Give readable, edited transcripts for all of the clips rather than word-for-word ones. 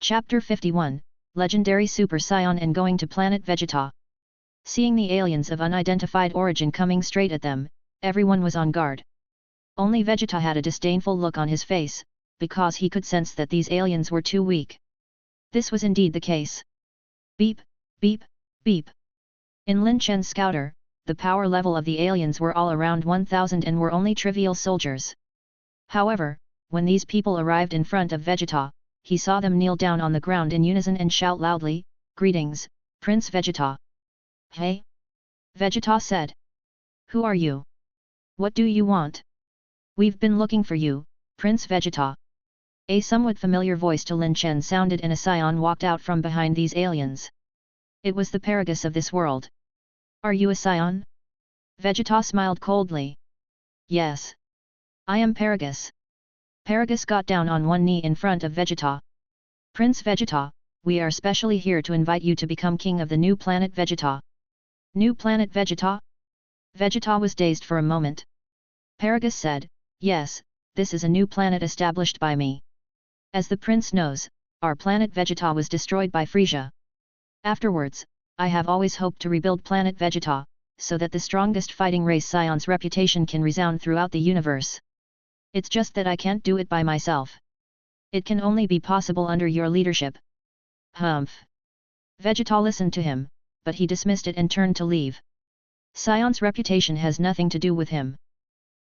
Chapter 51, Legendary Super Saiyan and Going to Planet Vegeta. Seeing the aliens of unidentified origin coming straight at them, everyone was on guard. Only Vegeta had a disdainful look on his face, because he could sense that these aliens were too weak. This was indeed the case. Beep, beep, beep. In Lin Chen's scouter, the power level of the aliens were all around 1000 and were only trivial soldiers. However, when these people arrived in front of Vegeta, he saw them kneel down on the ground in unison and shout loudly, "Greetings, Prince Vegeta." "Hey?" Vegeta said. "Who are you? What do you want?" "We've been looking for you, Prince Vegeta." A somewhat familiar voice to Lin Chen sounded and a Saiyan walked out from behind these aliens. It was the Paragus of this world. "Are you a Saiyan?" Vegeta smiled coldly. "Yes. I am Paragus." Paragus got down on one knee in front of Vegeta. "Prince Vegeta, we are specially here to invite you to become king of the new planet Vegeta." "New planet Vegeta?" Vegeta was dazed for a moment. Paragus said, "Yes, this is a new planet established by me. As the prince knows, our planet Vegeta was destroyed by Frieza. Afterwards, I have always hoped to rebuild planet Vegeta, so that the strongest fighting race Saiyans' reputation can resound throughout the universe. It's just that I can't do it by myself. It can only be possible under your leadership." "Humph." Vegeta listened to him, but he dismissed it and turned to leave. Saiyans' reputation has nothing to do with him.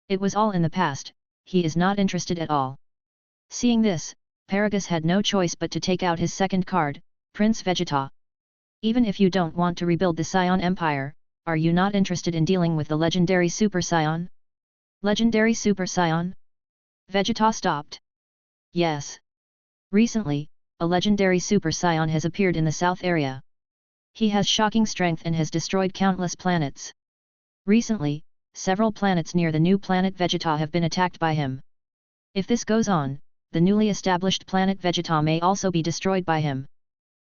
It was all in the past, he is not interested at all. Seeing this, Paragus had no choice but to take out his second card, Prince Vegeta. "Even if you don't want to rebuild the Saiyan Empire, are you not interested in dealing with the legendary Super Saiyan?" "Legendary Super Saiyan?" Vegeta stopped. "Yes. Recently, a legendary Super Saiyan has appeared in the south area. He has shocking strength and has destroyed countless planets. Recently, several planets near the new planet Vegeta have been attacked by him. If this goes on, the newly established planet Vegeta may also be destroyed by him.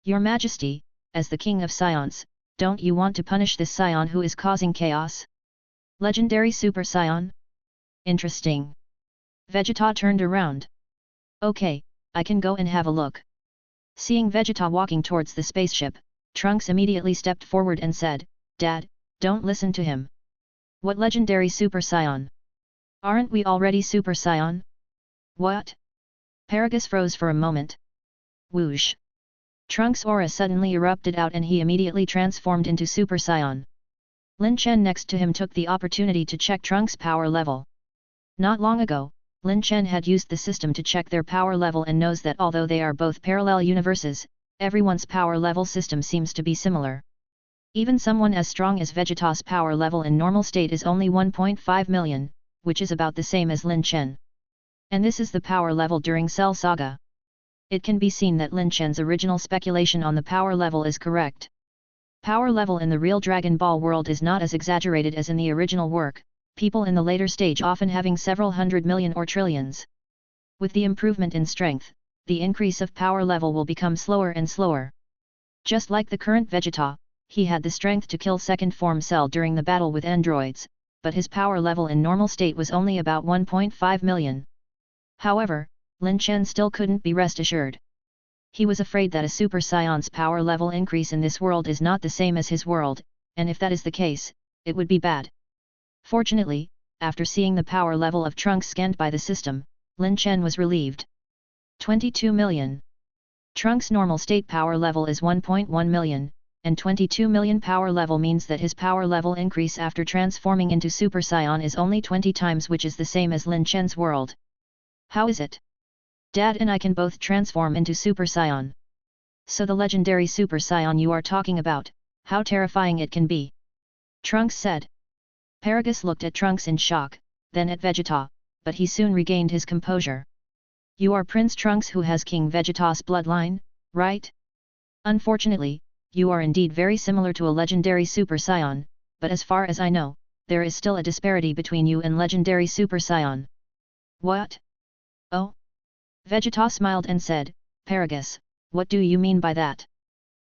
Your Majesty, as the King of Saiyans, don't you want to punish this Saiyan who is causing chaos?" "Legendary Super Saiyan? Interesting." Vegeta turned around. "Okay, I can go and have a look." Seeing Vegeta walking towards the spaceship, Trunks immediately stepped forward and said, "Dad, don't listen to him." "What legendary Super Saiyan? Aren't we already Super Saiyan?" "What?" Paragus froze for a moment. Whoosh! Trunks' aura suddenly erupted out and he immediately transformed into Super Saiyan. Lin Chen next to him took the opportunity to check Trunks' power level. Not long ago, Lin Chen had used the system to check their power level and knows that although they are both parallel universes, everyone's power level system seems to be similar. Even someone as strong as Vegeta's power level in normal state is only 1.5 million, which is about the same as Lin Chen. And this is the power level during Cell Saga. It can be seen that Lin Chen's original speculation on the power level is correct. Power level in the real Dragon Ball world is not as exaggerated as in the original work, people in the later stage often having several hundred million or trillions. With the improvement in strength, the increase of power level will become slower and slower. Just like the current Vegeta, he had the strength to kill second form Cell during the battle with androids, but his power level in normal state was only about 1.5 million. However, Lin Chen still couldn't be rest assured. He was afraid that a Super Saiyan's power level increase in this world is not the same as his world, and if that is the case, it would be bad. Fortunately, after seeing the power level of Trunks scanned by the system, Lin Chen was relieved. 22 million. Trunks' normal state power level is 1.1 million, and 22 million power level means that his power level increase after transforming into Super Saiyan is only 20 times, which is the same as Lin Chen's world. "How is it? Dad and I can both transform into Super Saiyan. So the legendary Super Saiyan you are talking about, how terrifying it can be?" Trunks said. Paragus looked at Trunks in shock, then at Vegeta, but he soon regained his composure. "You are Prince Trunks who has King Vegeta's bloodline, right? Unfortunately, you are indeed very similar to a legendary Super Saiyan, but as far as I know, there is still a disparity between you and legendary Super Saiyan." "What? Oh?" Vegeta smiled and said, "Paragus, what do you mean by that?"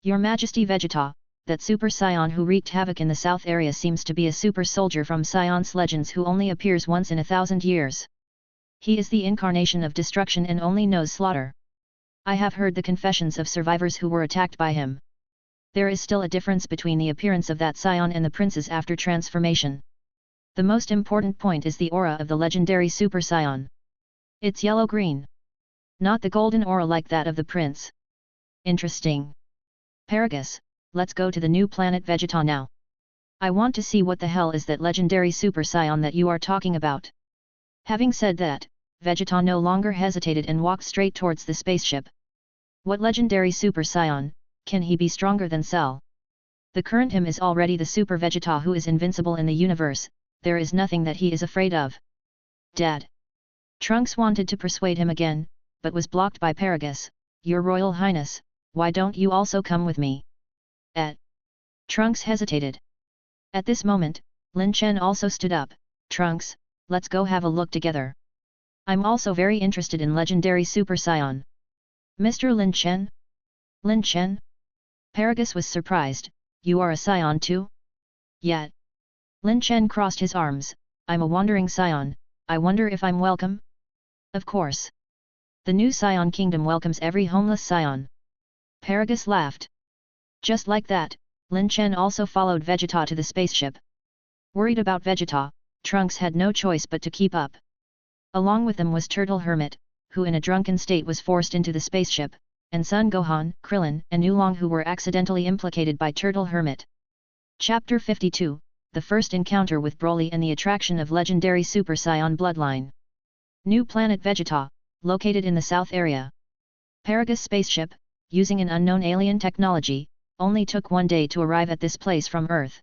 "Your Majesty Vegeta, that Super Saiyan who wreaked havoc in the south area seems to be a super soldier from Saiyans legends who only appears once in 1,000 years. He is the incarnation of destruction and only knows slaughter. I have heard the confessions of survivors who were attacked by him. There is still a difference between the appearance of that Saiyan and the prince's after transformation. The most important point is the aura of the legendary Super Saiyan. It's yellow-green. Not the golden aura like that of the prince. Interesting. Paragus, let's go to the new planet Vegeta now. I want to see what the hell is that legendary Super Saiyan that you are talking about. Having said that, Vegeta no longer hesitated and walked straight towards the spaceship. What legendary Super Saiyan, can he be stronger than Cell? The current him is already the Super Vegeta who is invincible in the universe, there is nothing that he is afraid of. Dad. Trunks wanted to persuade him again, but was blocked by Paragus. Your Royal Highness, why don't you also come with me? Trunks hesitated. At this moment, Lin Chen also stood up. Trunks, let's go have a look together. I'm also very interested in legendary Super Saiyan. Mr. Lin Chen? Lin Chen? Paragus was surprised. You are a Saiyan too? Yet. Lin Chen crossed his arms. I'm a wandering Saiyan, I wonder if I'm welcome? Of course. The new Saiyan kingdom welcomes every homeless Saiyan. Paragus laughed. Just like that, Lin Chen also followed Vegeta to the spaceship. Worried about Vegeta, Trunks had no choice but to keep up. Along with them was Turtle Hermit, who in a drunken state was forced into the spaceship, and Son Gohan, Krillin and Oolong who were accidentally implicated by Turtle Hermit. Chapter 52, The First Encounter with Broly and the Attraction of Legendary Super Saiyan Bloodline. New Planet Vegeta, located in the south area. Paragus spaceship, using an unknown alien technology, only took 1 day to arrive at this place from Earth.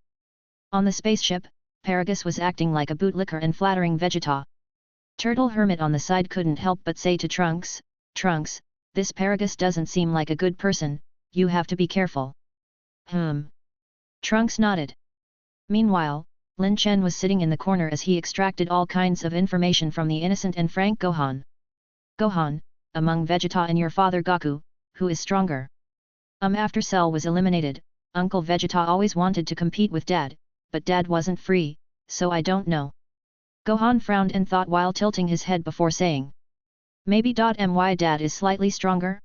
On the spaceship, Paragus was acting like a bootlicker and flattering Vegeta. Turtle Hermit on the side couldn't help but say to Trunks, Trunks, this Paragus doesn't seem like a good person, you have to be careful. Trunks nodded. Meanwhile, Lin Chen was sitting in the corner as he extracted all kinds of information from the innocent and frank Gohan. Gohan, among Vegeta and your father Goku, who is stronger? After Cell was eliminated, Uncle Vegeta always wanted to compete with Dad, but Dad wasn't free, so I don't know. Gohan frowned and thought while tilting his head before saying. Maybe my Dad is slightly stronger?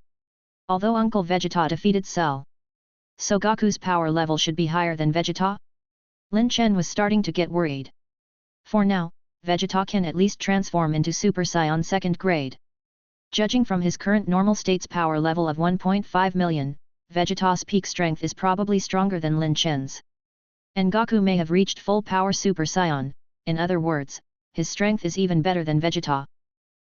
Although Uncle Vegeta defeated Cell. So Goku's power level should be higher than Vegeta? Lin Chen was starting to get worried. For now, Vegeta can at least transform into Super Saiyan 2nd grade. Judging from his current normal state's power level of 1.5 million, Vegeta's peak strength is probably stronger than Lin Chen's. And Goku may have reached full power Super Saiyan, in other words, his strength is even better than Vegeta.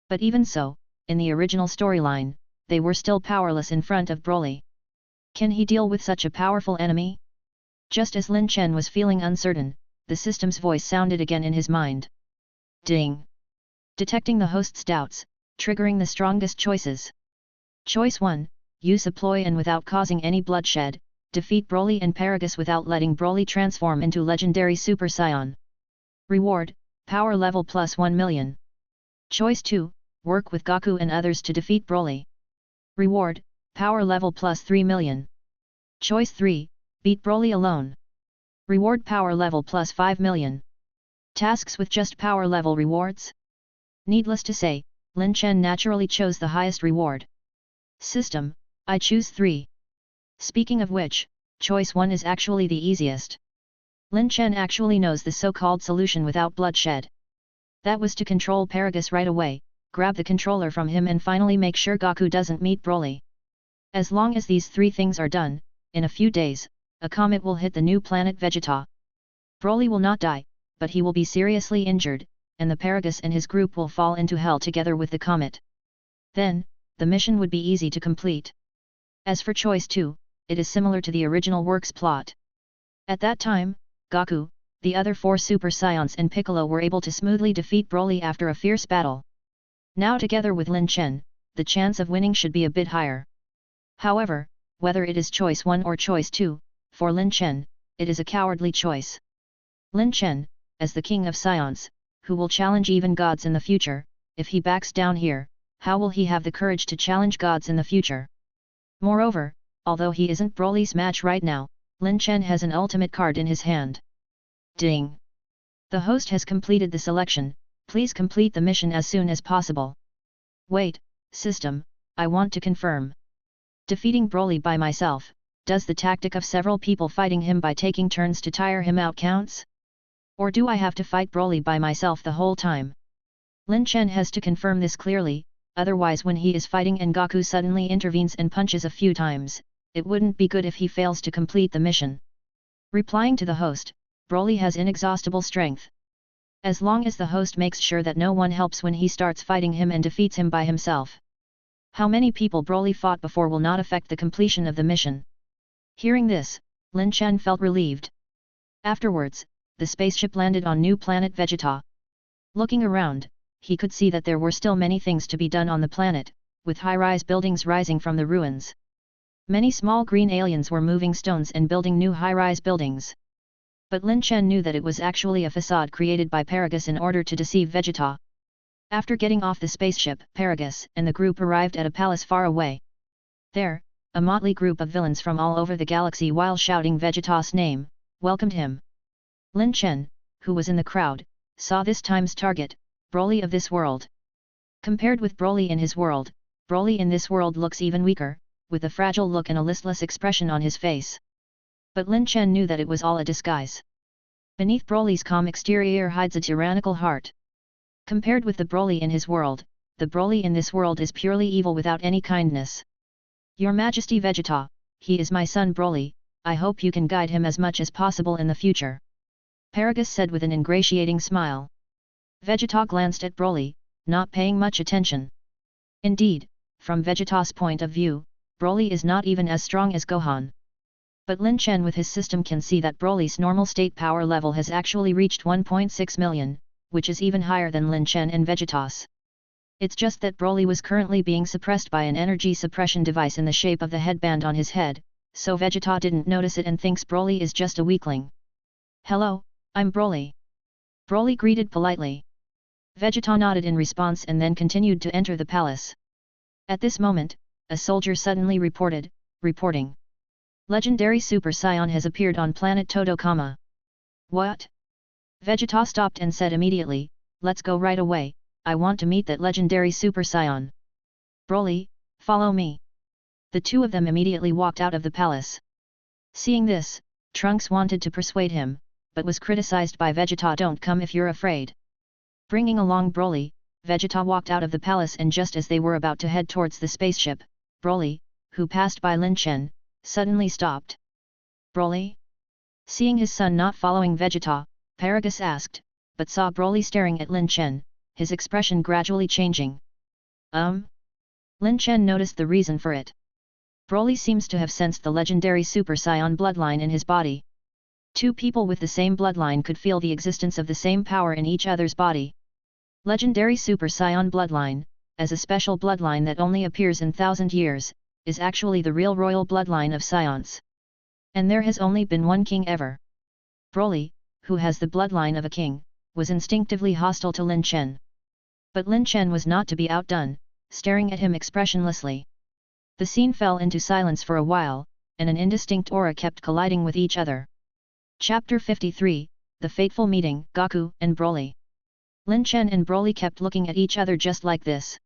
But even so, in the original storyline, they were still powerless in front of Broly. Can he deal with such a powerful enemy? Just as Lin Chen was feeling uncertain, the system's voice sounded again in his mind. Ding! Detecting the host's doubts, triggering the strongest choices. Choice 1, use a ploy and without causing any bloodshed, defeat Broly and Paragus without letting Broly transform into legendary Super Saiyan. Reward, power level plus 1 million. Choice 2, work with Goku and others to defeat Broly. Reward, power level plus 3 million. Choice 3, beat Broly alone. Reward power level plus 5 million. Tasks with just power level rewards? Needless to say, Lin Chen naturally chose the highest reward. System, I choose 3. Speaking of which, choice 1 is actually the easiest. Lin Chen actually knows the so-called solution without bloodshed. That was to control Paragus right away, grab the controller from him and finally make sure Goku doesn't meet Broly. As long as these 3 things are done, in a few days, a comet will hit the new planet Vegeta. Broly will not die, but he will be seriously injured, and the Paragus and his group will fall into hell together with the comet. Then, the mission would be easy to complete. As for choice 2, it is similar to the original work's plot. At that time, Goku, the other 4 Super Saiyans and Piccolo were able to smoothly defeat Broly after a fierce battle. Now together with Lin Chen, the chance of winning should be a bit higher. However, whether it is choice 1 or choice 2, for Lin Chen, it is a cowardly choice. Lin Chen, as the king of Saiyans, who will challenge even gods in the future, if he backs down here, how will he have the courage to challenge gods in the future? Moreover, although he isn't Broly's match right now, Lin Chen has an ultimate card in his hand. Ding! The host has completed the selection, please complete the mission as soon as possible. Wait, system, I want to confirm. Defeating Broly by myself, does the tactic of several people fighting him by taking turns to tire him out counts? Or do I have to fight Broly by myself the whole time? Lin Chen has to confirm this clearly, otherwise when he is fighting and Goku suddenly intervenes and punches a few times, it wouldn't be good if he fails to complete the mission. Replying to the host, Broly has inexhaustible strength. As long as the host makes sure that no one helps when he starts fighting him and defeats him by himself. How many people Broly fought before will not affect the completion of the mission. Hearing this, Lin Chen felt relieved. Afterwards, the spaceship landed on new planet Vegeta. Looking around, he could see that there were still many things to be done on the planet, with high-rise buildings rising from the ruins. Many small green aliens were moving stones and building new high-rise buildings. But Lin Chen knew that it was actually a facade created by Paragus in order to deceive Vegeta. After getting off the spaceship, Paragus and the group arrived at a palace far away. There, a motley group of villains from all over the galaxy while shouting Vegeta's name, welcomed him. Lin Chen, who was in the crowd, saw this time's target, Broly of this world. Compared with Broly in his world, Broly in this world looks even weaker, with a fragile look and a listless expression on his face. But Lin Chen knew that it was all a disguise. Beneath Broly's calm exterior hides a tyrannical heart. Compared with the Broly in his world, the Broly in this world is purely evil without any kindness. Your Majesty Vegeta, he is my son Broly, I hope you can guide him as much as possible in the future. Paragus said with an ingratiating smile. Vegeta glanced at Broly, not paying much attention. Indeed, from Vegeta's point of view, Broly is not even as strong as Gohan. But Lin Chen with his system can see that Broly's normal state power level has actually reached 1.6 million, which is even higher than Lin Chen and Vegeta's. It's just that Broly was currently being suppressed by an energy suppression device in the shape of the headband on his head, so Vegeta didn't notice it and thinks Broly is just a weakling. Hello, I'm Broly. Broly greeted politely. Vegeta nodded in response and then continued to enter the palace. At this moment, a soldier suddenly reporting. Legendary Super Saiyan has appeared on planet Todokama. What? Vegeta stopped and said immediately, let's go right away, I want to meet that legendary Super Saiyan. Broly, follow me. The two of them immediately walked out of the palace. Seeing this, Trunks wanted to persuade him, but was criticized by Vegeta. Don't come if you're afraid. Bringing along Broly, Vegeta walked out of the palace and just as they were about to head towards the spaceship, Broly, who passed by Lin Chen, suddenly stopped. Broly? Seeing his son not following Vegeta, Paragus asked, but saw Broly staring at Lin Chen, his expression gradually changing. Lin Chen noticed the reason for it. Broly seems to have sensed the legendary Super Saiyan bloodline in his body. Two people with the same bloodline could feel the existence of the same power in each other's body. Legendary Super Saiyan bloodline, as a special bloodline that only appears in 1,000 years, is actually the real royal bloodline of Saiyans. And there has only been one king ever. Broly, who has the bloodline of a king, was instinctively hostile to Lin Chen. But Lin Chen was not to be outdone, staring at him expressionlessly. The scene fell into silence for a while, and an indistinct aura kept colliding with each other. Chapter 53, The Fateful Meeting, Goku and Broly. Lin Chen and Broly kept looking at each other just like this.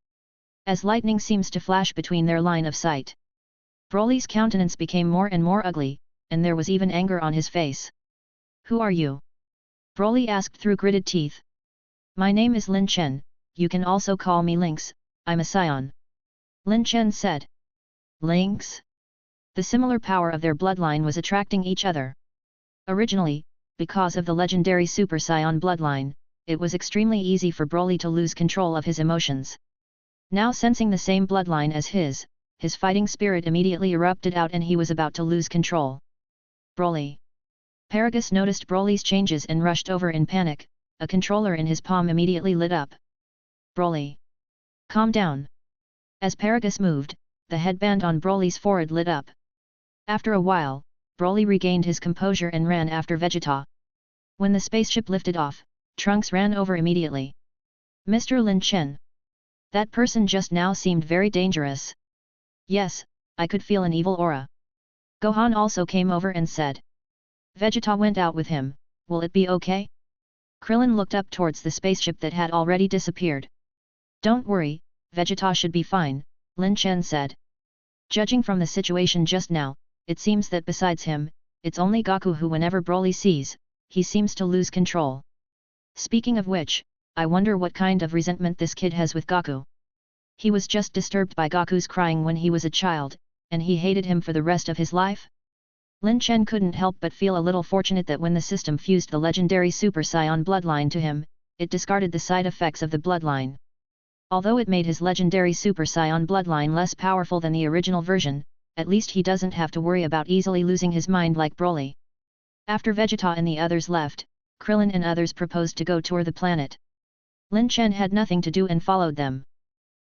As lightning seems to flash between their line of sight. Broly's countenance became more and more ugly, and there was even anger on his face. Who are you? Broly asked through gritted teeth. My name is Lin Chen, you can also call me Lynx, I'm a Saiyan. Lin Chen said. Lynx? The similar power of their bloodline was attracting each other. Originally, because of the legendary Super Saiyan bloodline, it was extremely easy for Broly to lose control of his emotions. Now sensing the same bloodline as his fighting spirit immediately erupted out and he was about to lose control. Broly. Paragus noticed Broly's changes and rushed over in panic, a controller in his palm immediately lit up. Broly. Calm down. As Paragus moved, the headband on Broly's forehead lit up. After a while, Broly regained his composure and ran after Vegeta. When the spaceship lifted off, Trunks ran over immediately. Mr. Lin Chen. That person just now seemed very dangerous. Yes, I could feel an evil aura. Gohan also came over and said. Vegeta went out with him, will it be okay? Krillin looked up towards the spaceship that had already disappeared. Don't worry, Vegeta should be fine, Lin Chen said. Judging from the situation just now, it seems that besides him, it's only Goku who whenever Broly sees, he seems to lose control. Speaking of which, I wonder what kind of resentment this kid has with Goku. He was just disturbed by Goku's crying when he was a child, and he hated him for the rest of his life? Lin Chen couldn't help but feel a little fortunate that when the system fused the legendary Super Saiyan bloodline to him, it discarded the side effects of the bloodline. Although it made his legendary Super Saiyan bloodline less powerful than the original version, at least he doesn't have to worry about easily losing his mind like Broly. After Vegeta and the others left, Krillin and others proposed to go tour the planet. Lin Chen had nothing to do and followed them.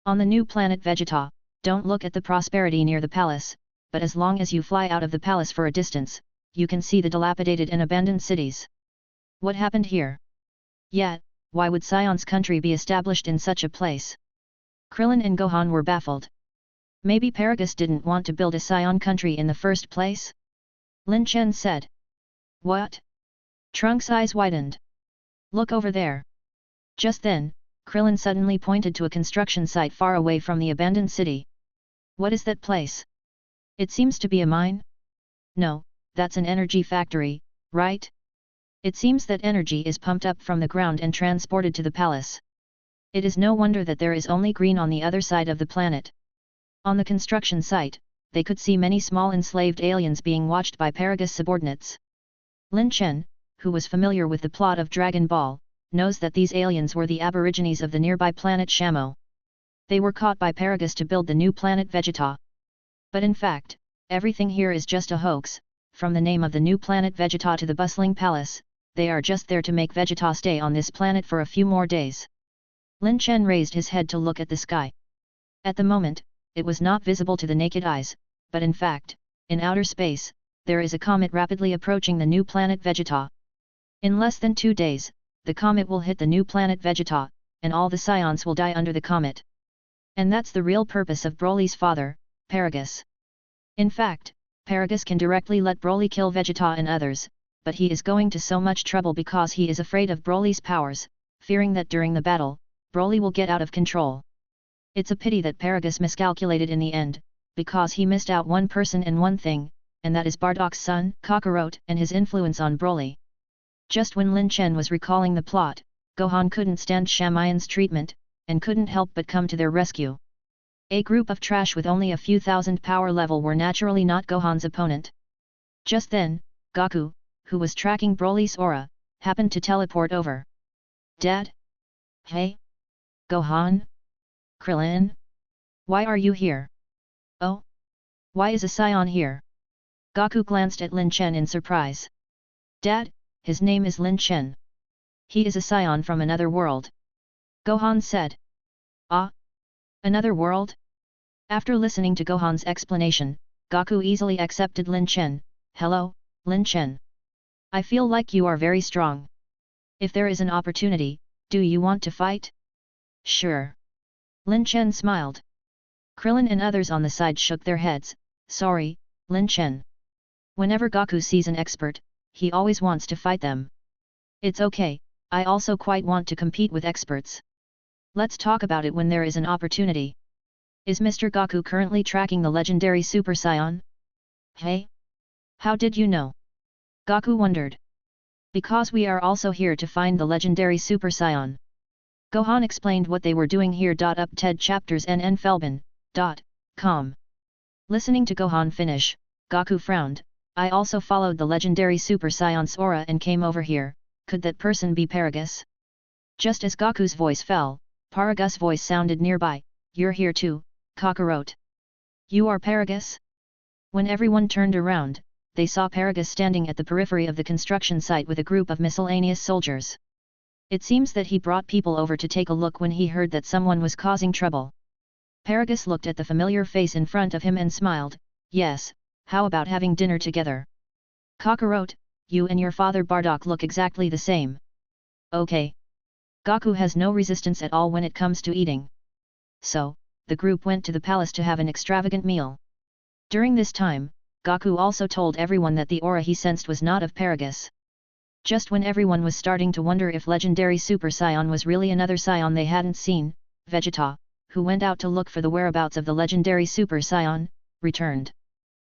On the new planet Vegeta, don't look at the prosperity near the palace, but as long as you fly out of the palace for a distance, you can see the dilapidated and abandoned cities. What happened here? Yet, why would Saiyans country be established in such a place? Krillin and Gohan were baffled. Maybe Paragus didn't want to build a Saiyan country in the first place? Lin Chen said. What? Trunks' eyes widened. Look over there. Just then, Krillin suddenly pointed to a construction site far away from the abandoned city. What is that place? It seems to be a mine? No, that's an energy factory, right? It seems that energy is pumped up from the ground and transported to the palace. It is no wonder that there is only green on the other side of the planet. On the construction site, they could see many small enslaved aliens being watched by Paragus subordinates. Lin Chen, who was familiar with the plot of Dragon Ball, knows that these aliens were the aborigines of the nearby planet Shamo. They were caught by Paragus to build the new planet Vegeta. But in fact, everything here is just a hoax, from the name of the new planet Vegeta to the bustling palace. They are just there to make Vegeta stay on this planet for a few more days. Lin Chen raised his head to look at the sky. At the moment, it was not visible to the naked eyes, but in fact, in outer space, there is a comet rapidly approaching the new planet Vegeta. In less than 2 days, the comet will hit the new planet Vegeta, and all the Saiyans will die under the comet. And that's the real purpose of Broly's father, Paragus. In fact, Paragus can directly let Broly kill Vegeta and others, but he is going to so much trouble because he is afraid of Broly's powers, fearing that during the battle, Broly will get out of control. It's a pity that Paragus miscalculated in the end, because he missed out one person and one thing, and that is Bardock's son, Kakarot, and his influence on Broly. Just when Lin Chen was recalling the plot, Gohan couldn't stand Shamayan's treatment, and couldn't help but come to their rescue. A group of trash with only a few thousand power level were naturally not Gohan's opponent. Just then, Goku, who was tracking Broly's aura, happened to teleport over. Dad? Hey? Gohan? Krillin? Why are you here? Oh? Why is a Saiyan here? Goku glanced at Lin Chen in surprise. Dad, his name is Lin Chen. He is a Saiyan from another world. Gohan said. Ah? Another world? After listening to Gohan's explanation, Goku easily accepted Lin Chen. Hello, Lin Chen. I feel like you are very strong. If there is an opportunity, do you want to fight? Sure. Lin Chen smiled. Krillin and others on the side shook their heads. Sorry, Lin Chen. Whenever Goku sees an expert, he always wants to fight them. It's okay, I also quite want to compete with experts. Let's talk about it when there is an opportunity. Is Mr. Goku currently tracking the legendary Super Saiyan? Hey? How did you know? Goku wondered. Because we are also here to find the legendary Super Saiyan. Gohan explained what they were doing here. Up TED chapters nnfelben.com. Listening to Gohan finish, Goku frowned. I also followed the legendary Super Saiyan's aura and came over here. Could that person be Paragus? Just as Goku's voice fell, Paragus' voice sounded nearby. You're here too, Kakarot. You are Paragus? When everyone turned around, they saw Paragus standing at the periphery of the construction site with a group of miscellaneous soldiers. It seems that he brought people over to take a look when he heard that someone was causing trouble. Paragus looked at the familiar face in front of him and smiled. Yes, how about having dinner together? Kakarot, you and your father Bardock look exactly the same. Okay. Goku has no resistance at all when it comes to eating. So, the group went to the palace to have an extravagant meal. During this time, Goku also told everyone that the aura he sensed was not of Paragus. Just when everyone was starting to wonder if legendary Super Saiyan was really another Saiyan they hadn't seen, Vegeta, who went out to look for the whereabouts of the legendary Super Saiyan, returned.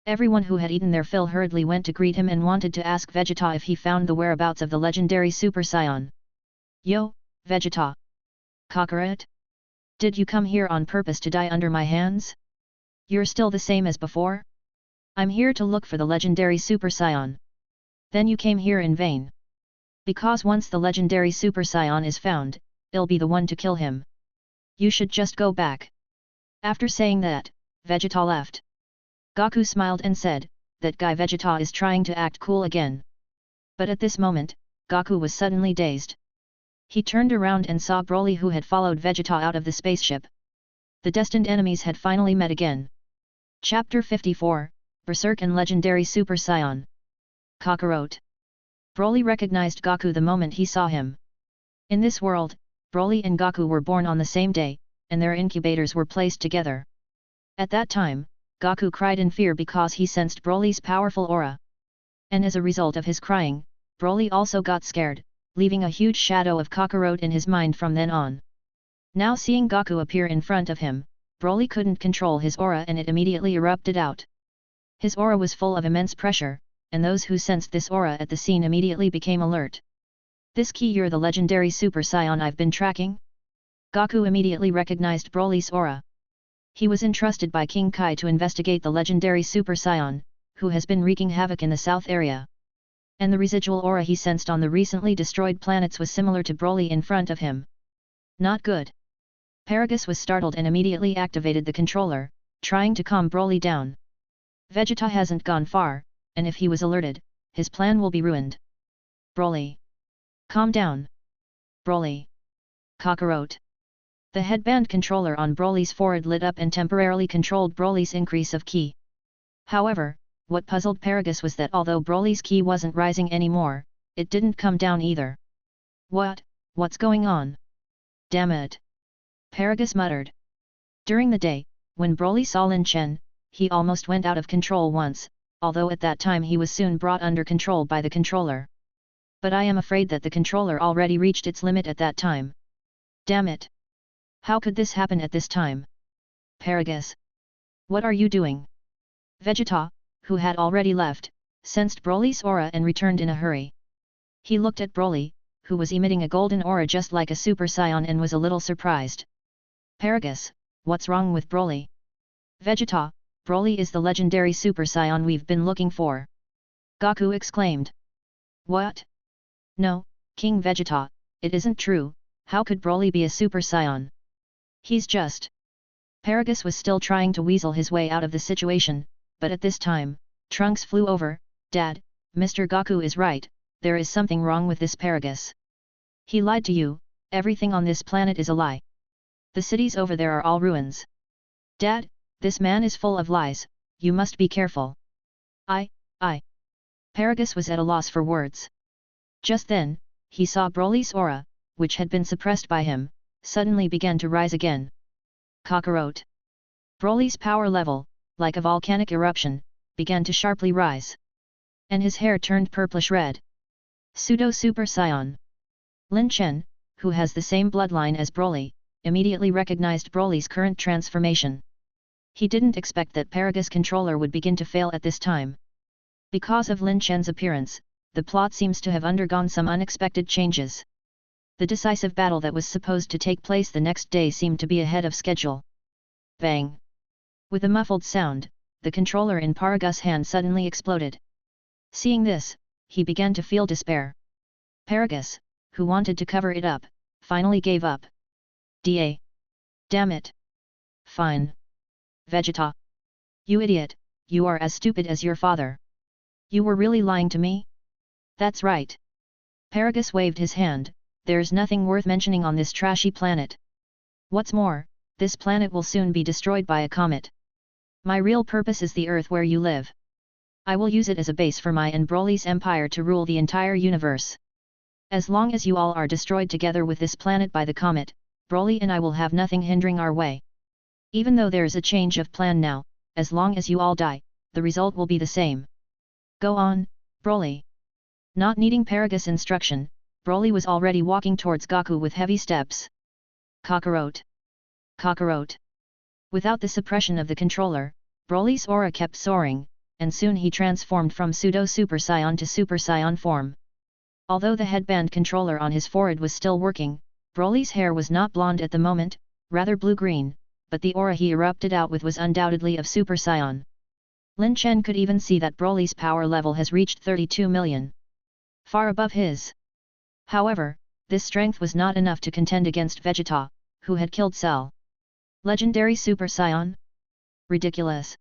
Everyone who had eaten their fill hurriedly went to greet him and wanted to ask Vegeta if he found the whereabouts of the legendary Super Saiyan. Yo, Vegeta! Kakarot? Did you come here on purpose to die under my hands? You're still the same as before? I'm here to look for the legendary Super Saiyan. Then you came here in vain. Because once the legendary Super Saiyan is found, I'll be the one to kill him. You should just go back. After saying that, Vegeta left. Goku smiled and said, that guy Vegeta is trying to act cool again. But at this moment, Goku was suddenly dazed. He turned around and saw Broly, who had followed Vegeta out of the spaceship. The destined enemies had finally met again. Chapter 54, Berserk and Legendary Super Saiyan. Kakarot. Broly recognized Goku the moment he saw him. In this world, Broly and Goku were born on the same day, and their incubators were placed together. At that time, Goku cried in fear because he sensed Broly's powerful aura. And as a result of his crying, Broly also got scared, leaving a huge shadow of Kakarot in his mind from then on. Now seeing Goku appear in front of him, Broly couldn't control his aura and it immediately erupted out. His aura was full of immense pressure, and those who sensed this aura at the scene immediately became alert. This key, you're the legendary Super Saiyan I've been tracking? Goku immediately recognized Broly's aura. He was entrusted by King Kai to investigate the legendary Super Saiyan, who has been wreaking havoc in the south area. And the residual aura he sensed on the recently destroyed planets was similar to Broly in front of him. Not good. Paragus was startled and immediately activated the controller, trying to calm Broly down. Vegeta hasn't gone far, and if he was alerted, his plan will be ruined. Broly. Calm down. Broly. Kakarot. The headband controller on Broly's forehead lit up and temporarily controlled Broly's increase of ki. However, what puzzled Paragus was that although Broly's ki wasn't rising anymore, it didn't come down either. What's going on? Damn it! Paragus muttered. During the day, when Broly saw Lin Chen, he almost went out of control once, although at that time he was soon brought under control by the controller. But I am afraid that the controller already reached its limit at that time. Damn it! How could this happen at this time? Paragus. What are you doing? Vegeta, who had already left, sensed Broly's aura and returned in a hurry. He looked at Broly, who was emitting a golden aura just like a Super Saiyan, and was a little surprised. Paragus, what's wrong with Broly? Vegeta, Broly is the legendary Super Saiyan we've been looking for. Goku exclaimed. What? No, King Vegeta, it isn't true. How could Broly be a Super Saiyan? He's just... Paragus was still trying to weasel his way out of the situation, but at this time, Trunks flew over. Dad, Mr. Goku is right, there is something wrong with this Paragus. He lied to you, everything on this planet is a lie. The cities over there are all ruins. Dad, this man is full of lies, you must be careful. I. Paragus was at a loss for words. Just then, he saw Broly's aura, which had been suppressed by him, suddenly began to rise again. Kakarot. Broly's power level, like a volcanic eruption, began to sharply rise. And his hair turned purplish-red. Pseudo Super Saiyan. Lin Chen, who has the same bloodline as Broly, immediately recognized Broly's current transformation. He didn't expect that Paragus controller would begin to fail at this time. Because of Lin Chen's appearance, the plot seems to have undergone some unexpected changes. The decisive battle that was supposed to take place the next day seemed to be ahead of schedule. Bang! With a muffled sound, the controller in Paragus' hand suddenly exploded. Seeing this, he began to feel despair. Paragus, who wanted to cover it up, finally gave up. Damn it! Fine. Vegeta. You idiot, you are as stupid as your father. You were really lying to me? That's right. Paragus waved his hand. There's nothing worth mentioning on this trashy planet. What's more, this planet will soon be destroyed by a comet. My real purpose is the Earth where you live. I will use it as a base for my and Broly's empire to rule the entire universe. As long as you all are destroyed together with this planet by the comet, Broly and I will have nothing hindering our way. Even though there's a change of plan now, as long as you all die, the result will be the same. Go on, Broly. Not needing Paragus' instruction, Broly was already walking towards Goku with heavy steps. Kakarot. Kakarot. Without the suppression of the controller, Broly's aura kept soaring, and soon he transformed from pseudo-Super Saiyan to Super Saiyan form. Although the headband controller on his forehead was still working, Broly's hair was not blonde at the moment, rather blue-green, but the aura he erupted out with was undoubtedly of Super Saiyan. Lin Chen could even see that Broly's power level has reached 32 million. Far above his. However, this strength was not enough to contend against Vegeta, who had killed Cell. Legendary Super Saiyan? Ridiculous.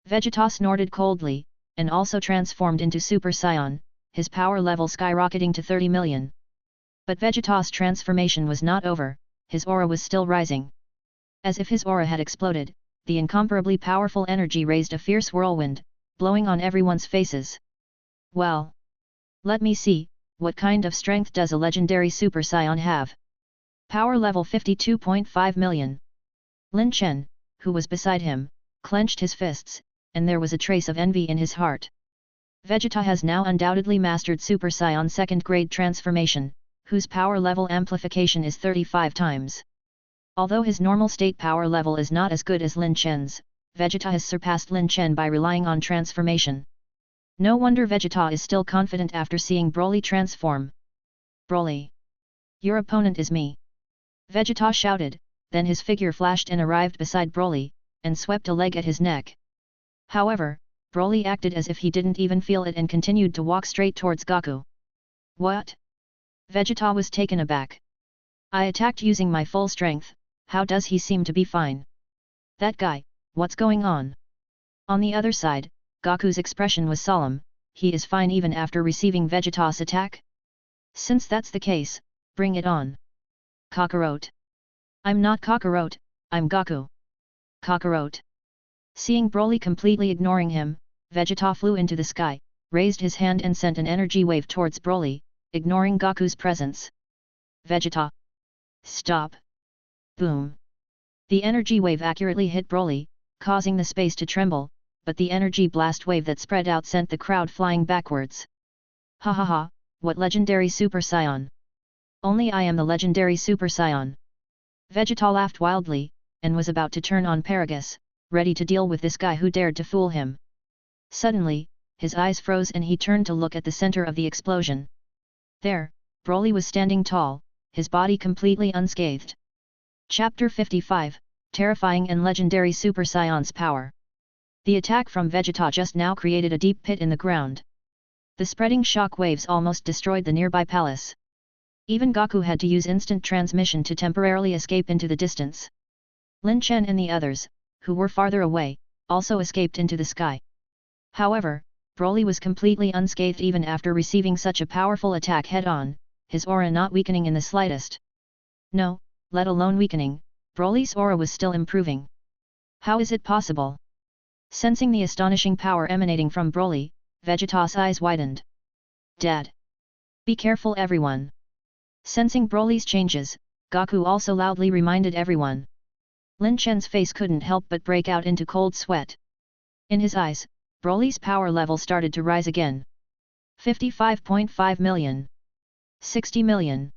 Vegeta snorted coldly, and also transformed into Super Saiyan, his power level skyrocketing to 30 million. But Vegeta's transformation was not over, his aura was still rising. As if his aura had exploded, the incomparably powerful energy raised a fierce whirlwind, blowing on everyone's faces. Well, let me see, what kind of strength does a legendary Super Saiyan have? Power level 52.5 million. Lin Chen, who was beside him, clenched his fists, and there was a trace of envy in his heart. Vegeta has now undoubtedly mastered Super Saiyan second grade transformation, whose power level amplification is 35 times. Although his normal state power level is not as good as Lin Chen's, Vegeta has surpassed Lin Chen by relying on transformation. No wonder Vegeta is still confident after seeing Broly transform. Broly! Your opponent is me! Vegeta shouted, then his figure flashed and arrived beside Broly, and swept a leg at his neck. However, Broly acted as if he didn't even feel it and continued to walk straight towards Goku. What? Vegeta was taken aback. I attacked using my full strength, how does he seem to be fine? That guy, what's going on? On the other side, Goku's expression was solemn, he is fine even after receiving Vegeta's attack? Since that's the case, bring it on. Kakarot. I'm not Kakarot, I'm Goku. Kakarot. Seeing Broly completely ignoring him, Vegeta flew into the sky, raised his hand and sent an energy wave towards Broly, ignoring Goku's presence. Vegeta. Stop. Boom. The energy wave accurately hit Broly, causing the space to tremble, but the energy blast wave that spread out sent the crowd flying backwards. Ha ha ha, what legendary Super Saiyan! Only I am the legendary Super Saiyan. Vegeta laughed wildly, and was about to turn on Paragus, ready to deal with this guy who dared to fool him. Suddenly, his eyes froze and he turned to look at the center of the explosion. There, Broly was standing tall, his body completely unscathed. Chapter 55, Terrifying and Legendary Super Saiyan's Power. The attack from Vegeta just now created a deep pit in the ground. The spreading shock waves almost destroyed the nearby palace. Even Goku had to use instant transmission to temporarily escape into the distance. Lin Chen and the others, who were farther away, also escaped into the sky. However, Broly was completely unscathed even after receiving such a powerful attack head-on, his aura not weakening in the slightest. No, let alone weakening, Broly's aura was still improving. How is it possible? Sensing the astonishing power emanating from Broly, Vegeta's eyes widened. Dad! Be careful everyone! Sensing Broly's changes, Goku also loudly reminded everyone. Lin Chen's face couldn't help but break out into cold sweat. In his eyes, Broly's power level started to rise again. 55.5 million. 60 million.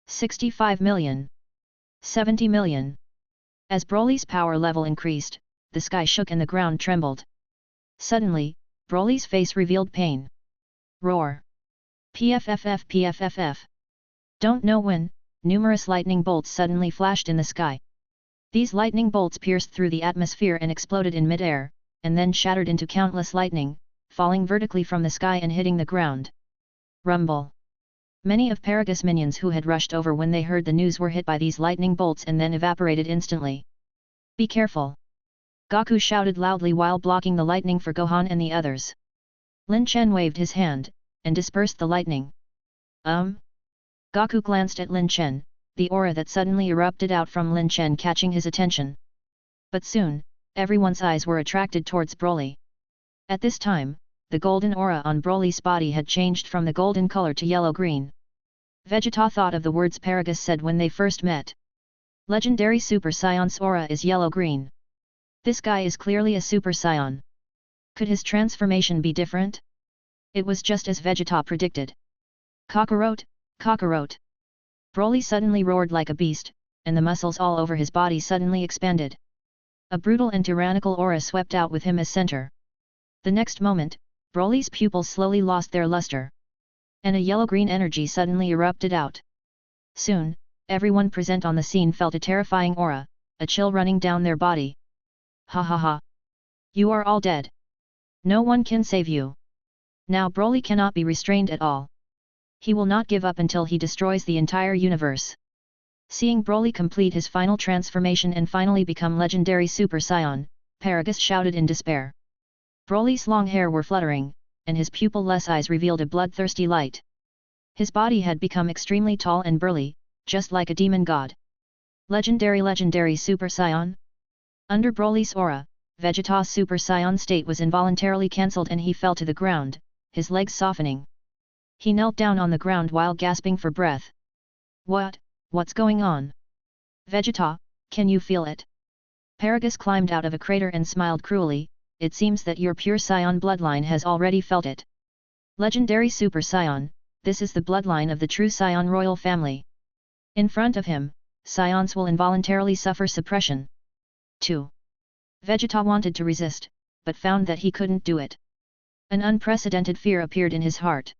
65 million. 70 million. As Broly's power level increased, the sky shook and the ground trembled. Suddenly, Broly's face revealed pain. Roar! PFFF PFFF! Don't know when, numerous lightning bolts suddenly flashed in the sky. These lightning bolts pierced through the atmosphere and exploded in mid-air, and then shattered into countless lightning, falling vertically from the sky and hitting the ground. Rumble! Many of Paragus minions who had rushed over when they heard the news were hit by these lightning bolts and then evaporated instantly. Be careful! Goku shouted loudly while blocking the lightning for Gohan and the others. Lin Chen waved his hand, and dispersed the lightning. Goku glanced at Lin Chen, the aura that suddenly erupted out from Lin Chen catching his attention. But soon, everyone's eyes were attracted towards Broly. At this time, the golden aura on Broly's body had changed from the golden color to yellow-green. Vegeta thought of the words Paragus said when they first met. Legendary Super Saiyan's aura is yellow-green. This guy is clearly a Super Saiyan. Could his transformation be different? It was just as Vegeta predicted. Kakarot, Kakarot! Broly suddenly roared like a beast, and the muscles all over his body suddenly expanded. A brutal and tyrannical aura swept out with him as center. The next moment, Broly's pupils slowly lost their luster. And a yellow-green energy suddenly erupted out. Soon, everyone present on the scene felt a terrifying aura, a chill running down their body. Ha ha ha! You are all dead. No one can save you. Now Broly cannot be restrained at all. He will not give up until he destroys the entire universe. Seeing Broly complete his final transformation and finally become legendary Super Saiyan, Paragus shouted in despair. Broly's long hair were fluttering, and his pupil-less eyes revealed a bloodthirsty light. His body had become extremely tall and burly, just like a demon god. Legendary Super Saiyan? Under Broly's aura, Vegeta's Super Saiyan state was involuntarily cancelled and he fell to the ground, his legs softening. He knelt down on the ground while gasping for breath. What's going on? Vegeta, can you feel it? Paragus climbed out of a crater and smiled cruelly. It seems that your pure Saiyan bloodline has already felt it. Legendary Super Saiyan, this is the bloodline of the true Saiyan royal family. In front of him, Saiyans will involuntarily suffer suppression. 2. Vegeta wanted to resist, but found that he couldn't do it. An unprecedented fear appeared in his heart.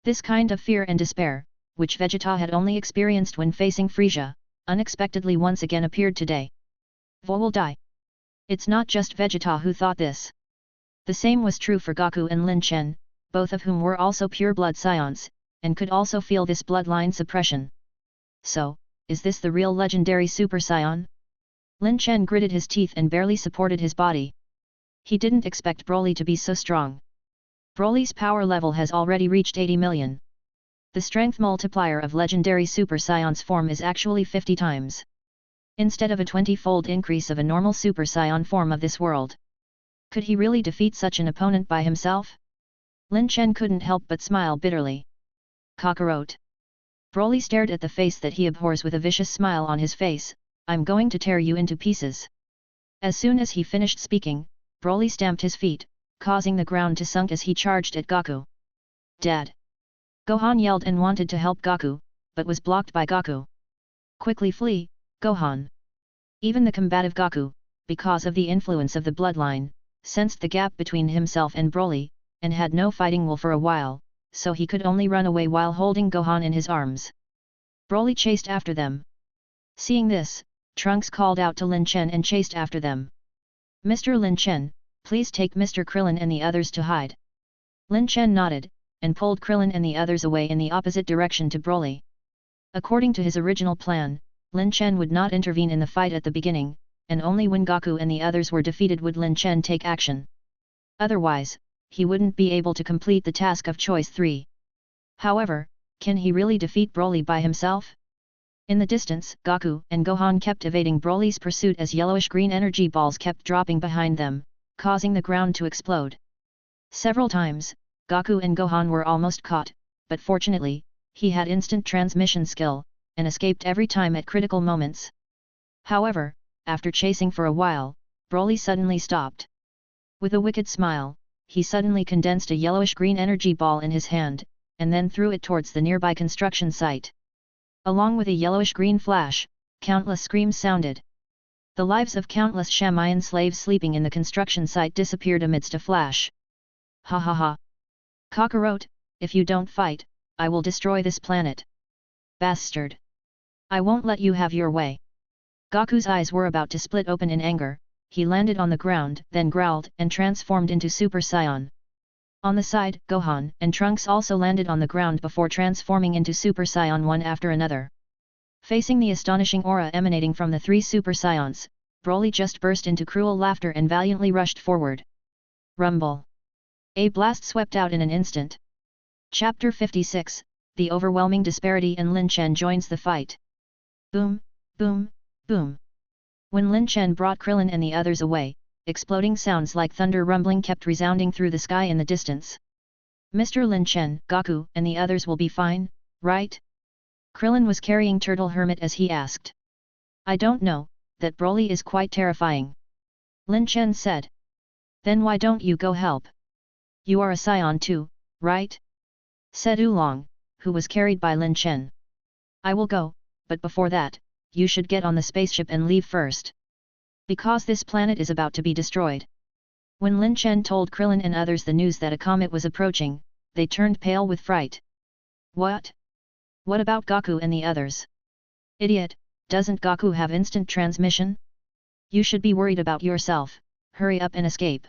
This kind of fear and despair, which Vegeta had only experienced when facing Frieza, unexpectedly once again appeared today. Vo will die. It's not just Vegeta who thought this. The same was true for Goku and Lin Chen, both of whom were also pure-blood Saiyans, and could also feel this bloodline suppression. So, is this the real legendary Super Saiyan? Lin Chen gritted his teeth and barely supported his body. He didn't expect Broly to be so strong. Broly's power level has already reached 80 million. The strength multiplier of legendary Super Saiyan's form is actually 50 times. Instead of a 20-fold increase of a normal Super Saiyan form of this world. Could he really defeat such an opponent by himself? Lin Chen couldn't help but smile bitterly. Kakarot. Broly stared at the face that he abhors with a vicious smile on his face. I'm going to tear you into pieces. As soon as he finished speaking, Broly stamped his feet, causing the ground to sunk as he charged at Goku. Dad! Gohan yelled and wanted to help Goku, but was blocked by Goku. Quickly flee, Gohan! Even the combative Goku, because of the influence of the bloodline, sensed the gap between himself and Broly, and had no fighting will for a while, so he could only run away while holding Gohan in his arms. Broly chased after them. Seeing this, Trunks called out to Lin Chen and chased after them. Mr. Lin Chen, please take Mr. Krillin and the others to hide. Lin Chen nodded, and pulled Krillin and the others away in the opposite direction to Broly. According to his original plan, Lin Chen would not intervene in the fight at the beginning, and only when Goku and the others were defeated would Lin Chen take action. Otherwise, he wouldn't be able to complete the task of Choice 3. However, can he really defeat Broly by himself? In the distance, Goku and Gohan kept evading Broly's pursuit as yellowish-green energy balls kept dropping behind them, causing the ground to explode. Several times, Goku and Gohan were almost caught, but fortunately, he had instant transmission skill, and escaped every time at critical moments. However, after chasing for a while, Broly suddenly stopped. With a wicked smile, he suddenly condensed a yellowish-green energy ball in his hand, and then threw it towards the nearby construction site. Along with a yellowish-green flash, countless screams sounded. The lives of countless Shamayan slaves sleeping in the construction site disappeared amidst a flash. Ha ha ha! Kakarot, if you don't fight, I will destroy this planet. Bastard! I won't let you have your way. Goku's eyes were about to split open in anger. He landed on the ground, then growled and transformed into Super Saiyan. On the side, Gohan and Trunks also landed on the ground before transforming into Super Saiyan one after another. Facing the astonishing aura emanating from the three Super Saiyans, Broly just burst into cruel laughter and valiantly rushed forward. Rumble! A blast swept out in an instant. Chapter 56, The Overwhelming Disparity, and Lin Chen joins the fight. Boom, boom, boom. When Lin Chen brought Krillin and the others away, exploding sounds like thunder rumbling kept resounding through the sky in the distance. Mr. Lin Chen, Goku and the others will be fine, right? Krillin was carrying Turtle Hermit as he asked. I don't know, that Broly is quite terrifying. Lin Chen said. Then why don't you go help? You are a Saiyan too, right? Said Oolong, who was carried by Lin Chen. I will go, but before that, you should get on the spaceship and leave first. because this planet is about to be destroyed. When Lin Chen told Krillin and others the news that a comet was approaching, they turned pale with fright. What? What about Goku and the others? Idiot, doesn't Goku have instant transmission? You should be worried about yourself, hurry up and escape.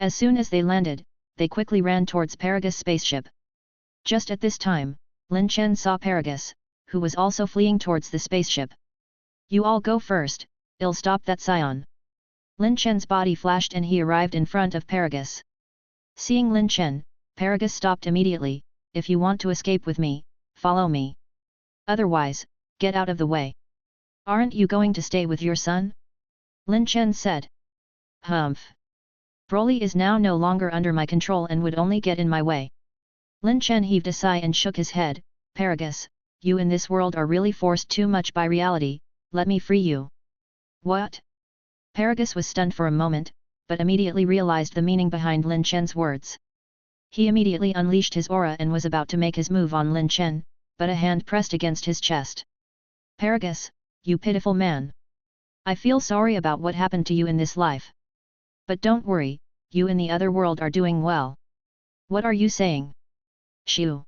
As soon as they landed, they quickly ran towards Paragus' spaceship. Just at this time, Lin Chen saw Paragus, who was also fleeing towards the spaceship. You all go first, I'll stop that Saiyan. Lin Chen's body flashed and he arrived in front of Paragus. Seeing Lin Chen, Paragus stopped immediately. If you want to escape with me, follow me. Otherwise, get out of the way. Aren't you going to stay with your son? Lin Chen said. Humph. Broly is now no longer under my control and would only get in my way. Lin Chen heaved a sigh and shook his head. Paragus, you in this world are really forced too much by reality, let me free you. What? Paragus was stunned for a moment, but immediately realized the meaning behind Lin Chen's words. He immediately unleashed his aura and was about to make his move on Lin Chen, but a hand pressed against his chest. Paragus, you pitiful man. I feel sorry about what happened to you in this life. But don't worry, you in the other world are doing well. What are you saying? Shoo!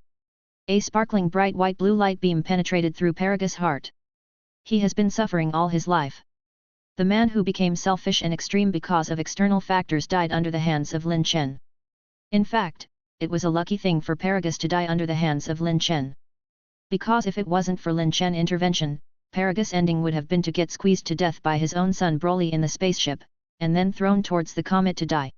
A sparkling bright white blue light beam penetrated through Paragus' heart. He has been suffering all his life. The man who became selfish and extreme because of external factors died under the hands of Lin Chen. In fact, it was a lucky thing for Paragus to die under the hands of Lin Chen. Because if it wasn't for Lin Chen intervention, Paragus' ending would have been to get squeezed to death by his own son Broly in the spaceship, and then thrown towards the comet to die.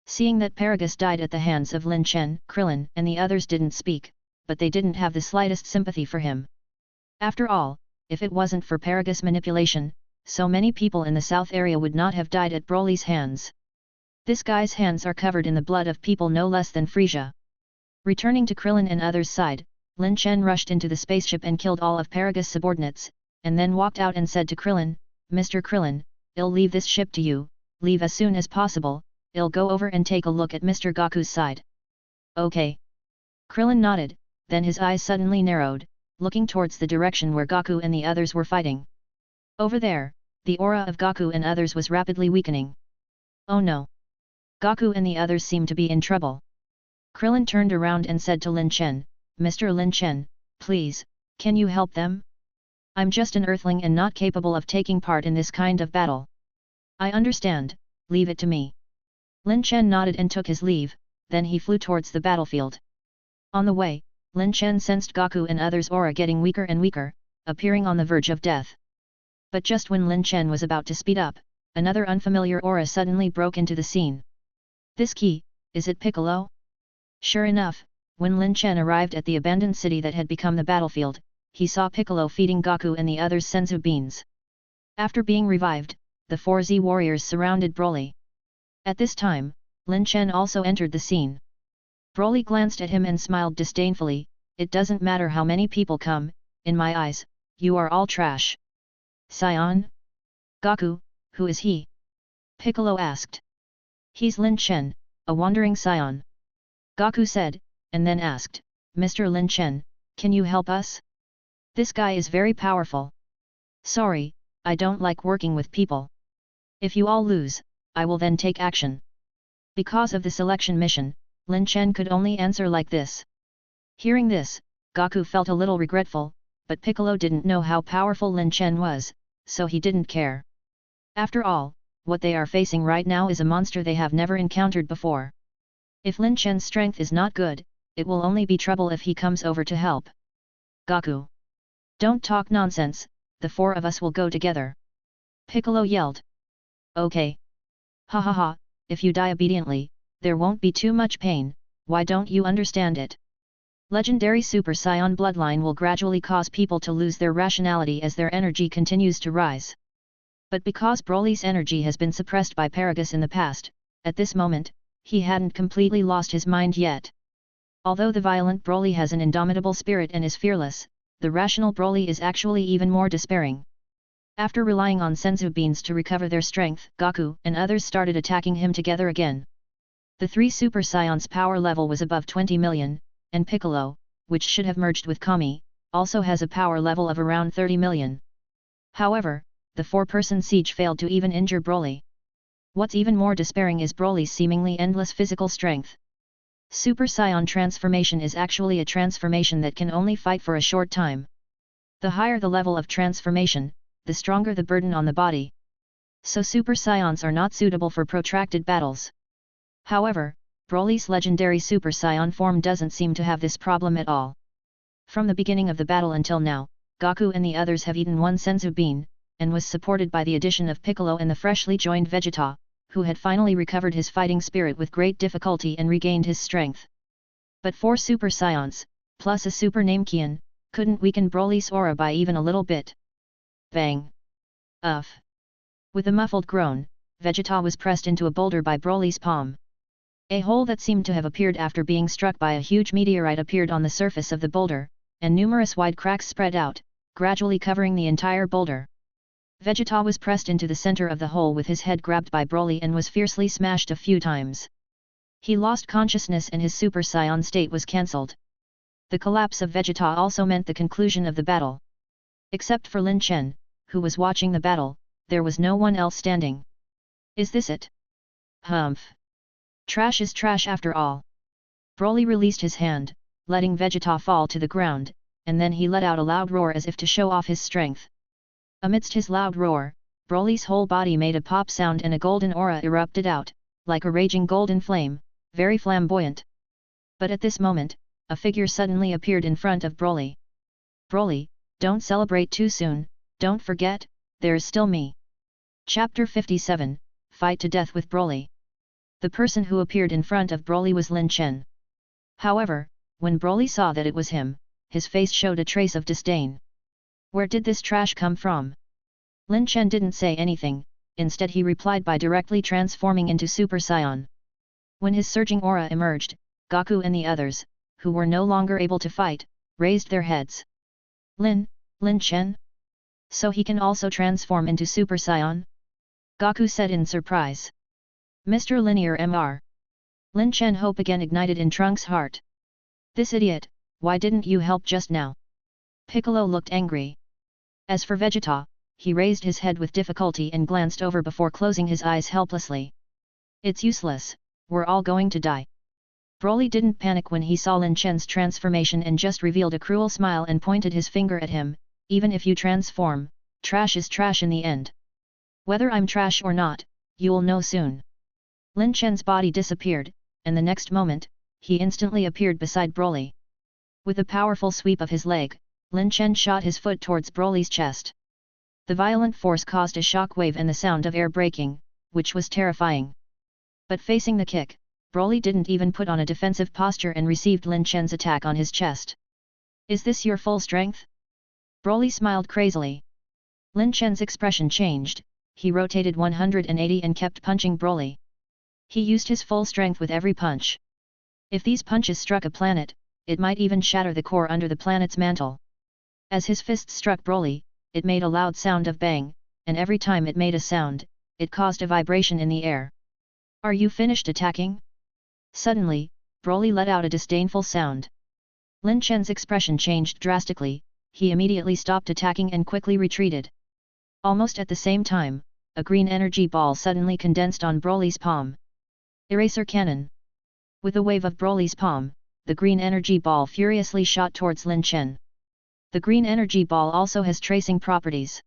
Seeing that Paragus died at the hands of Lin Chen, Krillin and the others didn't speak, but they didn't have the slightest sympathy for him. After all, if it wasn't for Paragus' manipulation, so many people in the south area would not have died at Broly's hands. This guy's hands are covered in the blood of people no less than Frieza. Returning to Krillin and others' side, Lin Chen rushed into the spaceship and killed all of Paragus' subordinates, and then walked out and said to Krillin, Mr. Krillin, I'll leave this ship to you, leave as soon as possible, I'll go over and take a look at Mr. Goku's side. Okay. Krillin nodded, then his eyes suddenly narrowed, looking towards the direction where Goku and the others were fighting. Over there, the aura of Goku and others was rapidly weakening. Oh no! Goku and the others seemed to be in trouble. Krillin turned around and said to Lin Chen, Mr. Lin Chen, please, can you help them? I'm just an earthling and not capable of taking part in this kind of battle. I understand, leave it to me. Lin Chen nodded and took his leave, then he flew towards the battlefield. On the way, Lin Chen sensed Goku and others' aura getting weaker and weaker, appearing on the verge of death. But just when Lin Chen was about to speed up, another unfamiliar aura suddenly broke into the scene. This key, is it Piccolo? Sure enough, when Lin Chen arrived at the abandoned city that had become the battlefield, he saw Piccolo feeding Goku and the others senzu beans. After being revived, the 4Z warriors surrounded Broly. At this time, Lin Chen also entered the scene. Broly glanced at him and smiled disdainfully, it doesn't matter how many people come, in my eyes, you are all trash. Saiyan? Goku, who is he? Piccolo asked. He's Lin Chen, a wandering Saiyan. Goku said, and then asked, Mr. Lin Chen, can you help us? This guy is very powerful. Sorry, I don't like working with people. If you all lose, I will then take action. Because of the selection mission, Lin Chen could only answer like this. Hearing this, Goku felt a little regretful, but Piccolo didn't know how powerful Lin Chen was, so he didn't care. After all, what they are facing right now is a monster they have never encountered before. If Lin Chen's strength is not good, it will only be trouble if he comes over to help. Goku! Don't talk nonsense, the four of us will go together. Piccolo yelled. Okay. Ha ha ha, if you die obediently, there won't be too much pain, why don't you understand it? Legendary Super Saiyan bloodline will gradually cause people to lose their rationality as their energy continues to rise. But because Broly's energy has been suppressed by Paragus in the past, at this moment, he hadn't completely lost his mind yet. Although the violent Broly has an indomitable spirit and is fearless, the rational Broly is actually even more despairing. After relying on senzu beans to recover their strength, Goku and others started attacking him together again. The three Super Saiyans' power level was above 20 million, and Piccolo, which should have merged with Kami, also has a power level of around 30 million. However, the four-person siege failed to even injure Broly. What's even more despairing is Broly's seemingly endless physical strength. Super Saiyan transformation is actually a transformation that can only fight for a short time. The higher the level of transformation, the stronger the burden on the body. So Super Saiyans are not suitable for protracted battles. However, Broly's legendary Super Saiyan form doesn't seem to have this problem at all. From the beginning of the battle until now, Goku and the others have eaten one senzu bean, and was supported by the addition of Piccolo and the freshly joined Vegeta, who had finally recovered his fighting spirit with great difficulty and regained his strength. But 4 Super Saiyans, plus a Super Namekian, couldn't weaken Broly's aura by even a little bit. Bang! Uff! With a muffled groan, Vegeta was pressed into a boulder by Broly's palm. A hole that seemed to have appeared after being struck by a huge meteorite appeared on the surface of the boulder, and numerous wide cracks spread out, gradually covering the entire boulder. Vegeta was pressed into the center of the hole with his head grabbed by Broly and was fiercely smashed a few times. He lost consciousness and his Super Saiyan state was cancelled. The collapse of Vegeta also meant the conclusion of the battle. Except for Lin Chen, who was watching the battle, there was no one else standing. Is this it? Humph! Trash is trash after all. Broly released his hand, letting Vegeta fall to the ground, and then he let out a loud roar as if to show off his strength. Amidst his loud roar, Broly's whole body made a pop sound and a golden aura erupted out, like a raging golden flame, very flamboyant. But at this moment, a figure suddenly appeared in front of Broly. Broly, don't celebrate too soon, don't forget, there is still me. Chapter 57, Fight to Death with Broly. The person who appeared in front of Broly was Lin Chen. However, when Broly saw that it was him, his face showed a trace of disdain. Where did this trash come from? Lin Chen didn't say anything, instead he replied by directly transforming into Super Saiyan. When his surging aura emerged, Goku and the others, who were no longer able to fight, raised their heads. Lin Chen? So he can also transform into Super Saiyan? Goku said in surprise. Mr. Linear Mr. Lin Chen hope again ignited in Trunks' heart. This idiot, why didn't you help just now? Piccolo looked angry. As for Vegeta, he raised his head with difficulty and glanced over before closing his eyes helplessly. It's useless, we're all going to die. Broly didn't panic when he saw Lin Chen's transformation and just revealed a cruel smile and pointed his finger at him. Even if you transform, trash is trash in the end. Whether I'm trash or not, you'll know soon. Lin Chen's body disappeared, and the next moment, he instantly appeared beside Broly. With a powerful sweep of his leg, Lin Chen shot his foot towards Broly's chest. The violent force caused a shock wave and the sound of air breaking, which was terrifying. But facing the kick, Broly didn't even put on a defensive posture and received Lin Chen's attack on his chest. Is this your full strength? Broly smiled crazily. Lin Chen's expression changed, he rotated 180 and kept punching Broly. He used his full strength with every punch. If these punches struck a planet, it might even shatter the core under the planet's mantle. As his fists struck Broly, it made a loud sound of bang, and every time it made a sound, it caused a vibration in the air. Are you finished attacking? Suddenly, Broly let out a disdainful sound. Lin Chen's expression changed drastically, he immediately stopped attacking and quickly retreated. Almost at the same time, a green energy ball suddenly condensed on Broly's palm. Eraser cannon. With a wave of Broly's palm, the green energy ball furiously shot towards Lin Chen. The green energy ball also has tracing properties.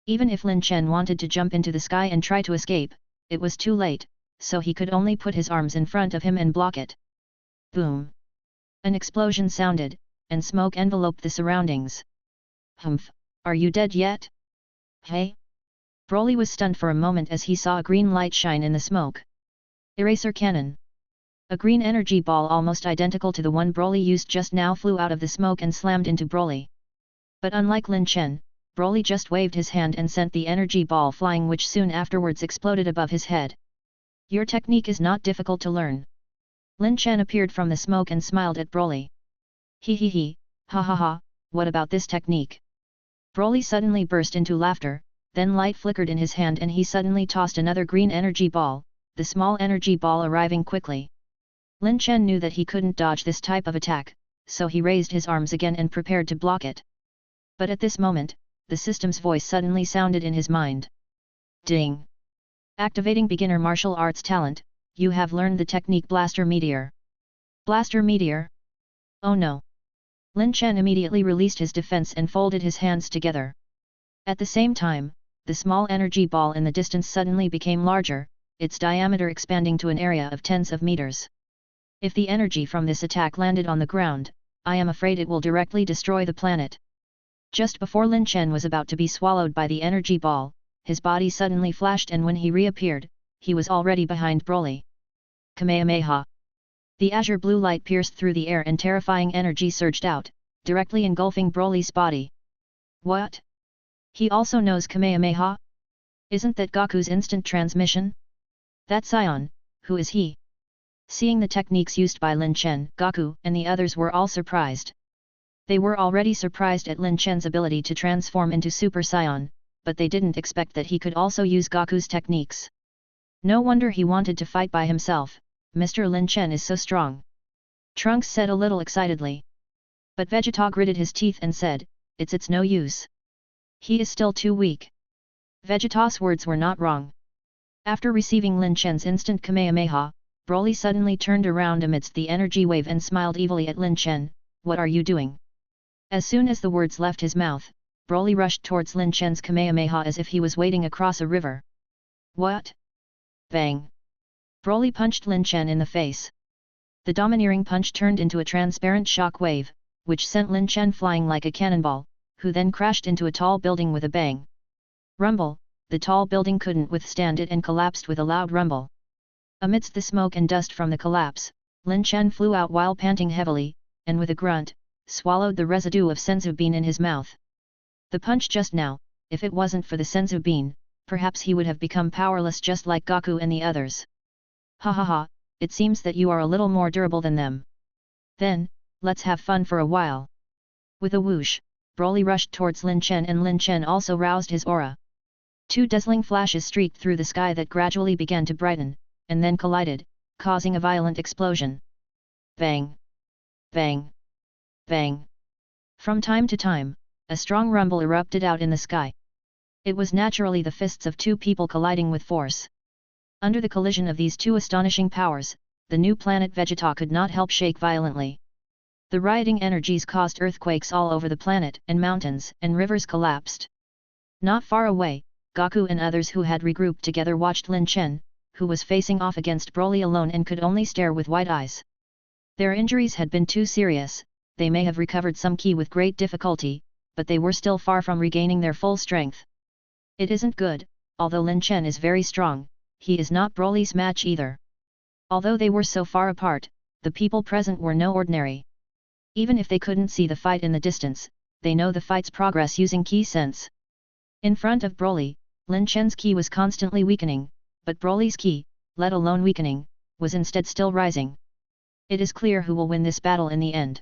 Even if Lin Chen wanted to jump into the sky and try to escape, it was too late, so he could only put his arms in front of him and block it. Boom! An explosion sounded, and smoke enveloped the surroundings. Humph, are you dead yet? Hey? Broly was stunned for a moment as he saw a green light shine in the smoke. Eraser cannon. A green energy ball almost identical to the one Broly used just now flew out of the smoke and slammed into Broly. But unlike Lin Chen, Broly just waved his hand and sent the energy ball flying, which soon afterwards exploded above his head. Your technique is not difficult to learn. Lin Chen appeared from the smoke and smiled at Broly. He, ha ha ha, what about this technique? Broly suddenly burst into laughter, then light flickered in his hand and he suddenly tossed another green energy ball, the small energy ball arriving quickly. Lin Chen knew that he couldn't dodge this type of attack, so he raised his arms again and prepared to block it. But at this moment, the system's voice suddenly sounded in his mind. Ding! Activating beginner martial arts talent, you have learned the technique Blaster Meteor. Blaster Meteor? Oh no! Lin Chen immediately released his defense and folded his hands together. At the same time, the small energy ball in the distance suddenly became larger, its diameter expanding to an area of tens of meters. If the energy from this attack landed on the ground, I am afraid it will directly destroy the planet. Just before Lin Chen was about to be swallowed by the energy ball, his body suddenly flashed, and when he reappeared, he was already behind Broly. Kamehameha! The azure blue light pierced through the air and terrifying energy surged out, directly engulfing Broly's body. What? He also knows Kamehameha? Isn't that Goku's instant transmission? That Saiyan, who is he? Seeing the techniques used by Lin Chen, Goku and the others were all surprised. They were already surprised at Lin Chen's ability to transform into Super Saiyan, but they didn't expect that he could also use Goku's techniques. No wonder he wanted to fight by himself, Mr. Lin Chen is so strong. Trunks said a little excitedly. But Vegeta gritted his teeth and said, it's no use. He is still too weak. Vegeta's words were not wrong. After receiving Lin Chen's instant Kamehameha, Broly suddenly turned around amidst the energy wave and smiled evilly at Lin Chen. What are you doing? As soon as the words left his mouth, Broly rushed towards Lin Chen's Kamehameha as if he was wading across a river. What? Bang! Broly punched Lin Chen in the face. The domineering punch turned into a transparent shock wave, which sent Lin Chen flying like a cannonball, who then crashed into a tall building with a bang. Rumble! The tall building couldn't withstand it and collapsed with a loud rumble. Amidst the smoke and dust from the collapse, Lin Chen flew out while panting heavily, and with a grunt, swallowed the residue of senzu bean in his mouth. The punch just now, if it wasn't for the senzu bean, perhaps he would have become powerless just like Goku and the others. Ha ha ha, it seems that you are a little more durable than them. Then, let's have fun for a while. With a whoosh, Broly rushed towards Lin Chen and Lin Chen also roused his aura. Two dazzling flashes streaked through the sky that gradually began to brighten, and then collided, causing a violent explosion. Bang! Bang! Bang! From time to time, a strong rumble erupted out in the sky. It was naturally the fists of two people colliding with force. Under the collision of these two astonishing powers, the new planet Vegeta could not help shake violently. The rioting energies caused earthquakes all over the planet, and mountains and rivers collapsed. Not far away, Goku and others who had regrouped together watched Lin Chen, who was facing off against Broly alone and could only stare with wide eyes. Their injuries had been too serious, they may have recovered some ki with great difficulty, but they were still far from regaining their full strength. It isn't good, although Lin Chen is very strong, he is not Broly's match either. Although they were so far apart, the people present were no ordinary. Even if they couldn't see the fight in the distance, they know the fight's progress using ki sense. In front of Broly, Lin Chen's ki was constantly weakening, but Broly's ki, let alone weakening, was instead still rising. It is clear who will win this battle in the end.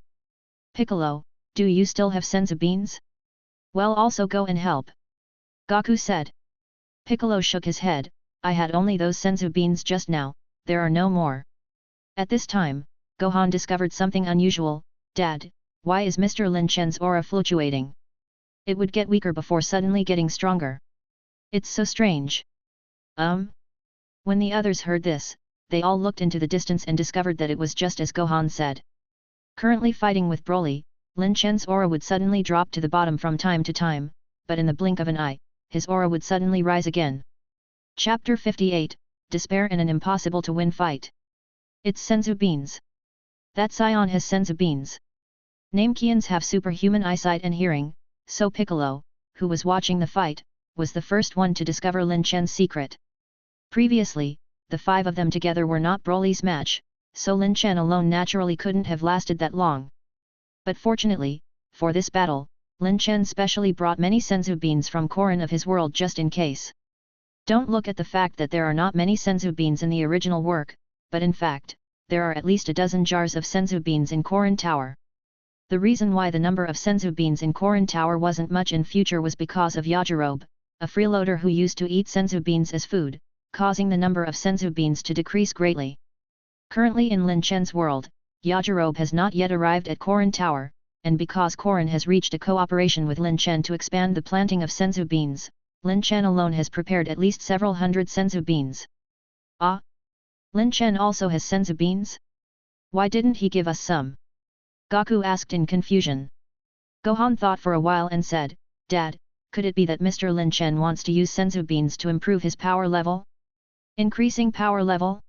Piccolo, do you still have senzu beans? Well, also go and help. Goku said. Piccolo shook his head, I had only those senzu beans just now, there are no more. At this time, Gohan discovered something unusual. Dad, why is Mr. Lin Chen's aura fluctuating? It would get weaker before suddenly getting stronger. It's so strange. When the others heard this, they all looked into the distance and discovered that it was just as Gohan said. Currently fighting with Broly, Lin Chen's aura would suddenly drop to the bottom from time to time, but in the blink of an eye, his aura would suddenly rise again. Chapter 58, Despair in an Impossible to Win Fight. It's senzu beans. That Saiyan has senzu beans. Namekians have superhuman eyesight and hearing, so Piccolo, who was watching the fight, was the first one to discover Lin Chen's secret. Previously, the five of them together were not Broly's match, so Lin Chen alone naturally couldn't have lasted that long. But fortunately, for this battle, Lin Chen specially brought many senzu beans from Korin of his world just in case. Don't look at the fact that there are not many senzu beans in the original work, but in fact, there are at least a dozen jars of senzu beans in Korin Tower. The reason why the number of senzu beans in Korin Tower wasn't much in future was because of Yajirobe, a freeloader who used to eat senzu beans as food, causing the number of senzu beans to decrease greatly. Currently in Lin Chen's world, Yajirobe has not yet arrived at Korin Tower, and because Korin has reached a cooperation with Lin Chen to expand the planting of senzu beans, Lin Chen alone has prepared at least several hundred senzu beans. Ah! Lin Chen also has senzu beans? Why didn't he give us some? Gaku asked in confusion. Gohan thought for a while and said, Dad, could it be that Mr. Lin Chen wants to use senzu beans to improve his power level? Increasing power level?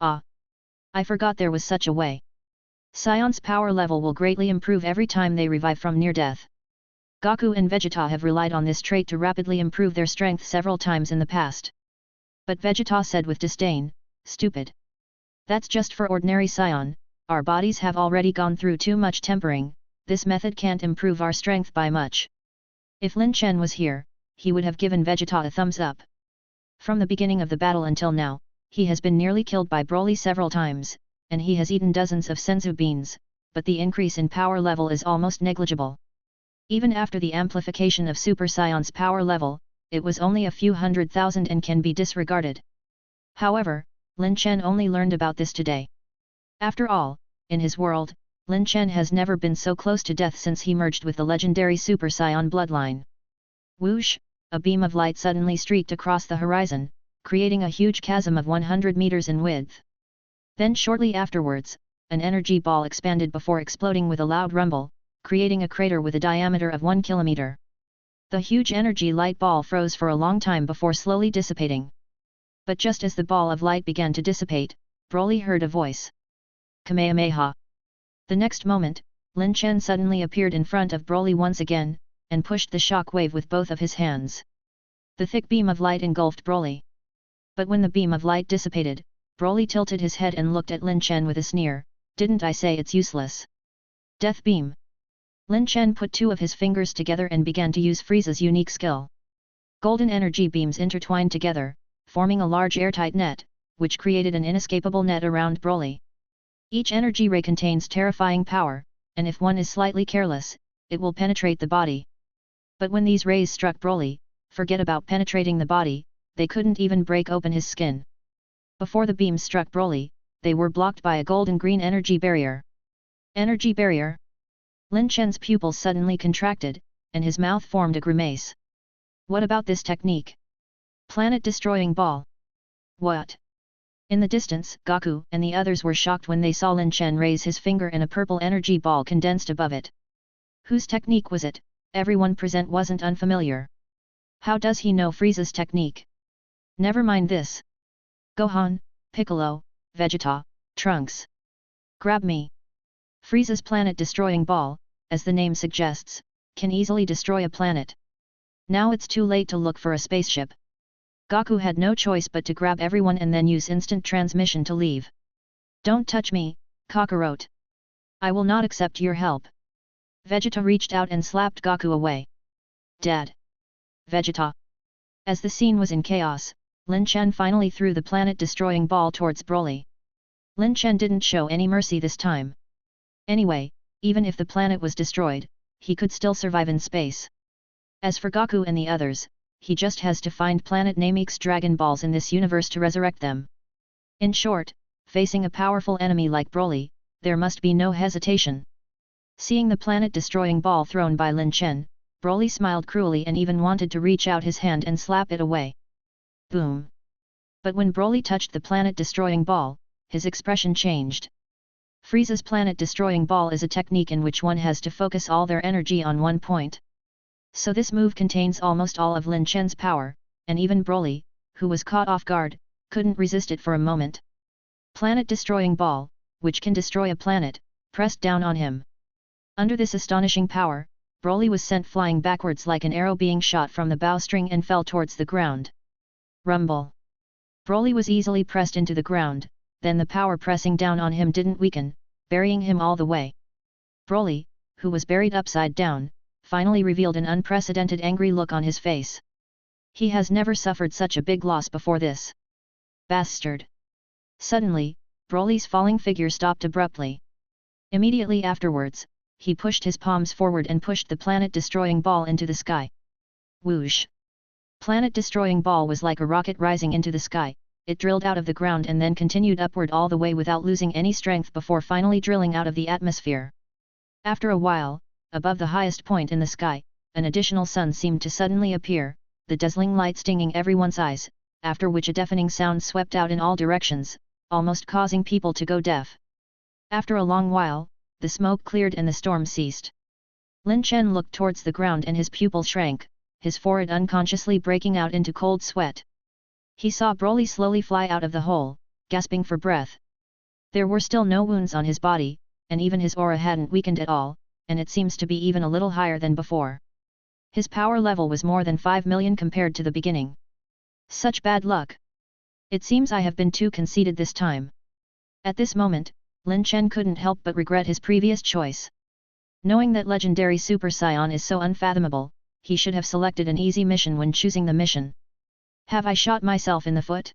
Ah! I forgot there was such a way. Saiyans' power level will greatly improve every time they revive from near death. Goku and Vegeta have relied on this trait to rapidly improve their strength several times in the past. But Vegeta said with disdain, stupid. That's just for ordinary Saiyan, our bodies have already gone through too much tempering, this method can't improve our strength by much. If Lin Chen was here, he would have given Vegeta a thumbs up. From the beginning of the battle until now, he has been nearly killed by Broly several times, and he has eaten dozens of senzu beans, but the increase in power level is almost negligible. Even after the amplification of Super Saiyan's power level, it was only a few 100,000 and can be disregarded. However, Lin Chen only learned about this today. After all, in his world, Lin Chen has never been so close to death since he merged with the legendary Super Saiyan bloodline. Whoosh! A beam of light suddenly streaked across the horizon, creating a huge chasm of 100 meters in width. Then shortly afterwards, an energy ball expanded before exploding with a loud rumble, creating a crater with a diameter of 1 kilometer. The huge energy light ball froze for a long time before slowly dissipating. But just as the ball of light began to dissipate, Broly heard a voice. Kamehameha! The next moment, Lin Chen suddenly appeared in front of Broly once again, and pushed the shock wave with both of his hands. The thick beam of light engulfed Broly. But when the beam of light dissipated, Broly tilted his head and looked at Lin Chen with a sneer, didn't I say it's useless? Death Beam! Lin Chen put two of his fingers together and began to use Frieza's unique skill. Golden energy beams intertwined together, forming a large airtight net, which created an inescapable net around Broly. Each energy ray contains terrifying power, and if one is slightly careless, it will penetrate the body. But when these rays struck Broly, forget about penetrating the body, they couldn't even break open his skin. Before the beams struck Broly, they were blocked by a golden-green energy barrier. Energy barrier? Lin Chen's pupils suddenly contracted, and his mouth formed a grimace. What about this technique? Planet-destroying ball. What? In the distance, Gaku and the others were shocked when they saw Lin Chen raise his finger and a purple energy ball condensed above it. Whose technique was it? Everyone present wasn't unfamiliar. How does he know Frieza's technique? Never mind this. Gohan, Piccolo, Vegeta, Trunks. Grab me. Frieza's planet-destroying ball, as the name suggests, can easily destroy a planet. Now it's too late to look for a spaceship. Gaku had no choice but to grab everyone and then use instant transmission to leave. Don't touch me, Kakarot. I will not accept your help. Vegeta reached out and slapped Gaku away. Dad. Vegeta. As the scene was in chaos, Lin Chen finally threw the planet-destroying ball towards Broly. Lin Chen didn't show any mercy this time. Anyway, even if the planet was destroyed, he could still survive in space. As for Gaku and the others, he just has to find Planet Nameki's Dragon Balls in this universe to resurrect them. In short, facing a powerful enemy like Broly, there must be no hesitation. Seeing the planet-destroying ball thrown by Lin Chen, Broly smiled cruelly and even wanted to reach out his hand and slap it away. Boom! But when Broly touched the planet-destroying ball, his expression changed. Frieza's planet-destroying ball is a technique in which one has to focus all their energy on one point. So this move contains almost all of Lin Chen's power, and even Broly, who was caught off guard, couldn't resist it for a moment. Planet-destroying ball, which can destroy a planet, pressed down on him. Under this astonishing power, Broly was sent flying backwards like an arrow being shot from the bowstring and fell towards the ground. Rumble! Broly was easily pressed into the ground, then the power pressing down on him didn't weaken, burying him all the way. Broly, who was buried upside down, finally revealed an unprecedented angry look on his face. He has never suffered such a big loss before this. Bastard! Suddenly, Broly's falling figure stopped abruptly. Immediately afterwards, he pushed his palms forward and pushed the planet-destroying ball into the sky. Whoosh! Planet-destroying ball was like a rocket rising into the sky. It drilled out of the ground and then continued upward all the way without losing any strength before finally drilling out of the atmosphere. After a while, above the highest point in the sky, an additional sun seemed to suddenly appear, the dazzling light stinging everyone's eyes, after which a deafening sound swept out in all directions, almost causing people to go deaf. After a long while, the smoke cleared and the storm ceased. Lin Chen looked towards the ground and his pupil shrank, his forehead unconsciously breaking out into cold sweat. He saw Broly slowly fly out of the hole, gasping for breath. There were still no wounds on his body, and even his aura hadn't weakened at all, and it seems to be even a little higher than before. His power level was more than 5 million compared to the beginning. Such bad luck! It seems I have been too conceited this time. At this moment, Lin Chen couldn't help but regret his previous choice. Knowing that legendary Super Saiyan is so unfathomable, he should have selected an easy mission when choosing the mission. Have I shot myself in the foot?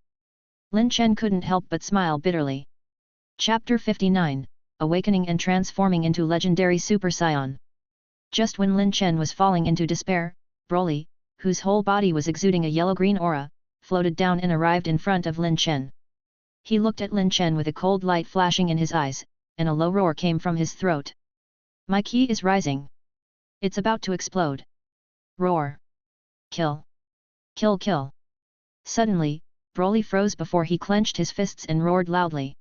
Lin Chen couldn't help but smile bitterly. Chapter 59, Awakening and Transforming into Legendary Super Saiyan. Just when Lin Chen was falling into despair, Broly, whose whole body was exuding a yellow-green aura, floated down and arrived in front of Lin Chen. He looked at Lin Chen with a cold light flashing in his eyes, and a low roar came from his throat. My ki is rising. It's about to explode. Roar. Kill. Kill kill. Suddenly, Broly froze before he clenched his fists and roared loudly.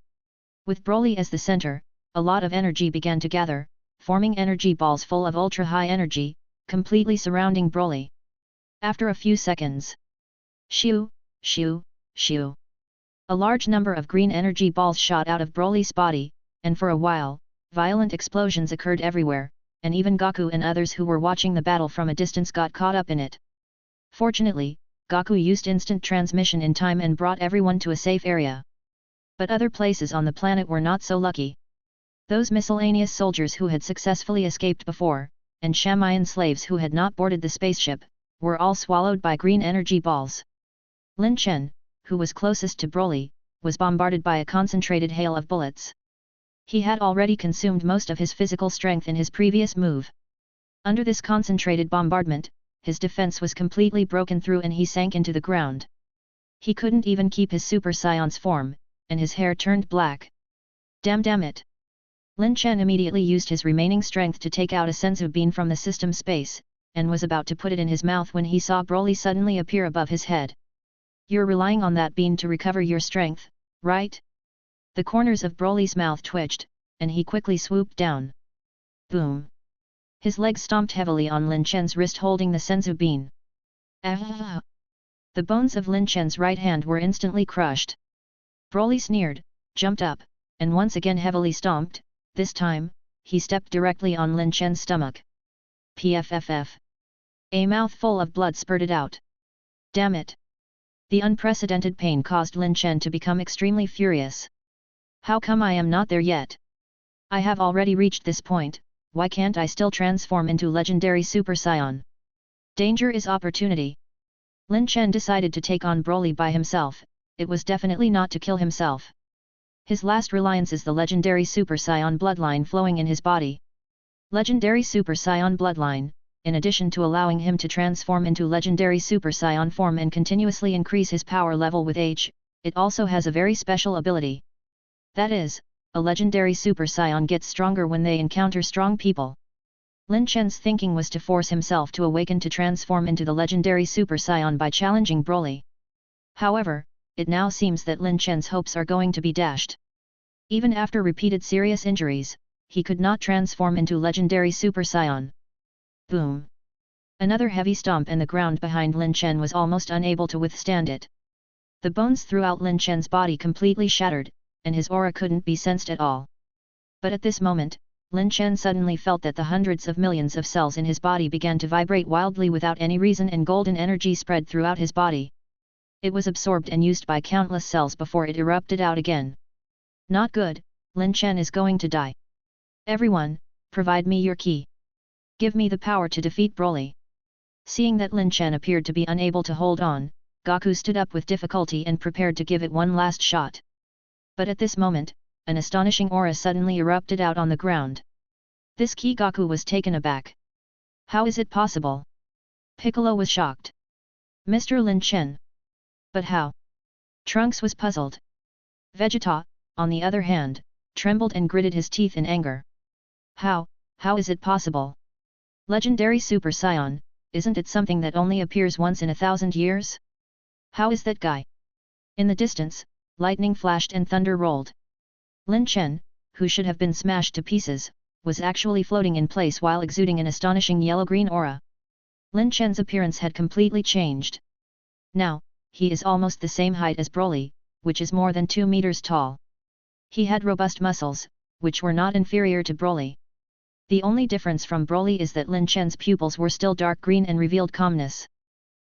With Broly as the center, a lot of energy began to gather, forming energy balls full of ultra-high energy, completely surrounding Broly. After a few seconds, shoo, shoo, shoo. A large number of green energy balls shot out of Broly's body, and for a while, violent explosions occurred everywhere, and even Goku and others who were watching the battle from a distance got caught up in it. Fortunately, Goku used instant transmission in time and brought everyone to a safe area. But other places on the planet were not so lucky. Those miscellaneous soldiers who had successfully escaped before, and Shamayan slaves who had not boarded the spaceship, were all swallowed by green energy balls. Lin Chen, who was closest to Broly, was bombarded by a concentrated hail of bullets. He had already consumed most of his physical strength in his previous move. Under this concentrated bombardment, his defense was completely broken through and he sank into the ground. He couldn't even keep his Super Saiyan's form, and his hair turned black. Damn it! Lin Chen immediately used his remaining strength to take out a senzu bean from the system space, and was about to put it in his mouth when he saw Broly suddenly appear above his head. You're relying on that bean to recover your strength, right? The corners of Broly's mouth twitched, and he quickly swooped down. Boom! His leg stomped heavily on Lin Chen's wrist holding the senzu bean. Ah! The bones of Lin Chen's right hand were instantly crushed. Broly sneered, jumped up, and once again heavily stomped. This time, he stepped directly on Lin Chen's stomach. Pfff. A mouthful of blood spurted out. Damn it! The unprecedented pain caused Lin Chen to become extremely furious. How come I am not there yet? I have already reached this point, why can't I still transform into legendary Super Saiyan? Danger is opportunity. Lin Chen decided to take on Broly by himself, it was definitely not to kill himself. His last reliance is the legendary Super Saiyan bloodline flowing in his body. Legendary Super Saiyan bloodline, in addition to allowing him to transform into legendary Super Saiyan form and continuously increase his power level with age, it also has a very special ability. That is, a legendary Super Saiyan gets stronger when they encounter strong people. Lin Chen's thinking was to force himself to awaken to transform into the legendary Super Saiyan by challenging Broly. However, it now seems that Lin Chen's hopes are going to be dashed. Even after repeated serious injuries, he could not transform into legendary Super Saiyan. Boom! Another heavy stomp and the ground behind Lin Chen was almost unable to withstand it. The bones throughout Lin Chen's body completely shattered, and his aura couldn't be sensed at all. But at this moment, Lin Chen suddenly felt that the hundreds of millions of cells in his body began to vibrate wildly without any reason and golden energy spread throughout his body. It was absorbed and used by countless cells before it erupted out again. Not good, Lin Chen is going to die. Everyone, provide me your ki. Give me the power to defeat Broly. Seeing that Lin Chen appeared to be unable to hold on, Goku stood up with difficulty and prepared to give it one last shot. But at this moment, an astonishing aura suddenly erupted out on the ground. This ki Goku was taken aback. How is it possible? Piccolo was shocked. Mr. Lin Chen. But how? Trunks was puzzled. Vegeta, on the other hand, trembled and gritted his teeth in anger. How is it possible? Legendary Super Saiyan, isn't it something that only appears once in 1,000 years? How is that guy? In the distance, lightning flashed and thunder rolled. Lin Chen, who should have been smashed to pieces, was actually floating in place while exuding an astonishing yellow-green aura. Lin Chen's appearance had completely changed. Now, he is almost the same height as Broly, which is more than 2 meters tall. He had robust muscles, which were not inferior to Broly. The only difference from Broly is that Lin Chen's pupils were still dark green and revealed calmness.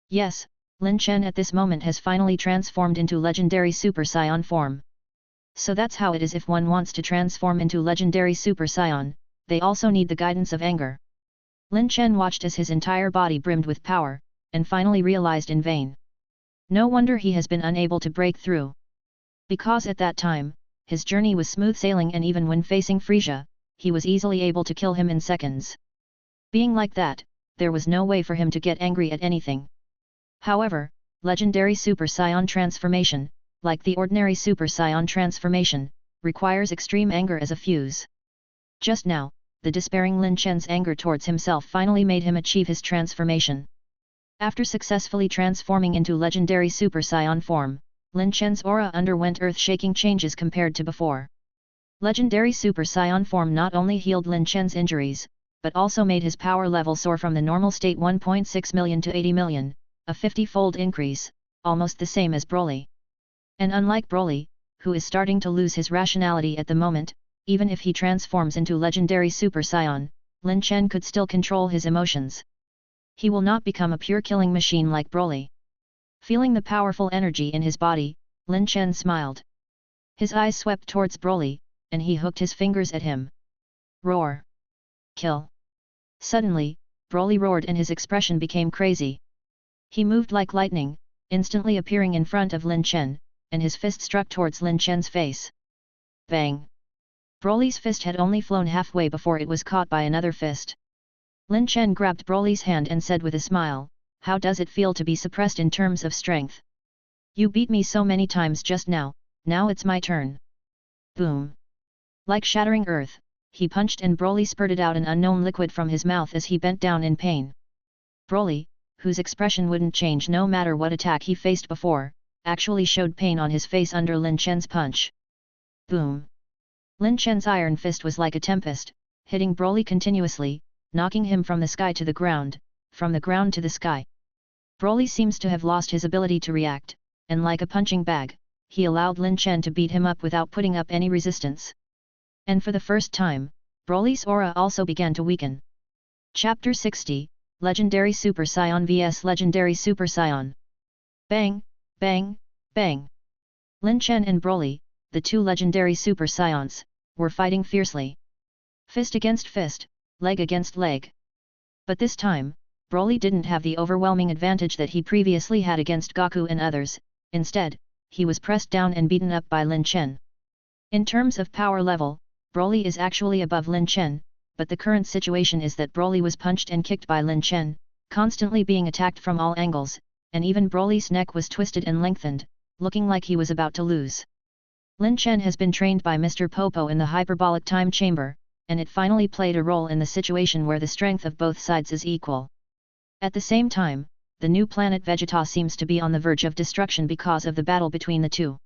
Yes, Lin Chen at this moment has finally transformed into legendary Super Saiyan form. So that's how it is if one wants to transform into legendary Super Saiyan, they also need the guidance of anger. Lin Chen watched as his entire body brimmed with power, and finally realized in vain. No wonder he has been unable to break through. Because at that time, his journey was smooth sailing and even when facing Frieza, he was easily able to kill him in seconds. Being like that, there was no way for him to get angry at anything. However, legendary Super Saiyan transformation, like the ordinary Super Saiyan transformation, requires extreme anger as a fuse. Just now, the despairing Lin Chen's anger towards himself finally made him achieve his transformation. After successfully transforming into legendary Super Saiyan form, Lin Chen's aura underwent earth-shaking changes compared to before. Legendary Super Saiyan form not only healed Lin Chen's injuries, but also made his power level soar from the normal state 1.6 million to 80 million, a 50-fold increase, almost the same as Broly. And unlike Broly, who is starting to lose his rationality at the moment, even if he transforms into legendary Super Saiyan, Lin Chen could still control his emotions. He will not become a pure killing machine like Broly. Feeling the powerful energy in his body, Lin Chen smiled. His eyes swept towards Broly, and he hooked his fingers at him. Roar! Kill! Suddenly, Broly roared and his expression became crazy. He moved like lightning, instantly appearing in front of Lin Chen, and his fist struck towards Lin Chen's face. Bang! Broly's fist had only flown halfway before it was caught by another fist. Lin Chen grabbed Broly's hand and said with a smile, "How does it feel to be suppressed in terms of strength? You beat me so many times just now, now it's my turn." Boom! Like shattering earth, he punched and Broly spurted out an unknown liquid from his mouth as he bent down in pain. Broly, whose expression wouldn't change no matter what attack he faced before, actually showed pain on his face under Lin Chen's punch. Boom! Lin Chen's iron fist was like a tempest, hitting Broly continuously, knocking him from the sky to the ground, from the ground to the sky. Broly seems to have lost his ability to react, and like a punching bag, he allowed Lin Chen to beat him up without putting up any resistance. And for the first time, Broly's aura also began to weaken. Chapter 60, Legendary Super Saiyan vs Legendary Super Saiyan. Bang, bang, bang. Lin Chen and Broly, the two legendary Super Saiyans, were fighting fiercely. Fist against fist, leg against leg. But this time, Broly didn't have the overwhelming advantage that he previously had against Goku and others, instead, he was pressed down and beaten up by Lin Chen. In terms of power level, Broly is actually above Lin Chen, but the current situation is that Broly was punched and kicked by Lin Chen, constantly being attacked from all angles, and even Broly's neck was twisted and lengthened, looking like he was about to lose. Lin Chen has been trained by Mr. Popo in the hyperbolic time chamber, and it finally played a role in the situation where the strength of both sides is equal. At the same time, the new planet Vegeta seems to be on the verge of destruction because of the battle between the two.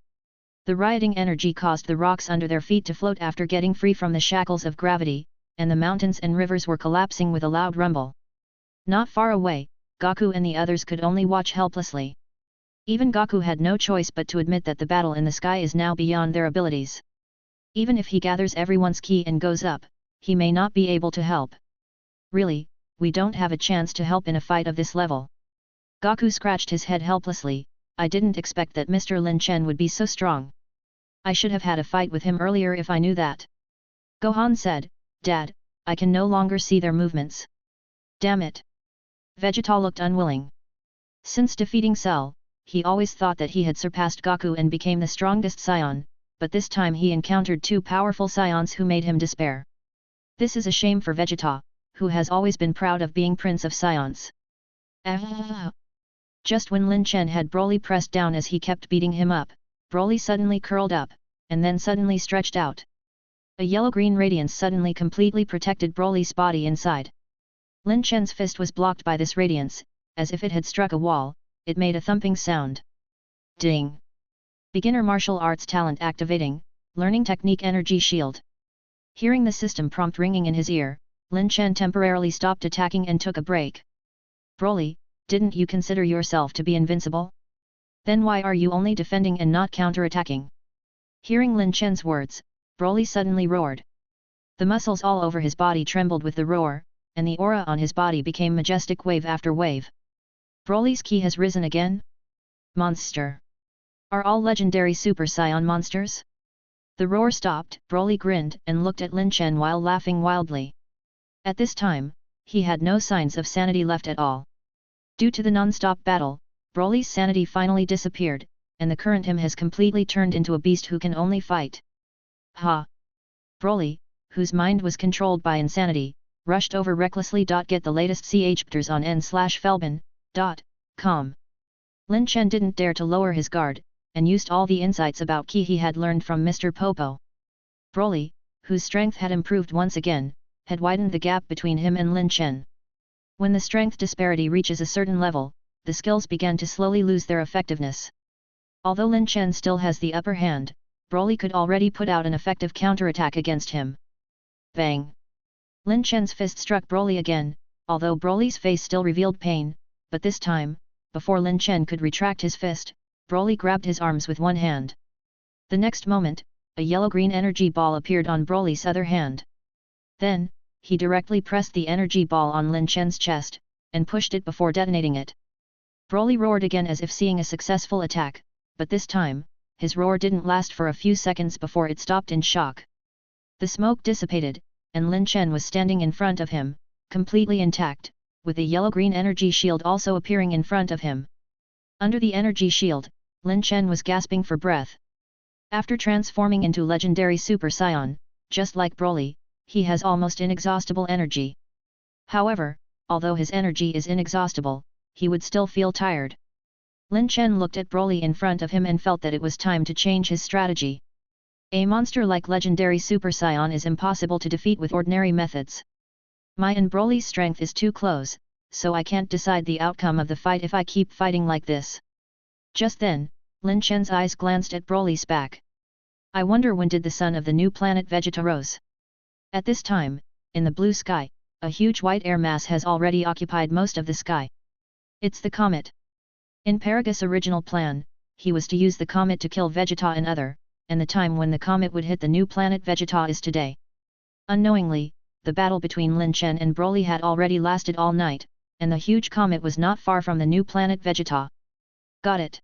The rioting energy caused the rocks under their feet to float after getting free from the shackles of gravity, and the mountains and rivers were collapsing with a loud rumble. Not far away, Goku and the others could only watch helplessly. Even Goku had no choice but to admit that the battle in the sky is now beyond their abilities. Even if he gathers everyone's ki and goes up, he may not be able to help. Really, we don't have a chance to help in a fight of this level. Goku scratched his head helplessly. I didn't expect that Mr. Lin Chen would be so strong. I should have had a fight with him earlier if I knew that. Gohan said, Dad, I can no longer see their movements. Damn it. Vegeta looked unwilling. Since defeating Cell, he always thought that he had surpassed Goku and became the strongest Saiyan, but this time he encountered two powerful Saiyans who made him despair. This is a shame for Vegeta, who has always been proud of being Prince of Saiyans. Just when Lin Chen had Broly pressed down as he kept beating him up, Broly suddenly curled up, and then suddenly stretched out. A yellow-green radiance suddenly completely protected Broly's body inside. Lin Chen's fist was blocked by this radiance, as if it had struck a wall. It made a thumping sound. Ding! Beginner martial arts talent activating, learning technique energy shield. Hearing the system prompt ringing in his ear, Lin Chen temporarily stopped attacking and took a break. Broly, didn't you consider yourself to be invincible? Then why are you only defending and not counter-attacking? Hearing Lin Chen's words, Broly suddenly roared. The muscles all over his body trembled with the roar, and the aura on his body became majestic wave after wave. Broly's ki has risen again? Monster! Are all legendary Super Saiyan monsters? The roar stopped, Broly grinned and looked at Lin Chen while laughing wildly. At this time, he had no signs of sanity left at all. Due to the non-stop battle, Broly's sanity finally disappeared, and the current him has completely turned into a beast who can only fight. Ha! Broly, whose mind was controlled by insanity, rushed over recklessly. Get the latest chapters on n/felben.com. Lin Chen didn't dare to lower his guard, and used all the insights about ki he had learned from Mr. Popo. Broly, whose strength had improved once again, had widened the gap between him and Lin Chen. When the strength disparity reaches a certain level, the skills began to slowly lose their effectiveness. Although Lin Chen still has the upper hand, Broly could already put out an effective counterattack against him. Bang! Lin Chen's fist struck Broly again, although Broly's face still revealed pain, but this time, before Lin Chen could retract his fist, Broly grabbed his arms with one hand. The next moment, a yellow-green energy ball appeared on Broly's other hand. Then, he directly pressed the energy ball on Lin Chen's chest, and pushed it before detonating it. Broly roared again as if seeing a successful attack, but this time, his roar didn't last for a few seconds before it stopped in shock. The smoke dissipated, and Lin Chen was standing in front of him, completely intact, with a yellow-green energy shield also appearing in front of him. Under the energy shield, Lin Chen was gasping for breath. After transforming into legendary Super Saiyan, just like Broly, he has almost inexhaustible energy. However, although his energy is inexhaustible, he would still feel tired. Lin Chen looked at Broly in front of him and felt that it was time to change his strategy. A monster like legendary Super Saiyan is impossible to defeat with ordinary methods. My and Broly's strength is too close, so I can't decide the outcome of the fight if I keep fighting like this. Just then, Lin Chen's eyes glanced at Broly's back. I wonder when did the sun of the new planet Vegeta rose? At this time, in the blue sky, a huge white air mass has already occupied most of the sky. It's the comet. In Paragus' original plan, he was to use the comet to kill Vegeta and the time when the comet would hit the new planet Vegeta is today. Unknowingly, the battle between Lin Chen and Broly had already lasted all night, and the huge comet was not far from the new planet Vegeta. Got it.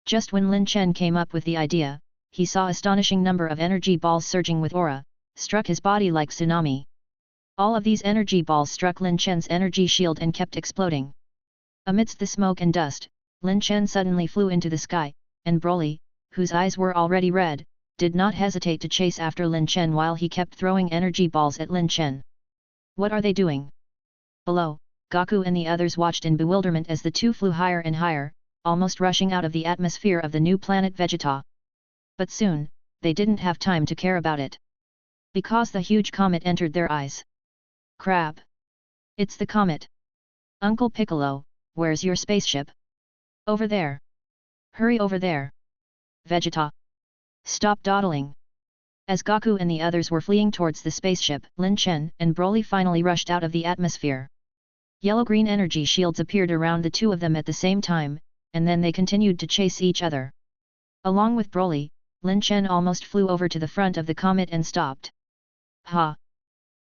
Just when Lin Chen came up with the idea, he saw astonishing number of energy balls surging with aura, struck his body like tsunami. All of these energy balls struck Lin Chen's energy shield and kept exploding. Amidst the smoke and dust, Lin Chen suddenly flew into the sky, and Broly, whose eyes were already red, did not hesitate to chase after Lin Chen while he kept throwing energy balls at Lin Chen. What are they doing? Below, Goku and the others watched in bewilderment as the two flew higher and higher, almost rushing out of the atmosphere of the new planet Vegeta. But soon, they didn't have time to care about it. Because the huge comet entered their eyes. Crap! It's the comet! Uncle Piccolo, where's your spaceship? Over there! Hurry over there! Vegeta! Stop dawdling! As Goku and the others were fleeing towards the spaceship, Lin Chen and Broly finally rushed out of the atmosphere. Yellow-green energy shields appeared around the two of them at the same time, and then they continued to chase each other. Along with Broly, Lin Chen almost flew over to the front of the comet and stopped. Ha!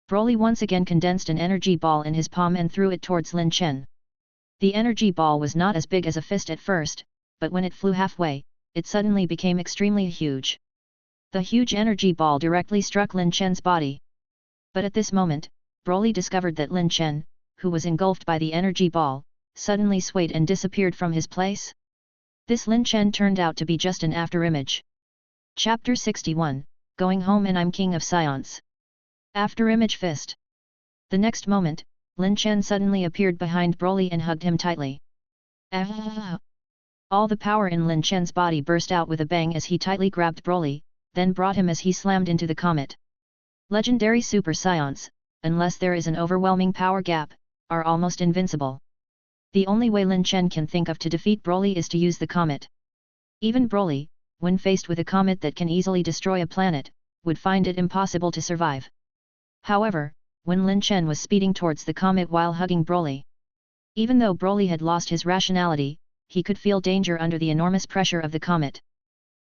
Broly once again condensed an energy ball in his palm and threw it towards Lin Chen. The energy ball was not as big as a fist at first, but when it flew halfway, it suddenly became extremely huge. The huge energy ball directly struck Lin Chen's body. But at this moment, Broly discovered that Lin Chen, who was engulfed by the energy ball, suddenly swayed and disappeared from his place. This Lin Chen turned out to be just an afterimage. Chapter 61, Going Home and I'm King of Saiyans. Afterimage Fist. The next moment, Lin Chen suddenly appeared behind Broly and hugged him tightly. Ah! All the power in Lin Chen's body burst out with a bang as he tightly grabbed Broly, then brought him as he slammed into the comet. Legendary Super Saiyans, unless there is an overwhelming power gap, are almost invincible. The only way Lin Chen can think of to defeat Broly is to use the comet. Even Broly, when faced with a comet that can easily destroy a planet, would find it impossible to survive. However, when Lin Chen was speeding towards the comet while hugging Broly, even though Broly had lost his rationality, he could feel danger under the enormous pressure of the comet.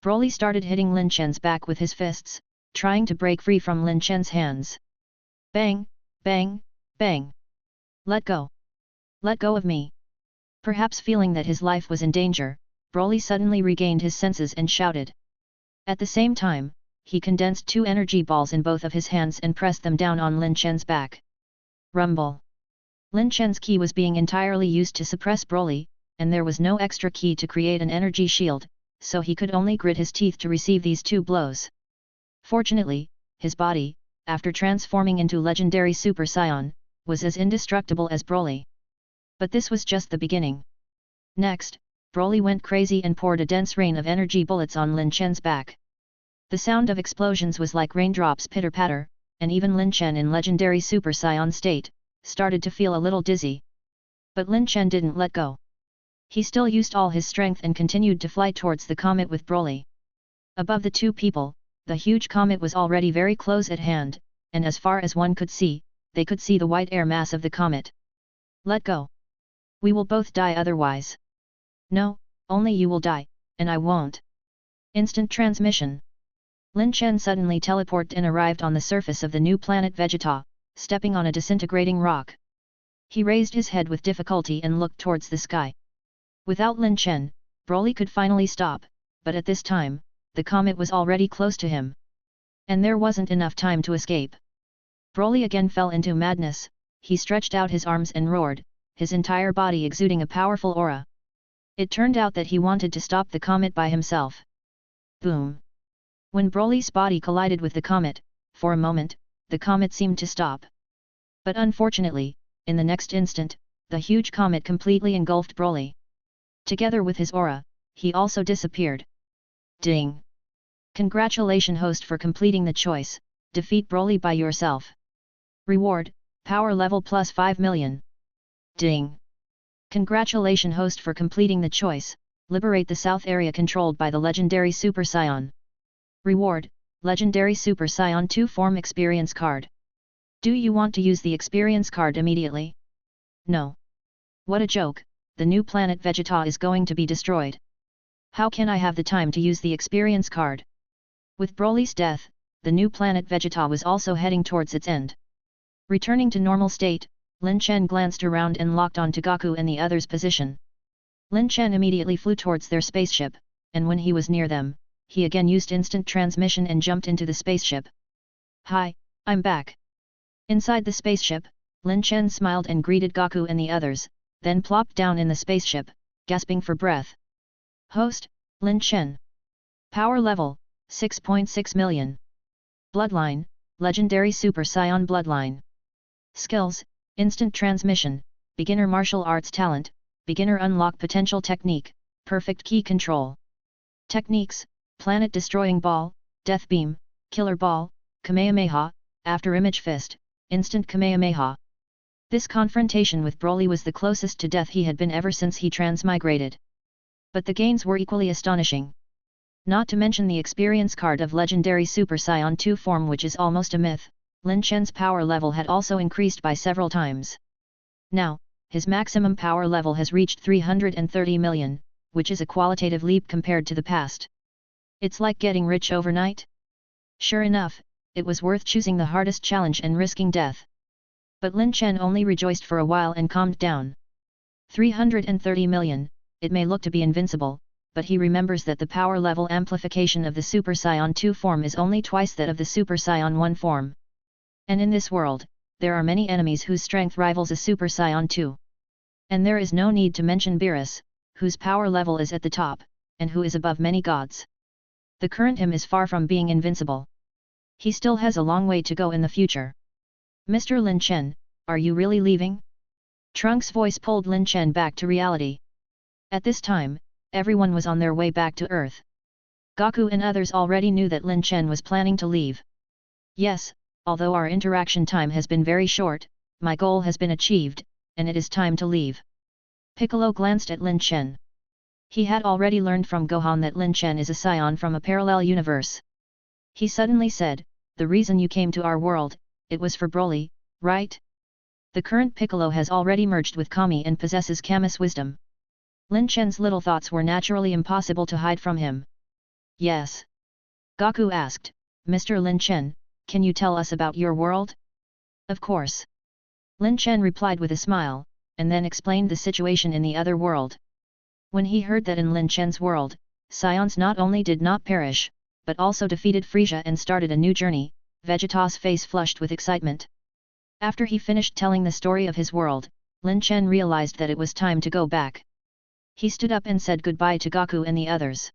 Broly started hitting Lin Chen's back with his fists, trying to break free from Lin Chen's hands. Bang, bang, bang. Let go. Let go of me. Perhaps feeling that his life was in danger, Broly suddenly regained his senses and shouted. At the same time, he condensed 2 energy balls in both of his hands and pressed them down on Lin Chen's back. Rumble. Lin Chen's ki was being entirely used to suppress Broly, and there was no extra ki to create an energy shield, so he could only grit his teeth to receive these 2 blows. Fortunately, his body, after transforming into Legendary Super Saiyan, was as indestructible as Broly. But this was just the beginning. Next, Broly went crazy and poured a dense rain of energy bullets on Lin Chen's back. The sound of explosions was like raindrops pitter-patter, and even Lin Chen in Legendary Super Saiyan state, started to feel a little dizzy. But Lin Chen didn't let go. He still used all his strength and continued to fly towards the comet with Broly. Above the 2 people, the huge comet was already very close at hand, and as far as one could see, they could see the white air mass of the comet. Let go. We will both die otherwise. No, only you will die, and I won't. Instant transmission. Lin Chen suddenly teleported and arrived on the surface of the new planet Vegeta, stepping on a disintegrating rock. He raised his head with difficulty and looked towards the sky. Without Lin Chen, Broly could finally stop, but at this time, the comet was already close to him. And there wasn't enough time to escape. Broly again fell into madness, he stretched out his arms and roared, his entire body exuding a powerful aura. It turned out that he wanted to stop the comet by himself. Boom! When Broly's body collided with the comet, for a moment, the comet seemed to stop. But unfortunately, in the next instant, the huge comet completely engulfed Broly. Together with his aura, he also disappeared. Ding! Congratulations host for completing the choice, defeat Broly by yourself. Reward, power level plus 5 million. Ding! Congratulations host for completing the choice, liberate the south area controlled by the Legendary Super Saiyan. Reward, Legendary Super Saiyan 2 form experience card. Do you want to use the experience card immediately? No. What a joke, the new planet Vegeta is going to be destroyed. How can I have the time to use the experience card? With Broly's death, the new planet Vegeta was also heading towards its end. Returning to normal state, Lin Chen glanced around and locked onto Goku and the others' position. Lin Chen immediately flew towards their spaceship, and when he was near them, he again used instant transmission and jumped into the spaceship. Hi, I'm back. Inside the spaceship, Lin Chen smiled and greeted Goku and the others, then plopped down in the spaceship, gasping for breath. Host, Lin Chen. Power level, 6.6 million. Bloodline, Legendary Super Saiyan Bloodline. Skills, Instant Transmission, Beginner Martial Arts Talent, Beginner Unlock Potential Technique, Perfect Key Control. Techniques, Planet Destroying Ball, Death Beam, Killer Ball, Kamehameha, After Image Fist, Instant Kamehameha. This confrontation with Broly was the closest to death he had been ever since he transmigrated. But the gains were equally astonishing. Not to mention the experience card of Legendary Super Saiyan 2 form, which is almost a myth, Lin Chen's power level had also increased by several times. Now, his maximum power level has reached 330 million, which is a qualitative leap compared to the past. It's like getting rich overnight? Sure enough, it was worth choosing the hardest challenge and risking death. But Lin Chen only rejoiced for a while and calmed down. 330 million, it may look to be invincible, but he remembers that the power level amplification of the Super Saiyan 2 form is only twice that of the Super Saiyan 1 form. And in this world, there are many enemies whose strength rivals a Super Saiyan 2. And there is no need to mention Beerus, whose power level is at the top, and who is above many gods. The current him is far from being invincible. He still has a long way to go in the future. Mr. Lin Chen, are you really leaving? Trunks' voice pulled Lin Chen back to reality. At this time, everyone was on their way back to Earth. Goku and others already knew that Lin Chen was planning to leave. Yes, although our interaction time has been very short, my goal has been achieved, and it is time to leave. Piccolo glanced at Lin Chen. He had already learned from Gohan that Lin Chen is a Saiyan from a parallel universe. He suddenly said, "The reason you came to our world, it was for Broly, right?" The current Piccolo has already merged with Kami and possesses Kami's wisdom. Lin Chen's little thoughts were naturally impossible to hide from him. "Yes." Goku asked, "Mr. Lin Chen, can you tell us about your world?" "Of course." Lin Chen replied with a smile, and then explained the situation in the other world. When he heard that in Lin Chen's world, Saiyans not only did not perish, but also defeated Frieza and started a new journey, Vegeta's face flushed with excitement. After he finished telling the story of his world, Lin Chen realized that it was time to go back. He stood up and said goodbye to Goku and the others.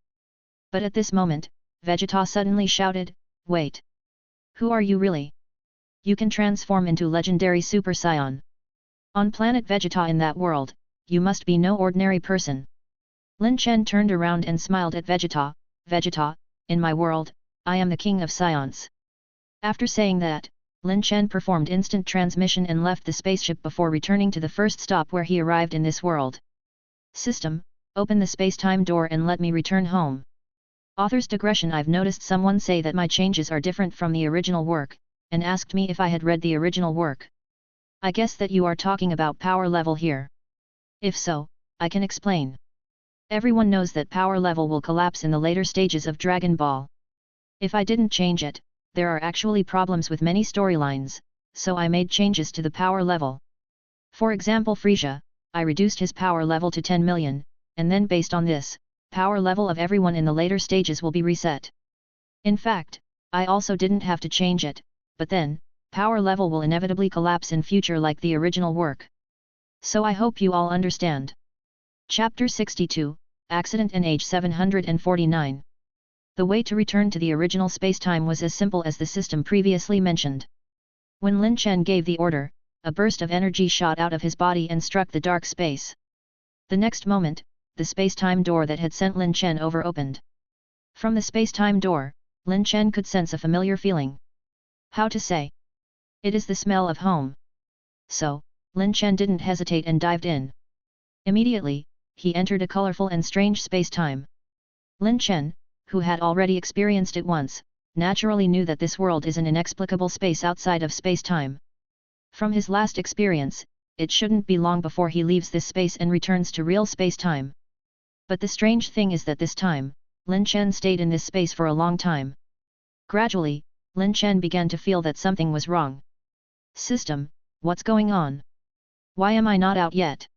But at this moment, Vegeta suddenly shouted, "Wait! Who are you really? You can transform into legendary Super Saiyan. On Planet Vegeta in that world, you must be no ordinary person." Lin Chen turned around and smiled at Vegeta, "Vegeta, in my world, I am the king of Saiyans." After saying that, Lin Chen performed instant transmission and left the spaceship before returning to the first stop where he arrived in this world. System, open the space-time door and let me return home. Author's digression. I've noticed someone say that my changes are different from the original work, and asked me if I had read the original work. I guess that you are talking about power level here. If so, I can explain. Everyone knows that power level will collapse in the later stages of Dragon Ball. If I didn't change it, there are actually problems with many storylines, so I made changes to the power level. For example, Frieza, I reduced his power level to 10 million, and then based on this, power level of everyone in the later stages will be reset. In fact, I also didn't have to change it, but then, power level will inevitably collapse in future like the original work. So I hope you all understand. Chapter 62, Accident in Age 749. The way to return to the original spacetime was as simple as the system previously mentioned. When Lin Chen gave the order, a burst of energy shot out of his body and struck the dark space. The next moment, the spacetime door that had sent Lin Chen over opened. From the spacetime door, Lin Chen could sense a familiar feeling. How to say? It is the smell of home. So, Lin Chen didn't hesitate and dived in. Immediately, he entered a colorful and strange spacetime. Lin Chen, who had already experienced it once, naturally knew that this world is an inexplicable space outside of space-time. From his last experience, it shouldn't be long before he leaves this space and returns to real space-time. But the strange thing is that this time, Lin Chen stayed in this space for a long time. Gradually, Lin Chen began to feel that something was wrong. System, what's going on? Why am I not out yet?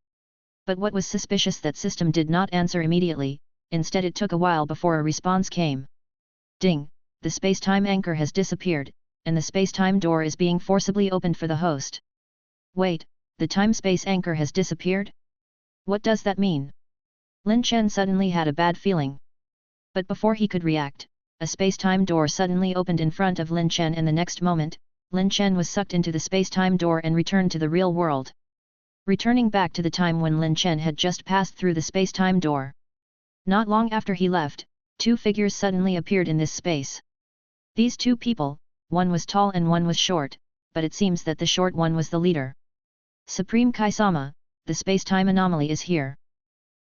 But what was suspicious that System did not answer immediately, instead it took a while before a response came. Ding, the space-time anchor has disappeared, and the space-time door is being forcibly opened for the host. Wait, the time-space anchor has disappeared? What does that mean? Lin Chen suddenly had a bad feeling. But before he could react, a space-time door suddenly opened in front of Lin Chen and the next moment, Lin Chen was sucked into the space-time door and returned to the real world. Returning back to the time when Lin Chen had just passed through the space-time door. Not long after he left, two figures suddenly appeared in this space. These two people, one was tall and one was short, but it seems that the short one was the leader. Supreme Kai-sama, the space-time anomaly is here.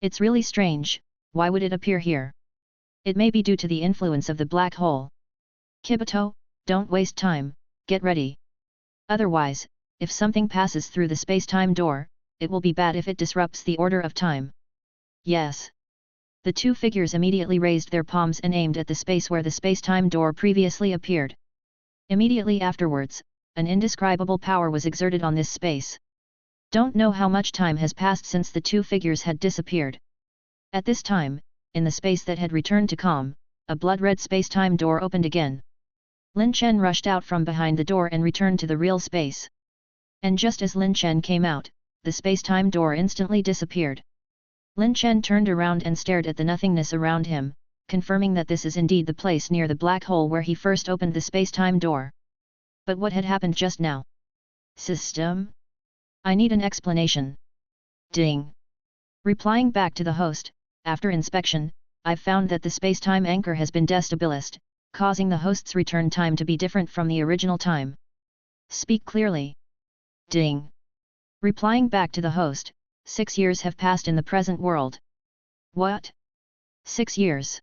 It's really strange, why would it appear here? It may be due to the influence of the black hole. Kibito, don't waste time, get ready. Otherwise, if something passes through the space-time door, it will be bad if it disrupts the order of time. Yes. The two figures immediately raised their palms and aimed at the space where the space-time door previously appeared. Immediately afterwards, an indescribable power was exerted on this space. Don't know how much time has passed since the two figures had disappeared. At this time, in the space that had returned to calm, a blood-red space-time door opened again. Lin Chen rushed out from behind the door and returned to the real space. And just as Lin Chen came out, the space-time door instantly disappeared. Lin Chen turned around and stared at the nothingness around him, confirming that this is indeed the place near the black hole where he first opened the space-time door. But what had happened just now? System? I need an explanation. Ding. Replying back to the host, after inspection, I've found that the space-time anchor has been destabilized, causing the host's return time to be different from the original time. Speak clearly. Ding. Replying back to the host, 6 years have passed in the present world. What? 6 years?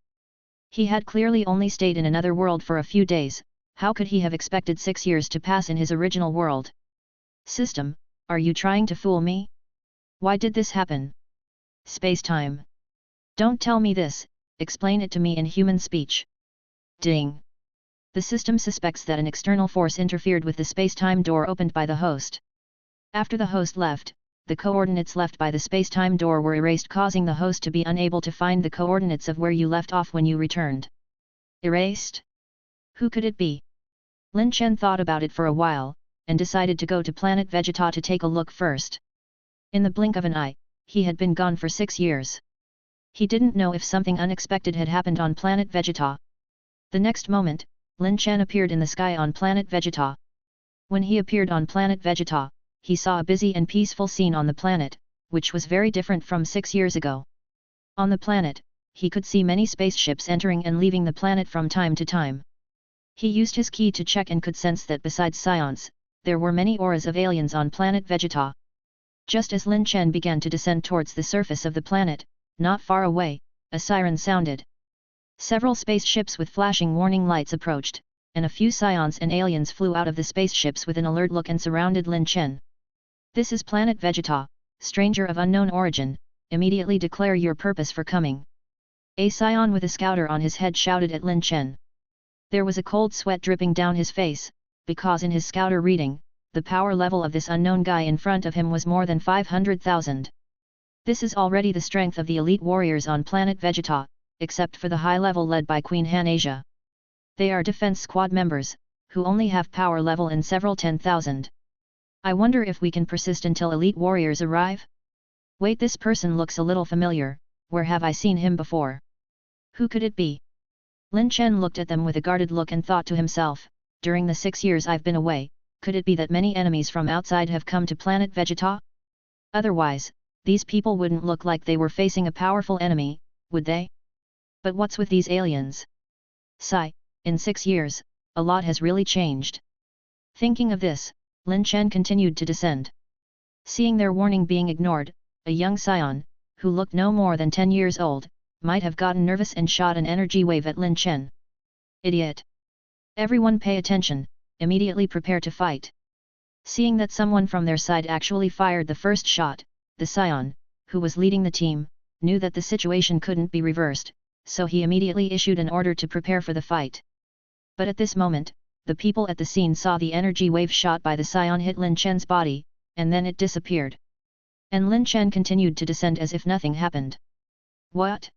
He had clearly only stayed in another world for a few days, how could he have expected 6 years to pass in his original world? System, are you trying to fool me? Why did this happen? Space-time. Don't tell me this, explain it to me in human speech. Ding. The system suspects that an external force interfered with the space-time door opened by the host. After the host left, the coordinates left by the space-time door were erased, causing the host to be unable to find the coordinates of where you left off when you returned. Erased? Who could it be? Lin Chen thought about it for a while, and decided to go to Planet Vegeta to take a look first. In the blink of an eye, he had been gone for 6 years. He didn't know if something unexpected had happened on Planet Vegeta. The next moment, Lin Chen appeared in the sky on Planet Vegeta. When he appeared on Planet Vegeta, he saw a busy and peaceful scene on the planet, which was very different from 6 years ago. On the planet, he could see many spaceships entering and leaving the planet from time to time. He used his key to check and could sense that besides Saiyans, there were many auras of aliens on Planet Vegeta. Just as Lin Chen began to descend towards the surface of the planet, not far away, a siren sounded. Several spaceships with flashing warning lights approached, and a few Saiyans and aliens flew out of the spaceships with an alert look and surrounded Lin Chen. This is Planet Vegeta, stranger of unknown origin, immediately declare your purpose for coming. A Saiyan with a scouter on his head shouted at Lin Chen. There was a cold sweat dripping down his face, because in his scouter reading, the power level of this unknown guy in front of him was more than 500,000. This is already the strength of the elite warriors on Planet Vegeta, except for the high level led by Queen Han-Asia. They are defense squad members, who only have power level in several 10,000. I wonder if we can persist until elite warriors arrive? Wait, this person looks a little familiar, where have I seen him before? Who could it be? Lin Chen looked at them with a guarded look and thought to himself, during the 6 years I've been away, could it be that many enemies from outside have come to Planet Vegeta? Otherwise, these people wouldn't look like they were facing a powerful enemy, would they? But what's with these aliens? In 6 years, a lot has really changed. Thinking of this, Lin Chen continued to descend. Seeing their warning being ignored, a young Saiyan, who looked no more than 10 years old, might have gotten nervous and shot an energy wave at Lin Chen. Idiot! Everyone pay attention, immediately prepare to fight. Seeing that someone from their side actually fired the first shot, the Saiyan, who was leading the team, knew that the situation couldn't be reversed, so he immediately issued an order to prepare for the fight. But at this moment, the people at the scene saw the energy wave shot by the Saiyan hit Lin Chen's body, and then it disappeared. And Lin Chen continued to descend as if nothing happened. What?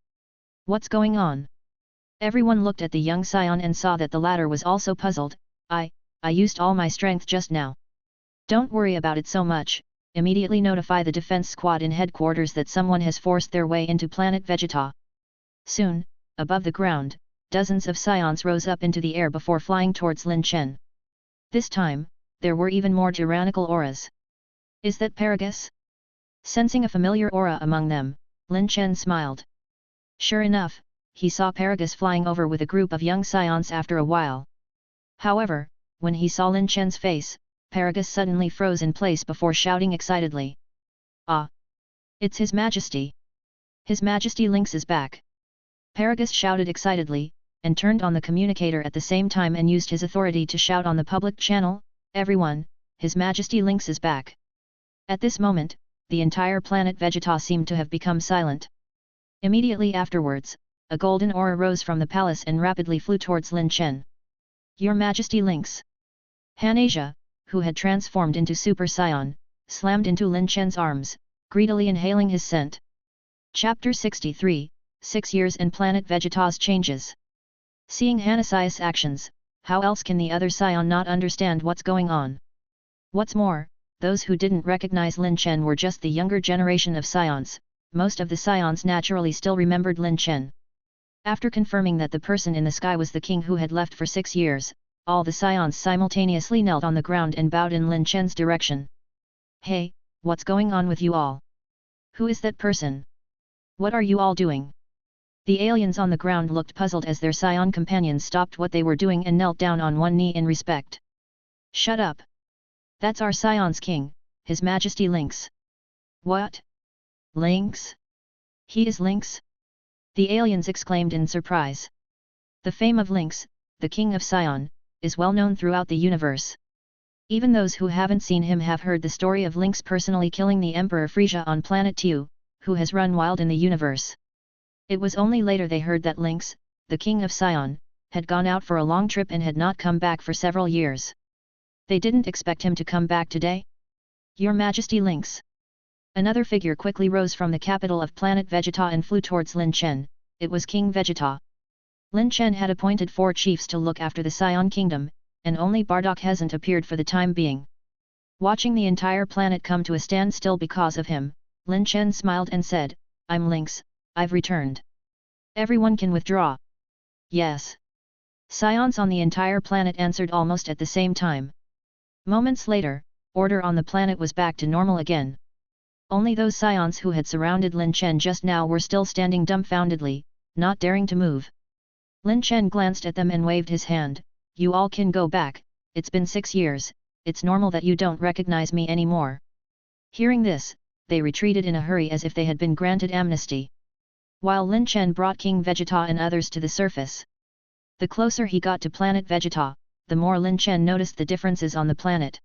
What's going on? Everyone looked at the young Saiyan and saw that the latter was also puzzled. I used all my strength just now. Don't worry about it so much, immediately notify the defense squad in headquarters that someone has forced their way into Planet Vegeta. Soon, above the ground, dozens of Saiyans rose up into the air before flying towards Lin Chen. This time, there were even more tyrannical auras. Is that Paragus? Sensing a familiar aura among them, Lin Chen smiled. Sure enough, he saw Paragus flying over with a group of young Saiyans after a while. However, when he saw Lin Chen's face, Paragus suddenly froze in place before shouting excitedly. Ah! It's His Majesty! His Majesty Lynx is back! Paragus shouted excitedly, and turned on the communicator at the same time and used his authority to shout on the public channel, everyone, His Majesty Lynx is back! At this moment, the entire Planet Vegeta seemed to have become silent. Immediately afterwards, a golden aura rose from the palace and rapidly flew towards Lin Chen. Your Majesty Lynx! Han-Asia, who had transformed into Super Saiyan, slammed into Lin Chen's arms, greedily inhaling his scent. Chapter 63, 6 Years and Planet Vegeta's Changes. Seeing Han-Asia's actions, how else can the other Saiyan not understand what's going on? What's more, those who didn't recognize Lin Chen were just the younger generation of Saiyans. Most of the Saiyans naturally still remembered Lin Chen. After confirming that the person in the sky was the king who had left for 6 years, all the Saiyans simultaneously knelt on the ground and bowed in Lin Chen's direction. Hey, what's going on with you all? Who is that person? What are you all doing? The aliens on the ground looked puzzled as their Saiyan companions stopped what they were doing and knelt down on one knee in respect. Shut up! That's our Saiyans king, His Majesty Lynx. What? Lynx? He is Lynx? The aliens exclaimed in surprise. The fame of Lynx, the king of Saiyan, is well known throughout the universe. Even those who haven't seen him have heard the story of Lynx personally killing the Emperor Frieza on Planet Tu, who has run wild in the universe. It was only later they heard that Lynx, the king of Saiyan, had gone out for a long trip and had not come back for several years. They didn't expect him to come back today? Your Majesty Lynx. Another figure quickly rose from the capital of Planet Vegeta and flew towards Lin Chen. It was King Vegeta. Lin Chen had appointed 4 chiefs to look after the Saiyan kingdom, and only Bardock hasn't appeared for the time being. Watching the entire planet come to a standstill because of him, Lin Chen smiled and said, I'm Lynx, I've returned. Everyone can withdraw. Yes. Saiyans on the entire planet answered almost at the same time. Moments later, order on the planet was back to normal again. Only those Saiyans who had surrounded Lin Chen just now were still standing dumbfoundedly, not daring to move. Lin Chen glanced at them and waved his hand, you all can go back, it's been 6 years, it's normal that you don't recognize me anymore. Hearing this, they retreated in a hurry as if they had been granted amnesty. While Lin Chen brought King Vegeta and others to the surface. The closer he got to Planet Vegeta, the more Lin Chen noticed the differences on the planet.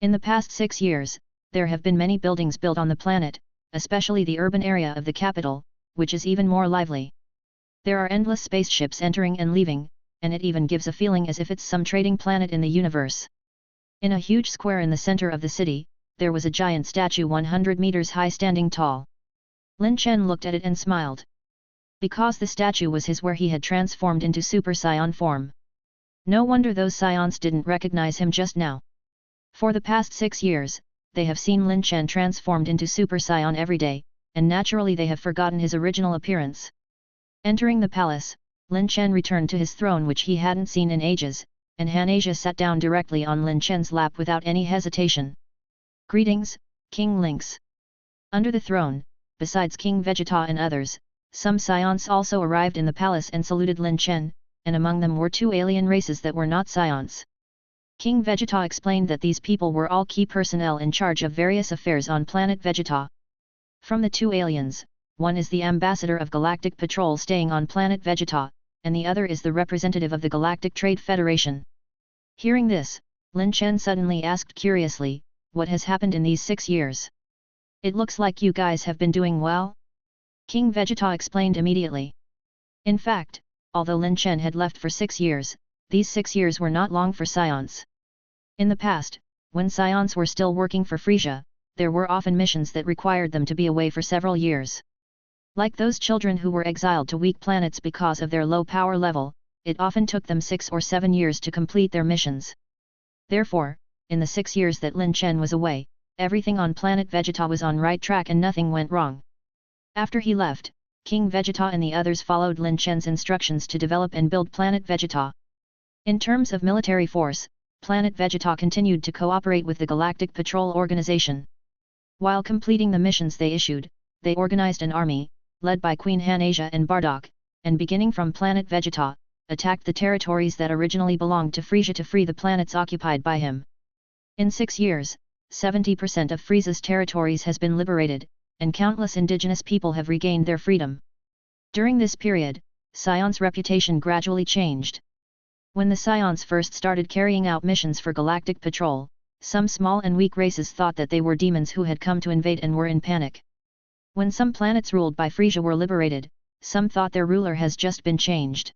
In the past 6 years, there have been many buildings built on the planet, especially the urban area of the capital, which is even more lively. There are endless spaceships entering and leaving, and it even gives a feeling as if it's some trading planet in the universe. In a huge square in the center of the city, there was a giant statue 100 meters high standing tall. Lin Chen looked at it and smiled. Because the statue was his where he had transformed into Super Saiyan form. No wonder those Saiyans didn't recognize him just now. For the past 6 years, they have seen Lin Chen transformed into Super Saiyan every day, and naturally they have forgotten his original appearance. Entering the palace, Lin Chen returned to his throne which he hadn't seen in ages, and Han Asia sat down directly on Lin Chen's lap without any hesitation. Greetings, King Lynx. Under the throne, besides King Vegeta and others, some Saiyans also arrived in the palace and saluted Lin Chen, and among them were 2 alien races that were not Saiyans. King Vegeta explained that these people were all key personnel in charge of various affairs on Planet Vegeta. From the 2 aliens, one is the ambassador of Galactic Patrol staying on Planet Vegeta, and the other is the representative of the Galactic Trade Federation. Hearing this, Lin Chen suddenly asked curiously, what has happened in these 6 years? It looks like you guys have been doing well? King Vegeta explained immediately. In fact, although Lin Chen had left for 6 years, these 6 years were not long for Saiyans. In the past, when Saiyans were still working for Frieza, there were often missions that required them to be away for several years. Like those children who were exiled to weak planets because of their low power level, it often took them 6 or 7 years to complete their missions. Therefore, in the 6 years that Lin Chen was away, everything on Planet Vegeta was on right track and nothing went wrong. After he left, King Vegeta and the others followed Lin Chen's instructions to develop and build Planet Vegeta. In terms of military force, Planet Vegeta continued to cooperate with the Galactic Patrol Organization. While completing the missions they issued, they organized an army, led by Queen Han Asia and Bardock, and beginning from Planet Vegeta, attacked the territories that originally belonged to Frieza to free the planets occupied by him. In 6 years, 70% of Frieza's territories has been liberated, and countless indigenous people have regained their freedom. During this period, Saiyans' reputation gradually changed. When the Saiyans first started carrying out missions for Galactic Patrol, some small and weak races thought that they were demons who had come to invade and were in panic. When some planets ruled by Frieza were liberated, some thought their ruler has just been changed.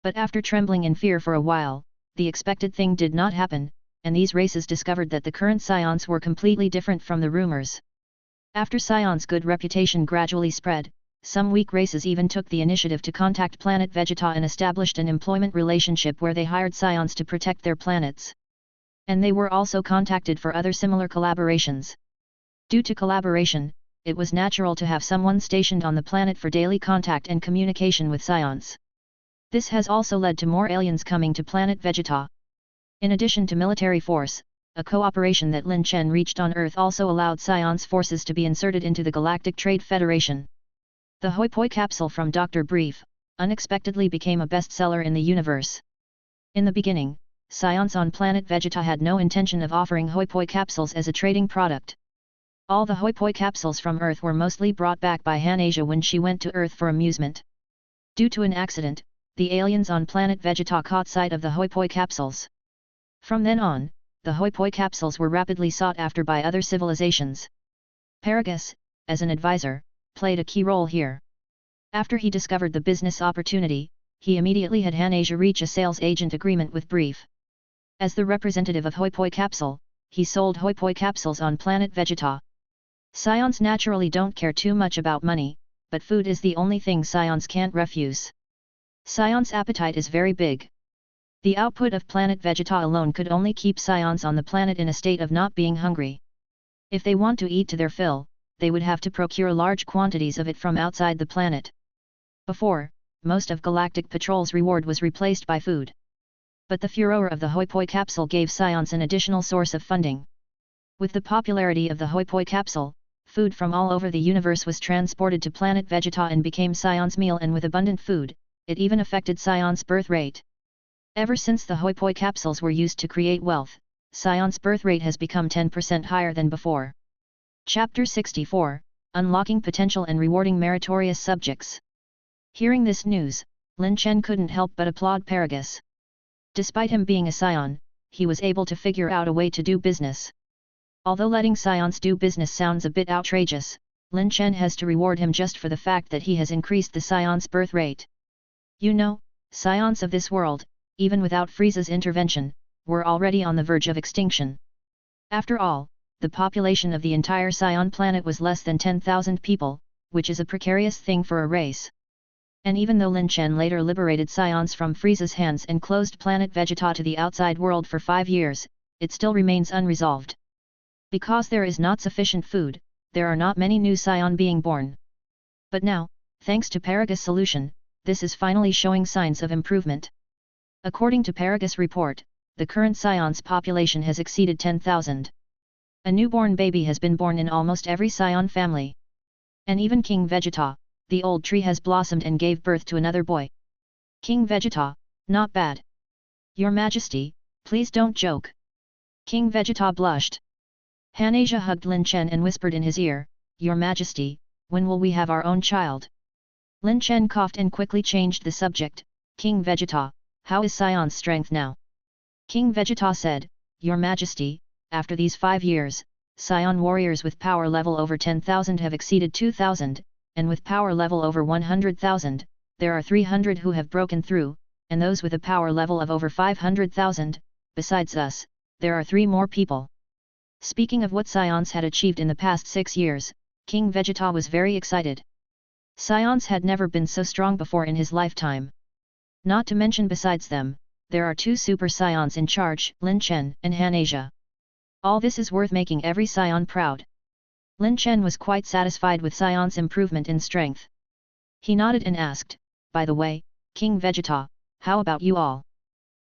But after trembling in fear for a while, the expected thing did not happen, and these races discovered that the current Saiyans were completely different from the rumors. After Saiyans' good reputation gradually spread, some weak races even took the initiative to contact Planet Vegeta and established an employment relationship where they hired Saiyans to protect their planets. And they were also contacted for other similar collaborations. Due to collaboration, it was natural to have someone stationed on the planet for daily contact and communication with Saiyans. This has also led to more aliens coming to Planet Vegeta. In addition to military force, a cooperation that Lin Chen reached on Earth also allowed Saiyans' forces to be inserted into the Galactic Trade Federation. The Hoi Poi capsule from Dr. Brief unexpectedly became a bestseller in the universe. In the beginning, Saiyans on Planet Vegeta had no intention of offering hoi poi capsules as a trading product. All the hoi poi capsules from Earth were mostly brought back by Hanasia when she went to Earth for amusement. Due to an accident, the aliens on Planet Vegeta caught sight of the hoi poi capsules. From then on, the hoi poi capsules were rapidly sought after by other civilizations. Paragus, as an advisor, played a key role here. After he discovered the business opportunity, he immediately had Hanasia reach a sales agent agreement with Brief. As the representative of hoi poi capsule, he sold hoi poi capsules on Planet Vegeta. Saiyans naturally don't care too much about money, but food is the only thing Saiyans can't refuse. Saiyans' appetite is very big. The output of Planet Vegeta alone could only keep Saiyans on the planet in a state of not being hungry. If they want to eat to their fill, they would have to procure large quantities of it from outside the planet. Before, most of Galactic Patrol's reward was replaced by food. But the furor of the hoi poi capsule gave Saiyans an additional source of funding. With the popularity of the hoi poi capsule, food from all over the universe was transported to Planet Vegeta and became Saiyans' meal, and with abundant food, it even affected Saiyans' birth rate. Ever since the hoi poi capsules were used to create wealth, Saiyans' birth rate has become 10% higher than before. Chapter 64, Unlocking Potential and Rewarding Meritorious Subjects. Hearing this news, Lin Chen couldn't help but applaud Paragus. Despite him being a Saiyan, he was able to figure out a way to do business. Although letting Saiyans do business sounds a bit outrageous, Lin Chen has to reward him just for the fact that he has increased the Saiyans' birth rate. You know, Saiyans of this world, even without Frieza's intervention, were already on the verge of extinction. After all, the population of the entire Saiyan planet was less than 10,000 people, which is a precarious thing for a race. And even though Lin Chen later liberated Saiyans from Frieza's hands and closed Planet Vegeta to the outside world for 5 years, it still remains unresolved. Because there is not sufficient food, there are not many new Saiyan being born. But now, thanks to Paragus' solution, this is finally showing signs of improvement. According to Paragus' report, the current Saiyans' population has exceeded 10,000. A newborn baby has been born in almost every Saiyan family. And even King Vegeta, the old tree, has blossomed and gave birth to another boy. King Vegeta, not bad. Your Majesty, please don't joke. King Vegeta blushed. Hanasia hugged Lin Chen and whispered in his ear, Your Majesty, when will we have our own child? Lin Chen coughed and quickly changed the subject, King Vegeta, how is Saiyan's strength now? King Vegeta said, Your Majesty, after these 5 years, Saiyan warriors with power level over 10,000 have exceeded 2,000, and with power level over 100,000, there are 300 who have broken through, and those with a power level of over 500,000, besides us, there are 3 more people. Speaking of what Saiyans had achieved in the past 6 years, King Vegeta was very excited. Saiyans had never been so strong before in his lifetime. Not to mention besides them, there are 2 Super Saiyans in charge, Lin Chen and Hanasia. All this is worth making every Saiyan proud. Lin Chen was quite satisfied with Saiyan's improvement in strength. He nodded and asked, By the way, King Vegeta, how about you all?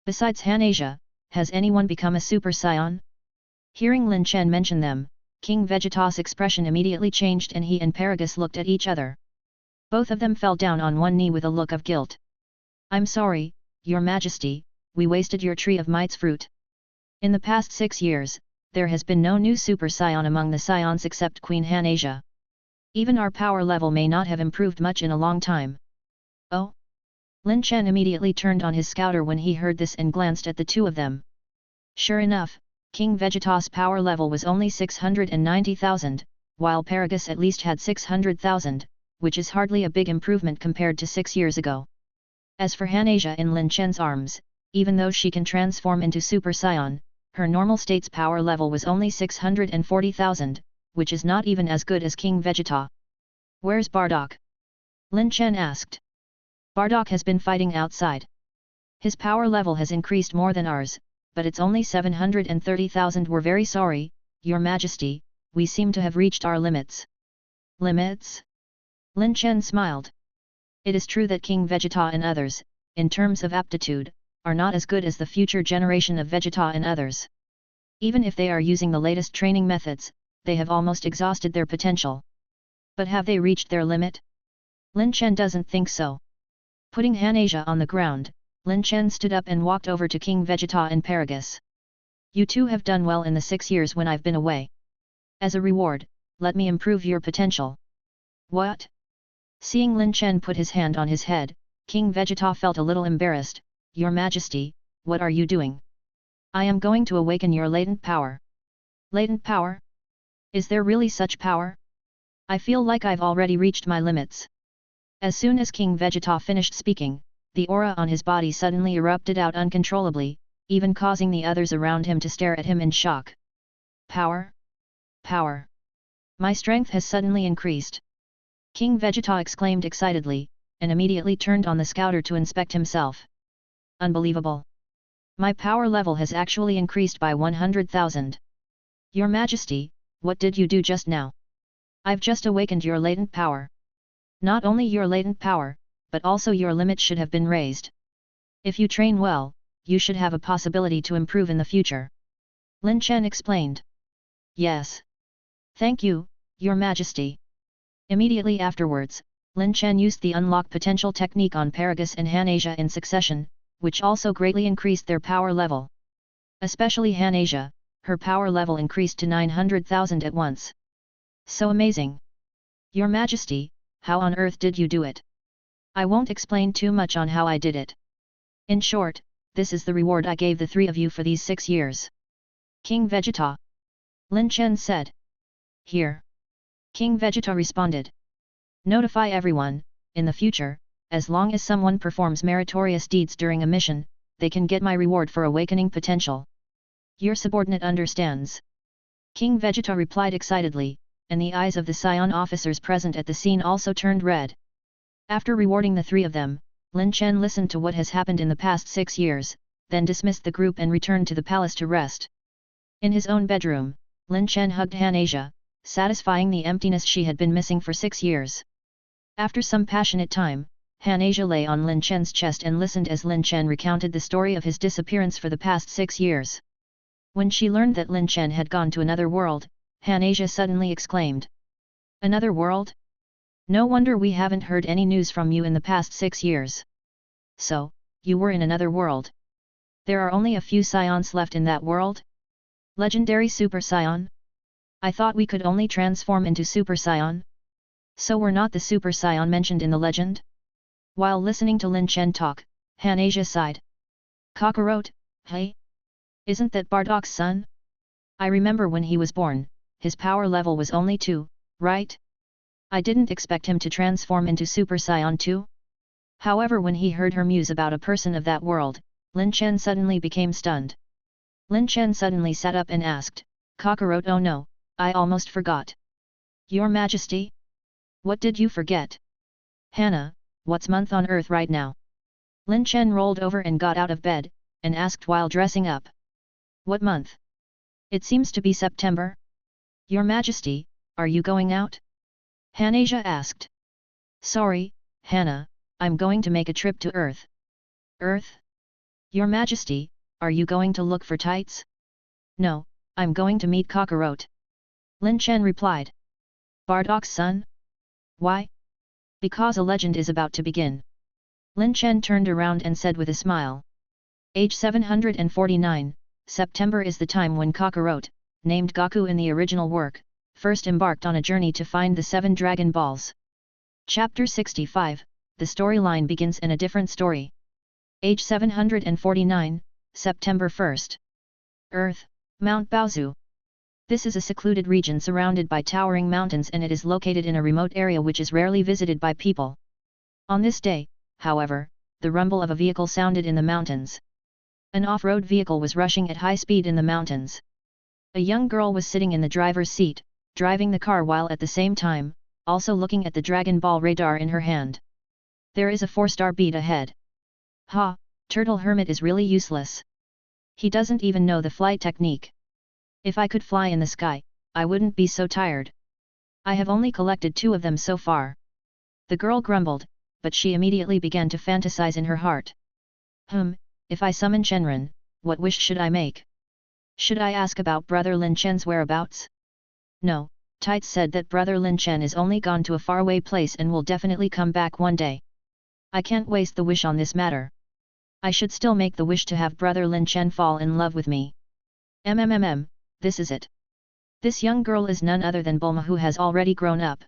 Besides Hanasia, has anyone become a Super Saiyan? Hearing Lin Chen mention them, King Vegeta's expression immediately changed and he and Paragus looked at each other. Both of them fell down on one knee with a look of guilt. I'm sorry, Your Majesty, we wasted your Tree of Might's fruit. In the past 6 years, there has been no new Super Saiyan among the Saiyans except Queen Hanasia. Even our power level may not have improved much in a long time. Oh? Lin Chen immediately turned on his scouter when he heard this and glanced at the 2 of them. Sure enough, King Vegeta's power level was only 690,000, while Paragus at least had 600,000, which is hardly a big improvement compared to 6 years ago. As for Hanasia in Lin Chen's arms, even though she can transform into Super Saiyan, her normal state's power level was only 640,000, which is not even as good as King Vegeta. Where's Bardock? Lin Chen asked. Bardock has been fighting outside. His power level has increased more than ours, but it's only 730,000. We're very sorry, Your Majesty, we seem to have reached our limits. Limits? Lin Chen smiled. It is true that King Vegeta and others, in terms of aptitude, are not as good as the future generation of Vegeta and others. Even if they are using the latest training methods, they have almost exhausted their potential. But have they reached their limit? Lin Chen doesn't think so. Putting Hanasia on the ground, Lin Chen stood up and walked over to King Vegeta and Paragus. You two have done well in the 6 years when I've been away. As a reward, let me improve your potential. What? Seeing Lin Chen put his hand on his head, King Vegeta felt a little embarrassed. Your Majesty, what are you doing? I am going to awaken your latent power. Latent power? Is there really such power? I feel like I've already reached my limits. As soon as King Vegeta finished speaking, the aura on his body suddenly erupted out uncontrollably, even causing the others around him to stare at him in shock. Power? Power! My strength has suddenly increased. King Vegeta exclaimed excitedly, and immediately turned on the scouter to inspect himself. Unbelievable! My power level has actually increased by 100,000. Your Majesty, what did you do just now? I've just awakened your latent power. Not only your latent power, but also your limit should have been raised. If you train well, you should have a possibility to improve in the future. Lin Chen explained. Yes. Thank you, Your Majesty. Immediately afterwards, Lin Chen used the unlock potential technique on Paragus and Hanasia in succession, which also greatly increased their power level. Especially Hanasia, her power level increased to 900,000 at once. So amazing! Your Majesty, how on earth did you do it? I won't explain too much on how I did it. In short, this is the reward I gave the three of you for these 6 years. King Vegeta. Lin Chen said. Here. King Vegeta responded. Notify everyone, in the future, as long as someone performs meritorious deeds during a mission, they can get my reward for awakening potential. Your subordinate understands. King Vegeta replied excitedly, and the eyes of the Saiyan officers present at the scene also turned red. After rewarding the three of them, Lin Chen listened to what has happened in the past 6 years, then dismissed the group and returned to the palace to rest. In his own bedroom, Lin Chen hugged Hanasia, satisfying the emptiness she had been missing for 6 years. After some passionate time, Hanasia lay on Lin Chen's chest and listened as Lin Chen recounted the story of his disappearance for the past 6 years. When she learned that Lin Chen had gone to another world, Hanasia suddenly exclaimed. Another world? No wonder we haven't heard any news from you in the past 6 years. So, you were in another world. There are only a few Saiyans left in that world? Legendary Super Saiyan? I thought we could only transform into Super Saiyan? So we're not the Super Saiyan mentioned in the legend? While listening to Lin Chen talk, Hanasia sighed. Kakarot, hey? Isn't that Bardock's son? I remember when he was born, his power level was only 2, right? I didn't expect him to transform into Super Saiyan too. However, when he heard her muse about a person of that world, Lin Chen suddenly became stunned. Lin Chen suddenly sat up and asked, Kakarot, oh no, I almost forgot. Your Majesty? What did you forget? Hannah, what's month on earth right now? Lin Chen rolled over and got out of bed, and asked while dressing up. What month? It seems to be September. Your Majesty, are you going out? Hanasia asked. Sorry, Hannah, I'm going to make a trip to Earth. Earth? Your Majesty, are you going to look for tights? No, I'm going to meet Kakarot. Lin Chen replied. Bardock's son? Why? Because a legend is about to begin. Lin Chen turned around and said with a smile. Age 749, September is the time when Kakarot, named Goku in the original work, first embarked on a journey to find the 7 Dragon Balls. Chapter 65, the storyline begins in a different story. Age 749, September 1st. Earth, Mount Baozu. This is a secluded region surrounded by towering mountains, and it is located in a remote area which is rarely visited by people. On this day, however, the rumble of a vehicle sounded in the mountains. An off-road vehicle was rushing at high speed in the mountains. A young girl was sitting in the driver's seat, driving the car while at the same time, also looking at the Dragon Ball radar in her hand. There is a 4-star beat ahead. Ha, Turtle Hermit is really useless. He doesn't even know the flight technique. If I could fly in the sky, I wouldn't be so tired. I have only collected 2 of them so far. The girl grumbled, but she immediately began to fantasize in her heart. If I summon Shenron, what wish should I make? Should I ask about brother Lin Chen's whereabouts? No, Tights said that brother Lin Chen is only gone to a faraway place and will definitely come back one day. I can't waste the wish on this matter. I should still make the wish to have brother Lin Chen fall in love with me. This is it. This young girl is none other than Bulma, who has already grown up.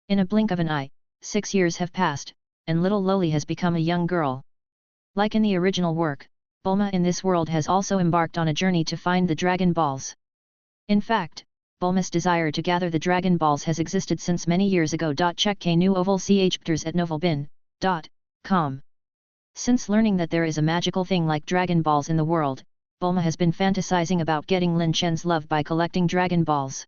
In a blink of an eye, 6 years have passed, and little Loli has become a young girl. Like in the original work, Bulma in this world has also embarked on a journey to find the Dragon Balls. In fact, Bulma's desire to gather the Dragon Balls has existed since many years ago. Check new oval chapters at novelbin.com. Since learning that there is a magical thing like Dragon Balls in the world, Bulma has been fantasizing about getting Lin Chen's love by collecting Dragon Balls.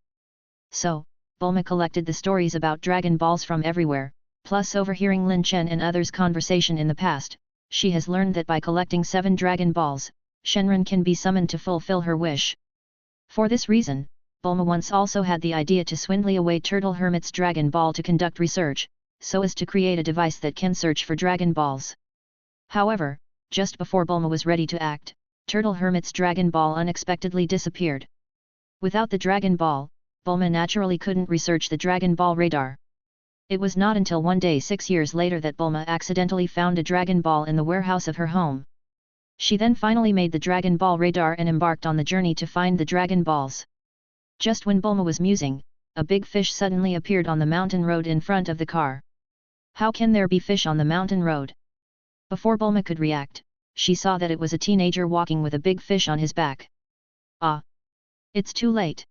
So, Bulma collected the stories about Dragon Balls from everywhere, plus overhearing Lin Chen and others' conversation in the past, she has learned that by collecting 7 Dragon Balls, Shenron can be summoned to fulfill her wish. For this reason, Bulma once also had the idea to swindle away Turtle Hermit's Dragon Ball to conduct research, so as to create a device that can search for Dragon Balls. However, just before Bulma was ready to act, Turtle Hermit's Dragon Ball unexpectedly disappeared. Without the Dragon Ball, Bulma naturally couldn't research the Dragon Ball radar. It was not until one day 6 years later that Bulma accidentally found a Dragon Ball in the warehouse of her home. She then finally made the Dragon Ball radar and embarked on the journey to find the Dragon Balls. Just when Bulma was musing, a big fish suddenly appeared on the mountain road in front of the car. How can there be fish on the mountain road? Before Bulma could react, she saw that it was a teenager walking with a big fish on his back. Ah! It's too late.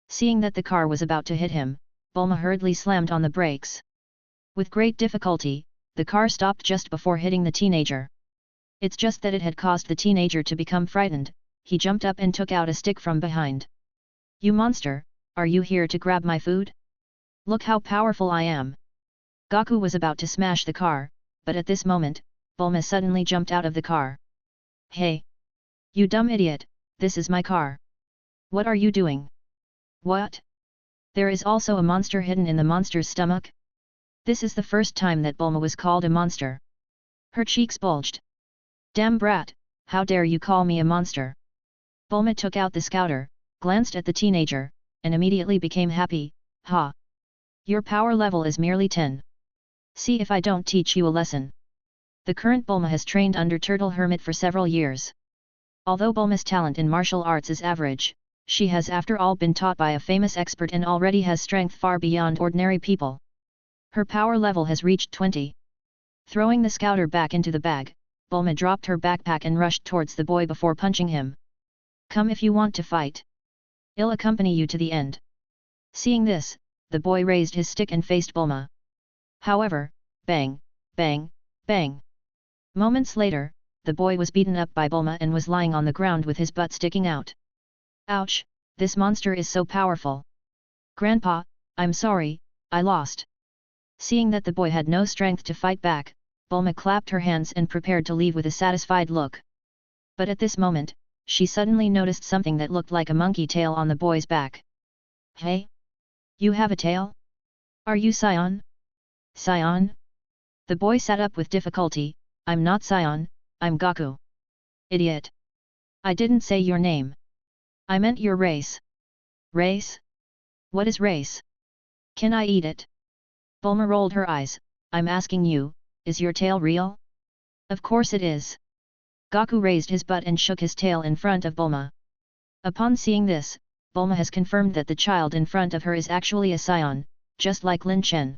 Seeing that the car was about to hit him, Bulma hurriedly slammed on the brakes. With great difficulty, the car stopped just before hitting the teenager. It's just that it had caused the teenager to become frightened. He jumped up and took out a stick from behind. "You monster, are you here to grab my food? Look how powerful I am!" Goku was about to smash the car, but at this moment, Bulma suddenly jumped out of the car. "Hey! You dumb idiot, this is my car. What are you doing?" "What? There is also a monster hidden in the monster's stomach?" This is the first time that Bulma was called a monster. Her cheeks bulged. "Damn brat, how dare you call me a monster?" Bulma took out the scouter, glanced at the teenager, and immediately became happy. "Ha! Your power level is merely 10. See if I don't teach you a lesson." The current Bulma has trained under Turtle Hermit for several years. Although Bulma's talent in martial arts is average, she has after all been taught by a famous expert and already has strength far beyond ordinary people. Her power level has reached 20. Throwing the scouter back into the bag, Bulma dropped her backpack and rushed towards the boy before punching him. "Come if you want to fight. I'll accompany you to the end." Seeing this, the boy raised his stick and faced Bulma. However, bang, bang, bang. Moments later, the boy was beaten up by Bulma and was lying on the ground with his butt sticking out. "Ouch, this monster is so powerful. Grandpa, I'm sorry, I lost." Seeing that the boy had no strength to fight back, Bulma clapped her hands and prepared to leave with a satisfied look. But at this moment, she suddenly noticed something that looked like a monkey tail on the boy's back. "Hey? You have a tail? Are you Saiyan?" "Saiyan?" The boy sat up with difficulty. "I'm not Saiyan, I'm Goku." "Idiot! I didn't say your name. I meant your race." "Race? What is race? Can I eat it?" Bulma rolled her eyes. "I'm asking you, is your tail real?" "Of course it is." Goku raised his butt and shook his tail in front of Bulma. Upon seeing this, Bulma has confirmed that the child in front of her is actually a Saiyan, just like Lin Chen.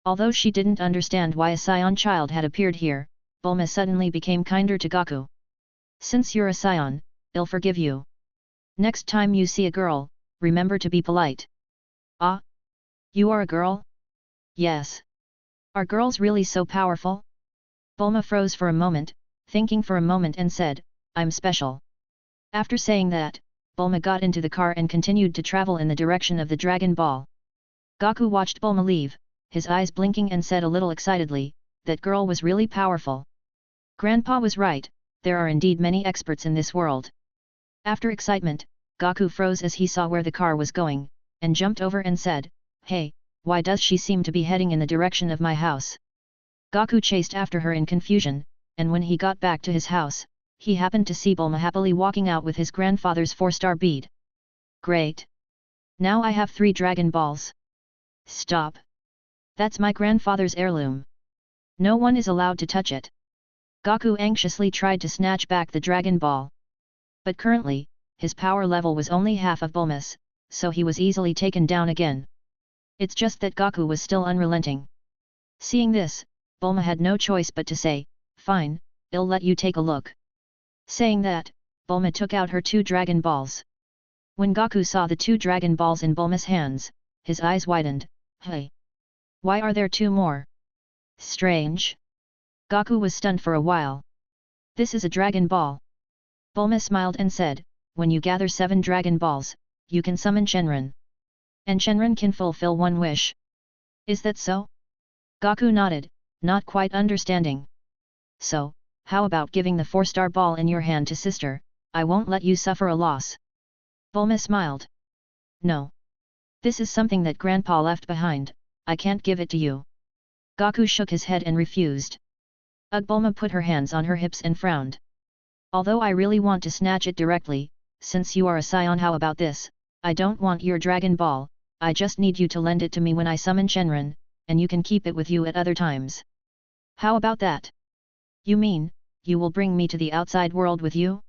Although she didn't understand why a Saiyan child had appeared here, Bulma suddenly became kinder to Goku. "Since you're a Saiyan, I'll forgive you. Next time you see a girl, remember to be polite." "Ah? You are a girl?" "Yes. Are girls really so powerful?" Bulma froze for a moment, thinking for a moment and said, "I'm special." After saying that, Bulma got into the car and continued to travel in the direction of the Dragon Ball. Goku watched Bulma leave, his eyes blinking, and said a little excitedly, "That girl was really powerful." Grandpa was right, there are indeed many experts in this world. After excitement, Goku froze as he saw where the car was going, and jumped over and said, "Hey, why does she seem to be heading in the direction of my house?" Goku chased after her in confusion, and when he got back to his house, he happened to see Bulma happily walking out with his grandfather's 4-star bead. "Great! Now I have 3 Dragon Balls." "Stop! That's my grandfather's heirloom. No one is allowed to touch it." Goku anxiously tried to snatch back the Dragon Ball. But currently, his power level was only half of Bulma's, so he was easily taken down again. It's just that Goku was still unrelenting. Seeing this, Bulma had no choice but to say, "Fine, I'll let you take a look." Saying that, Bulma took out her 2 Dragon Balls. When Goku saw the 2 Dragon Balls in Bulma's hands, his eyes widened. "Hey! Why are there 2 more? Strange." Goku was stunned for a while. "This is a Dragon Ball." Bulma smiled and said, "When you gather 7 Dragon Balls, you can summon Shenron. And Shenron can fulfill 1 wish. Is that so?" Goku nodded, not quite understanding. "So, how about giving the 4-star ball in your hand to sister? I won't let you suffer a loss." Bulma smiled. "No. This is something that Grandpa left behind, I can't give it to you." Goku shook his head and refused. Ugh, Bulma put her hands on her hips and frowned. "Although I really want to snatch it directly, since you are a Saiyan, how about this? I don't want your Dragon Ball, I just need you to lend it to me when I summon Shenron, and you can keep it with you at other times. How about that? You mean, you will bring me to the outside world with you?"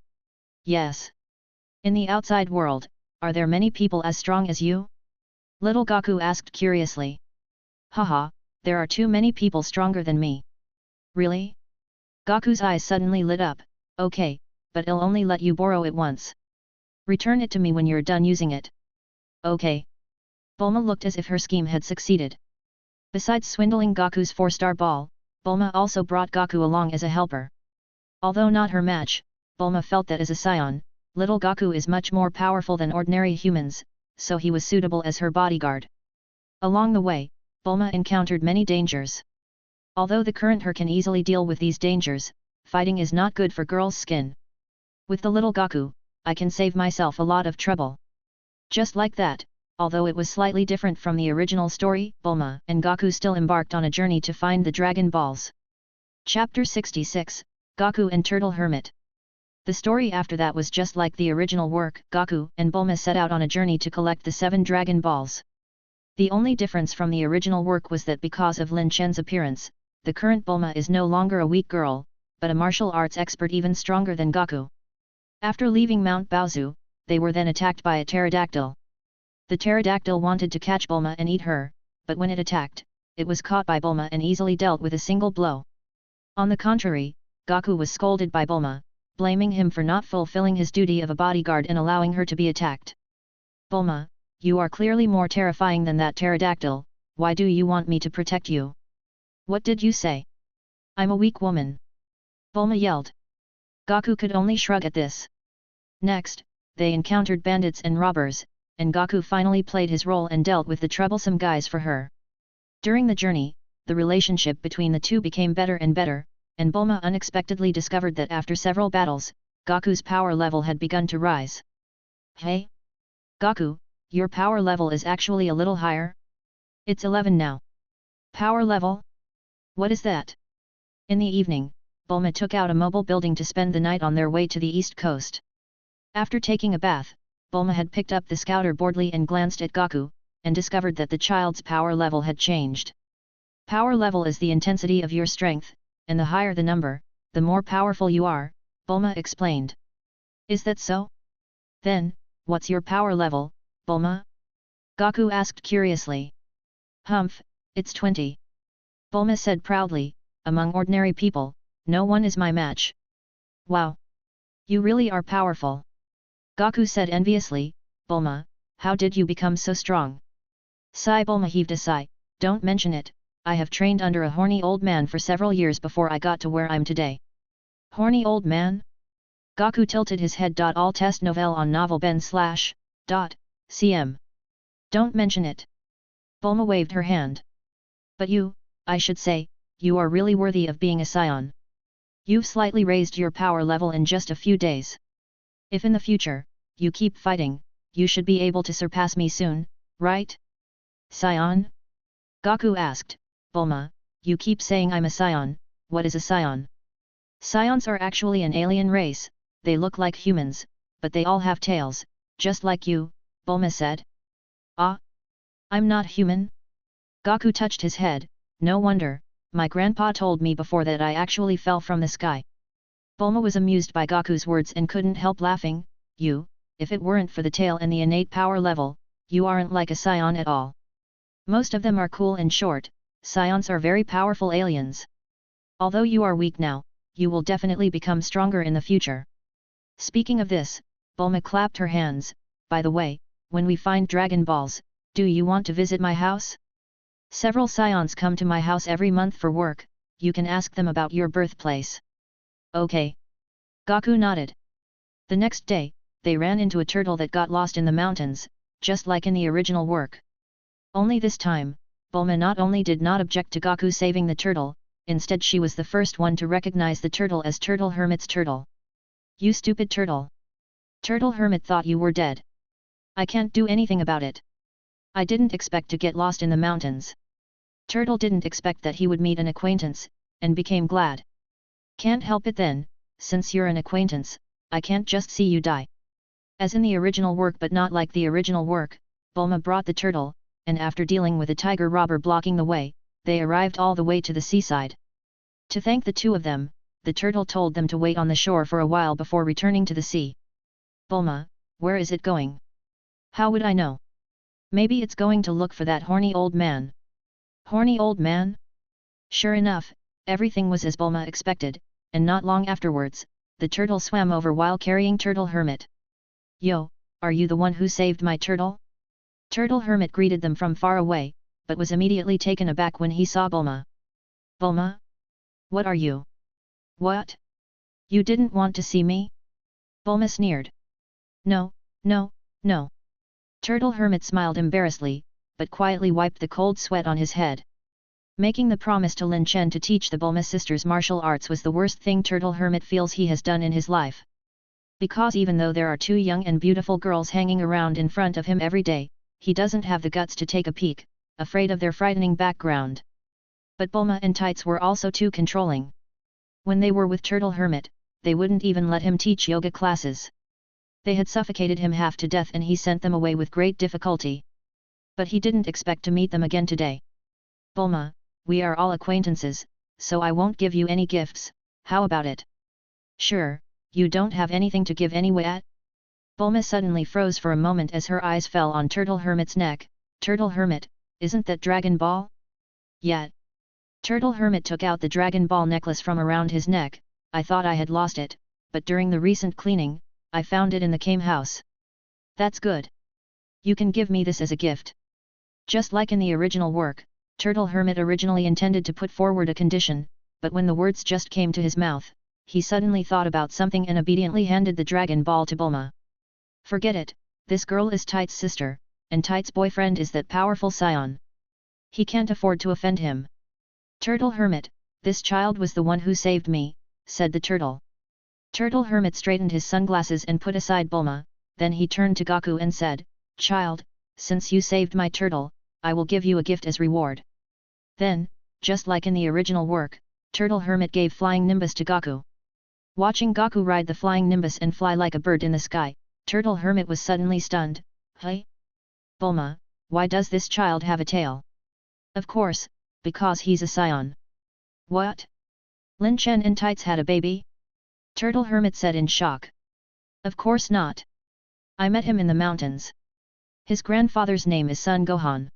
"Yes. In the outside world, are there many people as strong as you?" Little Goku asked curiously. "Haha, there are too many people stronger than me." "Really?" Goku's eyes suddenly lit up. "Okay, but I'll only let you borrow it once. Return it to me when you're done using it." "Okay." Bulma looked as if her scheme had succeeded. Besides swindling Goku's 4-star ball, Bulma also brought Goku along as a helper. Although not her match, Bulma felt that as a Saiyan, little Goku is much more powerful than ordinary humans, so he was suitable as her bodyguard. Along the way, Bulma encountered many dangers. Although the current her can easily deal with these dangers, fighting is not good for girls' skin. With the little Goku, I can save myself a lot of trouble. Just like that, although it was slightly different from the original story, Bulma and Goku still embarked on a journey to find the Dragon Balls. Chapter 66, Goku and Turtle Hermit. The story after that was just like the original work. Goku and Bulma set out on a journey to collect the 7 Dragon Balls. The only difference from the original work was that because of Lin Chen's appearance, the current Bulma is no longer a weak girl, but a martial arts expert even stronger than Goku. After leaving Mount Baozu, they were then attacked by a pterodactyl. The pterodactyl wanted to catch Bulma and eat her, but when it attacked, it was caught by Bulma and easily dealt with a single blow. On the contrary, Goku was scolded by Bulma, blaming him for not fulfilling his duty of a bodyguard and allowing her to be attacked. "Bulma, you are clearly more terrifying than that pterodactyl, why do you want me to protect you? What did you say? I'm a weak woman." Bulma yelled. Goku could only shrug at this. Next, they encountered bandits and robbers, and Goku finally played his role and dealt with the troublesome guys for her. During the journey, the relationship between the two became better and better, and Bulma unexpectedly discovered that after several battles, Goku's power level had begun to rise. "Hey? Goku, your power level is actually a little higher? It's 11 now. Power level? What is that?" In the evening, Bulma took out a mobile building to spend the night on their way to the east coast. After taking a bath, Bulma had picked up the scouter boardly and glanced at Goku, and discovered that the child's power level had changed. "Power level is the intensity of your strength, and the higher the number, the more powerful you are," Bulma explained. "Is that so? Then, what's your power level, Bulma?" Goku asked curiously. "Humph, it's 20. Bulma said proudly, "Among ordinary people, no one is my match." "Wow! You really are powerful." Goku said enviously. "Bulma, how did you become so strong?" Bulma heaved a sigh. "Don't mention it, I have trained under a horny old man for several years before I got to where I'm today." "Horny old man?" Goku tilted his head. All test novel on novel ben/cm. "Don't mention it." Bulma waved her hand. "But you, I should say, you are really worthy of being a Saiyan. You've slightly raised your power level in just a few days. If in the future, you keep fighting, you should be able to surpass me soon, right?" "Saiyan?" Goku asked. "Bulma, you keep saying I'm a Saiyan, what is a Saiyan?" "Saiyans are actually an alien race, they look like humans, but they all have tails, just like you," Bulma said. "Ah? I'm not human?" Goku touched his head. "No wonder, my grandpa told me before that I actually fell from the sky." Bulma was amused by Goku's words and couldn't help laughing. If it weren't for the tail and the innate power level, you aren't like a Saiyan at all. Most of them are cool and short. Saiyans are very powerful aliens. Although you are weak now, you will definitely become stronger in the future. Speaking of this, Bulma clapped her hands. By the way, when we find Dragon Balls, do you want to visit my house? Several Saiyans come to my house every month for work, you can ask them about your birthplace. Okay. Goku nodded. The next day, they ran into a turtle that got lost in the mountains, just like in the original work. Only this time, Bulma not only did not object to Goku saving the turtle, instead she was the first one to recognize the turtle as Turtle Hermit's turtle. You stupid turtle! Turtle Hermit thought you were dead. I can't do anything about it. I didn't expect to get lost in the mountains. Turtle didn't expect that he would meet an acquaintance, and became glad. Can't help it then, since you're an acquaintance, I can't just see you die. As in the original work but not like the original work, Bulma brought the turtle, and after dealing with a tiger robber blocking the way, they arrived all the way to the seaside. To thank the two of them, the turtle told them to wait on the shore for a while before returning to the sea. Bulma, where is it going? How would I know? Maybe it's going to look for that horny old man. Horny old man? Sure enough, everything was as Bulma expected, and not long afterwards, the turtle swam over while carrying Turtle Hermit. Yo, are you the one who saved my turtle? Turtle Hermit greeted them from far away, but was immediately taken aback when he saw Bulma. Bulma? What are you? What? You didn't want to see me? Bulma sneered. No. Turtle Hermit smiled embarrassedly, but quietly wiped the cold sweat on his head. Making the promise to Lin Chen to teach the Bulma sisters martial arts was the worst thing Turtle Hermit feels he has done in his life. Because even though there are two young and beautiful girls hanging around in front of him every day, he doesn't have the guts to take a peek, afraid of their frightening background. But Bulma and Tights were also too controlling. When they were with Turtle Hermit, they wouldn't even let him teach yoga classes. They had suffocated him half to death and he sent them away with great difficulty. But he didn't expect to meet them again today. Bulma, we are all acquaintances, so I won't give you any gifts, how about it? Sure, you don't have anything to give anyway. Bulma suddenly froze for a moment as her eyes fell on Turtle Hermit's neck. Turtle Hermit, isn't that Dragon Ball? Yeah. Turtle Hermit took out the Dragon Ball necklace from around his neck. I thought I had lost it, but during the recent cleaning, I found it in the Kame house. That's good. You can give me this as a gift. Just like in the original work, Turtle Hermit originally intended to put forward a condition, but when the words just came to his mouth, he suddenly thought about something and obediently handed the Dragon Ball to Bulma. Forget it, this girl is Tights' sister, and Tights' boyfriend is that powerful Saiyan. He can't afford to offend him. Turtle Hermit, this child was the one who saved me, said the turtle. Turtle Hermit straightened his sunglasses and put aside Bulma, then he turned to Goku and said, Child, since you saved my turtle, I will give you a gift as reward. Then, just like in the original work, Turtle Hermit gave Flying Nimbus to Goku. Watching Goku ride the Flying Nimbus and fly like a bird in the sky, Turtle Hermit was suddenly stunned. Hey? Bulma, why does this child have a tail? Of course, because he's a Saiyan. What? Lin Chen and Tights had a baby? Turtle Hermit said in shock. Of course not. I met him in the mountains. His grandfather's name is Son Gohan.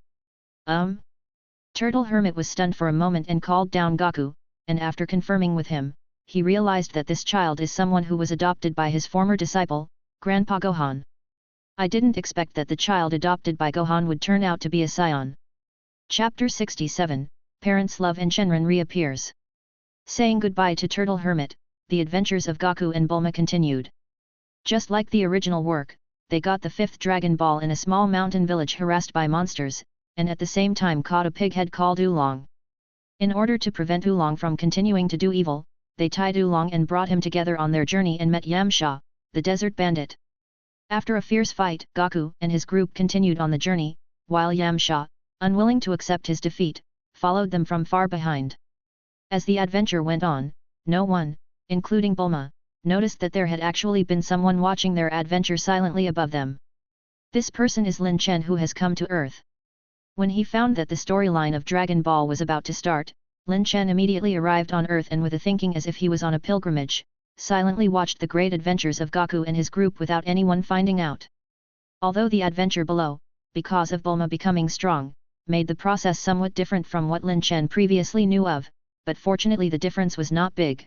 Turtle Hermit was stunned for a moment and called down Goku, and after confirming with him, he realized that this child is someone who was adopted by his former disciple, Grandpa Gohan. I didn't expect that the child adopted by Gohan would turn out to be a Saiyan. Chapter 67, Parents Love and Shenron reappears. Saying goodbye to Turtle Hermit, the adventures of Goku and Bulma continued. Just like the original work, they got the fifth Dragon Ball in a small mountain village harassed by monsters, and at the same time caught a pighead called Oolong. In order to prevent Oolong from continuing to do evil, they tied Oolong and brought him together on their journey and met Yamcha, the desert bandit. After a fierce fight, Goku and his group continued on the journey, while Yamcha, unwilling to accept his defeat, followed them from far behind. As the adventure went on, no one, including Bulma, noticed that there had actually been someone watching their adventure silently above them. This person is Lin Chen, who has come to Earth. When he found that the storyline of Dragon Ball was about to start, Lin Chen immediately arrived on Earth and with a thinking as if he was on a pilgrimage, silently watched the great adventures of Goku and his group without anyone finding out. Although the adventure below, because of Bulma becoming strong, made the process somewhat different from what Lin Chen previously knew of, but fortunately the difference was not big.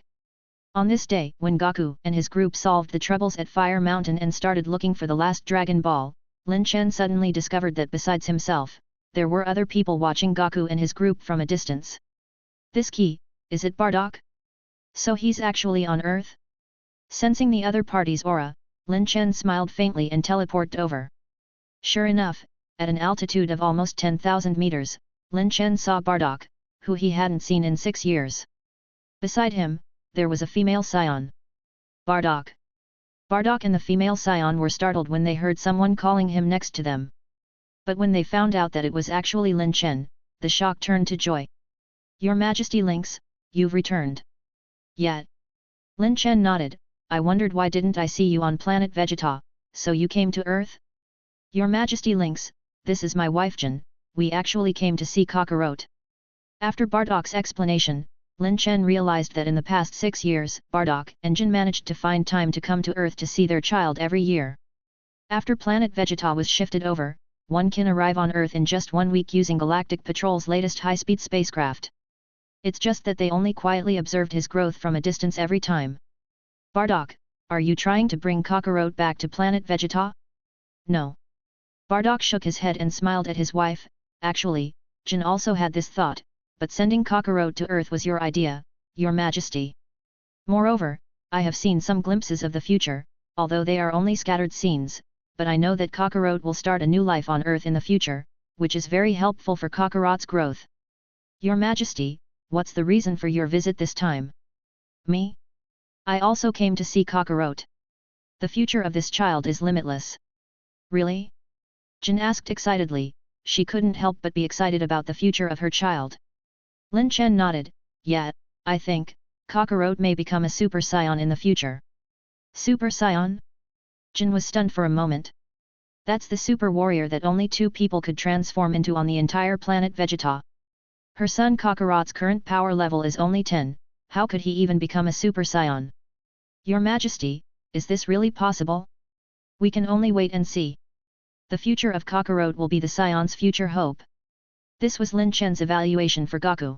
On this day, when Goku and his group solved the troubles at Fire Mountain and started looking for the last Dragon Ball, Lin Chen suddenly discovered that besides himself, there were other people watching Goku and his group from a distance. This key, is it Bardock? So he's actually on Earth? Sensing the other party's aura, Lin Chen smiled faintly and teleported over. Sure enough, at an altitude of almost 10,000 meters, Lin Chen saw Bardock, who he hadn't seen in 6 years. Beside him, there was a female Saiyan. Bardock. Bardock and the female Saiyan were startled when they heard someone calling him next to them. But when they found out that it was actually Lin Chen, the shock turned to joy. Your Majesty Lynx, you've returned. Yet. Lin Chen nodded. I wondered why didn't I see you on Planet Vegeta, so you came to Earth? Your Majesty Lynx, this is my wife Jin, we actually came to see Kakarot. After Bardock's explanation, Lin Chen realized that in the past 6 years, Bardock and Jin managed to find time to come to Earth to see their child every year. After Planet Vegeta was shifted over, one can arrive on Earth in just 1 week using Galactic Patrol's latest high-speed spacecraft. It's just that they only quietly observed his growth from a distance every time. Bardock, are you trying to bring Kakarot back to Planet Vegeta? No. Bardock shook his head and smiled at his wife. Actually, Jin also had this thought, but sending Kakarot to Earth was your idea, Your Majesty. Moreover, I have seen some glimpses of the future, although they are only scattered scenes, but I know that Kakarot will start a new life on Earth in the future, which is very helpful for Kakarot's growth. Your Majesty, what's the reason for your visit this time? Me? I also came to see Kakarot. The future of this child is limitless. Really? Jin asked excitedly. She couldn't help but be excited about the future of her child. Lin Chen nodded. Yeah, I think Kakarot may become a Super Saiyan in the future. Super Saiyan? Jin was stunned for a moment. That's the super warrior that only 2 people could transform into on the entire planet Vegeta. Her son Kakarot's current power level is only 10, how could he even become a Super Saiyan? Your Majesty, is this really possible? We can only wait and see. The future of Kakarot will be the Saiyan's future hope. This was Lin Chen's evaluation for Goku.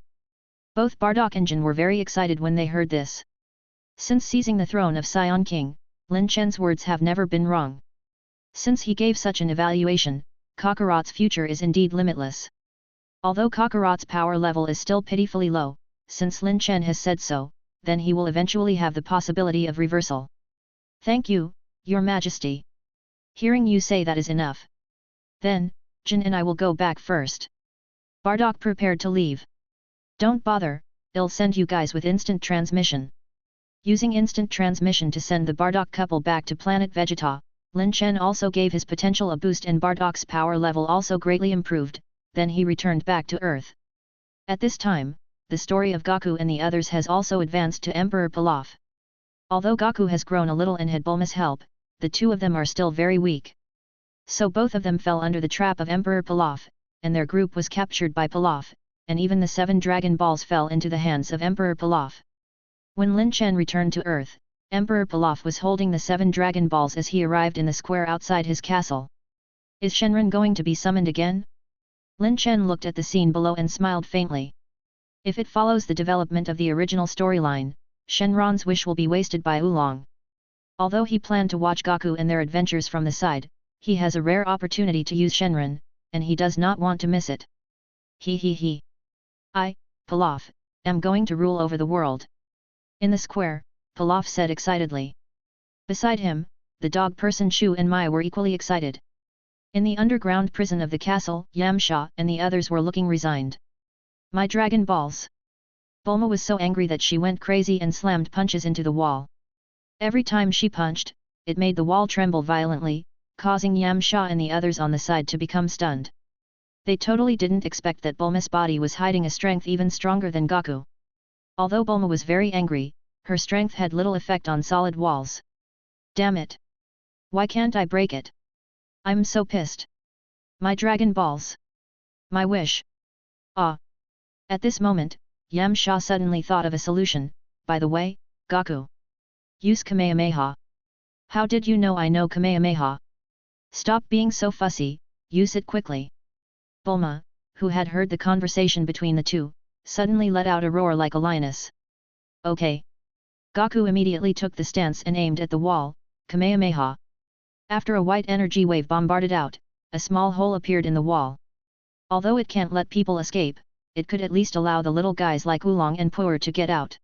Both Bardock and Jin were very excited when they heard this. Since seizing the throne of Saiyan King, Lin Chen's words have never been wrong. Since he gave such an evaluation, Kakarot's future is indeed limitless. Although Kakarot's power level is still pitifully low, since Lin Chen has said so, then he will eventually have the possibility of reversal. Thank you, Your Majesty. Hearing you say that is enough. Then, Jin and I will go back first. Bardock prepared to leave. Don't bother, I'll send you guys with instant transmission. Using instant transmission to send the Bardock couple back to Planet Vegeta, Lin Chen also gave his potential a boost and Bardock's power level also greatly improved, then he returned back to Earth. At this time, the story of Goku and the others has also advanced to Emperor Pilaf. Although Goku has grown a little and had Bulma's help, the 2 of them are still very weak. So both of them fell under the trap of Emperor Pilaf, and their group was captured by Pilaf, and even the 7 Dragon Balls fell into the hands of Emperor Pilaf. When Lin Chen returned to Earth, Emperor Pilaf was holding the 7 Dragon Balls as he arrived in the square outside his castle. Is Shenron going to be summoned again? Lin Chen looked at the scene below and smiled faintly. If it follows the development of the original storyline, Shenron's wish will be wasted by Oolong. Although he planned to watch Goku and their adventures from the side, he has a rare opportunity to use Shenron, and he does not want to miss it. He. I, Pilaf, am going to rule over the world. In the square, Pilaf said excitedly. Beside him, the dog person Shu and Mai were equally excited. In the underground prison of the castle, Yamcha and the others were looking resigned. My Dragon Balls! Bulma was so angry that she went crazy and slammed punches into the wall. Every time she punched, it made the wall tremble violently, causing Yamcha and the others on the side to become stunned. They totally didn't expect that Bulma's body was hiding a strength even stronger than Goku. Although Bulma was very angry, her strength had little effect on solid walls. Damn it! Why can't I break it? I'm so pissed. My Dragon Balls! My wish! Ah! At this moment, Yamcha suddenly thought of a solution. By the way, Goku. Use Kamehameha. How did you know I know Kamehameha? Stop being so fussy, use it quickly. Bulma, who had heard the conversation between the two, suddenly let out a roar like a lioness. Okay. Goku immediately took the stance and aimed at the wall, Kamehameha. After a white energy wave bombarded out, a small hole appeared in the wall. Although it can't let people escape, it could at least allow the little guys like Oolong and Puer to get out.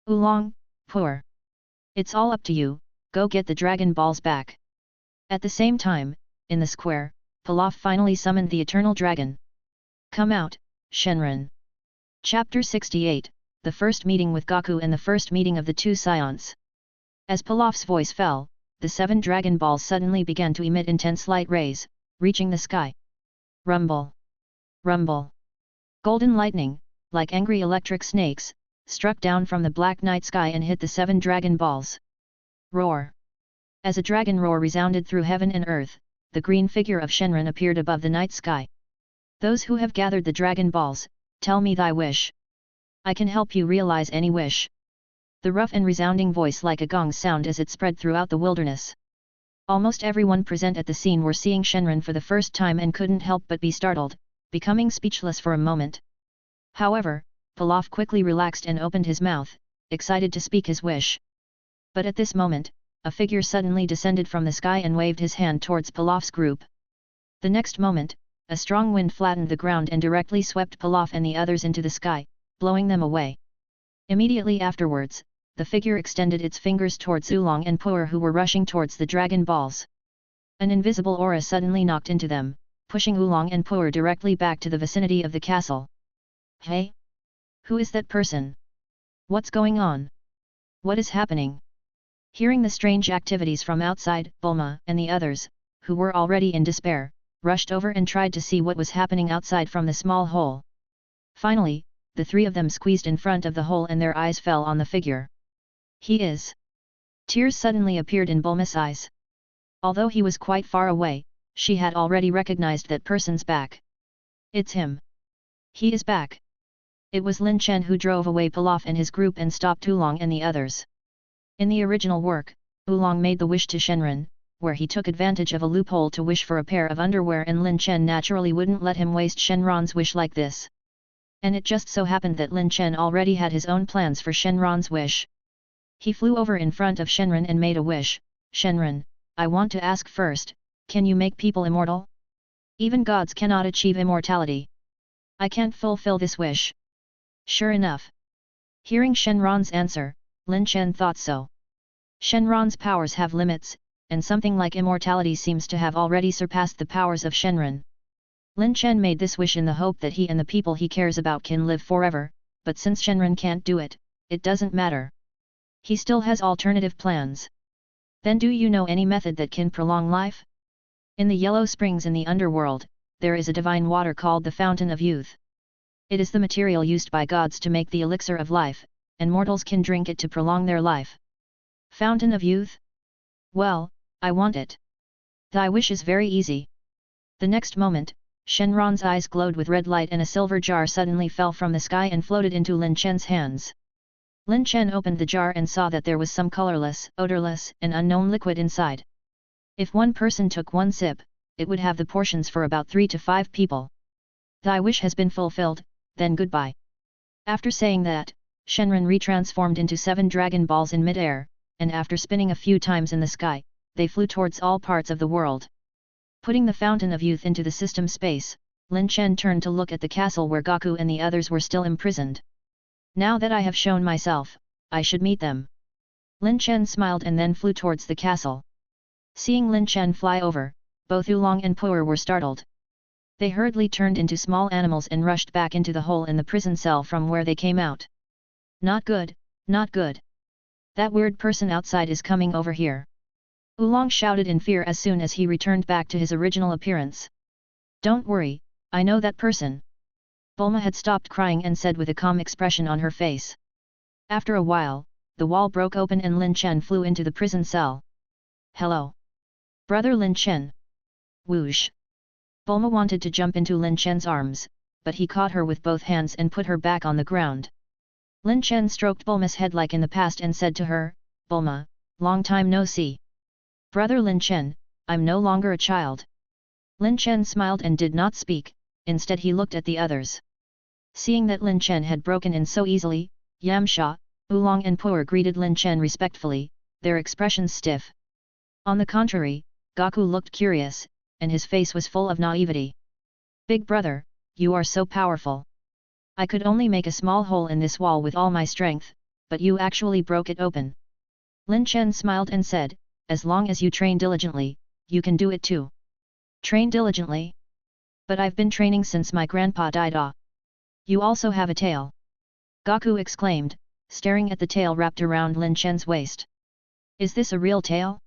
Oolong, Puer. It's all up to you, go get the Dragon Balls back. At the same time, in the square, Pilaf finally summoned the Eternal Dragon. Come out, Shenron. Chapter 68, The First Meeting with Goku and the First Meeting of the Two Saiyans. As Pilaf's voice fell, the 7 Dragon Balls suddenly began to emit intense light rays, reaching the sky. Rumble! Rumble! Golden lightning, like angry electric snakes, struck down from the black night sky and hit the 7 Dragon Balls. Roar! As a dragon roar resounded through heaven and earth, the green figure of Shenron appeared above the night sky. Those who have gathered the Dragon Balls, tell me thy wish. I can help you realize any wish. The rough and resounding voice like a gong sound as it spread throughout the wilderness. Almost everyone present at the scene were seeing Shenron for the first time and couldn't help but be startled, becoming speechless for a moment. However, Pilaf quickly relaxed and opened his mouth, excited to speak his wish. But at this moment, a figure suddenly descended from the sky and waved his hand towards Pilaf's group. The next moment, a strong wind flattened the ground and directly swept Pilaf and the others into the sky, blowing them away. Immediately afterwards, the figure extended its fingers towards Oolong and Puer who were rushing towards the Dragon Balls. An invisible aura suddenly knocked into them, pushing Oolong and Puer directly back to the vicinity of the castle. Hey? Who is that person? What's going on? What is happening? Hearing the strange activities from outside, Bulma and the others, who were already in despair, rushed over and tried to see what was happening outside from the small hole. Finally, the 3 of them squeezed in front of the hole and their eyes fell on the figure. He is. Tears suddenly appeared in Bulma's eyes. Although he was quite far away, she had already recognized that person's back. It's him. He is back. It was Lin Chen who drove away Pilaf and his group and stopped Oolong and the others. In the original work, Oolong made the wish to Shenron, where he took advantage of a loophole to wish for a pair of underwear, and Lin Chen naturally wouldn't let him waste Shenron's wish like this. And it just so happened that Lin Chen already had his own plans for Shenron's wish. He flew over in front of Shenron and made a wish. Shenron, I want to ask first, can you make people immortal? Even gods cannot achieve immortality. I can't fulfill this wish. Sure enough. Hearing Shenron's answer, Lin Chen thought so. Shenron's powers have limits, and something like immortality seems to have already surpassed the powers of Shenron. Lin Chen made this wish in the hope that he and the people he cares about can live forever, but since Shenron can't do it, it doesn't matter. He still has alternative plans. Then do you know any method that can prolong life? In the Yellow Springs in the underworld, there is a divine water called the Fountain of Youth. It is the material used by gods to make the elixir of life, and mortals can drink it to prolong their life. Fountain of Youth? Well, I want it. Thy wish is very easy. The next moment, Shenron's eyes glowed with red light and a silver jar suddenly fell from the sky and floated into Lin Chen's hands. Lin Chen opened the jar and saw that there was some colorless, odorless, and unknown liquid inside. If one person took one sip, it would have the portions for about 3 to 5 people. Thy wish has been fulfilled, then goodbye. After saying that, Shenron retransformed into 7 Dragon Balls in mid-air, and after spinning a few times in the sky, they flew towards all parts of the world. Putting the Fountain of Youth into the system space, Lin Chen turned to look at the castle where Goku and the others were still imprisoned. Now that I have shown myself, I should meet them. Lin Chen smiled and then flew towards the castle. Seeing Lin Chen fly over, both Oolong and Puer were startled. They hurriedly turned into small animals and rushed back into the hole in the prison cell from where they came out. Not good, not good. That weird person outside is coming over here. Oolong shouted in fear as soon as he returned back to his original appearance. Don't worry, I know that person. Bulma had stopped crying and said with a calm expression on her face. After a while, the wall broke open and Lin Chen flew into the prison cell. Hello. Brother Lin Chen. Whoosh. Bulma wanted to jump into Lin Chen's arms, but he caught her with both hands and put her back on the ground. Lin Chen stroked Bulma's head like in the past and said to her, Bulma, long time no see. Brother Lin Chen, I'm no longer a child. Lin Chen smiled and did not speak, instead he looked at the others. Seeing that Lin Chen had broken in so easily, Yamcha, Oolong and Puer greeted Lin Chen respectfully, their expressions stiff. On the contrary, Goku looked curious, and his face was full of naivety. Big brother, you are so powerful. I could only make a small hole in this wall with all my strength, but you actually broke it open. Lin Chen smiled and said, as long as you train diligently, you can do it too. Train diligently? But I've been training since my grandpa died. Ah. You also have a tail. Goku exclaimed, staring at the tail wrapped around Lin Chen's waist. Is this a real tail?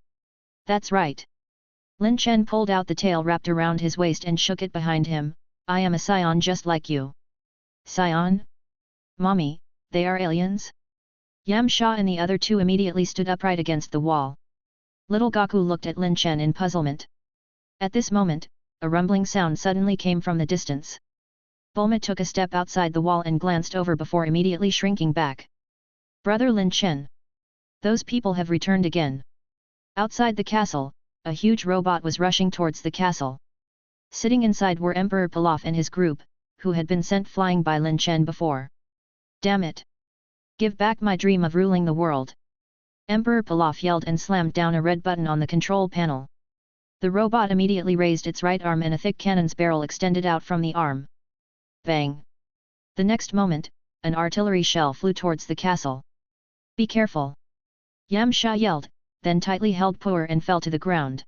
That's right. Lin Chen pulled out the tail wrapped around his waist and shook it behind him. I am a Saiyan just like you. Saiyan? Mommy, they are aliens? Yamcha and the other two immediately stood upright against the wall. Little Goku looked at Lin Chen in puzzlement. At this moment, a rumbling sound suddenly came from the distance. Bulma took a step outside the wall and glanced over before immediately shrinking back. Brother Lin Chen. Those people have returned again. Outside the castle, a huge robot was rushing towards the castle. Sitting inside were Emperor Pilaf and his group, who had been sent flying by Lin Chen before. Damn it! Give back my dream of ruling the world! Emperor Pilaf yelled and slammed down a red button on the control panel. The robot immediately raised its right arm and a thick cannon's barrel extended out from the arm. Bang! The next moment, an artillery shell flew towards the castle. Be careful! Yamcha yelled, then tightly held Puer and fell to the ground.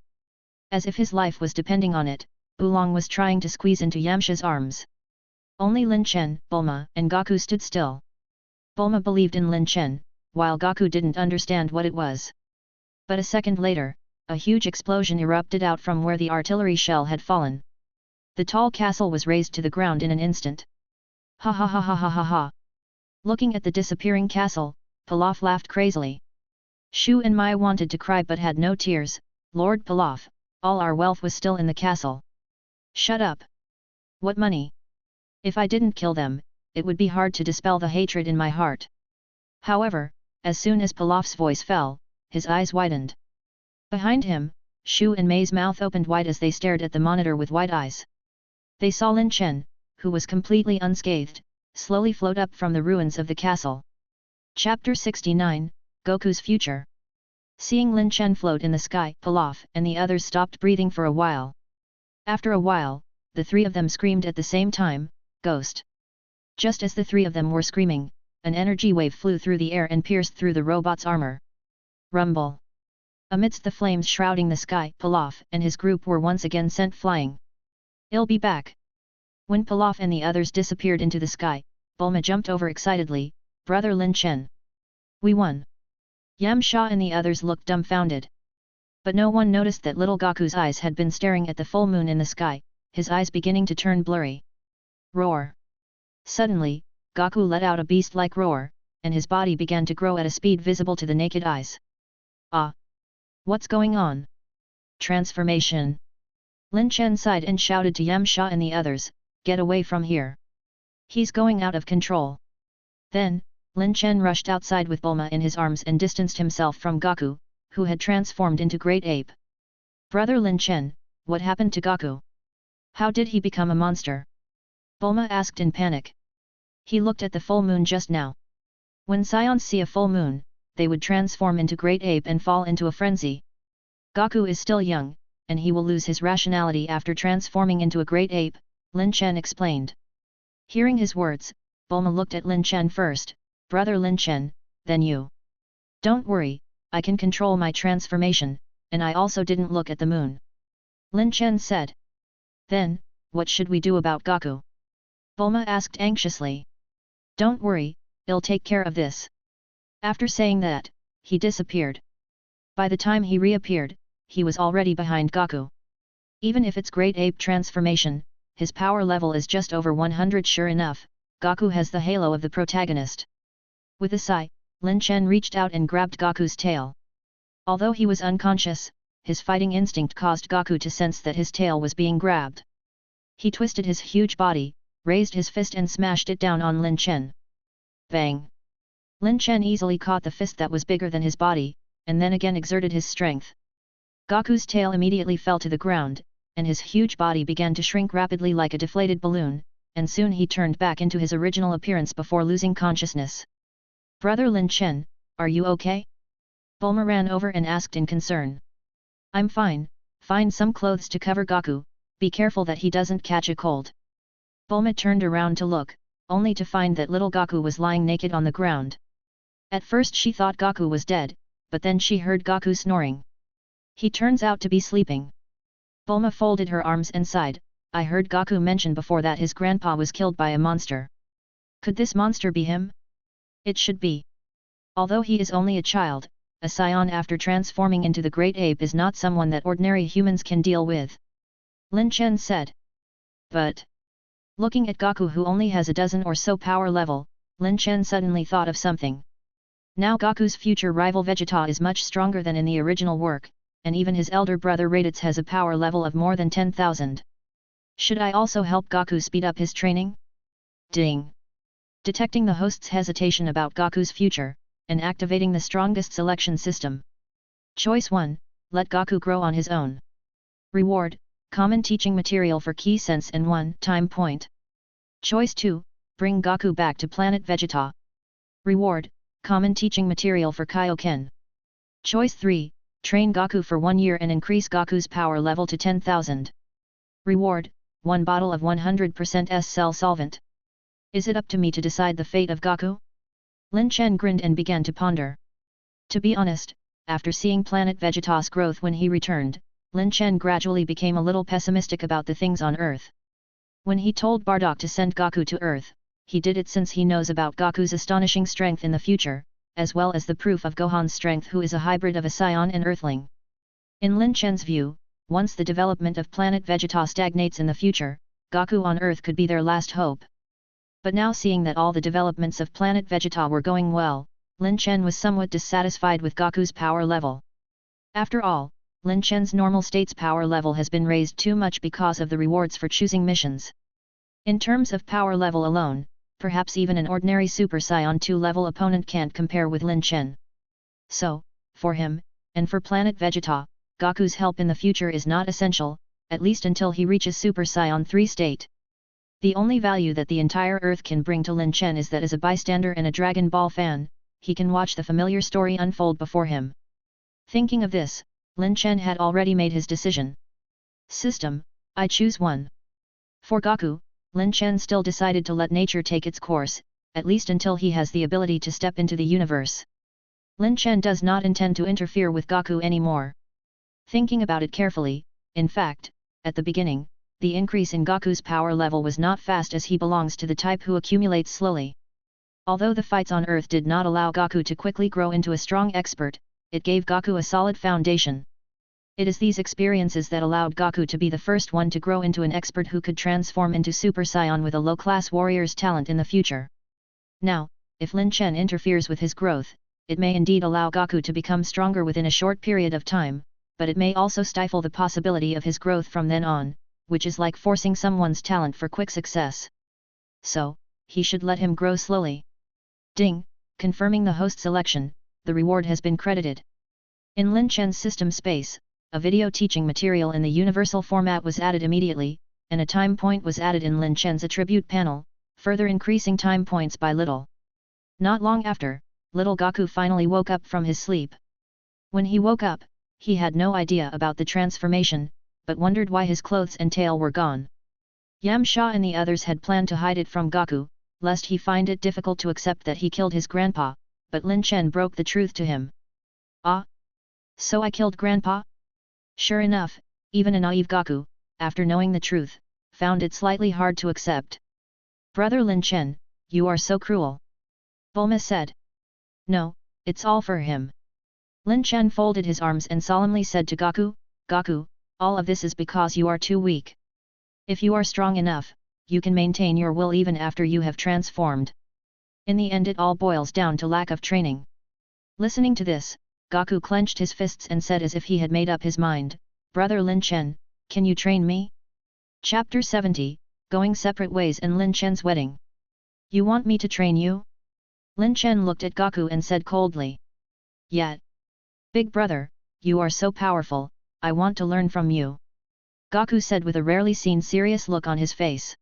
As if his life was depending on it, Oolong was trying to squeeze into Yamcha's arms. Only Lin Chen, Bulma, and Goku stood still. Bulma believed in Lin Chen, while Goku didn't understand what it was. But a second later, a huge explosion erupted out from where the artillery shell had fallen. The tall castle was razed to the ground in an instant. Ha ha ha ha ha ha ha! Looking at the disappearing castle, Pilaf laughed crazily. Shu and Mai wanted to cry but had no tears. Lord Pilaf, all our wealth was still in the castle. Shut up! What money? If I didn't kill them, it would be hard to dispel the hatred in my heart. However, as soon as Pilaf's voice fell, his eyes widened. Behind him, Shu and Mei's mouth opened wide as they stared at the monitor with wide eyes. They saw Lin Chen, who was completely unscathed, slowly float up from the ruins of the castle. Chapter 69, Goku's Future. Seeing Lin Chen float in the sky, Pilaf and the others stopped breathing for a while. After a while, the three of them screamed at the same time, Ghost! Just as the three of them were screaming, an energy wave flew through the air and pierced through the robot's armor. Rumble! Amidst the flames shrouding the sky, Pilaf and his group were once again sent flying. I'll be back! When Pilaf and the others disappeared into the sky, Bulma jumped over excitedly, Brother Lin Chen! We won! Yamcha and the others looked dumbfounded. But no one noticed that little Goku's eyes had been staring at the full moon in the sky, his eyes beginning to turn blurry. Roar! Suddenly, Goku let out a beast-like roar, and his body began to grow at a speed visible to the naked eyes. Ah! What's going on? Transformation! Lin Chen sighed and shouted to Yamcha and the others, get away from here. He's going out of control. Then, Lin Chen rushed outside with Bulma in his arms and distanced himself from Goku, who had transformed into Great Ape. Brother Lin Chen, what happened to Goku? How did he become a monster? Bulma asked in panic. He looked at the full moon just now. When Saiyans see a full moon, they would transform into Great Ape and fall into a frenzy. Goku is still young, and he will lose his rationality after transforming into a Great Ape, Lin Chen explained. Hearing his words, Bulma looked at Lin Chen first, Brother Lin Chen, then you. Don't worry, I can control my transformation, and I also didn't look at the moon. Lin Chen said. Then, what should we do about Goku? Bulma asked anxiously. Don't worry, I'll take care of this. After saying that, he disappeared. By the time he reappeared, he was already behind Goku. Even if it's Great Ape transformation, his power level is just over 100. Sure enough, Goku has the halo of the protagonist. With a sigh, Lin Chen reached out and grabbed Goku's tail. Although he was unconscious, his fighting instinct caused Goku to sense that his tail was being grabbed. He twisted his huge body, raised his fist and smashed it down on Lin Chen. Bang! Lin Chen easily caught the fist that was bigger than his body, and then again exerted his strength. Goku's tail immediately fell to the ground, and his huge body began to shrink rapidly like a deflated balloon, and soon he turned back into his original appearance before losing consciousness. "Brother Lin Chen, are you okay?" Bulma ran over and asked in concern. "I'm fine, find some clothes to cover Goku, be careful that he doesn't catch a cold." Bulma turned around to look, only to find that little Goku was lying naked on the ground. At first she thought Goku was dead, but then she heard Goku snoring. He turns out to be sleeping. Bulma folded her arms and sighed, "I heard Goku mention before that his grandpa was killed by a monster. Could this monster be him? It should be. Although he is only a child, a Saiyan after transforming into the great ape is not someone that ordinary humans can deal with," Lin Chen said. But, looking at Goku who only has a dozen or so power level, Lin Chen suddenly thought of something. Now Goku's future rival Vegeta is much stronger than in the original work, and even his elder brother Raditz has a power level of more than 10,000. Should I also help Goku speed up his training? Ding! Detecting the host's hesitation about Goku's future, and activating the strongest selection system. Choice 1, let Goku grow on his own. Reward, common teaching material for key sense and 1 time point. Choice 2, bring Goku back to Planet Vegeta. Reward, common teaching material for Kaioken. Choice 3, train Goku for 1 year and increase Goku's power level to 10,000. Reward, 1 bottle of 100% S-cell solvent. Is it up to me to decide the fate of Goku? Lin Chen grinned and began to ponder. To be honest, after seeing Planet Vegeta's growth when he returned, Lin Chen gradually became a little pessimistic about the things on Earth. When he told Bardock to send Goku to Earth, he did it since he knows about Goku's astonishing strength in the future, as well as the proof of Gohan's strength, who is a hybrid of a Saiyan and Earthling. In Lin Chen's view, once the development of Planet Vegeta stagnates in the future, Goku on Earth could be their last hope. But now seeing that all the developments of Planet Vegeta were going well, Lin Chen was somewhat dissatisfied with Goku's power level. After all, Lin Chen's normal state's power level has been raised too much because of the rewards for choosing missions. In terms of power level alone, perhaps even an ordinary Super Saiyan 2 level opponent can't compare with Lin Chen. So, for him, and for Planet Vegeta, Goku's help in the future is not essential, at least until he reaches Super Saiyan 3 state. The only value that the entire Earth can bring to Lin Chen is that as a bystander and a Dragon Ball fan, he can watch the familiar story unfold before him. Thinking of this, Lin Chen had already made his decision. System, I choose 1. For Goku, Lin Chen still decided to let nature take its course, at least until he has the ability to step into the universe. Lin Chen does not intend to interfere with Goku anymore. Thinking about it carefully, in fact, at the beginning, the increase in Goku's power level was not fast as he belongs to the type who accumulates slowly. Although the fights on Earth did not allow Goku to quickly grow into a strong expert, it gave Goku a solid foundation. It is these experiences that allowed Goku to be the first one to grow into an expert who could transform into Super Saiyan with a low-class warrior's talent in the future. Now, if Lin Chen interferes with his growth, it may indeed allow Goku to become stronger within a short period of time, but it may also stifle the possibility of his growth from then on, which is like forcing someone's talent for quick success. So, he should let him grow slowly. Ding, confirming the host selection, the reward has been credited. In Lin Chen's system space, a video teaching material in the universal format was added immediately, and a time point was added in Lin Chen's attribute panel, further increasing time points by little. Not long after, little Goku finally woke up from his sleep. When he woke up, he had no idea about the transformation, but wondered why his clothes and tail were gone. Yamcha and the others had planned to hide it from Goku, lest he find it difficult to accept that he killed his grandpa, but Lin Chen broke the truth to him. Ah? So I killed grandpa? Sure enough, even a naive Goku, after knowing the truth, found it slightly hard to accept. Brother Lin Chen, you are so cruel. Bulma said. No, it's all for him. Lin Chen folded his arms and solemnly said to Goku, Goku, all of this is because you are too weak. If you are strong enough, you can maintain your will even after you have transformed. In the end it all boils down to lack of training. Listening to this, Goku clenched his fists and said as if he had made up his mind, Brother Lin Chen, can you train me? Chapter 70, Going Separate Ways and Lin Chen's Wedding. You want me to train you? Lin Chen looked at Goku and said coldly. Yeah. Big brother, you are so powerful, I want to learn from you. Goku said with a rarely seen serious look on his face.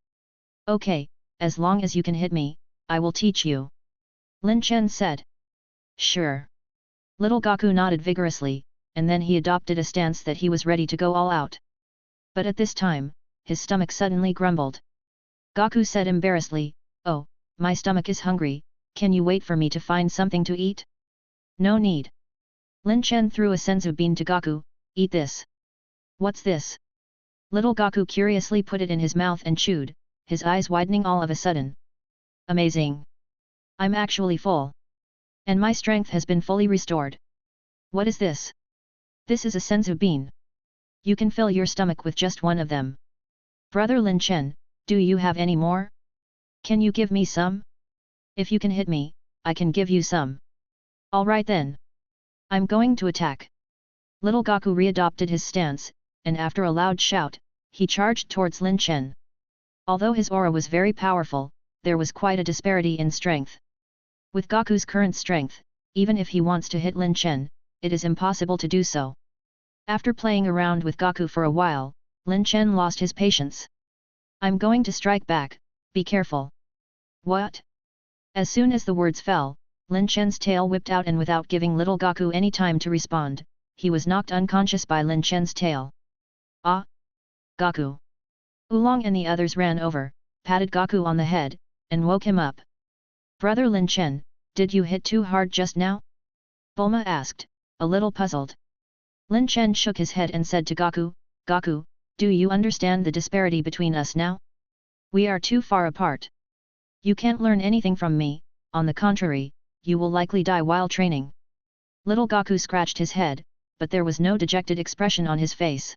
Okay, as long as you can hit me, I will teach you. Lin Chen said. Sure. Little Goku nodded vigorously, and then he adopted a stance that he was ready to go all out. But at this time, his stomach suddenly grumbled. Goku said embarrassedly, "Oh, my stomach is hungry, can you wait for me to find something to eat?" "No need." Lin Chen threw a senzu bean to Goku, "Eat this." "What's this?" Little Goku curiously put it in his mouth and chewed, his eyes widening all of a sudden. "Amazing! I'm actually full. And my strength has been fully restored. What is this?" "This is a senzu bean. You can fill your stomach with just one of them." "Brother Lin Chen, do you have any more? Can you give me some? If you can hit me, I can give you some." "Alright then. I'm going to attack." Little Goku readopted his stance, and after a loud shout, he charged towards Lin Chen. Although his aura was very powerful, there was quite a disparity in strength. With Goku's current strength, even if he wants to hit Lin Chen, it is impossible to do so. After playing around with Goku for a while, Lin Chen lost his patience. "I'm going to strike back, be careful." "What?" As soon as the words fell, Lin Chen's tail whipped out, and without giving little Goku any time to respond, he was knocked unconscious by Lin Chen's tail. "Ah! Goku!" Oolong and the others ran over, patted Goku on the head, and woke him up. "Brother Lin Chen, did you hit too hard just now?" Bulma asked, a little puzzled. Lin Chen shook his head and said to Goku, "Goku, do you understand the disparity between us now? We are too far apart. You can't learn anything from me, on the contrary, you will likely die while training." Little Goku scratched his head, but there was no dejected expression on his face.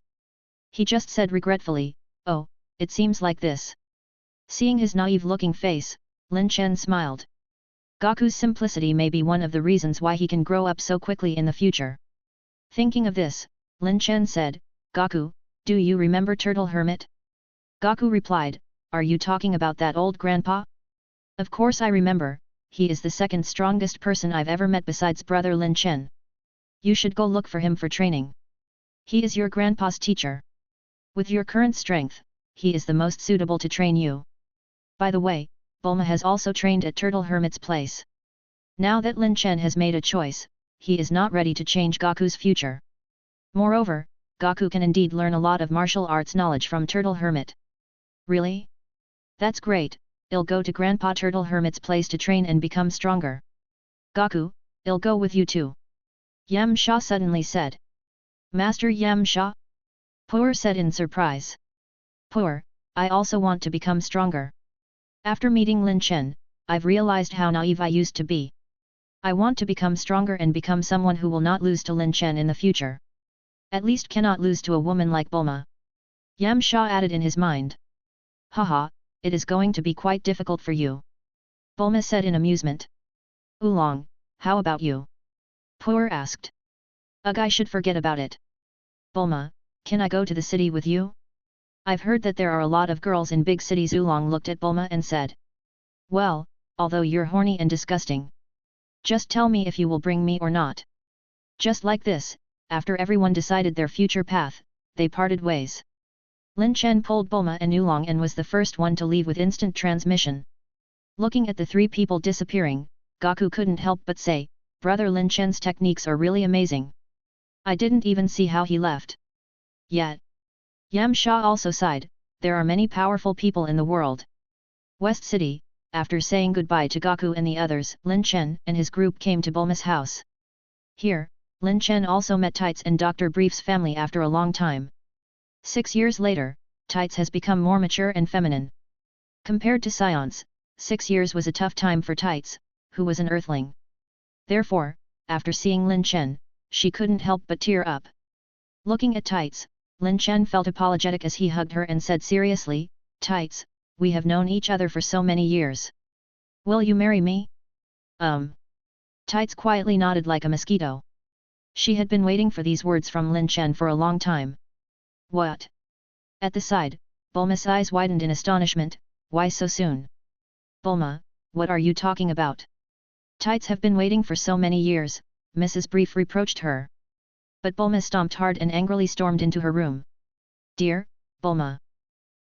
He just said regretfully, "Oh, it seems like this." Seeing his naive-looking face, Lin Chen smiled. Goku's simplicity may be one of the reasons why he can grow up so quickly in the future. Thinking of this, Lin Chen said, "Goku, do you remember Turtle Hermit?" Goku replied, "Are you talking about that old grandpa?" "Of course I remember, he is the second strongest person I've ever met besides brother Lin Chen. You should go look for him for training. He is your grandpa's teacher. With your current strength, he is the most suitable to train you." By the way, Bulma has also trained at Turtle Hermit's place. Now that Lin Chen has made a choice, he is not ready to change Goku's future. Moreover, Goku can indeed learn a lot of martial arts knowledge from Turtle Hermit. "Really? That's great, I'll go to Grandpa Turtle Hermit's place to train and become stronger." "Goku, I'll go with you too," Yamcha suddenly said. "Master Yamcha?" Puer said in surprise. "Puer, I also want to become stronger. After meeting Lin Chen, I've realized how naive I used to be. I want to become stronger and become someone who will not lose to Lin Chen in the future. At least cannot lose to a woman like Bulma." Yamcha added in his mind. "Haha, it is going to be quite difficult for you," Bulma said in amusement. "Oolong, how about you?" Puer asked. "Ugh, I should forget about it. Bulma, can I go to the city with you? I've heard that there are a lot of girls in big cities." Oolong looked at Bulma and said. "Well, although you're horny and disgusting. Just tell me if you will bring me or not." Just like this, after everyone decided their future path, they parted ways. Lin Chen pulled Bulma and Oolong and was the first one to leave with instant transmission. Looking at the three people disappearing, Goku couldn't help but say, "Brother Lin Chen's techniques are really amazing. I didn't even see how he left." Yet, Yamcha also sighed, there are many powerful people in the world. West City, after saying goodbye to Goku and the others, Lin Chen and his group came to Bulma's house. Here, Lin Chen also met Tights and Dr. Brief's family after a long time. 6 years later, Tights has become more mature and feminine. Compared to Saiyans, 6 years was a tough time for Tights, who was an earthling. Therefore, after seeing Lin Chen, she couldn't help but tear up. Looking at Tights, Lin Chen felt apologetic as he hugged her and said seriously, "Tights, we have known each other for so many years. Will you marry me?" Tights quietly nodded like a mosquito. She had been waiting for these words from Lin Chen for a long time. "What?" At the side, Bulma's eyes widened in astonishment, "Why so soon?" "Bulma, what are you talking about? Tights have been waiting for so many years," Mrs. Brief reproached her. But Bulma stomped hard and angrily stormed into her room. "Dear, Bulma."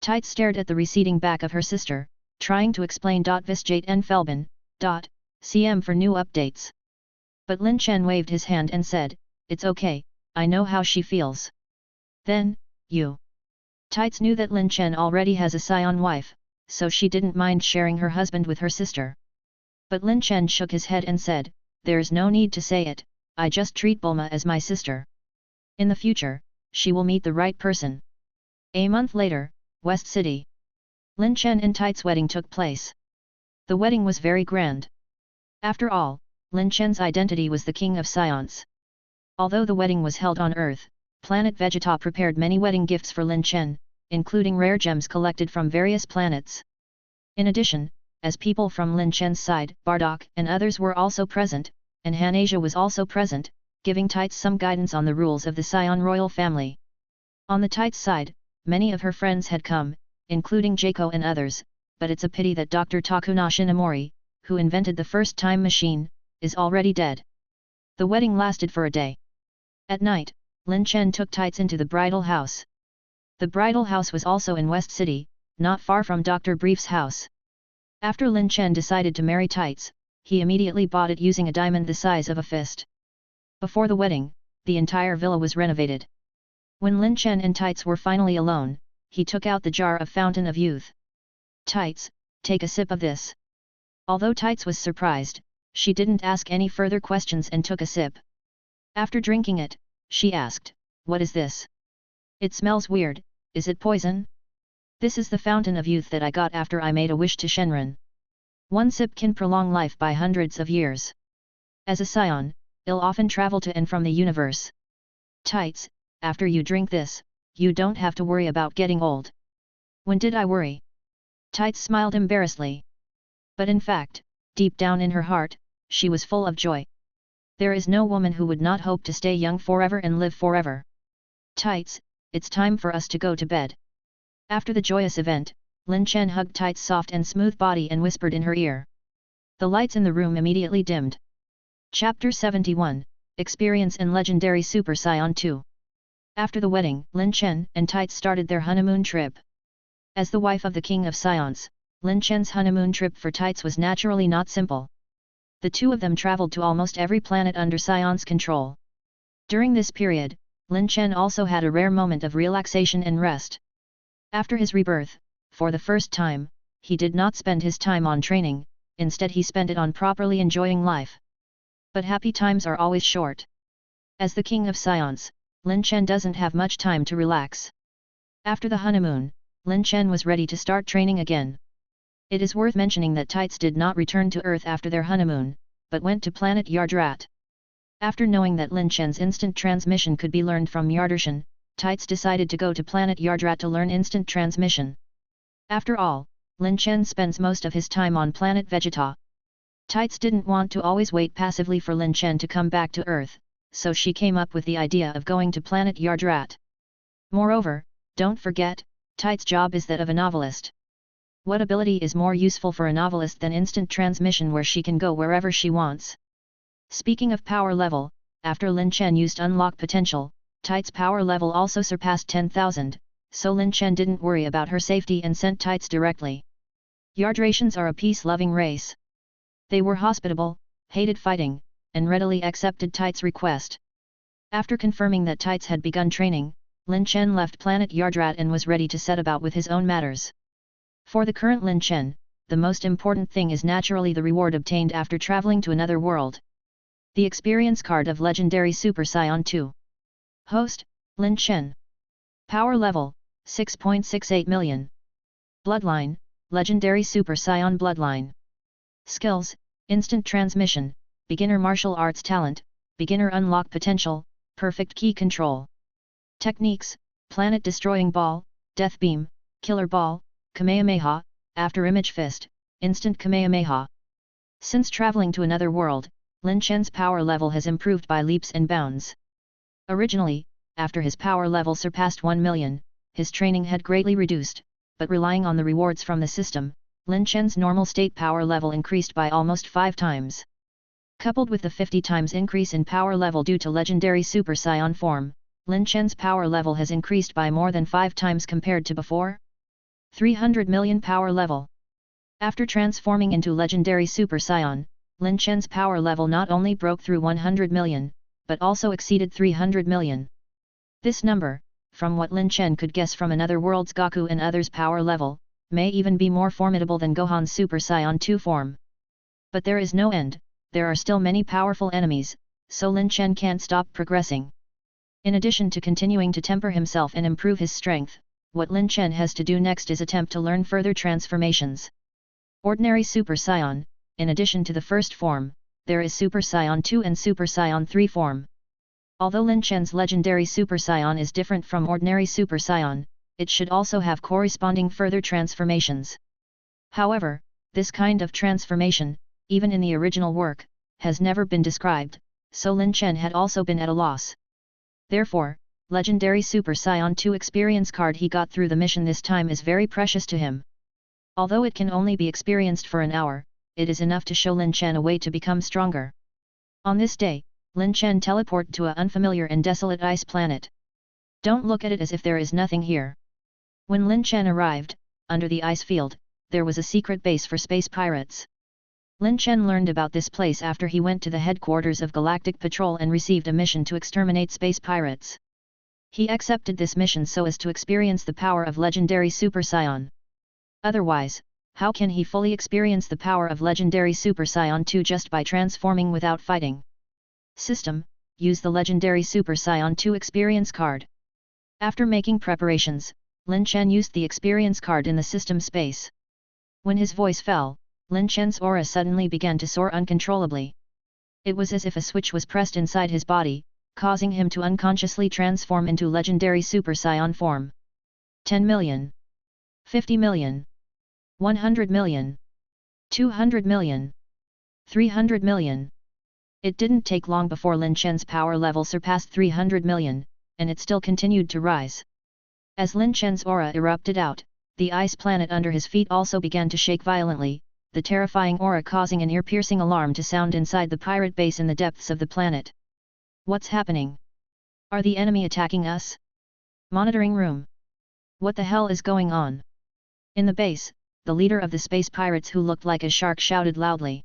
Tights stared at the receding back of her sister, trying to explain. Visjate and Felben, CM for new updates. But Lin Chen waved his hand and said, "It's okay, I know how she feels." Then, you. Tights knew that Lin Chen already has a Saiyan wife, so she didn't mind sharing her husband with her sister. But Lin Chen shook his head and said, "There's no need to say it, I just treat Bulma as my sister. In the future, she will meet the right person." A month later, West City. Lin Chen and Tights' wedding took place. The wedding was very grand. After all, Lin Chen's identity was the king of Saiyans. Although the wedding was held on Earth, Planet Vegeta prepared many wedding gifts for Lin Chen, including rare gems collected from various planets. In addition, as people from Lin Chen's side, Bardock and others were also present, and Han Asia was also present, giving Tights some guidance on the rules of the Saiyan royal family. On the Tights side, many of her friends had come, including Jaco and others, but it's a pity that Dr. Takuna Shinomori, who invented the first time machine, is already dead. The wedding lasted for a day. At night, Lin Chen took Tights into the bridal house. The bridal house was also in West City, not far from Dr. Brief's house. After Lin Chen decided to marry Tights, he immediately bought it using a diamond the size of a fist. Before the wedding, the entire villa was renovated. When Lin Chen and Tights were finally alone, he took out the jar of Fountain of Youth. "Tights, take a sip of this." Although Tights was surprised, she didn't ask any further questions and took a sip. After drinking it, she asked, "What is this? It smells weird, is it poison?" "This is the Fountain of Youth that I got after I made a wish to Shenron. One sip can prolong life by hundreds of years. As a Saiyan, I'll often travel to and from the universe. Tights, after you drink this, you don't have to worry about getting old." "When did I worry?" Tights smiled embarrassedly. But in fact, deep down in her heart, she was full of joy. There is no woman who would not hope to stay young forever and live forever. "Tights, it's time for us to go to bed." After the joyous event, Lin Chen hugged Tights' soft and smooth body and whispered in her ear. The lights in the room immediately dimmed. Chapter 71, Experience in Legendary Super Saiyan 2. After the wedding, Lin Chen and Tights started their honeymoon trip. As the wife of the King of Saiyans, Lin Chen's honeymoon trip for Tights was naturally not simple. The two of them traveled to almost every planet under Saiyans' control. During this period, Lin Chen also had a rare moment of relaxation and rest. After his rebirth, for the first time, he did not spend his time on training, instead he spent it on properly enjoying life. But happy times are always short. As the King of Saiyans, Lin Chen doesn't have much time to relax. After the honeymoon, Lin Chen was ready to start training again. It is worth mentioning that Tights did not return to Earth after their honeymoon, but went to planet Yardrat. After knowing that Lin Chen's instant transmission could be learned from Yardarshan, Tights decided to go to planet Yardrat to learn instant transmission. After all, Lin Chen spends most of his time on planet Vegeta. Tights didn't want to always wait passively for Lin Chen to come back to Earth, so she came up with the idea of going to planet Yardrat. Moreover, don't forget, Tights' job is that of a novelist. What ability is more useful for a novelist than instant transmission where she can go wherever she wants? Speaking of power level, after Lin Chen used unlock potential, Tights' power level also surpassed 10,000, so Lin Chen didn't worry about her safety and sent Tights directly. Yardratians are a peace-loving race. They were hospitable, hated fighting, and readily accepted Tights' request. After confirming that Tights had begun training, Lin Chen left planet Yardrat and was ready to set about with his own matters. For the current Lin Chen, the most important thing is naturally the reward obtained after traveling to another world. The experience card of Legendary Super Saiyan 2. Host, Lin Chen. Power level, 6.68 million. Bloodline, Legendary Super Saiyan Bloodline. Skills, Instant Transmission, Beginner Martial Arts Talent, Beginner Unlock Potential, Perfect Key Control. Techniques, Planet Destroying Ball, Death Beam, Killer Ball, Kamehameha, After Image Fist, Instant Kamehameha. Since traveling to another world, Lin Chen's power level has improved by leaps and bounds. Originally, after his power level surpassed 1 million, his training had greatly reduced, but relying on the rewards from the system, Lin Chen's normal state power level increased by almost 5 times. Coupled with the 50 times increase in power level due to legendary Super Saiyan form, Lin Chen's power level has increased by more than 5 times compared to before. 300 million power level. After transforming into legendary Super Saiyan, Lin Chen's power level not only broke through 100 million, but also exceeded 300 million. This number, from what Lin Chen could guess from another world's Goku and others' power level, may even be more formidable than Gohan's Super Saiyan 2 form. But there is no end, there are still many powerful enemies, so Lin Chen can't stop progressing. In addition to continuing to temper himself and improve his strength, what Lin Chen has to do next is attempt to learn further transformations. Ordinary Super Saiyan, in addition to the first form, there is Super Saiyan 2 and Super Saiyan 3 form. Although Lin Chen's legendary Super Saiyan is different from ordinary Super Saiyan, it should also have corresponding further transformations. However, this kind of transformation, even in the original work, has never been described, so Lin Chen had also been at a loss. Therefore, legendary Super Saiyan 2 experience card he got through the mission this time is very precious to him. Although it can only be experienced for an hour, it is enough to show Lin Chen a way to become stronger. On this day, Lin Chen teleported to an unfamiliar and desolate ice planet. Don't look at it as if there is nothing here. When Lin Chen arrived, under the ice field, there was a secret base for space pirates. Lin Chen learned about this place after he went to the headquarters of Galactic Patrol and received a mission to exterminate space pirates. He accepted this mission so as to experience the power of legendary Super Saiyan. Otherwise, how can he fully experience the power of legendary Super Saiyan 2 just by transforming without fighting? System, use the legendary Super Saiyan 2 experience card. After making preparations, Lin Chen used the experience card in the system space. When his voice fell, Lin Chen's aura suddenly began to soar uncontrollably. It was as if a switch was pressed inside his body, causing him to unconsciously transform into legendary Super Saiyan form. 10 million. 50 million. 100 million. 200 million. 300 million. It didn't take long before Lin Chen's power level surpassed 300 million, and it still continued to rise. As Lin Chen's aura erupted out, the ice planet under his feet also began to shake violently, the terrifying aura causing an ear-piercing alarm to sound inside the pirate base in the depths of the planet. What's happening? Are the enemy attacking us? Monitoring room. What the hell is going on? In the base, the leader of the space pirates who looked like a shark shouted loudly.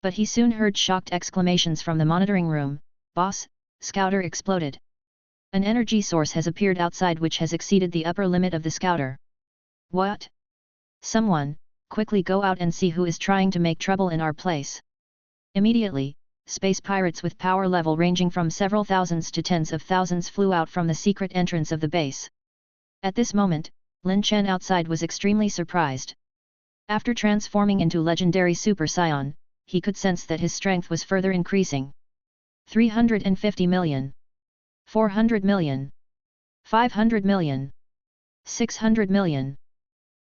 But he soon heard shocked exclamations from the monitoring room. Boss, Scouter exploded. An energy source has appeared outside which has exceeded the upper limit of the Scouter. What? Someone, quickly go out and see who is trying to make trouble in our place. Immediately, space pirates with power level ranging from several thousands to tens of thousands flew out from the secret entrance of the base. At this moment, Lin Chen outside was extremely surprised. After transforming into legendary Super Saiyan, he could sense that his strength was further increasing. 350 million. 400 million. 500 million. 600 million.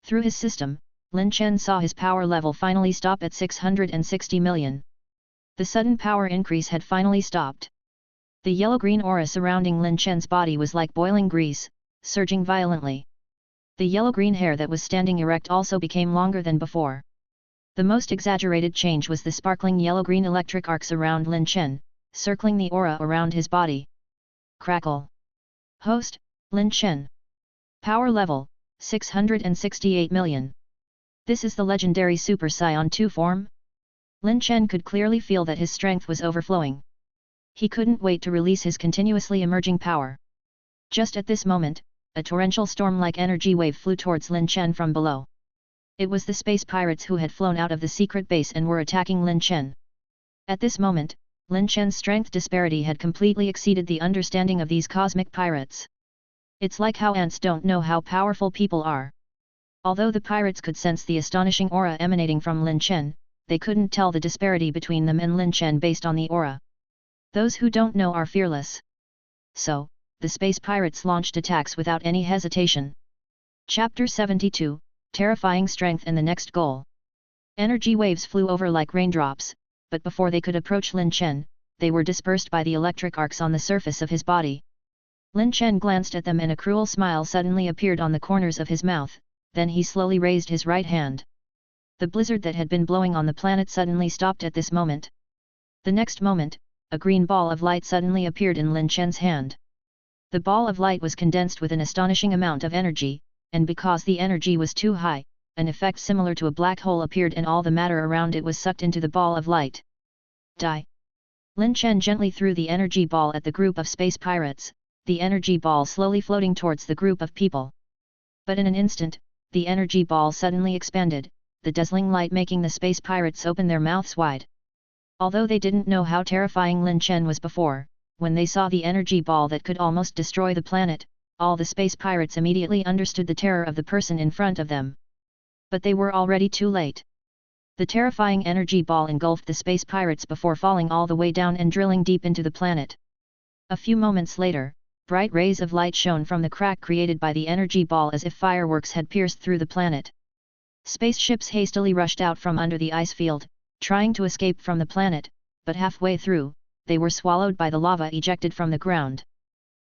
Through his system, Lin Chen saw his power level finally stop at 660 million. The sudden power increase had finally stopped. The yellow-green aura surrounding Lin Chen's body was like boiling grease, surging violently. The yellow-green hair that was standing erect also became longer than before. The most exaggerated change was the sparkling yellow-green electric arcs around Lin Chen, circling the aura around his body. Crackle. Host, Lin Chen. Power level, 668 million. This is the legendary Super Saiyan 2 form? Lin Chen could clearly feel that his strength was overflowing. He couldn't wait to release his continuously emerging power. Just at this moment, a torrential storm-like energy wave flew towards Lin Chen from below. It was the space pirates who had flown out of the secret base and were attacking Lin Chen. At this moment, Lin Chen's strength disparity had completely exceeded the understanding of these cosmic pirates. It's like how ants don't know how powerful people are. Although the pirates could sense the astonishing aura emanating from Lin Chen, they couldn't tell the disparity between them and Lin Chen based on the aura. Those who don't know are fearless. So, the space pirates launched attacks without any hesitation. Chapter 72, Terrifying Strength and the Next Goal. Energy waves flew over like raindrops, but before they could approach Lin Chen, they were dispersed by the electric arcs on the surface of his body. Lin Chen glanced at them and a cruel smile suddenly appeared on the corners of his mouth, then he slowly raised his right hand. The blizzard that had been blowing on the planet suddenly stopped at this moment. The next moment, a green ball of light suddenly appeared in Lin Chen's hand. The ball of light was condensed with an astonishing amount of energy, and because the energy was too high, an effect similar to a black hole appeared and all the matter around it was sucked into the ball of light. Die! Lin Chen gently threw the energy ball at the group of space pirates, the energy ball slowly floating towards the group of people. But in an instant, the energy ball suddenly expanded, the dazzling light making the space pirates open their mouths wide. Although they didn't know how terrifying Lin Chen was before, when they saw the energy ball that could almost destroy the planet, all the space pirates immediately understood the terror of the person in front of them. But they were already too late. The terrifying energy ball engulfed the space pirates before falling all the way down and drilling deep into the planet. A few moments later, bright rays of light shone from the crack created by the energy ball as if fireworks had pierced through the planet. Spaceships hastily rushed out from under the ice field, trying to escape from the planet, but halfway through, they were swallowed by the lava ejected from the ground.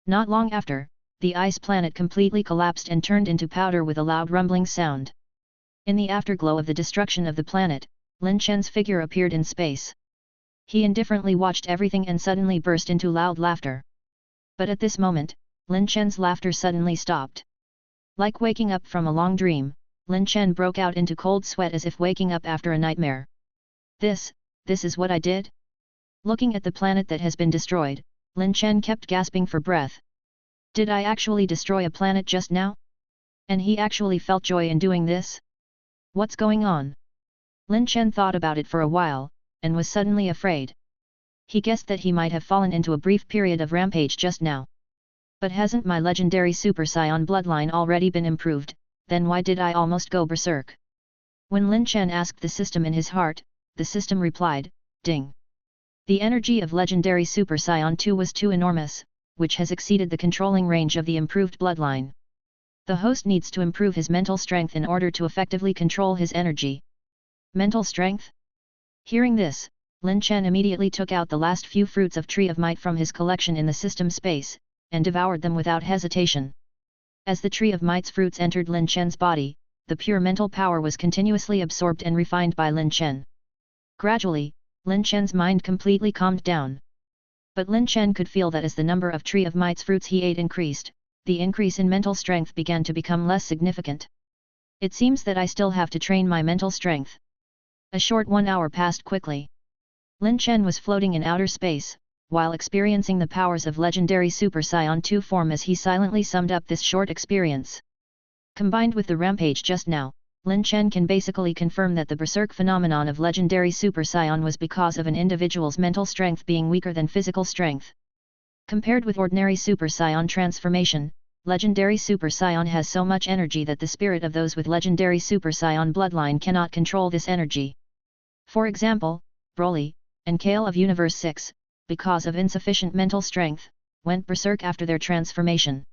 Not long after, the ice planet completely collapsed and turned into powder with a loud rumbling sound. In the afterglow of the destruction of the planet, Lin Chen's figure appeared in space. He indifferently watched everything and suddenly burst into loud laughter. But at this moment, Lin Chen's laughter suddenly stopped. Like waking up from a long dream, Lin Chen broke out into cold sweat as if waking up after a nightmare. This is what I did? Looking at the planet that has been destroyed, Lin Chen kept gasping for breath. Did I actually destroy a planet just now? And he actually felt joy in doing this? What's going on? Lin Chen thought about it for a while, and was suddenly afraid. He guessed that he might have fallen into a brief period of rampage just now. But hasn't my legendary Super Saiyan bloodline already been improved, then why did I almost go berserk? When Lin Chen asked the system in his heart, the system replied, ding. The energy of legendary Super Saiyan 2 was too enormous, which has exceeded the controlling range of the improved bloodline. The host needs to improve his mental strength in order to effectively control his energy. Mental strength? Hearing this, Lin Chen immediately took out the last few fruits of Tree of Might from his collection in the system space, and devoured them without hesitation. As the Tree of Might's fruits entered Lin Chen's body, the pure mental power was continuously absorbed and refined by Lin Chen. Gradually, Lin Chen's mind completely calmed down. But Lin Chen could feel that as the number of Tree of Might's fruits he ate increased, the increase in mental strength began to become less significant. It seems that I still have to train my mental strength. A short 1 hour passed quickly. Lin Chen was floating in outer space, while experiencing the powers of legendary Super Saiyan 2 form as he silently summed up this short experience. Combined with the rampage just now, Lin Chen can basically confirm that the berserk phenomenon of legendary Super Saiyan was because of an individual's mental strength being weaker than physical strength. Compared with ordinary Super Saiyan transformation, legendary Super Saiyan has so much energy that the spirit of those with legendary Super Saiyan bloodline cannot control this energy. For example, Broly, and Kale of Universe 6, because of insufficient mental strength, went berserk after their transformation.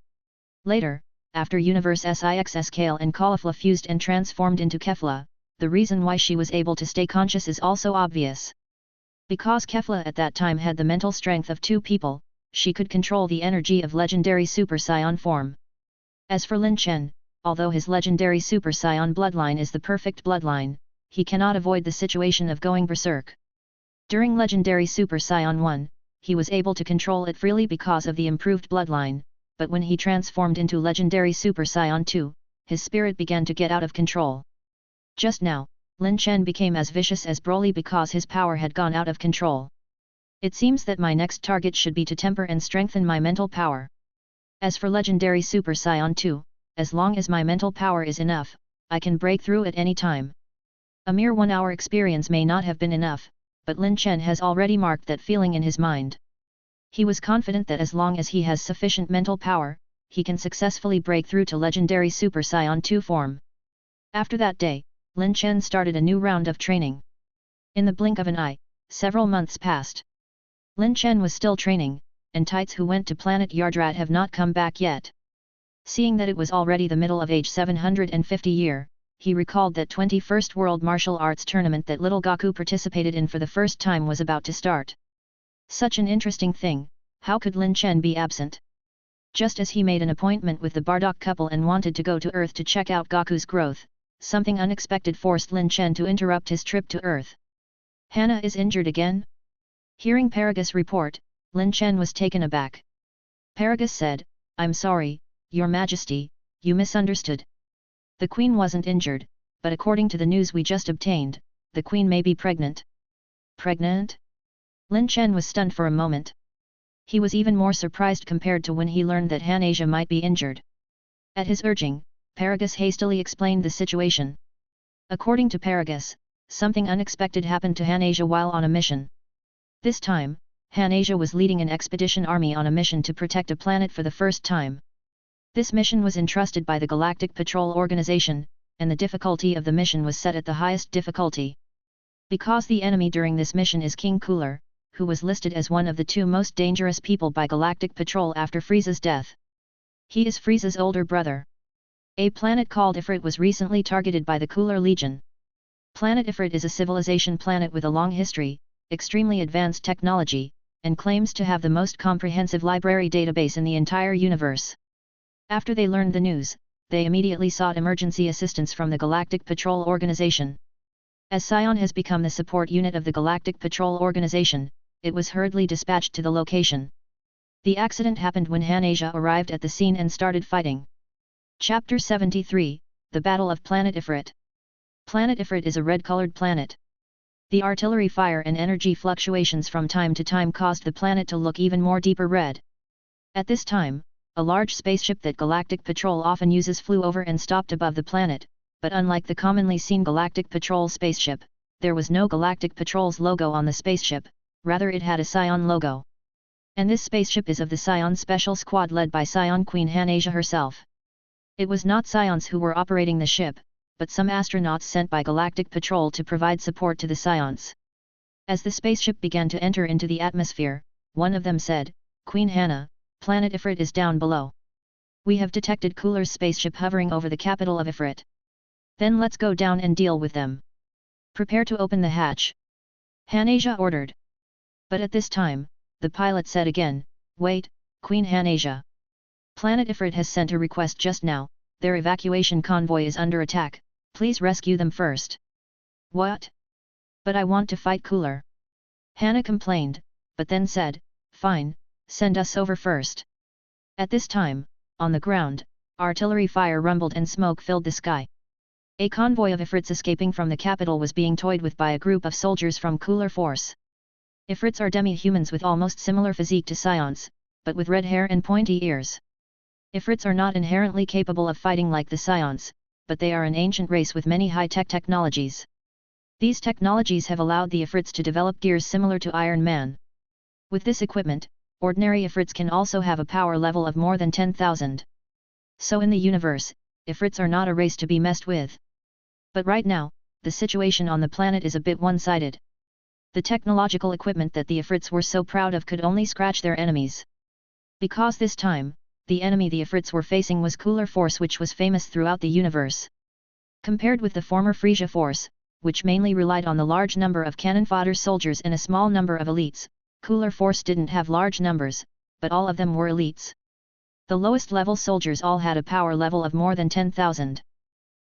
Later, after Universe Six's Kale and Caulifla fused and transformed into Kefla, the reason why she was able to stay conscious is also obvious. Because Kefla at that time had the mental strength of two people, she could control the energy of legendary Super Saiyan form. As for Lin Chen, although his legendary Super Saiyan bloodline is the perfect bloodline, he cannot avoid the situation of going berserk. During legendary Super Saiyan 1, he was able to control it freely because of the improved bloodline, but when he transformed into legendary Super Saiyan 2, his spirit began to get out of control. Just now, Lin Chen became as vicious as Broly because his power had gone out of control. It seems that my next target should be to temper and strengthen my mental power. As for legendary Super Saiyan 2, as long as my mental power is enough, I can break through at any time. A mere 1 hour experience may not have been enough, but Lin Chen has already marked that feeling in his mind. He was confident that as long as he has sufficient mental power, he can successfully break through to legendary Super Saiyan 2 form. After that day, Lin Chen started a new round of training. In the blink of an eye, several months passed. Lin Chen was still training, and Tights who went to Planet Yardrat have not come back yet. Seeing that it was already the middle of age 750 year, he recalled that 21st World Martial Arts Tournament that little Goku participated in for the first time was about to start. Such an interesting thing, how could Lin Chen be absent? Just as he made an appointment with the Bardock couple and wanted to go to Earth to check out Goku's growth, something unexpected forced Lin Chen to interrupt his trip to Earth. Hannah is injured again? Hearing Paragus' report, Lin Chen was taken aback. Paragus said, "I'm sorry, Your Majesty, you misunderstood. The Queen wasn't injured, but according to the news we just obtained, the Queen may be pregnant." Pregnant? Lin Chen was stunned for a moment. He was even more surprised compared to when he learned that Han Asia might be injured. At his urging, Paragus hastily explained the situation. According to Paragus, something unexpected happened to Han Asia while on a mission. This time, Han Asia was leading an expedition army on a mission to protect a planet for the first time. This mission was entrusted by the Galactic Patrol Organization, and the difficulty of the mission was set at the highest difficulty. Because the enemy during this mission is King Cooler, who was listed as one of the 2 most dangerous people by Galactic Patrol after Frieza's death. He is Frieza's older brother. A planet called Ifrit was recently targeted by the Cooler Legion. Planet Ifrit is a civilization planet with a long history, extremely advanced technology, and claims to have the most comprehensive library database in the entire universe. After they learned the news, they immediately sought emergency assistance from the Galactic Patrol Organization. As Saiyan has become the support unit of the Galactic Patrol Organization, it was hurriedly dispatched to the location. The accident happened when Han Asia arrived at the scene and started fighting. Chapter 73, The Battle of Planet Ifrit. Planet Ifrit is a red-colored planet. The artillery fire and energy fluctuations from time to time caused the planet to look even more deeper red. At this time, a large spaceship that Galactic Patrol often uses flew over and stopped above the planet, but unlike the commonly seen Galactic Patrol spaceship, there was no Galactic Patrol's logo on the spaceship, rather it had a Saiyan logo. And this spaceship is of the Saiyan Special Squad led by Saiyan Queen Han Asia herself. It was not Saiyans who were operating the ship, but some astronauts sent by Galactic Patrol to provide support to the Saiyans. As the spaceship began to enter into the atmosphere, one of them said, "Queen Hannah, Planet Ifrit is down below. We have detected Cooler's spaceship hovering over the capital of Ifrit. Then let's go down and deal with them. Prepare to open the hatch." Han Asia ordered. But at this time, the pilot said again, "Wait, Queen Han Asia. Planet Ifrit has sent a request just now, their evacuation convoy is under attack, please rescue them first." "What? But I want to fight Cooler." Hannah complained, but then said, "Fine, send us over first." At this time, on the ground, artillery fire rumbled and smoke filled the sky. A convoy of Ifrits escaping from the capital was being toyed with by a group of soldiers from Cooler Force. Ifrits are demi-humans with almost similar physique to Saiyans, but with red hair and pointy ears. Ifrits are not inherently capable of fighting like the Saiyans, but they are an ancient race with many high-tech technologies. These technologies have allowed the Ifrits to develop gears similar to Iron Man. With this equipment, ordinary Ifrits can also have a power level of more than 10,000. So in the universe, Ifrits are not a race to be messed with. But right now, the situation on the planet is a bit one-sided. The technological equipment that the Ifrits were so proud of could only scratch their enemies. Because this time, the enemy the Ifrits were facing was Cooler Force, which was famous throughout the universe. Compared with the former Frieza Force, which mainly relied on the large number of cannon fodder soldiers and a small number of elites, Cooler Force didn't have large numbers, but all of them were elites. The lowest level soldiers all had a power level of more than 10,000.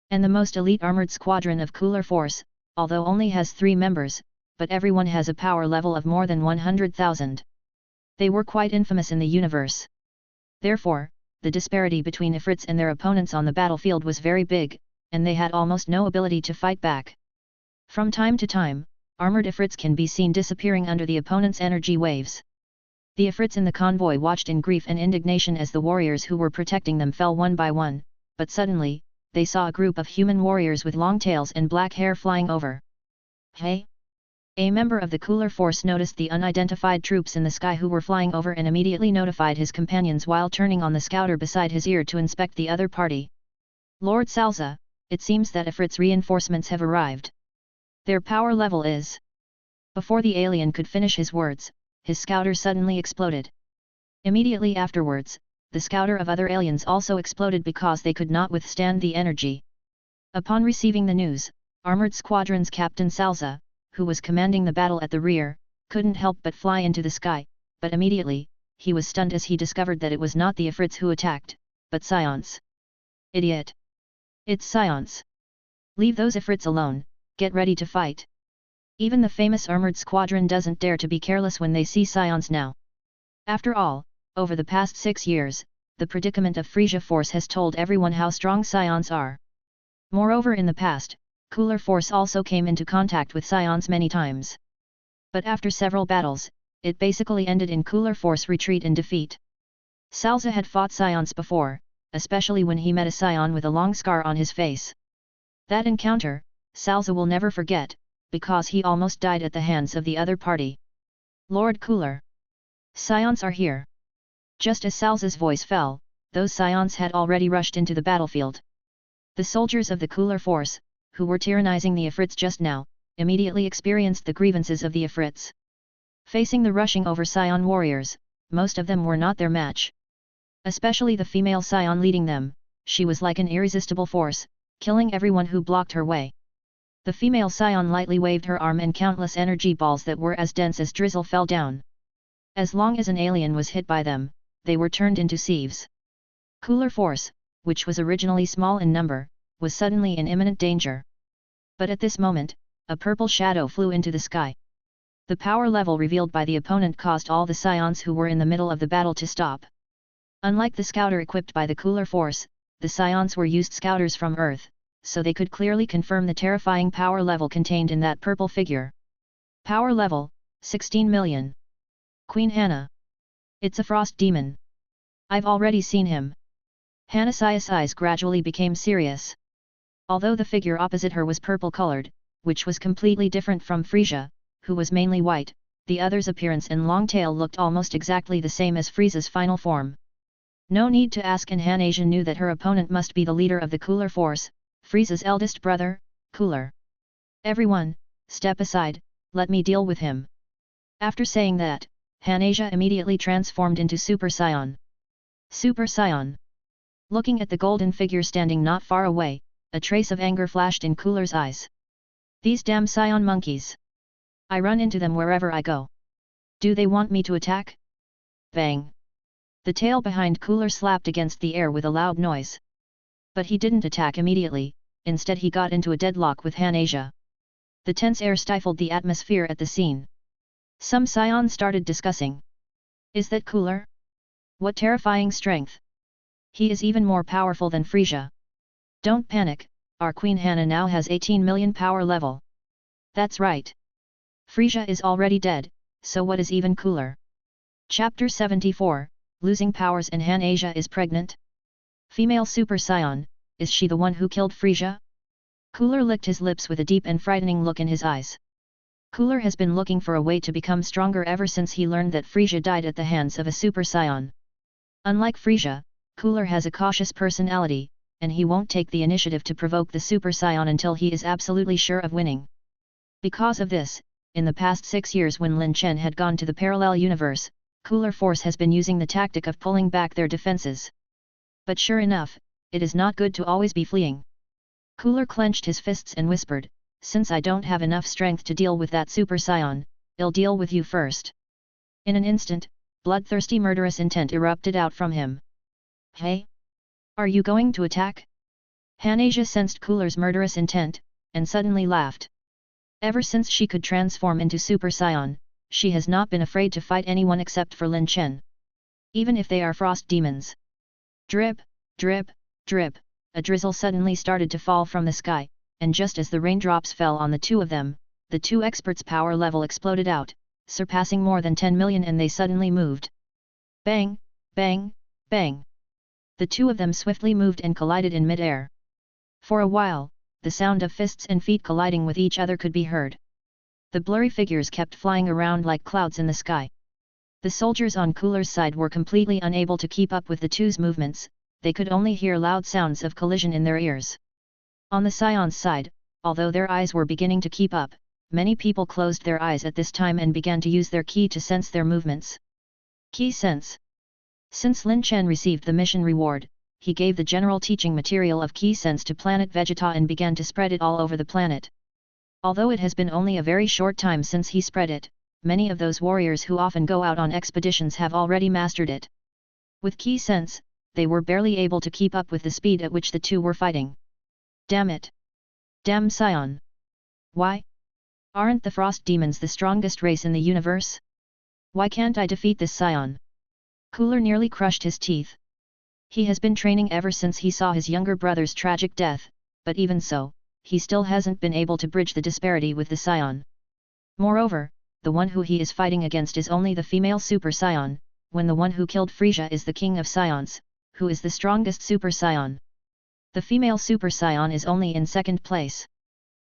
And the most elite armored squadron of Cooler Force, although only has 3 members, but everyone has a power level of more than 100,000. They were quite infamous in the universe. Therefore, the disparity between Ifrits and their opponents on the battlefield was very big, and they had almost no ability to fight back. From time to time, armored Ifrits can be seen disappearing under the opponent's energy waves. The Ifrits in the convoy watched in grief and indignation as the warriors who were protecting them fell one by one, but suddenly, they saw a group of human warriors with long tails and black hair flying over. "Hey!" A member of the Cooler Force noticed the unidentified troops in the sky who were flying over and immediately notified his companions while turning on the scouter beside his ear to inspect the other party. "Lord Salza, it seems that Ifrit's reinforcements have arrived. Their power level is..." Before the alien could finish his words, his scouter suddenly exploded. Immediately afterwards, the scouter of other aliens also exploded because they could not withstand the energy. Upon receiving the news, Armored Squadron's Captain Salza, who was commanding the battle at the rear, couldn't help but fly into the sky, but immediately, he was stunned as he discovered that it was not the Ifrits who attacked, but Saiyans. "Idiot! It's Saiyans! Leave those Ifrits alone, get ready to fight!" Even the famous armored squadron doesn't dare to be careless when they see Saiyans now. After all, over the past 6 years, the predicament of Frieza Force has told everyone how strong Saiyans are. Moreover, in the past, Cooler Force also came into contact with Saiyans many times. But after several battles, it basically ended in Cooler Force retreat and defeat. Salza had fought Saiyans before, especially when he met a Saiyan with a long scar on his face. That encounter, Salza will never forget, because he almost died at the hands of the other party. Lord Cooler. Saiyans are here. Just as Salza's voice fell, those Saiyans had already rushed into the battlefield. The soldiers of the Cooler Force, who were tyrannizing the Ifrits just now, immediately experienced the grievances of the Ifrits. Facing the rushing over Saiyan warriors, most of them were not their match. Especially the female Saiyan leading them, she was like an irresistible force, killing everyone who blocked her way. The female Saiyan lightly waved her arm and countless energy balls that were as dense as drizzle fell down. As long as an alien was hit by them, they were turned into sieves. Cooler Force, which was originally small in number, was suddenly in imminent danger. But at this moment, a purple shadow flew into the sky. The power level revealed by the opponent caused all the Saiyans who were in the middle of the battle to stop. Unlike the scouter equipped by the Cooler Force, the Saiyans were used scouters from Earth, so they could clearly confirm the terrifying power level contained in that purple figure. Power level, 16 million. Queen Hannah. It's a frost demon. I've already seen him. Hannah's eyes gradually became serious. Although the figure opposite her was purple-colored, which was completely different from Frieza, who was mainly white, the other's appearance and long tail looked almost exactly the same as Frieza's final form. No need to ask, and Hanasia knew that her opponent must be the leader of the Cooler Force, Frieza's eldest brother, Cooler. Everyone, step aside, let me deal with him. After saying that, Hanasia immediately transformed into Super Saiyan. Super Saiyan. Looking at the golden figure standing not far away, a trace of anger flashed in Cooler's eyes. These damn Saiyan monkeys. I run into them wherever I go. Do they want me to attack? Bang. The tail behind Cooler slapped against the air with a loud noise. But he didn't attack immediately, instead he got into a deadlock with Hanasia. The tense air stifled the atmosphere at the scene. Some Saiyans started discussing. Is that Cooler? What terrifying strength! He is even more powerful than Frieza. Don't panic, our Queen Hannah now has 18 million power level. That's right. Frieza is already dead, so what is even Cooler? Chapter 74, Losing Powers and Hanasia is pregnant? Female Super Saiyan, is she the one who killed Frieza? Cooler licked his lips with a deep and frightening look in his eyes. Cooler has been looking for a way to become stronger ever since he learned that Frieza died at the hands of a Super Saiyan. Unlike Frieza, Cooler has a cautious personality, and he won't take the initiative to provoke the Super Saiyan until he is absolutely sure of winning. Because of this, in the past 6 years when Lin Chen had gone to the parallel universe, Cooler Force has been using the tactic of pulling back their defenses. But sure enough, it is not good to always be fleeing. Cooler clenched his fists and whispered, since I don't have enough strength to deal with that Super Saiyan, I'll deal with you first. In an instant, bloodthirsty murderous intent erupted out from him. Hey? Are you going to attack? Hanasia sensed Cooler's murderous intent, and suddenly laughed. Ever since she could transform into Super Saiyan, she has not been afraid to fight anyone except for Lin Chen. Even if they are frost demons. Drip, drip, drip, a drizzle suddenly started to fall from the sky, and just as the raindrops fell on the two of them, the two experts' power level exploded out, surpassing more than 10 million, and they suddenly moved. Bang, bang, bang. The two of them swiftly moved and collided in mid-air. For a while, the sound of fists and feet colliding with each other could be heard. The blurry figures kept flying around like clouds in the sky. The soldiers on Cooler's side were completely unable to keep up with the two's movements, they could only hear loud sounds of collision in their ears. On the Saiyans' side, although their eyes were beginning to keep up, many people closed their eyes at this time and began to use their ki to sense their movements. Ki sense. Since Lin Chen received the mission reward, he gave the general teaching material of Ki sense to Planet Vegeta and began to spread it all over the planet. Although it has been only a very short time since he spread it, many of those warriors who often go out on expeditions have already mastered it. With Ki sense, they were barely able to keep up with the speed at which the two were fighting. Damn it! Damn Saiyan! Why? Aren't the frost demons the strongest race in the universe? Why can't I defeat this Saiyan? Cooler nearly crushed his teeth. He has been training ever since he saw his younger brother's tragic death, but even so, he still hasn't been able to bridge the disparity with the Saiyan. Moreover, the one who he is fighting against is only the female Super Saiyan, when the one who killed Frieza is the king of Saiyans, who is the strongest Super Saiyan. The female Super Saiyan is only in second place.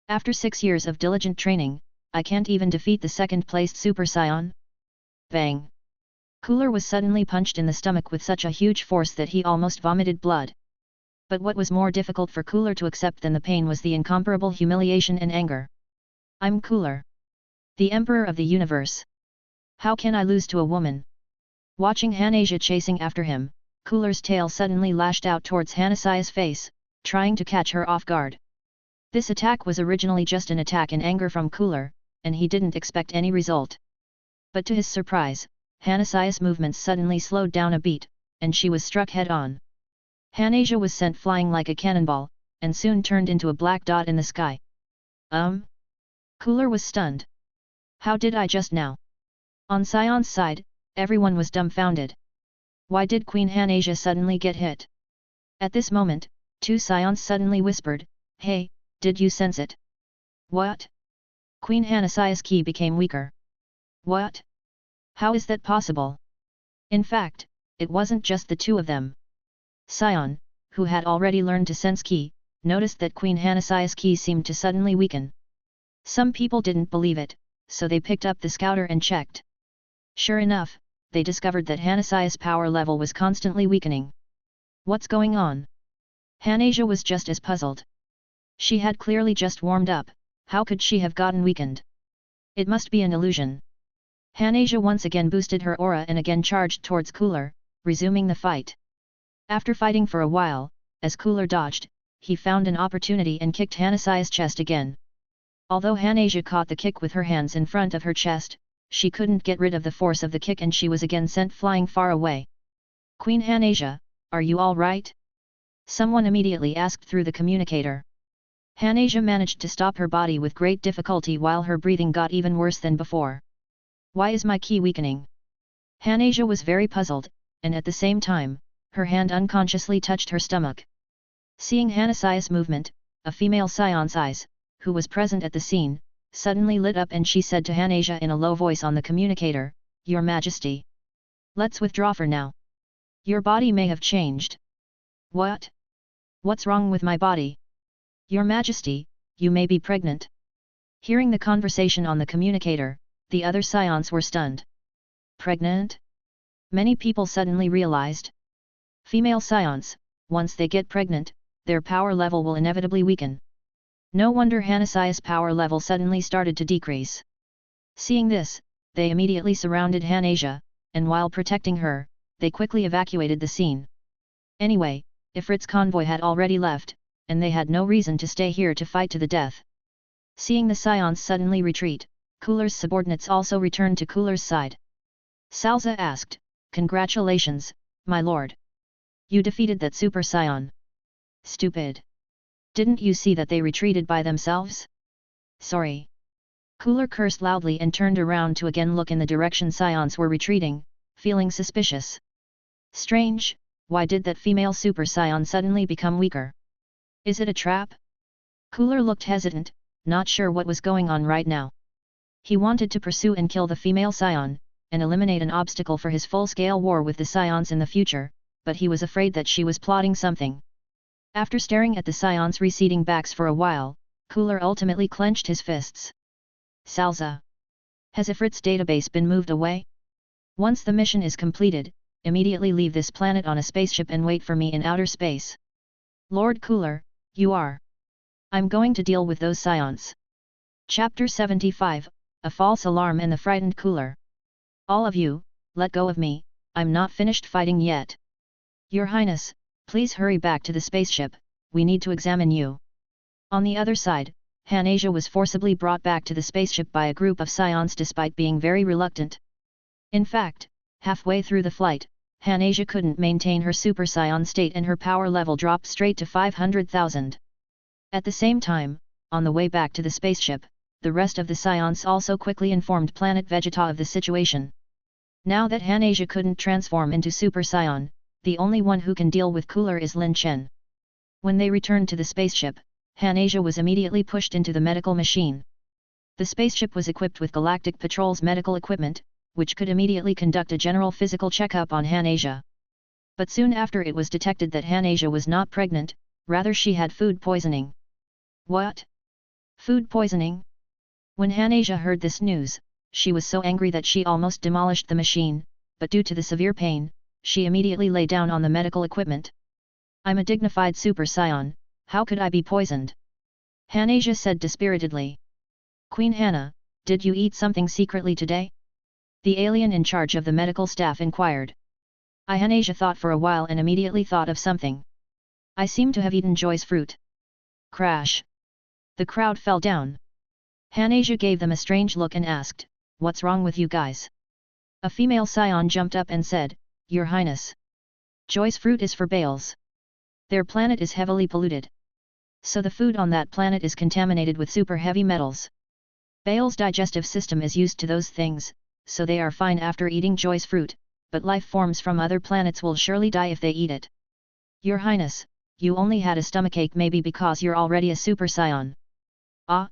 After 6 years of diligent training, I can't even defeat the second-placed Super Saiyan? Bang! Cooler was suddenly punched in the stomach with such a huge force that he almost vomited blood. But what was more difficult for Cooler to accept than the pain was the incomparable humiliation and anger. I'm Cooler, the Emperor of the Universe. How can I lose to a woman? Watching Hanasia chasing after him, Cooler's tail suddenly lashed out towards Hanasia's face, trying to catch her off guard. This attack was originally just an attack in anger from Cooler, and he didn't expect any result. But to his surprise, Hanasia's movements suddenly slowed down a beat, and she was struck head-on. Hanasia was sent flying like a cannonball, and soon turned into a black dot in the sky. Cooler was stunned. How did I just now? On Saiyon's side, everyone was dumbfounded. Why did Queen Hanasia suddenly get hit? At this moment, 2 Saiyans suddenly whispered, "Hey, did you sense it?" What? Queen Hanasia's ki became weaker. What? How is that possible? In fact, it wasn't just the 2 of them. Saiyan, who had already learned to sense ki, noticed that Queen Hanasia's ki seemed to suddenly weaken. Some people didn't believe it, so they picked up the scouter and checked. Sure enough, they discovered that Hanasia's power level was constantly weakening. What's going on? Hanasia was just as puzzled. She had clearly just warmed up, how could she have gotten weakened? It must be an illusion. Hanasia once again boosted her aura and again charged towards Cooler, resuming the fight. After fighting for a while, as Cooler dodged, he found an opportunity and kicked Hanasia's chest again. Although Hanasia caught the kick with her hands in front of her chest, she couldn't get rid of the force of the kick and she was again sent flying far away. Queen Hanasia, are you all right? Someone immediately asked through the communicator. Hanasia managed to stop her body with great difficulty while her breathing got even worse than before. Why is my ki weakening? Hanasia was very puzzled, and at the same time, her hand unconsciously touched her stomach. Seeing Hanasia's movement, a female Saiyan's eyes, who was present at the scene, suddenly lit up and she said to Hanasia in a low voice on the communicator, "Your Majesty. Let's withdraw for now. Your body may have changed." What? What's wrong with my body? Your Majesty, you may be pregnant. Hearing the conversation on the communicator, the other Saiyans were stunned. Pregnant? Many people suddenly realized. Female Saiyans, once they get pregnant, their power level will inevitably weaken. No wonder Hanasia's power level suddenly started to decrease. Seeing this, they immediately surrounded Hanasia, and while protecting her, they quickly evacuated the scene. Anyway, Ifrit's convoy had already left, and they had no reason to stay here to fight to the death. Seeing the Saiyans suddenly retreat, Cooler's subordinates also returned to Cooler's side. Salza asked, "Congratulations, my lord. You defeated that Super Saiyan." Stupid. Didn't you see that they retreated by themselves? Sorry. Cooler cursed loudly and turned around to again look in the direction Saiyans were retreating, feeling suspicious. Strange, why did that female Super Saiyan suddenly become weaker? Is it a trap? Cooler looked hesitant, not sure what was going on right now. He wanted to pursue and kill the female Saiyan, and eliminate an obstacle for his full-scale war with the Saiyans in the future, but he was afraid that she was plotting something. After staring at the Saiyans' receding backs for a while, Cooler ultimately clenched his fists. Salza. Has Ifrit's database been moved away? Once the mission is completed, immediately leave this planet on a spaceship and wait for me in outer space. Lord Cooler, you are. I'm going to deal with those Saiyans. Chapter 75, A False Alarm and the Frightened Cooler. All of you, let go of me, I'm not finished fighting yet. Your Highness, please hurry back to the spaceship, we need to examine you. On the other side, Hanasia was forcibly brought back to the spaceship by a group of Saiyans despite being very reluctant. In fact, halfway through the flight, Hanasia couldn't maintain her Super Saiyan state and her power level dropped straight to 500,000. At the same time, on the way back to the spaceship, the rest of the Saiyans also quickly informed Planet Vegeta of the situation. Now that Han-Asia couldn't transform into Super Saiyan, the only one who can deal with Cooler is Lin Chen. When they returned to the spaceship, Han-Asia was immediately pushed into the medical machine. The spaceship was equipped with Galactic Patrol's medical equipment, which could immediately conduct a general physical checkup on Han-Asia. But soon after it was detected that Han-Asia was not pregnant, rather she had food poisoning. What? Food poisoning? When Han-Asia heard this news, she was so angry that she almost demolished the machine, but due to the severe pain, she immediately lay down on the medical equipment. I'm a dignified Super Saiyan, how could I be poisoned? Han-Asia said dispiritedly. Queen Hannah, did you eat something secretly today? The alien in charge of the medical staff inquired. Han-Asia thought for a while and immediately thought of something. I seem to have eaten Joy's fruit. Crash. The crowd fell down. Han-Asia gave them a strange look and asked, what's wrong with you guys? A female Saiyan jumped up and said, Your Highness. Joy's fruit is for Bales. Their planet is heavily polluted. So the food on that planet is contaminated with super heavy metals. Bale's digestive system is used to those things, so they are fine after eating Joy's fruit, but life forms from other planets will surely die if they eat it. Your Highness, you only had a stomachache maybe because you're already a Super Saiyan. Ah?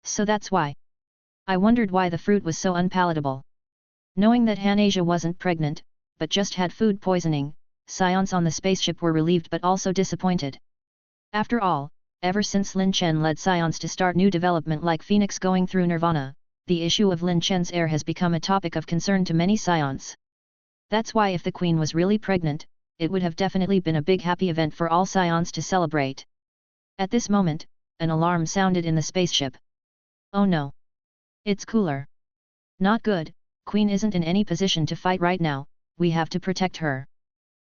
So that's why. I wondered why the fruit was so unpalatable. Knowing that Han-Asia wasn't pregnant, but just had food poisoning, Saiyans on the spaceship were relieved but also disappointed. After all, ever since Lin Chen led Saiyans to start new development like Phoenix going through Nirvana, the issue of Lin Chen's heir has become a topic of concern to many Saiyans. That's why if the Queen was really pregnant, it would have definitely been a big happy event for all Saiyans to celebrate. At this moment, an alarm sounded in the spaceship. Oh no! It's Cooler. Not good, Queen isn't in any position to fight right now, we have to protect her.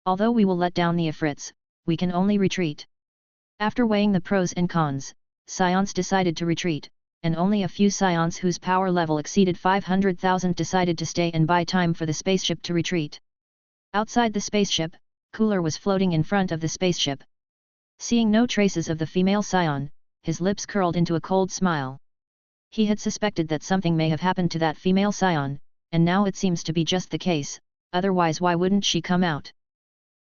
Although we will let down the Ifrits, we can only retreat. After weighing the pros and cons, Saiyans decided to retreat, and only a few Saiyans whose power level exceeded 500,000 decided to stay and buy time for the spaceship to retreat. Outside the spaceship, Cooler was floating in front of the spaceship. Seeing no traces of the female Saiyan, his lips curled into a cold smile. He had suspected that something may have happened to that female Saiyan, and now it seems to be just the case, otherwise why wouldn't she come out?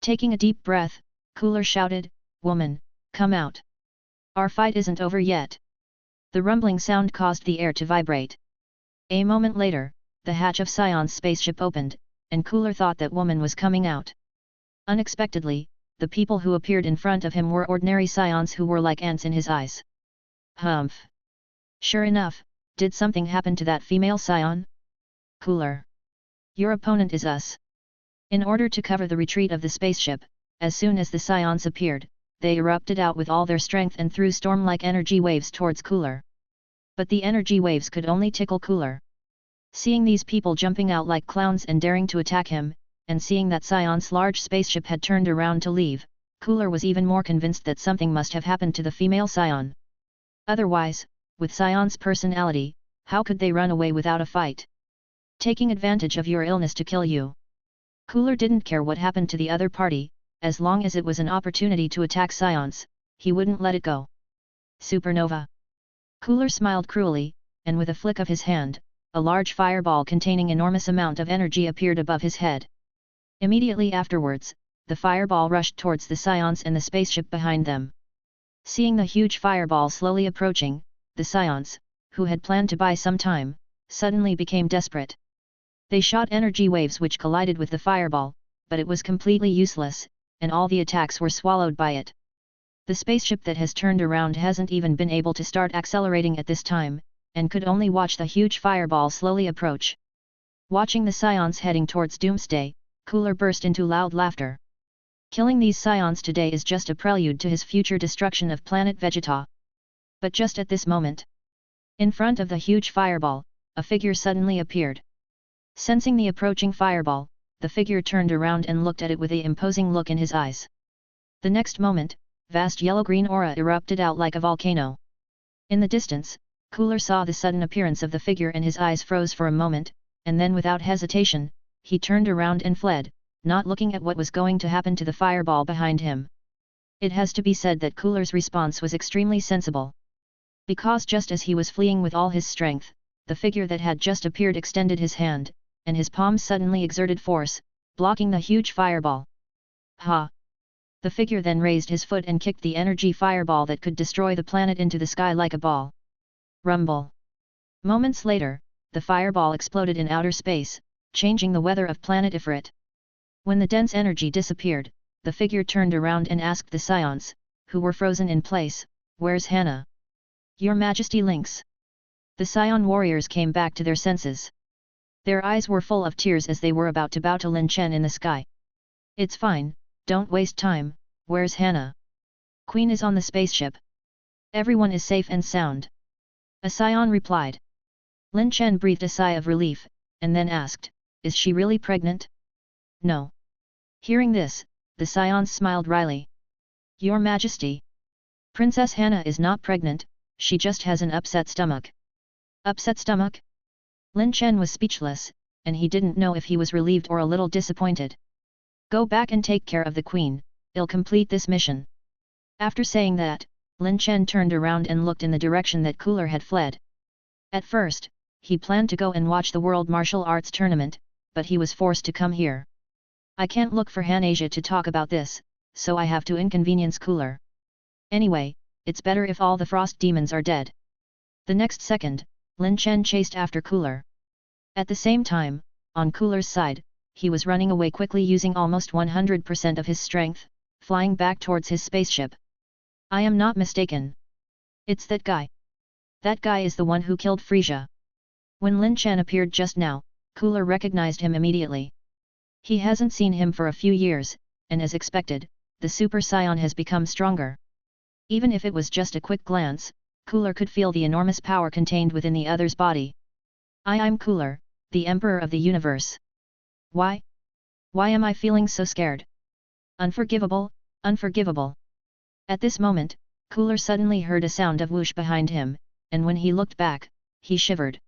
Taking a deep breath, Cooler shouted, Woman, come out. Our fight isn't over yet. The rumbling sound caused the air to vibrate. A moment later, the hatch of Saiyans' spaceship opened, and Cooler thought that woman was coming out. Unexpectedly, the people who appeared in front of him were ordinary Saiyans who were like ants in his eyes. Humph! Sure enough, did something happen to that female Saiyan? Cooler. Your opponent is us. In order to cover the retreat of the spaceship, as soon as the Saiyans appeared, they erupted out with all their strength and threw storm-like energy waves towards Cooler. But the energy waves could only tickle Cooler. Seeing these people jumping out like clowns and daring to attack him, and seeing that Saiyans' large spaceship had turned around to leave, Cooler was even more convinced that something must have happened to the female Saiyan. Otherwise, with Saiyans' personality, how could they run away without a fight? Taking advantage of your illness to kill you. Cooler didn't care what happened to the other party, as long as it was an opportunity to attack Saiyans, he wouldn't let it go. Supernova. Cooler smiled cruelly, and with a flick of his hand, a large fireball containing enormous amount of energy appeared above his head. Immediately afterwards, the fireball rushed towards the Saiyans and the spaceship behind them. Seeing the huge fireball slowly approaching, the Saiyans, who had planned to buy some time, suddenly became desperate. They shot energy waves which collided with the fireball, but it was completely useless, and all the attacks were swallowed by it. The spaceship that has turned around hasn't even been able to start accelerating at this time, and could only watch the huge fireball slowly approach. Watching the Saiyans heading towards doomsday, Cooler burst into loud laughter. Killing these Saiyans today is just a prelude to his future destruction of Planet Vegeta. But just at this moment, in front of the huge fireball, a figure suddenly appeared. Sensing the approaching fireball, the figure turned around and looked at it with an imposing look in his eyes. The next moment, vast yellow-green aura erupted out like a volcano. In the distance, Cooler saw the sudden appearance of the figure and his eyes froze for a moment, and then without hesitation, he turned around and fled, not looking at what was going to happen to the fireball behind him. It has to be said that Cooler's response was extremely sensible. Because just as he was fleeing with all his strength, the figure that had just appeared extended his hand, and his palm suddenly exerted force, blocking the huge fireball. Ha! The figure then raised his foot and kicked the energy fireball that could destroy the planet into the sky like a ball. Rumble! Moments later, the fireball exploded in outer space, changing the weather of planet Ifrit. When the dense energy disappeared, the figure turned around and asked the Saiyans, who were frozen in place, "Where's Hannah?" "Your Majesty Lynx." The Saiyan warriors came back to their senses. Their eyes were full of tears as they were about to bow to Lin Chen in the sky. "It's fine, don't waste time, where's Hannah?" "Queen is on the spaceship. Everyone is safe and sound." A Saiyan replied. Lin Chen breathed a sigh of relief, and then asked, "Is she really pregnant?" "No." Hearing this, the Saiyans smiled wryly. "Your Majesty, Princess Hannah is not pregnant, she just has an upset stomach." "Upset stomach?" Lin Chen was speechless, and he didn't know if he was relieved or a little disappointed. "Go back and take care of the queen, I'll complete this mission." After saying that, Lin Chen turned around and looked in the direction that Cooler had fled. At first, he planned to go and watch the World Martial Arts Tournament, but he was forced to come here. "I can't look for Hanasia to talk about this, so I have to inconvenience Cooler. Anyway, it's better if all the frost demons are dead." The next second, Lin Chen chased after Cooler. At the same time, on Cooler's side, he was running away quickly using almost 100% of his strength, flying back towards his spaceship. "I am not mistaken. It's that guy. That guy is the one who killed Frieza." When Lin Chen appeared just now, Cooler recognized him immediately. He hasn't seen him for a few years, and as expected, the Super Saiyan has become stronger. Even if it was just a quick glance, Cooler could feel the enormous power contained within the other's body. I'm Cooler, the Emperor of the Universe. Why? Why am I feeling so scared? Unforgivable, unforgivable." At this moment, Cooler suddenly heard a sound of whoosh behind him, and when he looked back, he shivered.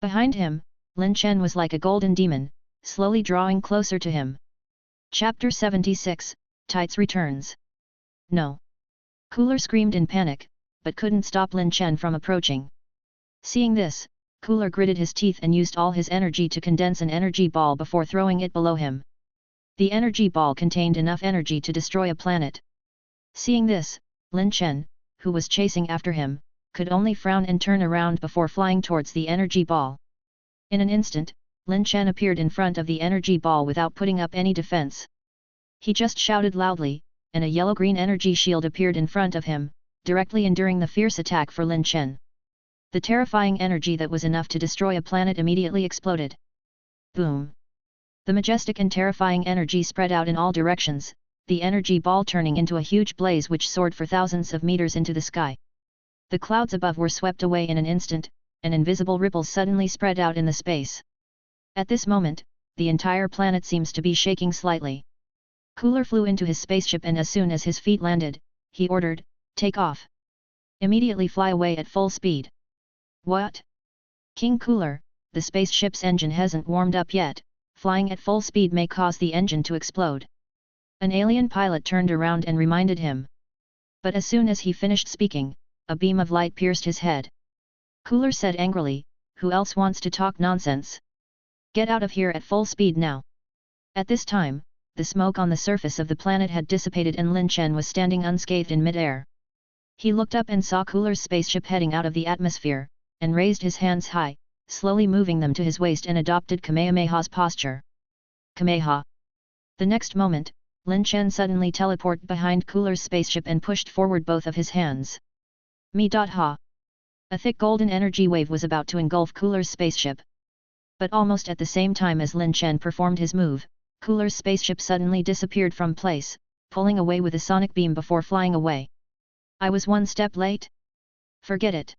Behind him, Lin Chen was like a golden demon, slowly drawing closer to him. Chapter 76, Tights returns. "No!" Cooler screamed in panic, but couldn't stop Lin Chen from approaching. Seeing this, Cooler gritted his teeth and used all his energy to condense an energy ball before throwing it below him. The energy ball contained enough energy to destroy a planet. Seeing this, Lin Chen, who was chasing after him, could only frown and turn around before flying towards the energy ball. In an instant, Lin Chen appeared in front of the energy ball without putting up any defense. He just shouted loudly, and a yellow-green energy shield appeared in front of him, directly enduring the fierce attack for Lin Chen. The terrifying energy that was enough to destroy a planet immediately exploded. Boom! The majestic and terrifying energy spread out in all directions, the energy ball turning into a huge blaze which soared for thousands of meters into the sky. The clouds above were swept away in an instant, and invisible ripples suddenly spread out in the space. At this moment, the entire planet seems to be shaking slightly. Cooler flew into his spaceship and as soon as his feet landed, he ordered, "Take off. Immediately fly away at full speed." "What? King Cooler, the spaceship's engine hasn't warmed up yet, flying at full speed may cause the engine to explode." An alien pilot turned around and reminded him. But as soon as he finished speaking, a beam of light pierced his head. Cooler said angrily, "Who else wants to talk nonsense? Get out of here at full speed now." At this time, the smoke on the surface of the planet had dissipated and Lin Chen was standing unscathed in mid-air. He looked up and saw Cooler's spaceship heading out of the atmosphere, and raised his hands high, slowly moving them to his waist and adopted Kamehameha's posture. Kameha! The next moment, Lin Chen suddenly teleported behind Cooler's spaceship and pushed forward both of his hands. Ha! A thick golden energy wave was about to engulf Cooler's spaceship. But almost at the same time as Lin Chen performed his move, Cooler's spaceship suddenly disappeared from place, pulling away with a sonic beam before flying away. "I was one step late? Forget it."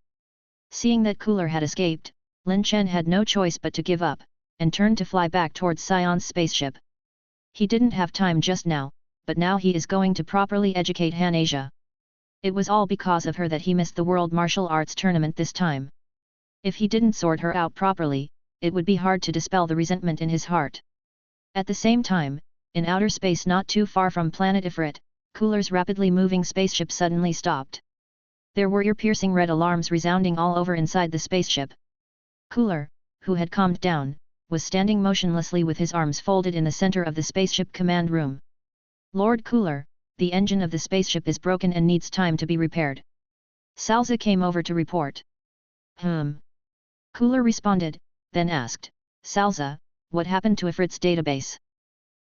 Seeing that Cooler had escaped, Lin Chen had no choice but to give up, and turned to fly back towards Saiyan's spaceship. He didn't have time just now, but now he is going to properly educate Hanasia. It was all because of her that he missed the World Martial Arts Tournament this time. If he didn't sort her out properly, it would be hard to dispel the resentment in his heart. At the same time, in outer space not too far from Planet Ifrit, Cooler's rapidly moving spaceship suddenly stopped. There were ear-piercing red alarms resounding all over inside the spaceship. Cooler, who had calmed down, was standing motionlessly with his arms folded in the center of the spaceship command room. Lord Cooler, the engine of the spaceship is broken and needs time to be repaired. Salza came over to report. Cooler responded, then asked, Salza, what happened to Ifrit's database?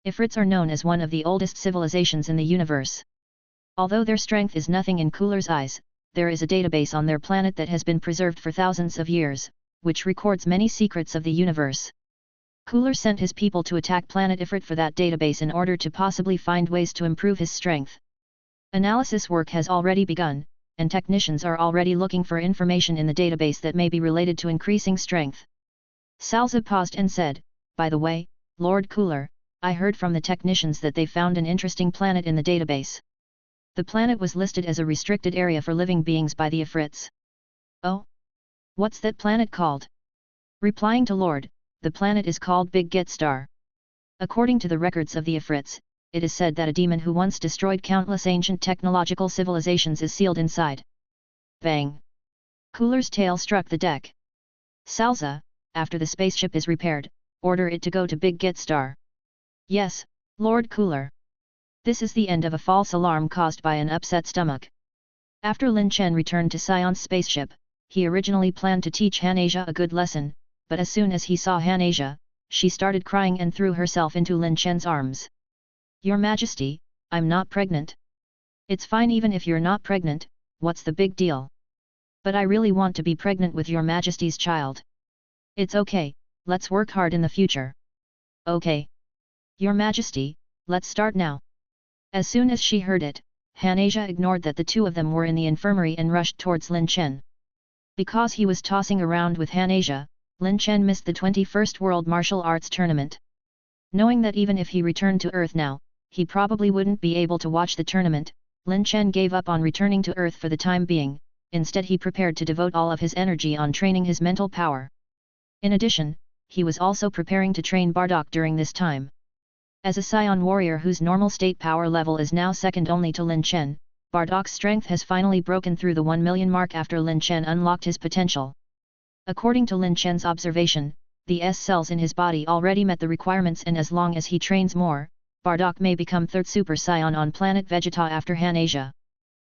Ifrits are known as one of the oldest civilizations in the universe. Although their strength is nothing in Cooler's eyes, there is a database on their planet that has been preserved for thousands of years, which records many secrets of the universe. Cooler sent his people to attack planet Ifrit for that database in order to possibly find ways to improve his strength. Analysis work has already begun, and technicians are already looking for information in the database that may be related to increasing strength. Salza paused and said, by the way, Lord Cooler, I heard from the technicians that they found an interesting planet in the database. The planet was listed as a restricted area for living beings by the Ifrits. Oh? What's that planet called? Replying to Lord, the planet is called Big Get Star. According to the records of the Ifrits, it is said that a demon who once destroyed countless ancient technological civilizations is sealed inside. Bang! Cooler's tail struck the deck. Salza, after the spaceship is repaired, order it to go to Big Get Star. Yes, Lord Cooler. This is the end of a false alarm caused by an upset stomach. After Lin Chen returned to Saiyans' spaceship, he originally planned to teach Hanasia a good lesson, but as soon as he saw Hanasia, she started crying and threw herself into Lin Chen's arms. Your Majesty, I'm not pregnant. It's fine even if you're not pregnant, what's the big deal? But I really want to be pregnant with your Majesty's child. It's okay, let's work hard in the future. Okay. Your Majesty, let's start now. As soon as she heard it, Hanasia ignored that the two of them were in the infirmary and rushed towards Lin Chen. Because he was tossing around with Hanasia, Lin Chen missed the 21st World Martial Arts Tournament. Knowing that even if he returned to Earth now, he probably wouldn't be able to watch the tournament, Lin Chen gave up on returning to Earth for the time being. Instead he prepared to devote all of his energy on training his mental power. In addition, he was also preparing to train Bardock during this time. As a Saiyan warrior whose normal state power level is now second only to Lin Chen, Bardock's strength has finally broken through the 1 million mark after Lin Chen unlocked his potential. According to Lin Chen's observation, the S cells in his body already met the requirements, and as long as he trains more, Bardock may become third Super Saiyan on Planet Vegeta after Hanasia.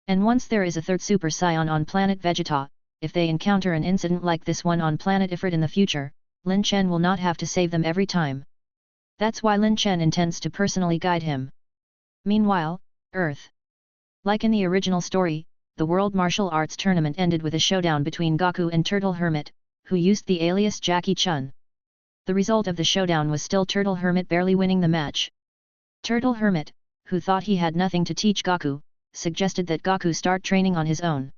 And once there is a third Super Saiyan on Planet Vegeta, if they encounter an incident like this one on Planet Ifrit in the future, Lin Chen will not have to save them every time. That's why Lin Chen intends to personally guide him. Meanwhile, Earth. Like in the original story, the World Martial Arts Tournament ended with a showdown between Goku and Turtle Hermit, who used the alias Jackie Chun. The result of the showdown was still Turtle Hermit barely winning the match. Turtle Hermit, who thought he had nothing to teach Goku, suggested that Goku start training on his own.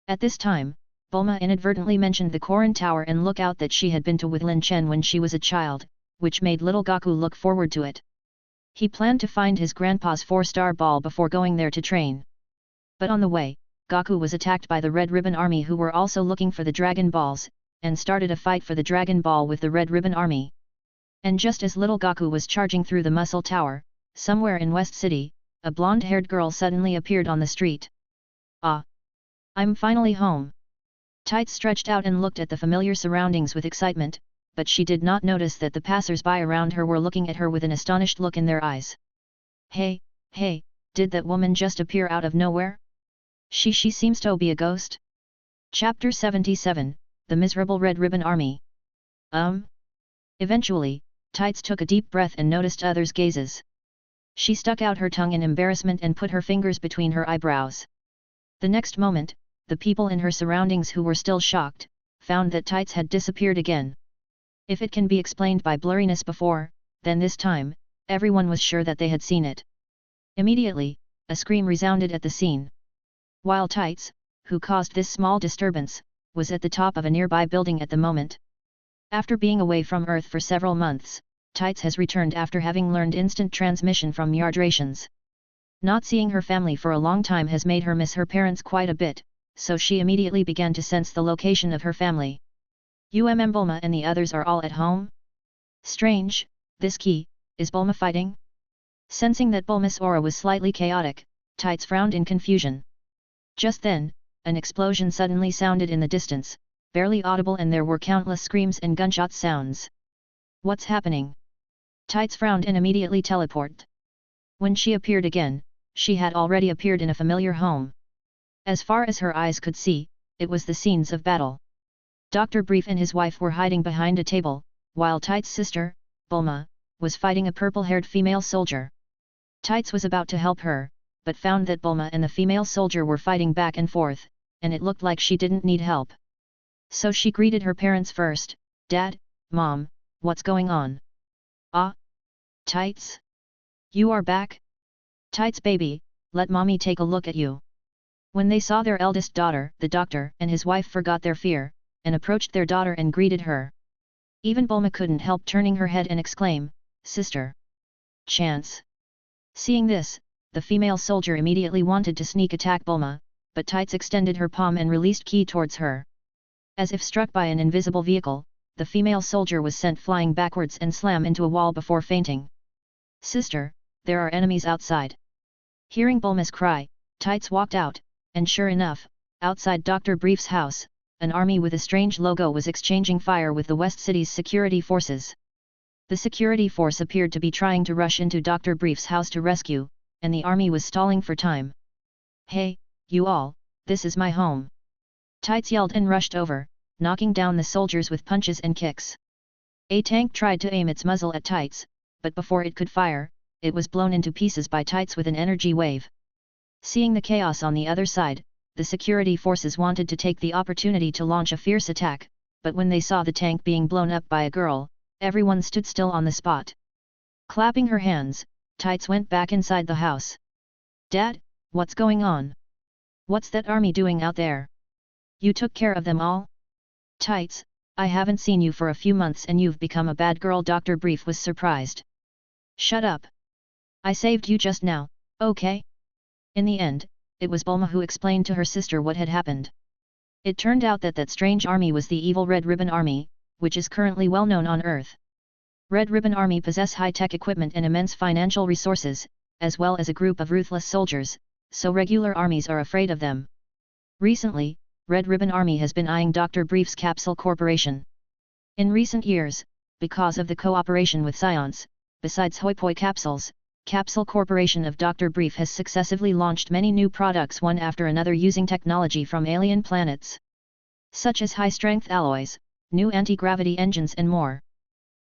At this time, Bulma inadvertently mentioned the Korin Tower and lookout that she had been to with Lin Chen when she was a child, which made little Goku look forward to it. He planned to find his grandpa's 4-star ball before going there to train. But on the way, Goku was attacked by the Red Ribbon Army, who were also looking for the Dragon Balls, and started a fight for the Dragon Ball with the Red Ribbon Army. And just as little Goku was charging through the Muscle Tower, somewhere in West City, a blonde-haired girl suddenly appeared on the street. Ah! I'm finally home! Tights stretched out and looked at the familiar surroundings with excitement, but she did not notice that the passers-by around her were looking at her with an astonished look in their eyes. Hey, did that woman just appear out of nowhere? She seems to be a ghost? Chapter 77, The Miserable Red Ribbon Army. Eventually, Tights took a deep breath and noticed others' gazes. She stuck out her tongue in embarrassment and put her fingers between her eyebrows. The next moment, the people in her surroundings who were still shocked, found that Tights had disappeared again. If it can be explained by blurriness before, then this time, everyone was sure that they had seen it. Immediately, a scream resounded at the scene. While Tights, who caused this small disturbance, was at the top of a nearby building at the moment. After being away from Earth for several months, Tights has returned after having learned instant transmission from Yardrations. Not seeing her family for a long time has made her miss her parents quite a bit, so she immediately began to sense the location of her family. Bulma and the others are all at home? Strange, this key, is Bulma fighting? Sensing that Bulma's aura was slightly chaotic, Tights frowned in confusion. Just then, an explosion suddenly sounded in the distance, barely audible, and there were countless screams and gunshot sounds. What's happening? Tights frowned and immediately teleported. When she appeared again, she had already appeared in a familiar home. As far as her eyes could see, it was the scenes of battle. Dr. Brief and his wife were hiding behind a table, while Tights' sister, Bulma, was fighting a purple-haired female soldier. Tights was about to help her, but found that Bulma and the female soldier were fighting back and forth, and it looked like she didn't need help. So she greeted her parents first. Dad, Mom, what's going on? Ah? Tights? You are back? Tights baby, let mommy take a look at you. When they saw their eldest daughter, the doctor and his wife forgot their fear, and approached their daughter and greeted her. Even Bulma couldn't help turning her head and exclaim, Sister! Chance! Seeing this, the female soldier immediately wanted to sneak attack Bulma, but Tights extended her palm and released ki towards her. As if struck by an invisible vehicle, the female soldier was sent flying backwards and slammed into a wall before fainting. Sister, there are enemies outside. Hearing Bulma's cry, Tights walked out, and sure enough, outside Dr. Brief's house, an army with a strange logo was exchanging fire with the West City's security forces. The security force appeared to be trying to rush into Dr. Brief's house to rescue, and the army was stalling for time. Hey, you all, this is my home! Tights yelled and rushed over, knocking down the soldiers with punches and kicks. A tank tried to aim its muzzle at Tights, but before it could fire, it was blown into pieces by Tights with an energy wave. Seeing the chaos on the other side, the security forces wanted to take the opportunity to launch a fierce attack, but when they saw the tank being blown up by a girl, everyone stood still on the spot. Clapping her hands, Tights went back inside the house. Dad, what's going on? What's that army doing out there? You took care of them all? Tights, I haven't seen you for a few months and you've become a bad girl. Dr. Brief was surprised. Shut up! I saved you just now, okay? In the end, it was Bulma who explained to her sister what had happened. It turned out that strange army was the evil Red Ribbon Army, which is currently well known on Earth. Red Ribbon Army possess high-tech equipment and immense financial resources, as well as a group of ruthless soldiers, so regular armies are afraid of them. Recently, Red Ribbon Army has been eyeing Dr. Brief's Capsule Corporation. In recent years, because of the cooperation with Saiyans, besides Hoi-Poi capsules, Capsule Corporation of Dr. Brief has successively launched many new products one after another using technology from alien planets, such as high-strength alloys, new anti-gravity engines and more.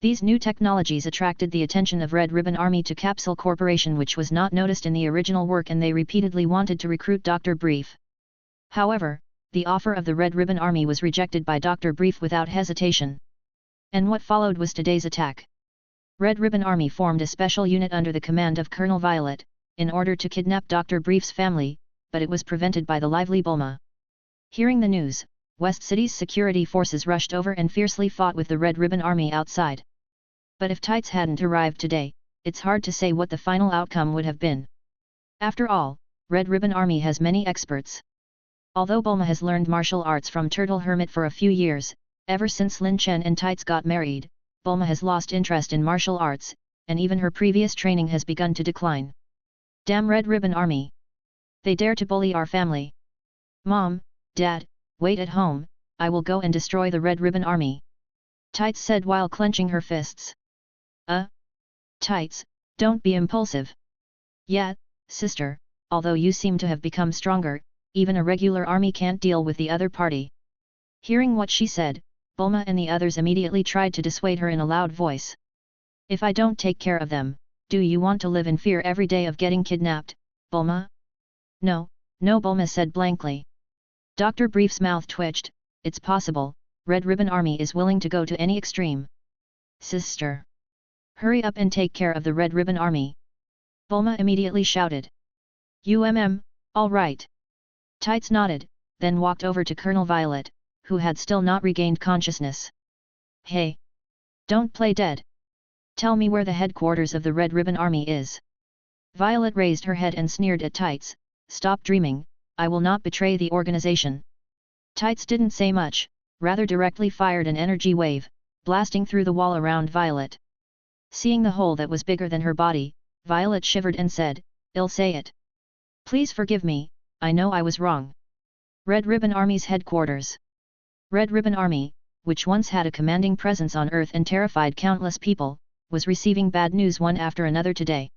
These new technologies attracted the attention of Red Ribbon Army to Capsule Corporation, which was not noticed in the original work, and they repeatedly wanted to recruit Dr. Brief. However, the offer of the Red Ribbon Army was rejected by Dr. Brief without hesitation. And what followed was today's attack. Red Ribbon Army formed a special unit under the command of Colonel Violet, in order to kidnap Dr. Brief's family, but it was prevented by the lively Bulma. Hearing the news, West City's security forces rushed over and fiercely fought with the Red Ribbon Army outside. But if Tights hadn't arrived today, it's hard to say what the final outcome would have been. After all, Red Ribbon Army has many experts. Although Bulma has learned martial arts from Turtle Hermit for a few years, ever since Lin Chen and Tights got married, Bulma has lost interest in martial arts, and even her previous training has begun to decline. Damn Red Ribbon Army! They dare to bully our family! Mom, Dad, wait at home, I will go and destroy the Red Ribbon Army! Tights said while clenching her fists. Tights, don't be impulsive. Yeah, sister, although you seem to have become stronger, even a regular army can't deal with the other party. Hearing what she said, Bulma and the others immediately tried to dissuade her in a loud voice. If I don't take care of them, do you want to live in fear every day of getting kidnapped, Bulma? No, no, Bulma said blankly. Dr. Brief's mouth twitched. It's possible, Red Ribbon Army is willing to go to any extreme. Sister! Hurry up and take care of the Red Ribbon Army! Bulma immediately shouted. All right. Tights nodded, then walked over to Colonel Violet, who had still not regained consciousness. Hey! Don't play dead! Tell me where the headquarters of the Red Ribbon Army is. Violet raised her head and sneered at Tights. Stop dreaming, I will not betray the organization. Tights didn't say much, rather directly fired an energy wave, blasting through the wall around Violet. Seeing the hole that was bigger than her body, Violet shivered and said, "I'll say it. Please forgive me, I know I was wrong. Red Ribbon Army's headquarters. Red Ribbon Army, which once had a commanding presence on Earth and terrified countless people, was receiving bad news one after another today.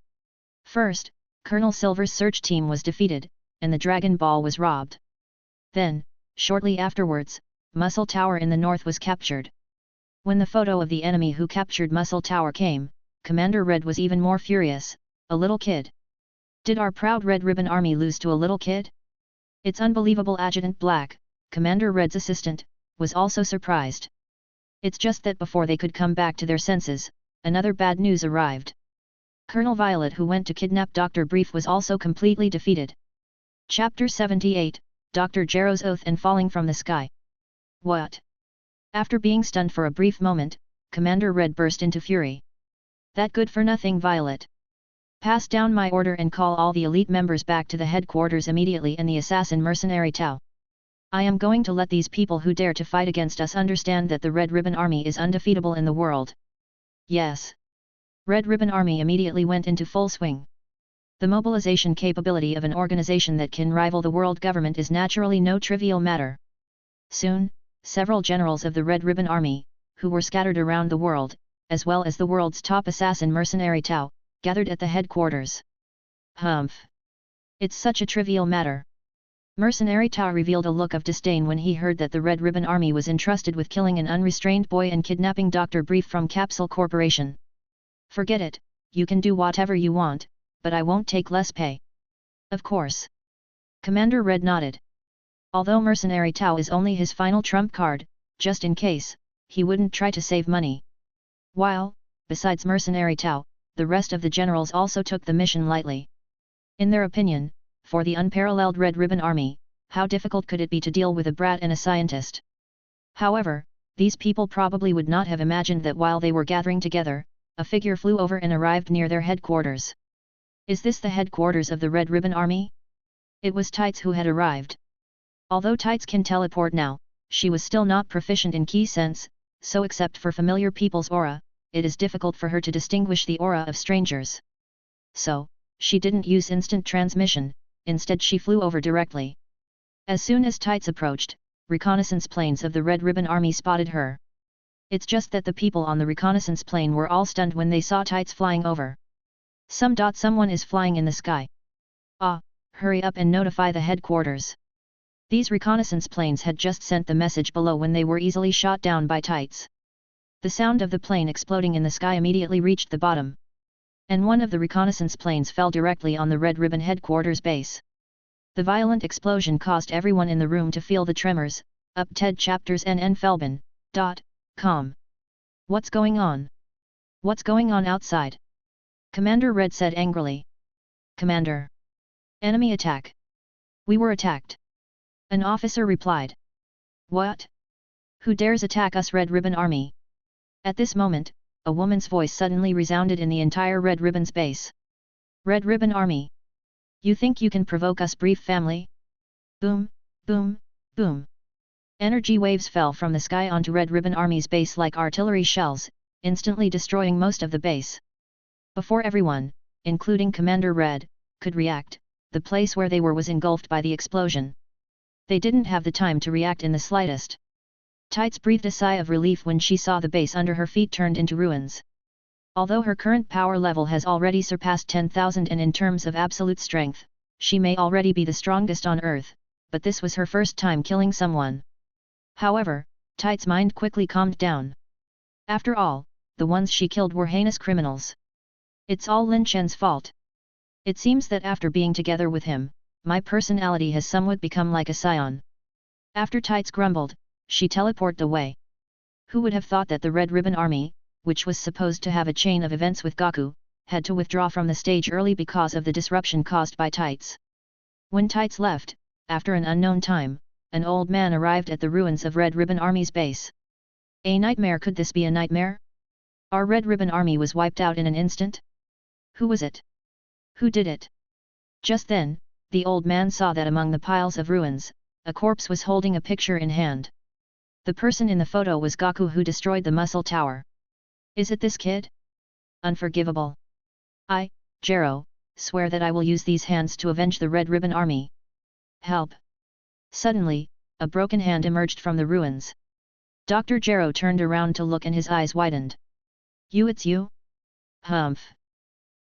First, Colonel Silver's search team was defeated, and the Dragon Ball was robbed. Then, shortly afterwards, Muscle Tower in the north was captured. When the photo of the enemy who captured Muscle Tower came, Commander Red was even more furious. A little kid. Did our proud Red Ribbon Army lose to a little kid? It's unbelievable. Adjutant Black, Commander Red's assistant, was also surprised. It's just that before they could come back to their senses, another bad news arrived. Colonel Violet, who went to kidnap Dr. Brief, was also completely defeated. Chapter 78, Dr. Gero's Oath and Falling from the Sky. What? After being stunned for a brief moment, Commander Red burst into fury. That good-for-nothing Violet. Pass down my order and call all the elite members back to the headquarters immediately and the assassin mercenary Tao. I am going to let these people who dare to fight against us understand that the Red Ribbon Army is undefeatable in the world. Yes. Red Ribbon Army immediately went into full swing. The mobilization capability of an organization that can rival the world government is naturally no trivial matter. Soon, several generals of the Red Ribbon Army, who were scattered around the world, as well as the world's top assassin mercenary Tao, gathered at the headquarters. Humph! It's such a trivial matter. Mercenary Tao revealed a look of disdain when he heard that the Red Ribbon Army was entrusted with killing an unrestrained boy and kidnapping Dr. Brief from Capsule Corporation. Forget it, you can do whatever you want, but I won't take less pay. Of course. Commander Red nodded. Although Mercenary Tao is only his final trump card, just in case, he wouldn't try to save money. While, besides Mercenary Tao, the rest of the generals also took the mission lightly. In their opinion, for the unparalleled Red Ribbon Army, how difficult could it be to deal with a brat and a scientist? However, these people probably would not have imagined that while they were gathering together, a figure flew over and arrived near their headquarters. Is this the headquarters of the Red Ribbon Army? It was Tights who had arrived. Although Tights can teleport now, she was still not proficient in key sense, so except for familiar people's aura, it is difficult for her to distinguish the aura of strangers. So, she didn't use instant transmission, instead she flew over directly. As soon as Tights approached, reconnaissance planes of the Red Ribbon Army spotted her. It's just that the people on the reconnaissance plane were all stunned when they saw Tights flying over. Someone is flying in the sky. Ah, hurry up and notify the headquarters. These reconnaissance planes had just sent the message below when they were easily shot down by Tights. The sound of the plane exploding in the sky immediately reached the bottom. And one of the reconnaissance planes fell directly on the Red Ribbon headquarters base. The violent explosion caused everyone in the room to feel the tremors. Up TED Chapters NN.com. What's going on? What's going on outside? Commander Red said angrily. Commander. Enemy attack. We were attacked. An officer replied. What? Who dares attack us, Red Ribbon Army? At this moment, a woman's voice suddenly resounded in the entire Red Ribbon's base. Red Ribbon Army. You think you can provoke us, Brief family? Boom, boom, boom. Energy waves fell from the sky onto Red Ribbon Army's base like artillery shells, instantly destroying most of the base. Before everyone, including Commander Red, could react, the place where they were was engulfed by the explosion. They didn't have the time to react in the slightest. Tights breathed a sigh of relief when she saw the base under her feet turned into ruins. Although her current power level has already surpassed 10,000 and in terms of absolute strength, she may already be the strongest on Earth, but this was her first time killing someone. However, Tights' mind quickly calmed down. After all, the ones she killed were heinous criminals. It's all Lin Chen's fault. It seems that after being together with him, my personality has somewhat become like a Saiyan. After Tights grumbled, she teleported away. Who would have thought that the Red Ribbon Army, which was supposed to have a chain of events with Goku, had to withdraw from the stage early because of the disruption caused by Tights. When Tights left, after an unknown time, an old man arrived at the ruins of Red Ribbon Army's base. A nightmare? Could this be a nightmare? Our Red Ribbon Army was wiped out in an instant? Who was it? Who did it? Just then, the old man saw that among the piles of ruins, a corpse was holding a picture in hand. The person in the photo was Goku, who destroyed the Muscle Tower. Is it this kid? Unforgivable. I, Gero, swear that I will use these hands to avenge the Red Ribbon Army. Help! Suddenly, a broken hand emerged from the ruins. Dr. Gero turned around to look and his eyes widened. It's you? Humph.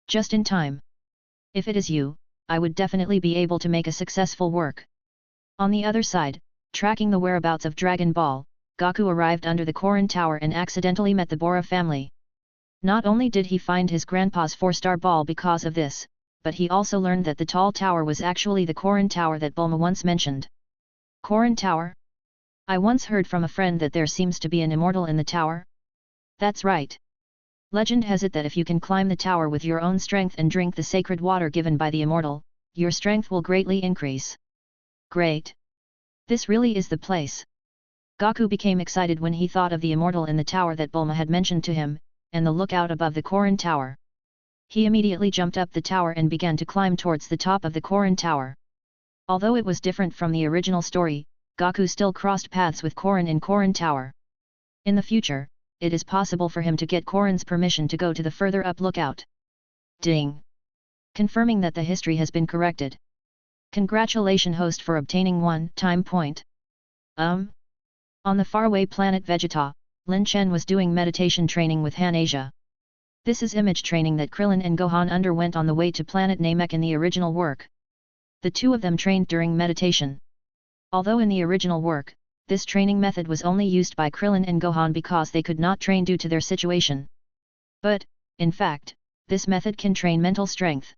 Just in time. If it is you, I would definitely be able to make a successful work. On the other side, tracking the whereabouts of Dragon Ball, Goku arrived under the Korin Tower and accidentally met the Bora family. Not only did he find his grandpa's 4-star ball because of this, but he also learned that the tall tower was actually the Korin Tower that Bulma once mentioned. Korin Tower? I once heard from a friend that there seems to be an immortal in the tower. That's right. Legend has it that if you can climb the tower with your own strength and drink the sacred water given by the immortal, your strength will greatly increase. Great! This really is the place. Goku became excited when he thought of the immortal in the tower that Bulma had mentioned to him, and the lookout above the Korin Tower. He immediately jumped up the tower and began to climb towards the top of the Korin Tower. Although it was different from the original story, Goku still crossed paths with Korin in Korin Tower. In the future, it is possible for him to get Korin's permission to go to the further up lookout. Ding! Confirming that the history has been corrected. Congratulations host for obtaining 1 time point. On the faraway planet Vegeta, Lin Chen was doing meditation training with Han Asia. This is image training that Krillin and Gohan underwent on the way to Planet Namek in the original work. The two of them trained during meditation. Although in the original work, this training method was only used by Krillin and Gohan because they could not train due to their situation. But, in fact, this method can train mental strength.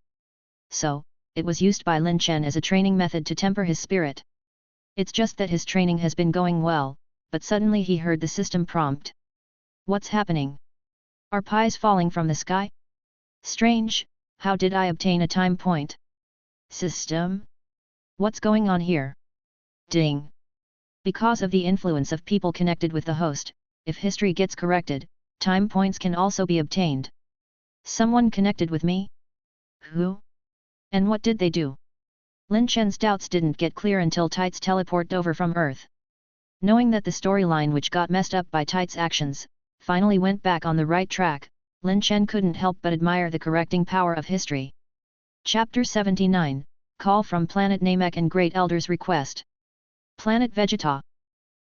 So, it was used by Lin Chen as a training method to temper his spirit. It's just that his training has been going well, but suddenly he heard the system prompt. What's happening? Are pies falling from the sky? Strange, how did I obtain a time point? System? What's going on here? Ding! Because of the influence of people connected with the host, if history gets corrected, time points can also be obtained. Someone connected with me? Who? And what did they do? Lin Chen's doubts didn't get clear until Tights teleported over from Earth. Knowing that the storyline which got messed up by Tights' actions, finally went back on the right track, Lin Chen couldn't help but admire the correcting power of history. Chapter 79, Call from Planet Namek and Great Elder's Request. Planet Vegeta.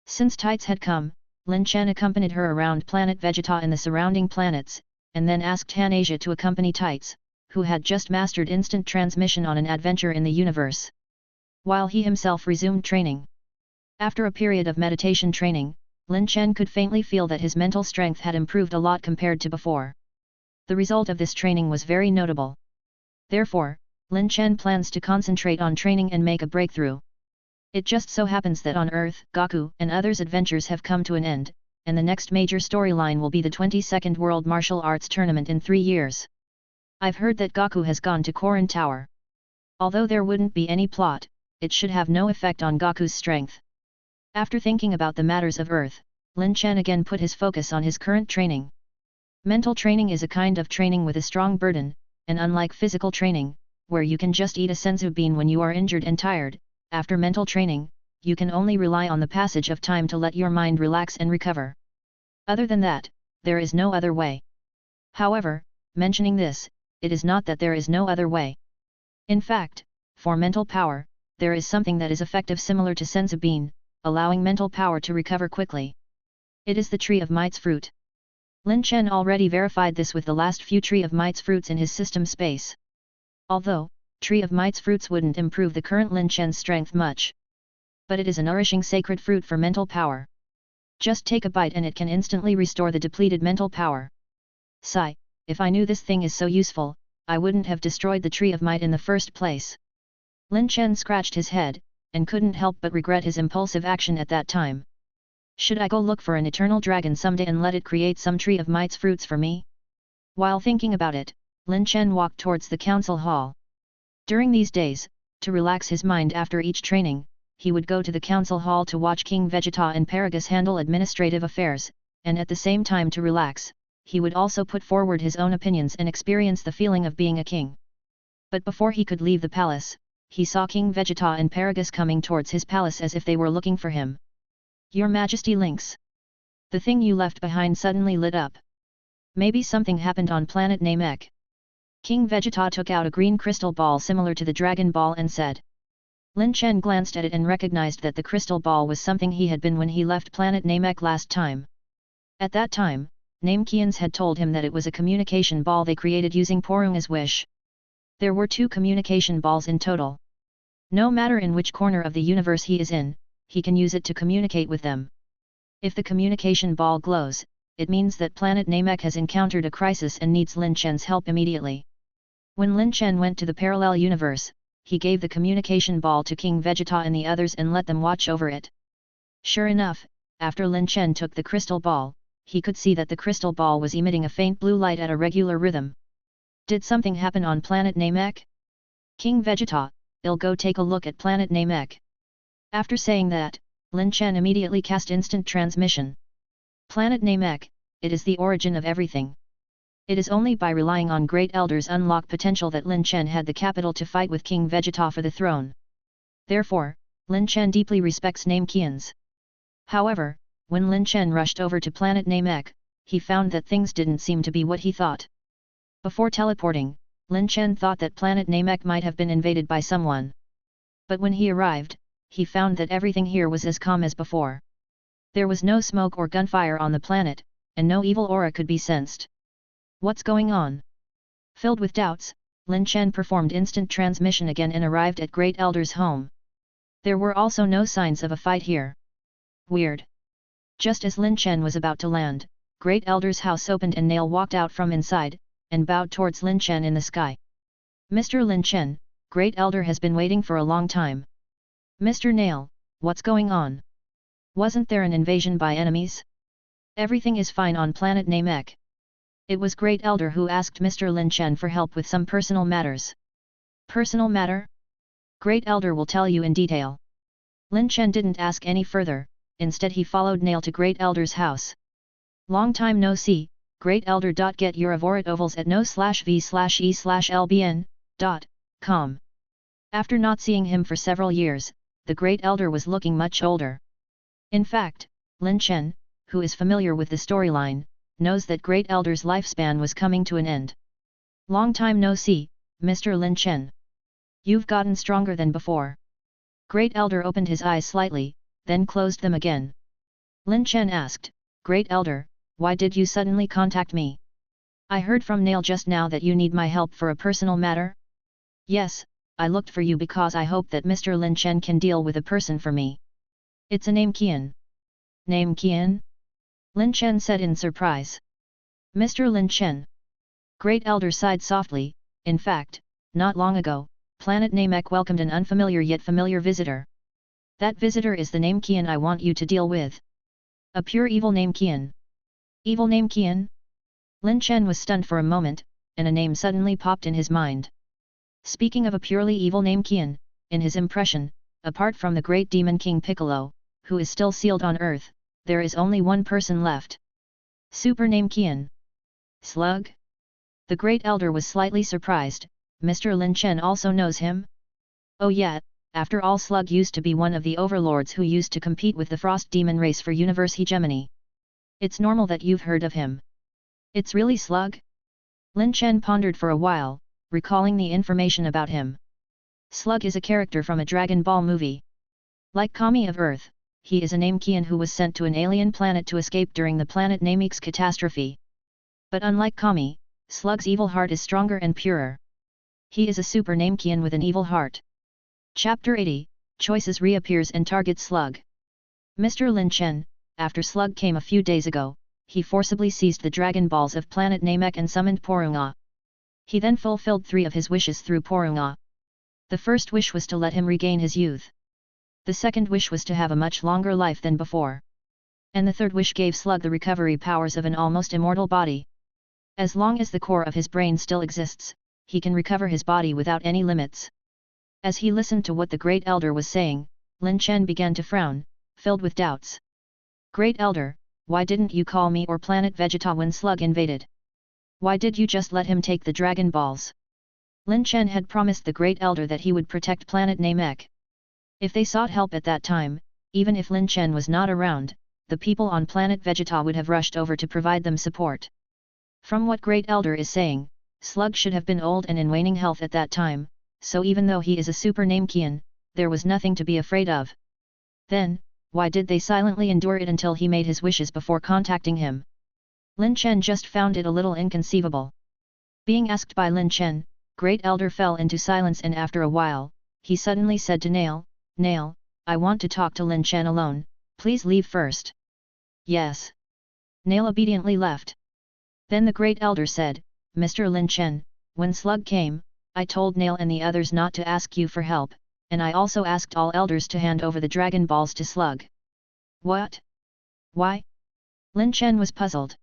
Since Tights had come, Lin Chen accompanied her around Planet Vegeta and the surrounding planets, and then asked Han Asia to accompany Tights, who had just mastered instant transmission on an adventure in the universe. While he himself resumed training. After a period of meditation training, Lin Chen could faintly feel that his mental strength had improved a lot compared to before. The result of this training was very notable. Therefore, Lin Chen plans to concentrate on training and make a breakthrough. It just so happens that on Earth, Goku and others' adventures have come to an end, and the next major storyline will be the 22nd World Martial Arts Tournament in 3 years. I've heard that Goku has gone to Korin Tower. Although there wouldn't be any plot, it should have no effect on Goku's strength. After thinking about the matters of Earth, Lin Chen again put his focus on his current training. Mental training is a kind of training with a strong burden, and unlike physical training, where you can just eat a senzu bean when you are injured and tired, after mental training, you can only rely on the passage of time to let your mind relax and recover. Other than that, there is no other way. However, mentioning this, it is not that there is no other way. In fact, for mental power, there is something that is effective similar to senzu bean, allowing mental power to recover quickly. It is the Tree of Might's fruit. Lin Chen already verified this with the last few Tree of Might's fruits in his system space. Although, Tree of Might's fruits wouldn't improve the current Lin Chen's strength much. But it is a nourishing sacred fruit for mental power. Just take a bite and it can instantly restore the depleted mental power. Sigh, if I knew this thing is so useful, I wouldn't have destroyed the Tree of Might in the first place. Lin Chen scratched his head, and couldn't help but regret his impulsive action at that time. Should I go look for an eternal dragon someday and let it create some Tree of Might's fruits for me? While thinking about it, Lin Chen walked towards the council hall. During these days, to relax his mind after each training, he would go to the council hall to watch King Vegeta and Paragus handle administrative affairs, and at the same time to relax, he would also put forward his own opinions and experience the feeling of being a king. But before he could leave the palace, he saw King Vegeta and Paragus coming towards his palace as if they were looking for him. Your Majesty Lynx. The thing you left behind suddenly lit up. Maybe something happened on Planet Namek. King Vegeta took out a green crystal ball similar to the Dragon Ball and said. Lin Chen glanced at it and recognized that the crystal ball was something he had been when he left planet Namek last time. At that time, Namekians had told him that it was a communication ball they created using Porunga's wish. There were 2 communication balls in total. No matter in which corner of the universe he is in, he can use it to communicate with them. If the communication ball glows, it means that planet Namek has encountered a crisis and needs Lin Chen's help immediately. When Lin Chen went to the parallel universe, he gave the communication ball to King Vegeta and the others and let them watch over it. Sure enough, after Lin Chen took the crystal ball, he could see that the crystal ball was emitting a faint blue light at a regular rhythm. Did something happen on planet Namek? King Vegeta, I'll go take a look at planet Namek. After saying that, Lin Chen immediately cast instant transmission. Planet Namek, it is the origin of everything. It is only by relying on Great Elder's unlock potential that Lin Chen had the capital to fight with King Vegeta for the throne. Therefore, Lin Chen deeply respects Namekians. However, when Lin Chen rushed over to planet Namek, he found that things didn't seem to be what he thought. Before teleporting, Lin Chen thought that planet Namek might have been invaded by someone. But when he arrived, he found that everything here was as calm as before. There was no smoke or gunfire on the planet, and no evil aura could be sensed. What's going on? Filled with doubts, Lin Chen performed instant transmission again and arrived at Great Elder's home. There were also no signs of a fight here. Weird. Just as Lin Chen was about to land, Great Elder's house opened and Nail walked out from inside, and bowed towards Lin Chen in the sky. Mr. Lin Chen, Great Elder has been waiting for a long time. Mr. Nail, what's going on? Wasn't there an invasion by enemies? Everything is fine on planet Namek. It was Great Elder who asked Mr. Lin Chen for help with some personal matters. Personal matter? Great Elder will tell you in detail. Lin Chen didn't ask any further, instead he followed Nail to Great Elder's house. Long time no see, Great Elder. Get your avorit ovals at no/v/e/lbn.com. After not seeing him for several years, the Great Elder was looking much older. In fact, Lin Chen, who is familiar with the storyline, knows that Great Elder's lifespan was coming to an end. Long time no see, Mr. Lin Chen. You've gotten stronger than before. Great Elder opened his eyes slightly, then closed them again. Lin Chen asked, Great Elder, why did you suddenly contact me? I heard from Nail just now that you need my help for a personal matter? Yes, I looked for you because I hope that Mr. Lin Chen can deal with a person for me. It's a Namekian. Namekian? Lin Chen said in surprise. Mr. Lin Chen. Great Elder sighed softly. In fact, not long ago, planet Namek welcomed an unfamiliar yet familiar visitor. That visitor is the Namekian I want you to deal with. A pure evil Namekian. Evil Namekian? Lin Chen was stunned for a moment, and a name suddenly popped in his mind. Speaking of a purely evil Namekian, in his impression, apart from the great demon King Piccolo, who is still sealed on Earth, there is only one person left. Super Namekian. Slug? The Great Elder was slightly surprised. Mr. Lin Chen also knows him? Oh yeah, after all Slug used to be one of the overlords who used to compete with the Frost Demon race for universe hegemony. It's normal that you've heard of him. It's really Slug? Lin Chen pondered for a while, recalling the information about him. Slug is a character from a Dragon Ball movie. Like Kami of Earth, he is a Namekian who was sent to an alien planet to escape during the planet Namek's catastrophe. But unlike Kami, Slug's evil heart is stronger and purer. He is a super Namekian with an evil heart. Chapter 80, Choices reappears and targets Slug. Mr. Lin Chen, after Slug came a few days ago, he forcibly seized the Dragon Balls of planet Namek and summoned Porunga. He then fulfilled 3 of his wishes through Porunga. The first wish was to let him regain his youth. The second wish was to have a much longer life than before. And the third wish gave Slug the recovery powers of an almost immortal body. As long as the core of his brain still exists, he can recover his body without any limits. As he listened to what the Great Elder was saying, Lin Chen began to frown, filled with doubts. Great Elder, why didn't you call me or Planet Vegeta when Slug invaded? Why did you just let him take the Dragon Balls? Lin Chen had promised the Great Elder that he would protect Planet Namek. If they sought help at that time, even if Lin Chen was not around, the people on Planet Vegeta would have rushed over to provide them support. From what Great Elder is saying, Slug should have been old and in waning health at that time, so even though he is a super Namekian, there was nothing to be afraid of. Then, why did they silently endure it until he made his wishes before contacting him? Lin Chen just found it a little inconceivable. Being asked by Lin Chen, Great Elder fell into silence, and after a while, he suddenly said to Nail, "Nail, I want to talk to Lin Chen alone, please leave first." "Yes." Nail obediently left. Then the Great Elder said, "Mr. Lin Chen, when Slug came, I told Nail and the others not to ask you for help, and I also asked all elders to hand over the Dragon Balls to Slug." "What? Why?" Lin Chen was puzzled.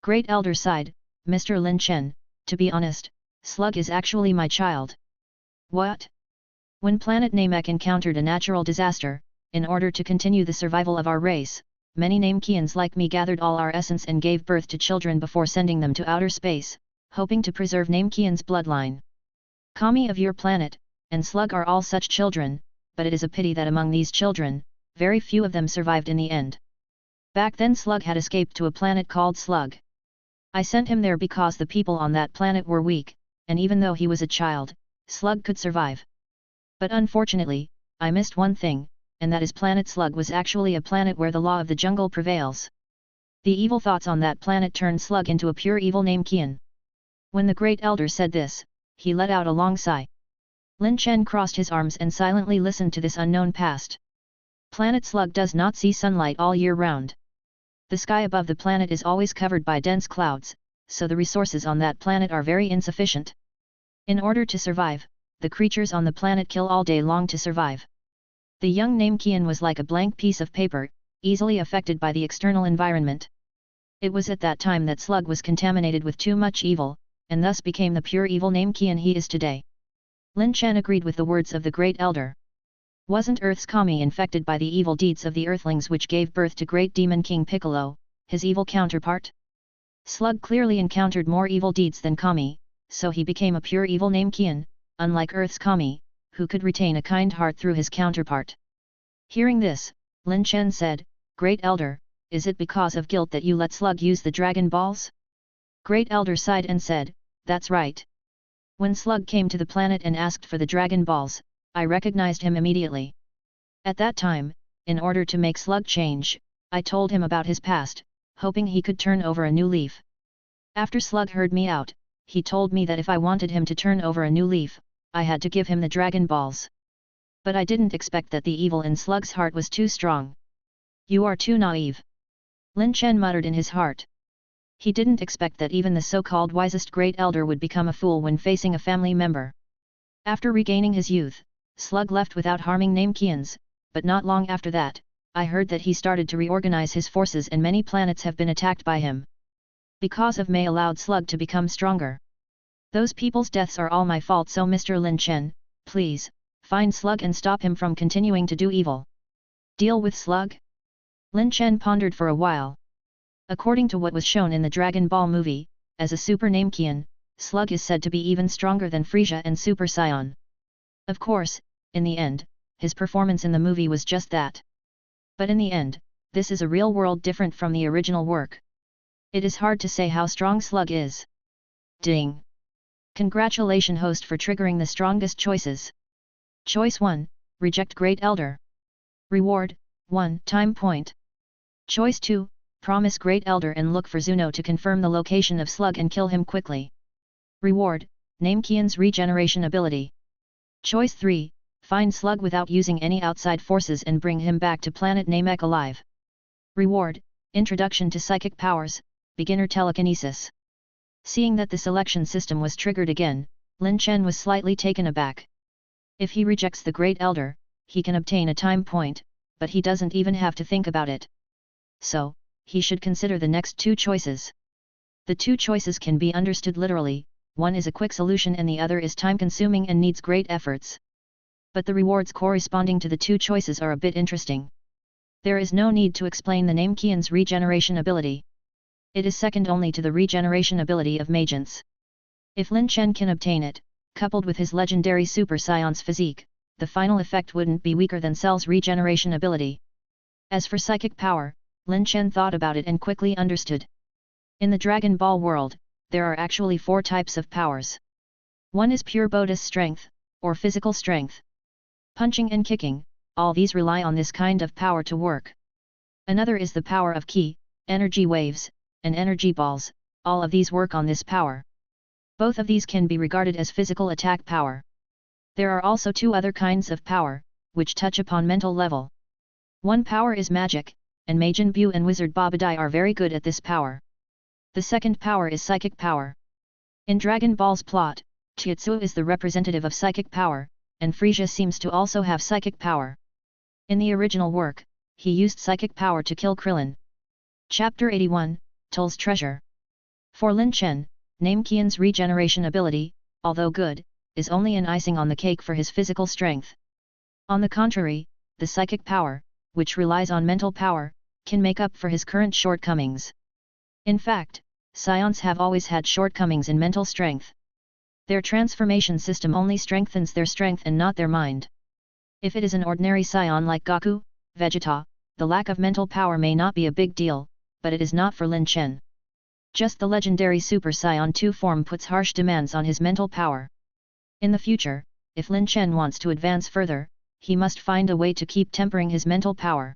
Great Elder sighed, "Mr. Lin Chen, to be honest, Slug is actually my child." "What?" "When Planet Namek encountered a natural disaster, in order to continue the survival of our race, many Namekians like me gathered all our essence and gave birth to children before sending them to outer space, hoping to preserve Namekian's bloodline. Kami of your planet, and Slug are all such children, but it is a pity that among these children, very few of them survived in the end. Back then Slug had escaped to a planet called Slug. I sent him there because the people on that planet were weak, and even though he was a child, Slug could survive. But unfortunately, I missed one thing, and that is Planet Slug was actually a planet where the law of the jungle prevails. The evil thoughts on that planet turned Slug into a pure evil Namekian." When the Great Elder said this, he let out a long sigh. Lin Chen crossed his arms and silently listened to this unknown past. Planet Slug does not see sunlight all year round. The sky above the planet is always covered by dense clouds, so the resources on that planet are very insufficient. In order to survive, the creatures on the planet kill all day long to survive. The young Namekian was like a blank piece of paper, easily affected by the external environment. It was at that time that Slug was contaminated with too much evil, and thus became the pure evil Namekian he is today. Lin Chen agreed with the words of the Great Elder. Wasn't Earth's Kami infected by the evil deeds of the Earthlings which gave birth to Great Demon King Piccolo, his evil counterpart? Slug clearly encountered more evil deeds than Kami, so he became a pure evil Namekian, unlike Earth's Kami, who could retain a kind heart through his counterpart. Hearing this, Lin Chen said, "Great Elder, is it because of guilt that you let Slug use the Dragon Balls?" Great Elder sighed and said, "That's right. When Slug came to the planet and asked for the Dragon Balls, I recognized him immediately. At that time, in order to make Slug change, I told him about his past, hoping he could turn over a new leaf. After Slug heard me out, he told me that if I wanted him to turn over a new leaf, I had to give him the Dragon Balls. But I didn't expect that the evil in Slug's heart was too strong." "You are too naive," Lin Chen muttered in his heart. He didn't expect that even the so-called wisest Great Elder would become a fool when facing a family member. After regaining his youth, Slug left without harming Namekians, but not long after that, I heard that he started to reorganize his forces and many planets have been attacked by him. Because of May allowed Slug to become stronger. Those people's deaths are all my fault, so Mr. Lin Chen, please, find Slug and stop him from continuing to do evil." "Deal with Slug?" Lin Chen pondered for a while. According to what was shown in the Dragon Ball movie, as a Super Namekian, Slug is said to be even stronger than Frieza and Super Saiyan. Of course, in the end, his performance in the movie was just that. But in the end, this is a real world different from the original work. It is hard to say how strong Slug is. Ding! Congratulations host for triggering the strongest choices. Choice 1, Reject Great Elder. Reward, 1 time point. Choice 2, Promise Great Elder and look for Zuno to confirm the location of Slug and kill him quickly. Reward, Namekian's regeneration ability. Choice 3, Find Slug without using any outside forces and bring him back to Planet Namek alive. Reward, Introduction to Psychic Powers, Beginner Telekinesis. Seeing that the selection system was triggered again, Lin Chen was slightly taken aback. If he rejects the Great Elder, he can obtain a time point, but he doesn't even have to think about it. So, he should consider the next two choices. The two choices can be understood literally, one is a quick solution and the other is time-consuming and needs great efforts. But the rewards corresponding to the two choices are a bit interesting. There is no need to explain the Namekian's regeneration ability. It is second only to the regeneration ability of Magents. If Lin Chen can obtain it, coupled with his legendary Super Saiyan's physique, the final effect wouldn't be weaker than Cell's regeneration ability. As for psychic power, Lin Chen thought about it and quickly understood. In the Dragon Ball world, there are actually 4 types of powers. One is pure Bodhis strength, or physical strength. punching and kicking, all these rely on this kind of power to work. Another is the power of ki, energy waves, and energy balls, all of these work on this power. Both of these can be regarded as physical attack power. There are also two other kinds of power, which touch upon mental level. One power is magic, and Majin Buu and Wizard Babadai are very good at this power. The second power is psychic power. In Dragon Ball's plot, Tetsuo is the representative of psychic power, and Frieza seems to also have psychic power. In the original work, he used psychic power to kill Krillin. Chapter 81, Tull's Treasure. For Lin Chen, Namekian's regeneration ability, although good, is only an icing on the cake for his physical strength. On the contrary, the psychic power, which relies on mental power, can make up for his current shortcomings. In fact, Saiyans have always had shortcomings in mental strength. Their transformation system only strengthens their strength and not their mind. If it is an ordinary Saiyan like Goku, Vegeta, the lack of mental power may not be a big deal, but it is not for Lin Chen. Just the legendary Super Saiyan 2 form puts harsh demands on his mental power. In the future, if Lin Chen wants to advance further, he must find a way to keep tempering his mental power.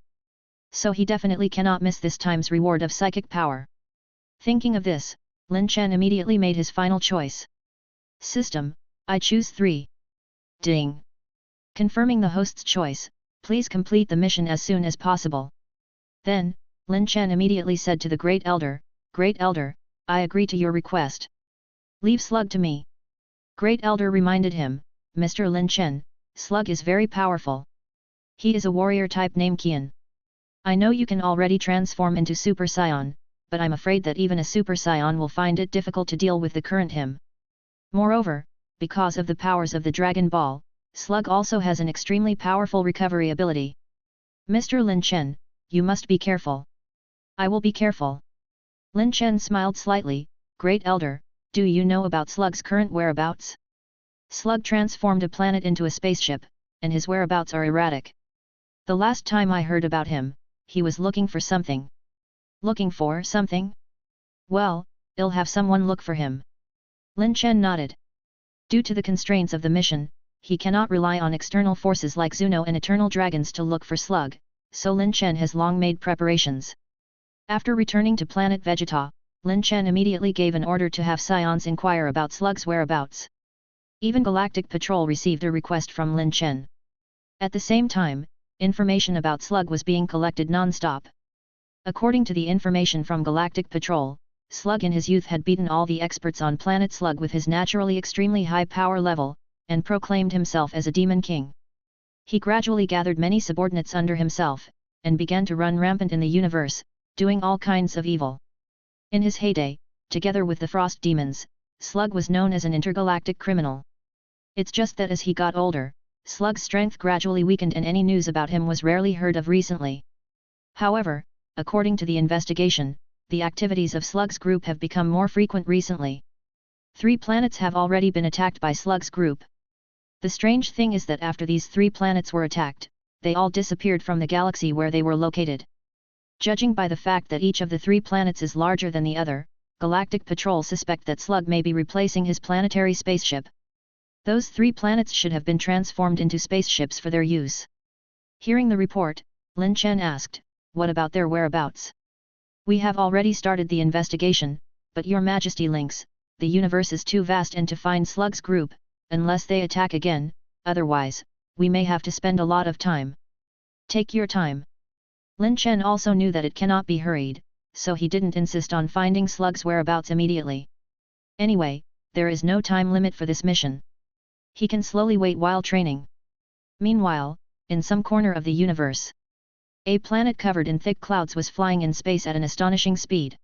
So he definitely cannot miss this time's reward of psychic power. Thinking of this, Lin Chen immediately made his final choice. System, I choose 3. Ding. Confirming the host's choice, please complete the mission as soon as possible. Then, Lin Chen immediately said to the Great Elder, Great Elder, I agree to your request. Leave Slug to me. Great Elder reminded him, Mr. Lin Chen, Slug is very powerful. He is a warrior type Namekian. I know you can already transform into Super Saiyan, but I'm afraid that even a Super Saiyan will find it difficult to deal with the current him. Moreover, because of the powers of the Dragon Ball, Slug also has an extremely powerful recovery ability. Mr. Lin Chen, you must be careful. I will be careful. Lin Chen smiled slightly, Great Elder, do you know about Slug's current whereabouts? Slug transformed a planet into a spaceship, and his whereabouts are erratic. The last time I heard about him, he was looking for something. Looking for something? Well, I'll have someone look for him. Lin Chen nodded. Due to the constraints of the mission, he cannot rely on external forces like Zuno and Eternal Dragons to look for Slug, so Lin Chen has long made preparations. After returning to Planet Vegeta, Lin Chen immediately gave an order to have Saiyans inquire about Slug's whereabouts. Even Galactic Patrol received a request from Lin Chen. At the same time, information about Slug was being collected non-stop. According to the information from Galactic Patrol, Slug in his youth had beaten all the experts on Planet Slug with his naturally extremely high power level, and proclaimed himself as a demon king. He gradually gathered many subordinates under himself, and began to run rampant in the universe, doing all kinds of evil. In his heyday, together with the Frost Demons, Slug was known as an intergalactic criminal. It's just that as he got older, Slug's strength gradually weakened and any news about him was rarely heard of recently. However, according to the investigation, the activities of Slug's group have become more frequent recently. 3 planets have already been attacked by Slug's group. The strange thing is that after these 3 planets were attacked, they all disappeared from the galaxy where they were located. Judging by the fact that each of the 3 planets is larger than the other, Galactic Patrol suspect that Slug may be replacing his planetary spaceship. Those 3 planets should have been transformed into spaceships for their use. Hearing the report, Lin Chen asked, what about their whereabouts? We have already started the investigation, but Your Majesty links, the universe is too vast and to find Slug's group, unless they attack again, otherwise, we may have to spend a lot of time. Take your time. Lin Chen also knew that it cannot be hurried, so he didn't insist on finding Slug's whereabouts immediately. Anyway, there is no time limit for this mission. He can slowly wait while training. Meanwhile, in some corner of the universe, a planet covered in thick clouds was flying in space at an astonishing speed.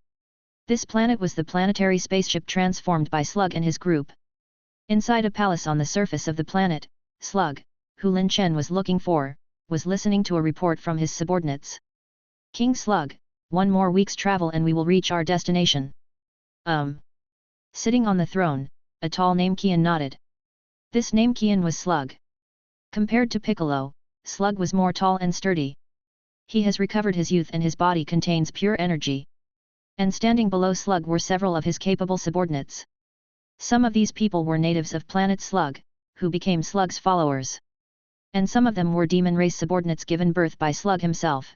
This planet was the planetary spaceship transformed by Slug and his group. Inside a palace on the surface of the planet, Slug, who Lin Chen was looking for, was listening to a report from his subordinates. King Slug, 1 more week's travel and we will reach our destination. Sitting on the throne, a tall Namekian nodded. This Namekian was Slug. Compared to Piccolo, Slug was more tall and sturdy. He has recovered his youth and his body contains pure energy. And standing below Slug were several of his capable subordinates. Some of these people were natives of Planet Slug, who became Slug's followers. And some of them were demon race subordinates given birth by Slug himself.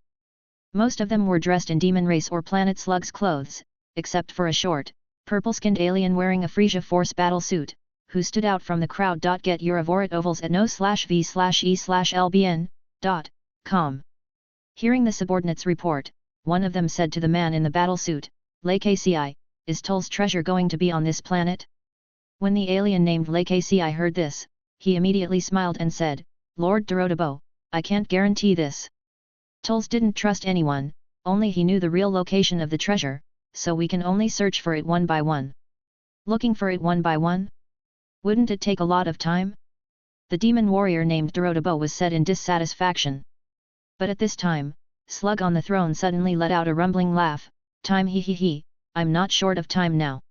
Most of them were dressed in demon race or planet Slug's clothes, except for a short, purple-skinned alien wearing a Frieza Force battle suit, who stood out from the crowd. Get your Avorit ovals at no/v/e/lbn.com. Hearing the subordinates' report, one of them said to the man in the battle suit, "LKCI, is Tull's treasure going to be on this planet?" When the alien named LKCI heard this, he immediately smiled and said, "Lord Dorotabo, I can't guarantee this. Tulls didn't trust anyone, only he knew the real location of the treasure, so we can only search for it one by one." Looking for it one by one? Wouldn't it take a lot of time? The demon warrior named Dorotabo was said in dissatisfaction. But at this time, Slug on the throne suddenly let out a rumbling laugh. "Time, he he he, I'm not short of time now.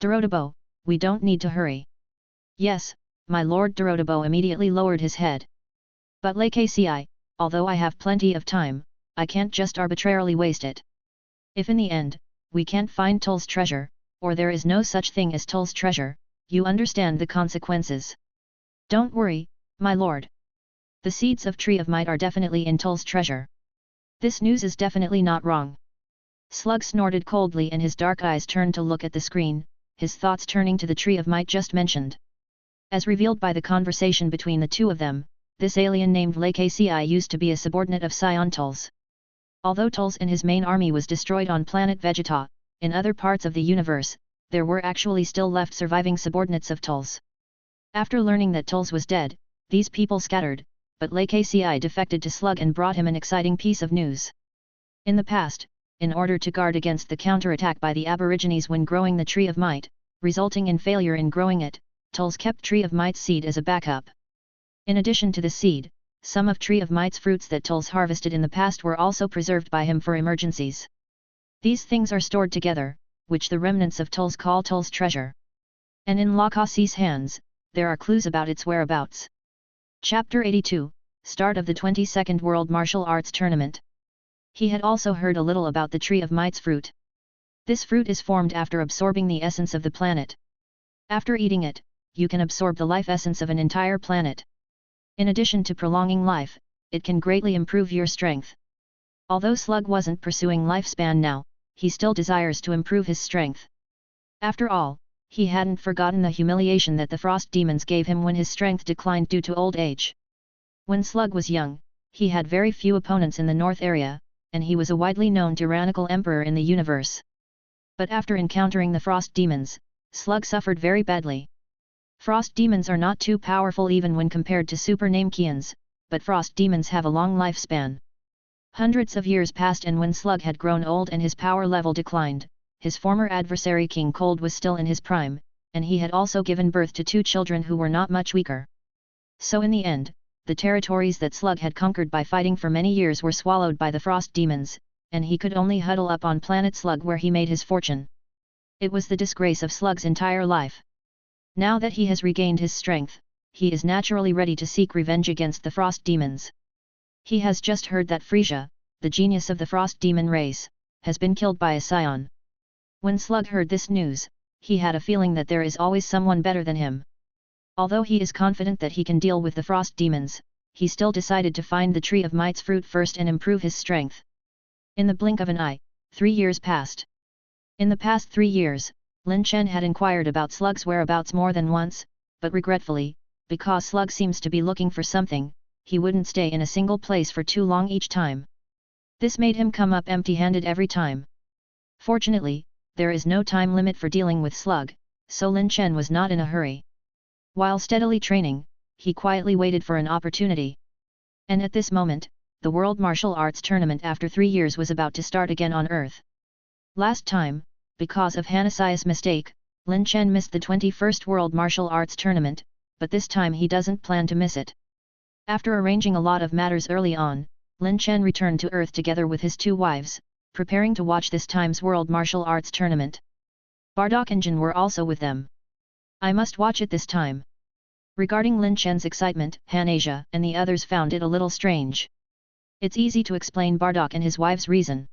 Dorotabo, we don't need to hurry." "Yes, my lord." Dorotabo immediately lowered his head. "But LKCI, although I have plenty of time, I can't just arbitrarily waste it. If in the end, we can't find Tull's treasure, or there is no such thing as Tull's treasure, you understand the consequences." "Don't worry, my lord. The seeds of Tree of Might are definitely in Tull's treasure. This news is definitely not wrong." Slug snorted coldly and his dark eyes turned to look at the screen, his thoughts turning to the Tree of Might just mentioned. As revealed by the conversation between the two of them, this alien named LKCI used to be a subordinate of Saiyan Tulls. Although Tulls and his main army was destroyed on Planet Vegeta, in other parts of the universe, there were actually still left surviving subordinates of Tulls. After learning that Tulls was dead, these people scattered, but LKCI defected to Slug and brought him an exciting piece of news. In the past, in order to guard against the counterattack by the Aborigines when growing the Tree of Might, resulting in failure in growing it, Tulls kept Tree of Might's seed as a backup. In addition to the seed, some of Tree of Might's fruits that Tulls harvested in the past were also preserved by him for emergencies. These things are stored together, which the remnants of Tulls call Tull's treasure. And in Lakasi's hands, there are clues about its whereabouts. Chapter 82, Start of the 22nd World Martial Arts Tournament. He had also heard a little about the Tree of Might's fruit. This fruit is formed after absorbing the essence of the planet. After eating it, you can absorb the life essence of an entire planet. In addition to prolonging life, it can greatly improve your strength. Although Slug wasn't pursuing lifespan now, he still desires to improve his strength. After all, he hadn't forgotten the humiliation that the frost demons gave him when his strength declined due to old age. When Slug was young, he had very few opponents in the north area, and he was a widely known tyrannical emperor in the universe. But after encountering the frost demons, Slug suffered very badly. Frost demons are not too powerful even when compared to Super Namekians, but frost demons have a long lifespan. Hundreds of years passed, and when Slug had grown old and his power level declined, his former adversary King Cold was still in his prime, and he had also given birth to 2 children who were not much weaker. So in the end, the territories that Slug had conquered by fighting for many years were swallowed by the frost demons, and he could only huddle up on Planet Slug where he made his fortune. It was the disgrace of Slug's entire life. Now that he has regained his strength, he is naturally ready to seek revenge against the frost demons. He has just heard that Frieza, the genius of the frost demon race, has been killed by a Saiyan. When Slug heard this news, he had a feeling that there is always someone better than him. Although he is confident that he can deal with the frost demons, he still decided to find the Tree of Might's fruit first and improve his strength. In the blink of an eye, 3 years passed. In the past 3 years, Lin Chen had inquired about Slug's whereabouts more than once, but regretfully, because Slug seems to be looking for something, he wouldn't stay in a single place for too long each time. This made him come up empty-handed every time. Fortunately, there is no time limit for dealing with Slug, so Lin Chen was not in a hurry. While steadily training, he quietly waited for an opportunity. And at this moment, the World Martial Arts Tournament after 3 years was about to start again on Earth. Last time, because of Hanasai's mistake, Lin Chen missed the 21st World Martial Arts Tournament, but this time he doesn't plan to miss it. After arranging a lot of matters early on, Lin Chen returned to Earth together with his 2 wives, preparing to watch this time's World Martial Arts Tournament. Bardock and Jin were also with them. I must watch it this time. Regarding Lin Chen's excitement, Han-Asia and the others found it a little strange. It's easy to explain Bardock and his wife's reason.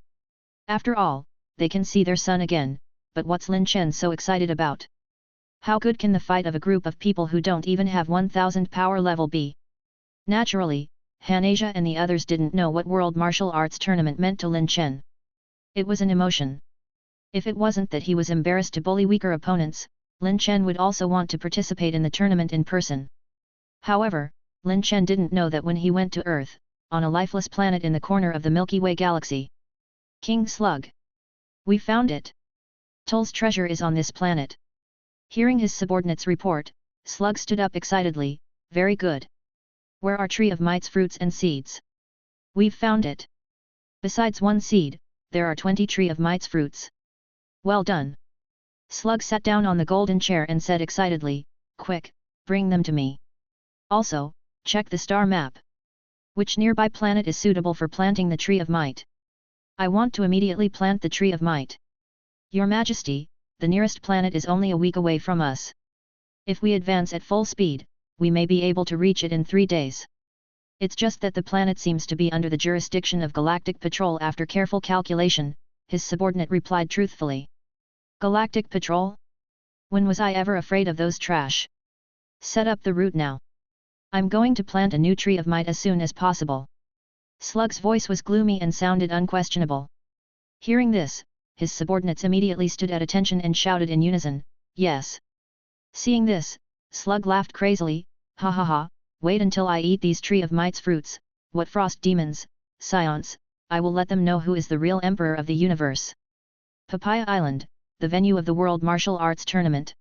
After all, they can see their son again, but what's Lin Chen so excited about? How good can the fight of a group of people who don't even have 1000 power level be? Naturally, Hanasia and the others didn't know what World Martial Arts Tournament meant to Lin Chen. It was an emotion. If it wasn't that he was embarrassed to bully weaker opponents, Lin Chen would also want to participate in the tournament in person. However, Lin Chen didn't know that when he went to Earth, on a lifeless planet in the corner of the Milky Way galaxy. King Slug. We found it. Tull's treasure is on this planet. Hearing his subordinate's report, Slug stood up excitedly, very good. Where are Tree of Might's fruits and seeds? We've found it. Besides one seed, there are 20 Tree of Might's fruits. Well done. Slug sat down on the golden chair and said excitedly, quick, bring them to me. Also, check the star map. Which nearby planet is suitable for planting the Tree of Might? I want to immediately plant the Tree of Might. Your Majesty, the nearest planet is only a week away from us. If we advance at full speed, we may be able to reach it in 3 days. It's just that the planet seems to be under the jurisdiction of Galactic Patrol. After careful calculation, his subordinate replied truthfully. Galactic Patrol? When was I ever afraid of those trash? Set up the route now. I'm going to plant a new Tree of Might as soon as possible. Slug's voice was gloomy and sounded unquestionable. Hearing this, his subordinates immediately stood at attention and shouted in unison, yes. Seeing this, Slug laughed crazily, ha ha ha, wait until I eat these Tree of Might's fruits, what frost demons, Saiyans, I will let them know who is the real emperor of the universe. Papaya Island, the venue of the World Martial Arts Tournament.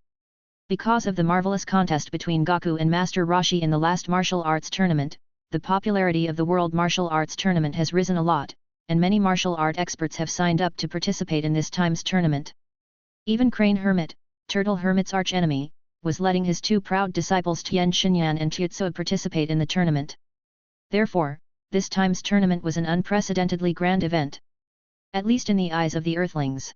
Because of the marvelous contest between Goku and Master Roshi in the last martial arts tournament, the popularity of the World Martial Arts Tournament has risen a lot, and many martial art experts have signed up to participate in this time's tournament. Even Crane Hermit, Turtle Hermit's archenemy, was letting his 2 proud disciples Tian Xinyan and Tietsu participate in the tournament. Therefore, this time's tournament was an unprecedentedly grand event. At least in the eyes of the Earthlings.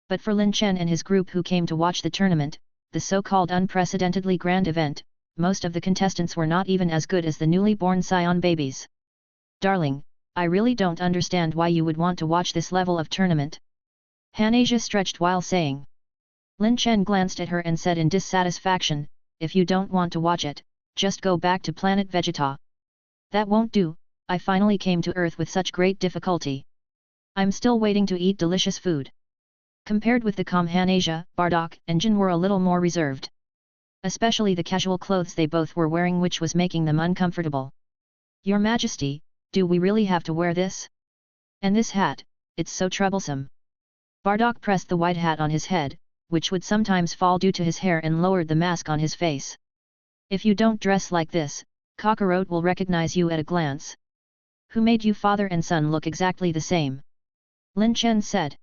But for Lin Chen and his group who came to watch the tournament, the so-called unprecedentedly grand event, most of the contestants were not even as good as the newly born Saiyan babies. Darling, I really don't understand why you would want to watch this level of tournament. Hanasia stretched while saying. Lin Chen glanced at her and said in dissatisfaction, if you don't want to watch it, just go back to Planet Vegeta. That won't do, I finally came to Earth with such great difficulty. I'm still waiting to eat delicious food. Compared with the calm Hanasia, Bardock and Jin were a little more reserved. Especially the casual clothes they both were wearing, which was making them uncomfortable. Your Majesty, do we really have to wear this? And this hat, it's so troublesome. Bardock pressed the white hat on his head, which would sometimes fall due to his hair, and lowered the mask on his face. If you don't dress like this, Kakarot will recognize you at a glance. Who made you father and son look exactly the same? Lin Chen said.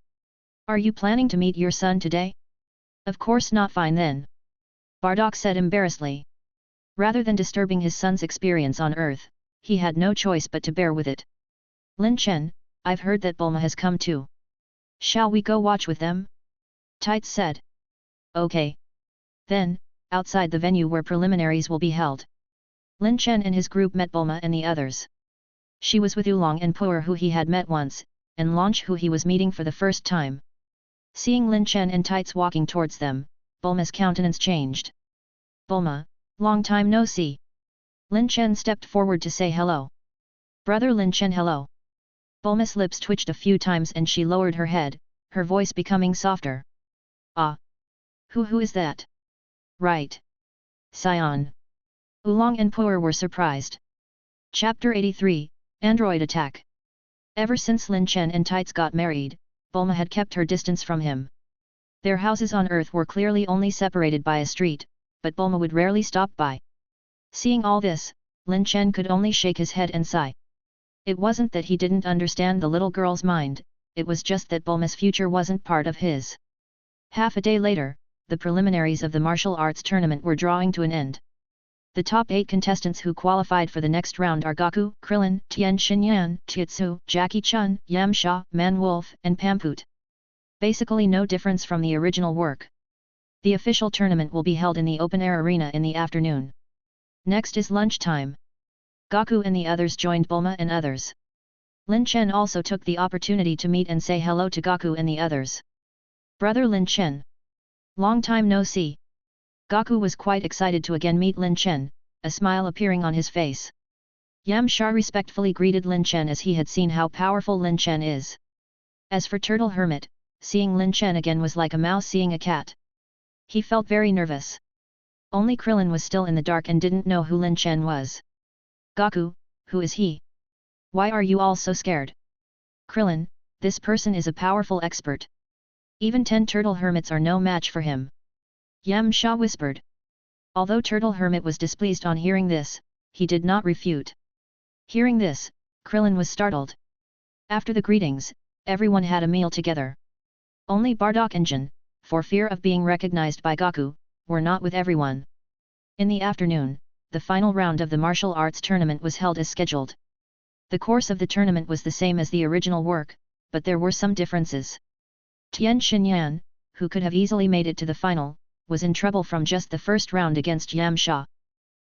Are you planning to meet your son today? Of course not. Fine then. Bardock said embarrassedly. Rather than disturbing his son's experience on Earth, he had no choice but to bear with it. Lin Chen, I've heard that Bulma has come too. Shall we go watch with them? Tights said. Okay. Then, outside the venue where preliminaries will be held. Lin Chen and his group met Bulma and the others. She was with Oolong and Puer, who he had met once, and Launch, who he was meeting for the first time. Seeing Lin Chen and Tights walking towards them, Bulma's countenance changed. Bulma, long time no see. Lin Chen stepped forward to say hello. Brother Lin Chen, hello. Bulma's lips twitched a few times and she lowered her head, her voice becoming softer. Ah. Who is that? Right. Saiyan. Oolong and Puer were surprised. Chapter 83, Android Attack. Ever since Lin Chen and Tights got married, Bulma had kept her distance from him. Their houses on Earth were clearly only separated by a street, but Bulma would rarely stop by. Seeing all this, Lin Chen could only shake his head and sigh. It wasn't that he didn't understand the little girl's mind, it was just that Bulma's future wasn't part of his. Half a day later, the preliminaries of the martial arts tournament were drawing to an end. The top 8 contestants who qualified for the next round are Goku, Krillin, Tian Xinyan, Tietsu, Jackie Chun, Yamcha, Man Wolf, and Pamput. Basically no difference from the original work. The official tournament will be held in the open-air arena in the afternoon. Next is lunchtime. Goku and the others joined Bulma and others. Lin Chen also took the opportunity to meet and say hello to Goku and the others. Brother Lin Chen. Long time no see. Goku was quite excited to again meet Lin Chen, a smile appearing on his face. Yamcha respectfully greeted Lin Chen as he had seen how powerful Lin Chen is. As for Turtle Hermit, seeing Lin Chen again was like a mouse seeing a cat. He felt very nervous. Only Krillin was still in the dark and didn't know who Lin Chen was. Goku, who is he? Why are you all so scared? Krillin, this person is a powerful expert. Even 10 Turtle Hermits are no match for him. Yamcha whispered. Although Turtle Hermit was displeased on hearing this, he did not refute. Hearing this, Krillin was startled. After the greetings, everyone had a meal together. Only Bardock and Jin, for fear of being recognized by Goku, were not with everyone. In the afternoon, the final round of the martial arts tournament was held as scheduled. The course of the tournament was the same as the original work, but there were some differences. Tien Shinyan, who could have easily made it to the final, was in trouble from just the first round against Yamcha.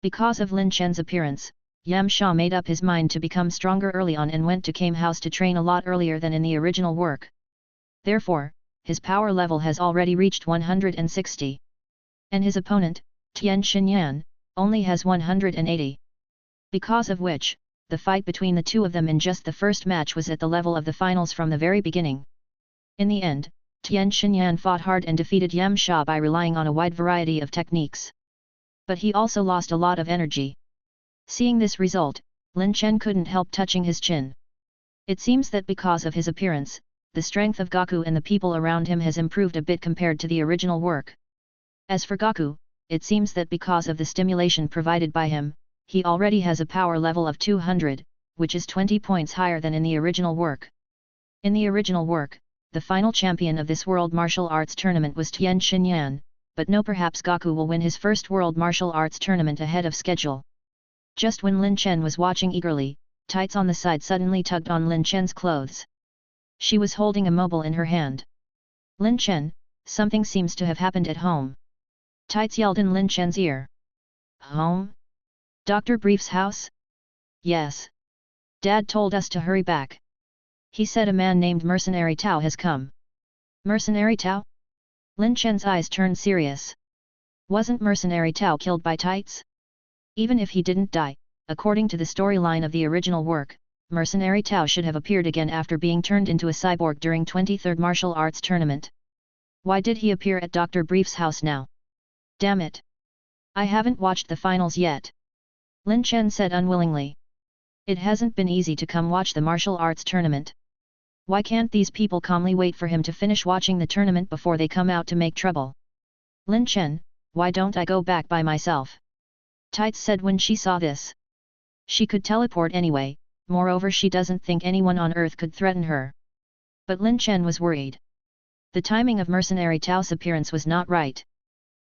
Because of Lin Chen's appearance, Yamcha made up his mind to become stronger early on and went to Kame House to train a lot earlier than in the original work. Therefore, his power level has already reached 160. And his opponent, Tien Shinyan, only has 180. Because of which, the fight between the two of them in just the first match was at the level of the finals from the very beginning. In the end, Tien Shinyan fought hard and defeated Yamcha by relying on a wide variety of techniques. But he also lost a lot of energy. Seeing this result, Lin Chen couldn't help touching his chin. It seems that because of his appearance, the strength of Goku and the people around him has improved a bit compared to the original work. As for Goku, it seems that because of the stimulation provided by him, he already has a power level of 200, which is 20 points higher than in the original work. In the original work, the final champion of this World Martial Arts Tournament was Tien Shinyan, but no, perhaps Goku will win his first World Martial Arts Tournament ahead of schedule. Just when Lin Chen was watching eagerly, Tights on the side suddenly tugged on Lin Chen's clothes. She was holding a mobile in her hand. Lin Chen, something seems to have happened at home. Tights yelled in Lin Chen's ear. Home? Dr. Brief's house? Yes. Dad told us to hurry back. He said a man named Mercenary Tao has come. Mercenary Tao? Lin Chen's eyes turned serious. Wasn't Mercenary Tao killed by Tights? Even if he didn't die, according to the storyline of the original work, Mercenary Tao should have appeared again after being turned into a cyborg during 23rd Martial Arts Tournament. Why did he appear at Dr. Brief's house now? Damn it! I haven't watched the finals yet. Lin Chen said unwillingly. It hasn't been easy to come watch the martial arts tournament. Why can't these people calmly wait for him to finish watching the tournament before they come out to make trouble? Lin Chen, why don't I go back by myself? Tights said when she saw this. She could teleport anyway, moreover she doesn't think anyone on Earth could threaten her. But Lin Chen was worried. The timing of Mercenary Tao's appearance was not right.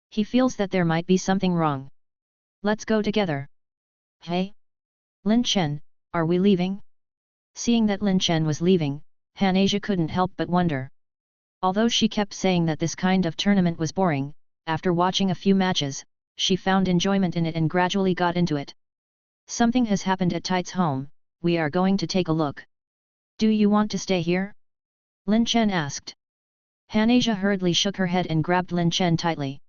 He feels that there might be something wrong. Let's go together. Hey? Lin Chen, are we leaving? Seeing that Lin Chen was leaving, Hanasia couldn't help but wonder. Although she kept saying that this kind of tournament was boring, after watching a few matches, she found enjoyment in it and gradually got into it. Something has happened at Tights' home, we are going to take a look. Do you want to stay here? Lin Chen asked. Hanasia hurriedly shook her head and grabbed Lin Chen tightly.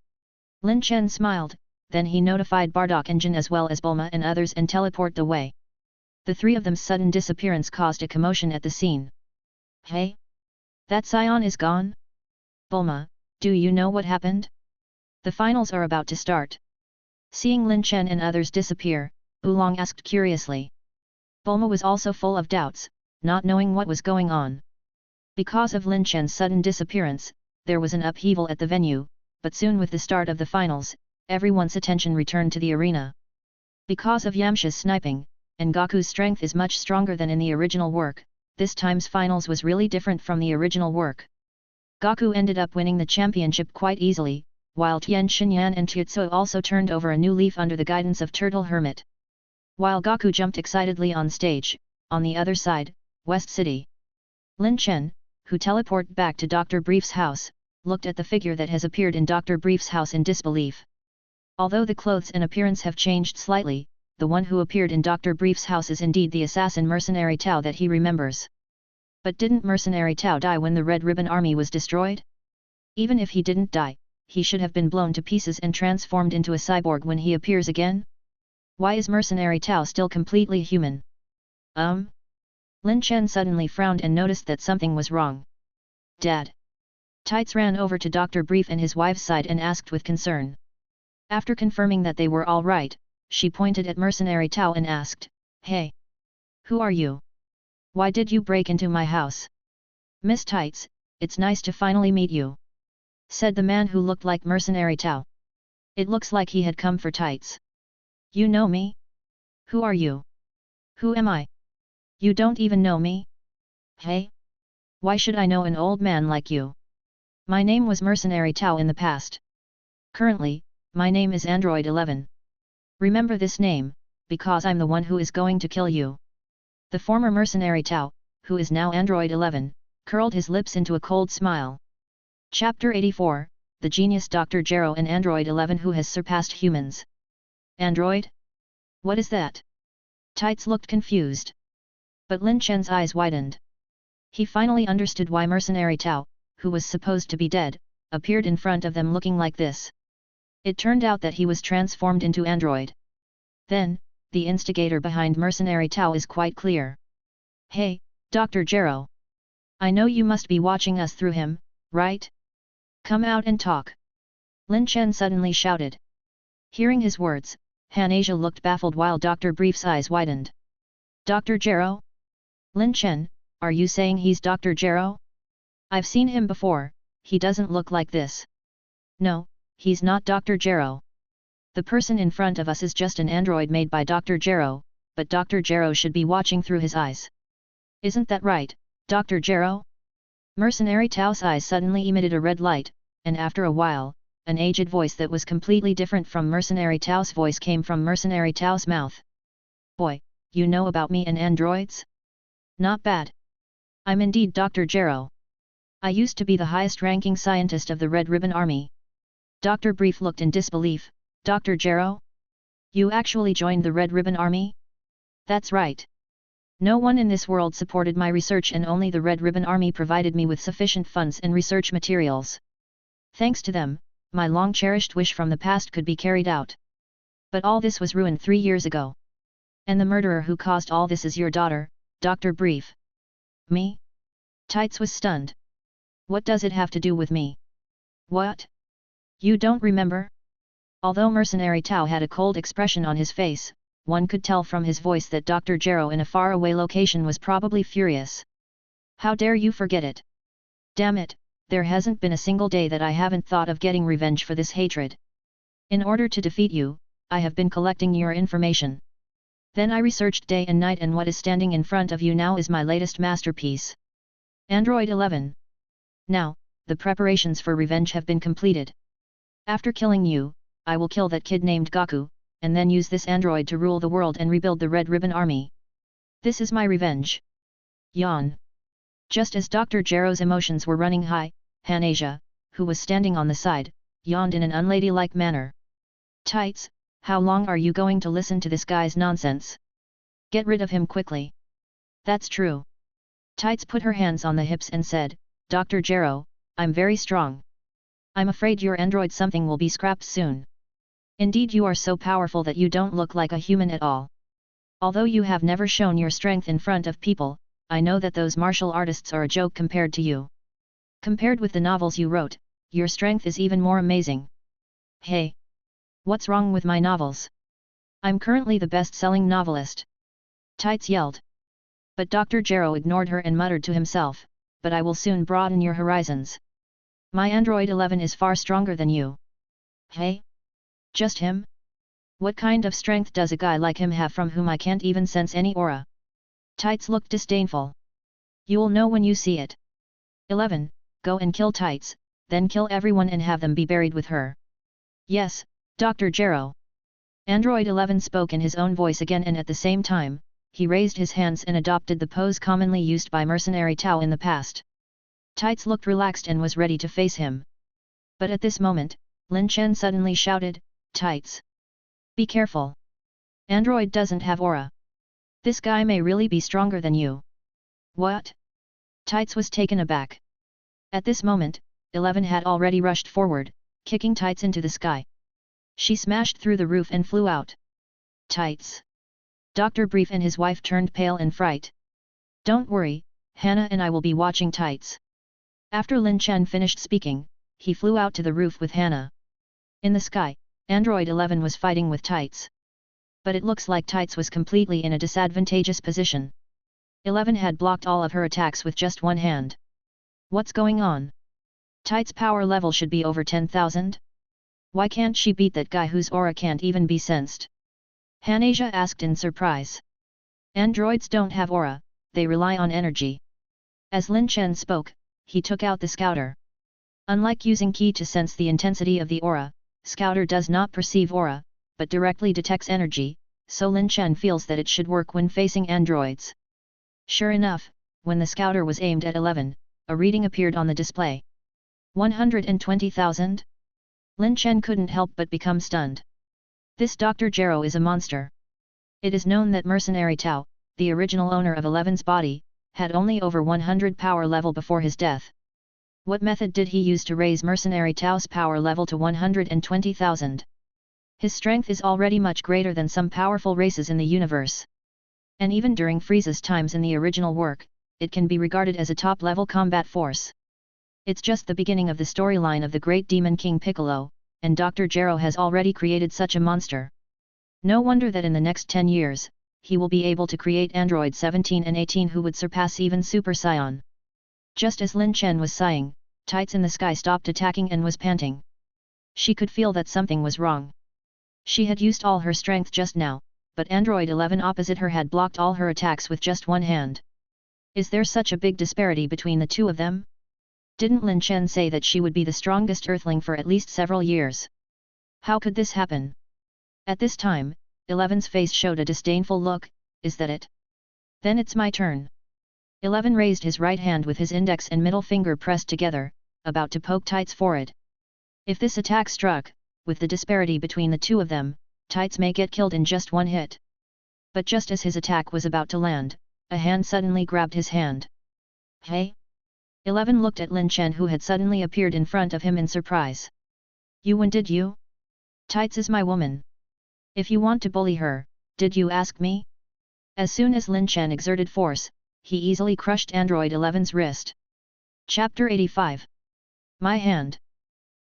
Lin Chen smiled, then he notified Bardock and Jin as well as Bulma and others and teleported away. The three of them's sudden disappearance caused a commotion at the scene. Hey? That Saiyan is gone? Bulma, do you know what happened? The finals are about to start. Seeing Lin Chen and others disappear, Oolong asked curiously. Bulma was also full of doubts, not knowing what was going on. Because of Lin Chen's sudden disappearance, there was an upheaval at the venue, but soon with the start of the finals, everyone's attention returned to the arena. Because of Yamcha's sniping, and Goku's strength is much stronger than in the original work, this time's finals was really different from the original work. Goku ended up winning the championship quite easily, while Tien Shinyan and Tietsu also turned over a new leaf under the guidance of Turtle Hermit. While Goku jumped excitedly on stage, on the other side, West City. Lin Chen, who teleported back to Dr. Brief's house, looked at the figure that has appeared in Dr. Brief's house in disbelief. Although the clothes and appearance have changed slightly, the one who appeared in Dr. Brief's house is indeed the assassin Mercenary Tao that he remembers. But didn't Mercenary Tao die when the Red Ribbon Army was destroyed? Even if he didn't die, he should have been blown to pieces and transformed into a cyborg when he appears again? Why is Mercenary Tao still completely human? Lin Chen suddenly frowned and noticed that something was wrong. Dad. Tights ran over to Dr. Brief and his wife's side and asked with concern. After confirming that they were all right, she pointed at Mercenary Tao and asked, "Hey! Who are you? Why did you break into my house?" "Miss Tights, it's nice to finally meet you," said the man who looked like Mercenary Tao. It looks like he had come for Tights. "You know me? Who are you? Who am I? You don't even know me? Hey? Why should I know an old man like you? My name was Mercenary Tao in the past. Currently, my name is Android 11. Remember this name, because I'm the one who is going to kill you." The former Mercenary Tao, who is now Android 11, curled his lips into a cold smile. Chapter 84, The Genius Dr. Gero and Android 11 who has surpassed humans. Android? What is that? Tights looked confused. But Lin Chen's eyes widened. He finally understood why Mercenary Tao, who was supposed to be dead, appeared in front of them looking like this. It turned out that he was transformed into Android. Then, the instigator behind Mercenary Tao is quite clear. "Hey, Dr. Gero. I know you must be watching us through him, right? Come out and talk." Lin Chen suddenly shouted. Hearing his words, Han-Asia looked baffled while Dr. Brief's eyes widened. "Dr. Gero? Lin Chen, are you saying he's Dr. Gero? I've seen him before, he doesn't look like this." "No, he's not Dr. Gero. The person in front of us is just an android made by Dr. Gero, but Dr. Gero should be watching through his eyes. Isn't that right, Dr. Gero?" Mercenary Tao's eyes suddenly emitted a red light, and after a while, an aged voice that was completely different from Mercenary Tao's voice came from Mercenary Tao's mouth. "Boy, you know about me and androids? Not bad. I'm indeed Dr. Gero. I used to be the highest-ranking scientist of the Red Ribbon Army." Dr. Brief looked in disbelief. "Dr. Gero? You actually joined the Red Ribbon Army?" "That's right. No one in this world supported my research and only the Red Ribbon Army provided me with sufficient funds and research materials. Thanks to them, my long-cherished wish from the past could be carried out. But all this was ruined 3 years ago. And the murderer who caused all this is your daughter, Dr. Brief." "Me?" Tights was stunned. "What does it have to do with me? What? You don't remember?" Although Mercenary Tao had a cold expression on his face, one could tell from his voice that Dr. Gero in a faraway location was probably furious. "How dare you forget it? Damn it, there hasn't been a single day that I haven't thought of getting revenge for this hatred. In order to defeat you, I have been collecting your information. Then I researched day and night and what is standing in front of you now is my latest masterpiece. Android 11. Now, the preparations for revenge have been completed. After killing you, I will kill that kid named Goku, and then use this android to rule the world and rebuild the Red Ribbon Army. This is my revenge." Yawn. Just as Dr. Gero's emotions were running high, Han-Asia, who was standing on the side, yawned in an unladylike manner. "Tights, how long are you going to listen to this guy's nonsense? Get rid of him quickly." "That's true." Tights put her hands on the hips and said, "Dr. Gero, I'm very strong. I'm afraid your android something will be scrapped soon. Indeed you are so powerful that you don't look like a human at all. Although you have never shown your strength in front of people, I know that those martial artists are a joke compared to you. Compared with the novels you wrote, your strength is even more amazing." "Hey! What's wrong with my novels? I'm currently the best-selling novelist!" Tights yelled. But Dr. Gero ignored her and muttered to himself, "But I will soon broaden your horizons. My Android 11 is far stronger than you." "Hey? Just him? What kind of strength does a guy like him have from whom I can't even sense any aura?" Tights looked disdainful. "You'll know when you see it. 11, go and kill Tights, then kill everyone and have them be buried with her." "Yes, Dr. Gero." Android 11 spoke in his own voice again and at the same time, he raised his hands and adopted the pose commonly used by Mercenary Tao in the past. Tights looked relaxed and was ready to face him. But at this moment, Lin Chen suddenly shouted, "Tights! Be careful! Android doesn't have aura. This guy may really be stronger than you." "What?" Tights was taken aback. At this moment, 11 had already rushed forward, kicking Tights into the sky. She smashed through the roof and flew out. Tights. Dr. Brief and his wife turned pale in fright. Don't worry, Hannah and I will be watching Tights. After Lin Chen finished speaking, he flew out to the roof with Hannah. In the sky, Android 11 was fighting with Tights. But it looks like Tights was completely in a disadvantageous position. 11 had blocked all of her attacks with just one hand. What's going on? Tights' power level should be over 10,000? Why can't she beat that guy whose aura can't even be sensed? Hanasia asked in surprise. Androids don't have aura, they rely on energy. As Lin Chen spoke, he took out the scouter. Unlike using ki to sense the intensity of the aura, scouter does not perceive aura, but directly detects energy, so Lin Chen feels that it should work when facing androids. Sure enough, when the scouter was aimed at 11, a reading appeared on the display. 120,000? Lin Chen couldn't help but become stunned. This Dr. Gero is a monster. It is known that Mercenary Tao, the original owner of 11's body, had only over 100 power level before his death. What method did he use to raise Mercenary Tao's power level to 120,000? His strength is already much greater than some powerful races in the universe. And even during Frieza's times in the original work, it can be regarded as a top-level combat force. It's just the beginning of the storyline of the great demon King Piccolo, and Dr. Gero has already created such a monster. No wonder that in the next 10 years, he will be able to create androids 17 and 18 who would surpass even Super Saiyan. Just as Lin Chen was sighing, Tights in the sky stopped attacking and was panting. She could feel that something was wrong. She had used all her strength just now, but Android 11 opposite her had blocked all her attacks with just one hand. Is there such a big disparity between the two of them? Didn't Lin Chen say that she would be the strongest Earthling for at least several years? How could this happen? At this time, 11's face showed a disdainful look. Is that it? Then it's my turn. 11 raised his right hand with his index and middle finger pressed together, about to poke Tights' forehead. If this attack struck, with the disparity between the two of them, Tights may get killed in just one hit. But just as his attack was about to land, a hand suddenly grabbed his hand. Hey? 11 looked at Lin Chen who had suddenly appeared in front of him in surprise. You won, did you? Tights is my woman. If you want to bully her, did you ask me? As soon as Lin Chen exerted force, he easily crushed Android 11's wrist. Chapter 85. My hand.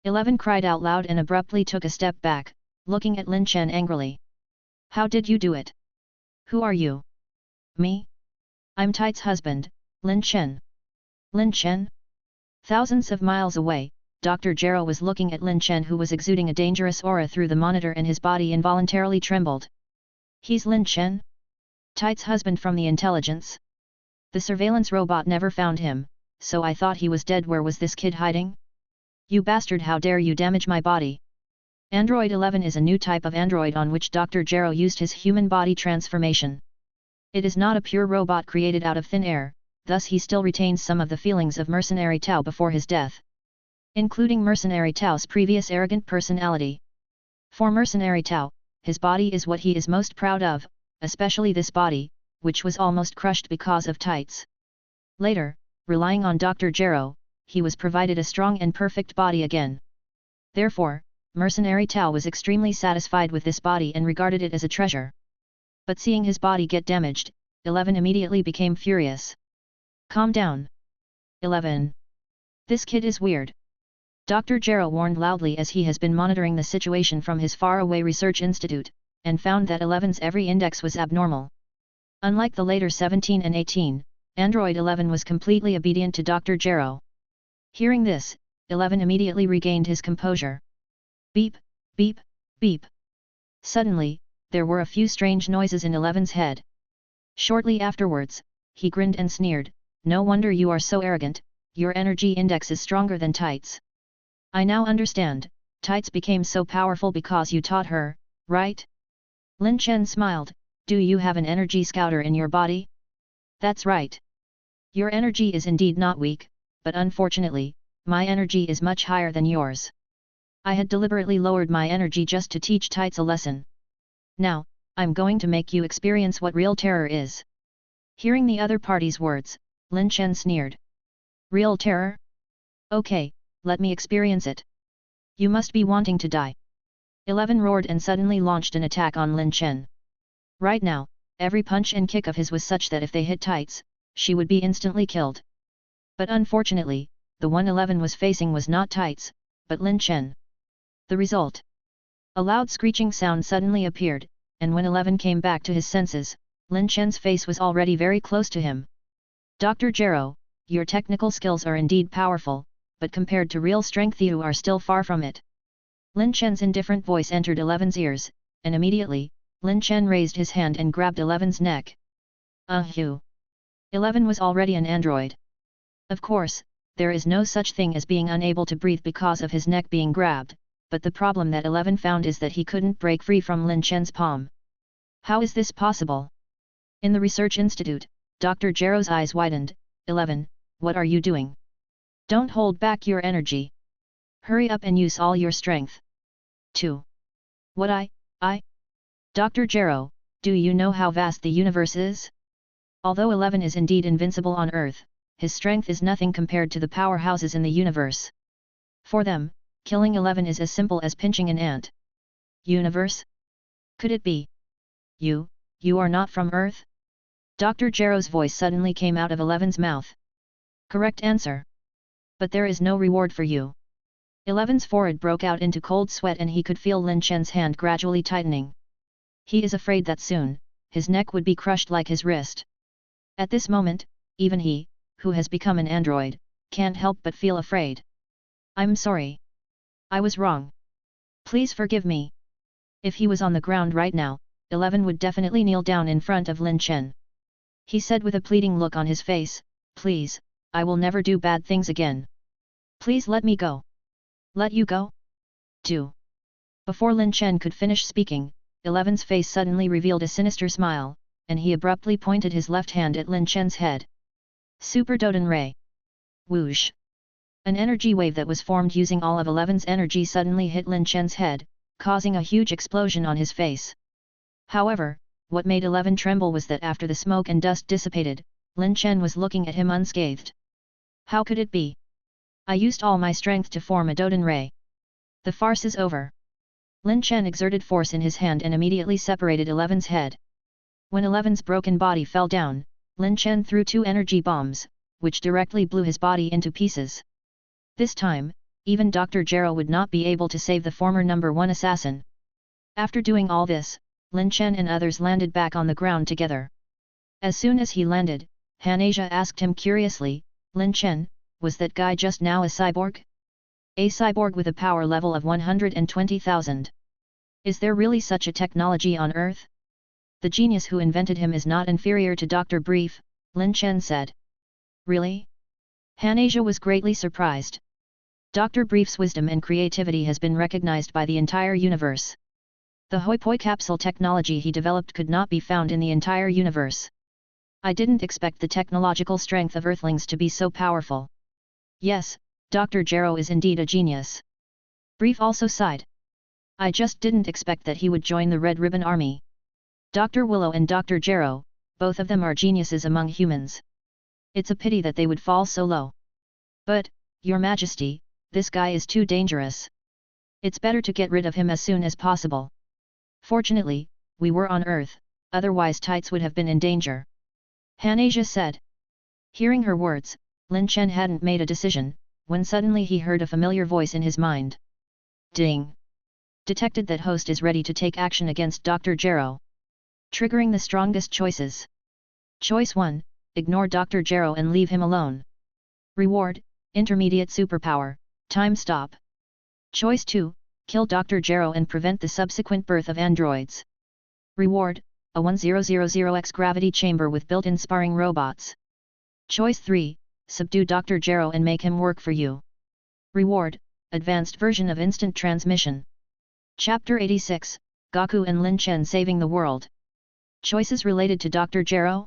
11 cried out loud and abruptly took a step back, looking at Lin Chen angrily. How did you do it? Who are you? Me? I'm Tights' husband, Lin Chen. Lin Chen? Thousands of miles away, Dr. Gero was looking at Lin Chen who was exuding a dangerous aura through the monitor and his body involuntarily trembled. He's Lin Chen? Tights' husband from the intelligence? The surveillance robot never found him, so I thought he was dead. Where was this kid hiding? You bastard, how dare you damage my body? Android 11 is a new type of android on which Dr. Gero used his human body transformation. It is not a pure robot created out of thin air, thus he still retains some of the feelings of Mercenary Tao before his death. Including Mercenary Tao's previous arrogant personality. For Mercenary Tao, his body is what he is most proud of, especially this body, which was almost crushed because of Tights. Later, relying on Dr. Gero, he was provided a strong and perfect body again. Therefore, Mercenary Tao was extremely satisfied with this body and regarded it as a treasure. But seeing his body get damaged, 11 immediately became furious. Calm down. 11. This kid is weird. Dr. Gero warned loudly as he has been monitoring the situation from his faraway research institute, and found that 11's every index was abnormal. Unlike the later 17 and 18, Android 11 was completely obedient to Dr. Gero. Hearing this, 11 immediately regained his composure. Beep, beep, beep. Suddenly, there were a few strange noises in 11's head. Shortly afterwards, he grinned and sneered, no wonder you are so arrogant, your energy index is stronger than Tights. I now understand, Tights became so powerful because you taught her, right? Lin Chen smiled, do you have an energy scouter in your body? That's right. Your energy is indeed not weak, but unfortunately, my energy is much higher than yours. I had deliberately lowered my energy just to teach Tights a lesson. Now, I'm going to make you experience what real terror is. Hearing the other party's words, Lin Chen sneered. Real terror? Okay, let me experience it. You must be wanting to die. 11 roared and suddenly launched an attack on Lin Chen. Right now, every punch and kick of his was such that if they hit tights, she would be instantly killed. But unfortunately, the one 11 was facing was not tights, but Lin Chen. The result. A loud screeching sound suddenly appeared, and when 11 came back to his senses, Lin Chen's face was already very close to him. Dr. Gero, your technical skills are indeed powerful, but compared to real strength you are still far from it. Lin Chen's indifferent voice entered 11's ears, and immediately, Lin Chen raised his hand and grabbed 11's neck. You. 11 was already an android. Of course, there is no such thing as being unable to breathe because of his neck being grabbed, but the problem that 11 found is that he couldn't break free from Lin Chen's palm. How is this possible? In the research institute, Dr. Gero's eyes widened. 11, what are you doing? Don't hold back your energy. Hurry up and use all your strength. 2. What I? Dr. Gero, do you know how vast the universe is? Although 11 is indeed invincible on Earth, his strength is nothing compared to the powerhouses in the universe. For them, killing 11 is as simple as pinching an ant. Universe? Could it be? You are not from Earth? Dr. Gero's voice suddenly came out of 11's mouth. Correct answer. But there is no reward for you. 11's forehead broke out into cold sweat and he could feel Lin Chen's hand gradually tightening. He is afraid that soon, his neck would be crushed like his wrist. At this moment, even he, who has become an android, can't help but feel afraid. I'm sorry. I was wrong. Please forgive me. If he was on the ground right now, 11 would definitely kneel down in front of Lin Chen. He said with a pleading look on his face, please, I will never do bad things again. Please let me go. Let you go? Do. Before Lin Chen could finish speaking, 11's face suddenly revealed a sinister smile, and he abruptly pointed his left hand at Lin Chen's head. Super Doden Ray. Whoosh. An energy wave that was formed using all of 11's energy suddenly hit Lin Chen's head, causing a huge explosion on his face. However, what made 11 tremble was that after the smoke and dust dissipated, Lin Chen was looking at him unscathed. How could it be? I used all my strength to form a Doden Ray. The farce is over. Lin Chen exerted force in his hand and immediately separated 11's head. When 11's broken body fell down, Lin Chen threw 2 energy bombs, which directly blew his body into pieces. This time, even Dr. Gero would not be able to save the former number 1 assassin. After doing all this, Lin Chen and others landed back on the ground together. As soon as he landed, Hanasia asked him curiously, Lin Chen, was that guy just now a cyborg? A cyborg with a power level of 120,000. Is there really such a technology on Earth? The genius who invented him is not inferior to Dr. Brief, Lin Chen said. Really? Hanasia was greatly surprised. Dr. Brief's wisdom and creativity has been recognized by the entire universe. The Hoi-Poi capsule technology he developed could not be found in the entire universe. I didn't expect the technological strength of Earthlings to be so powerful. Yes, Dr. Gero is indeed a genius. Brief also sighed. I just didn't expect that he would join the Red Ribbon Army. Dr. Willow and Dr. Gero, both of them are geniuses among humans. It's a pity that they would fall so low. But, Your Majesty, this guy is too dangerous. It's better to get rid of him as soon as possible. Fortunately, we were on Earth, otherwise Tights would have been in danger. Hanasia said. Hearing her words, Lin Chen hadn't made a decision, when suddenly he heard a familiar voice in his mind. Ding! Detected that host is ready to take action against Dr. Gero. Triggering the strongest choices. Choice 1, ignore Dr. Gero and leave him alone. Reward, intermediate superpower, time stop. Choice 2, kill Dr. Gero and prevent the subsequent birth of androids. Reward, a 1000X gravity chamber with built-in sparring robots. Choice 3, subdue Dr. Gero and make him work for you. Reward, advanced version of instant transmission. Chapter 86, Goku and Lin Chen saving the world. Choices related to Dr. Gero?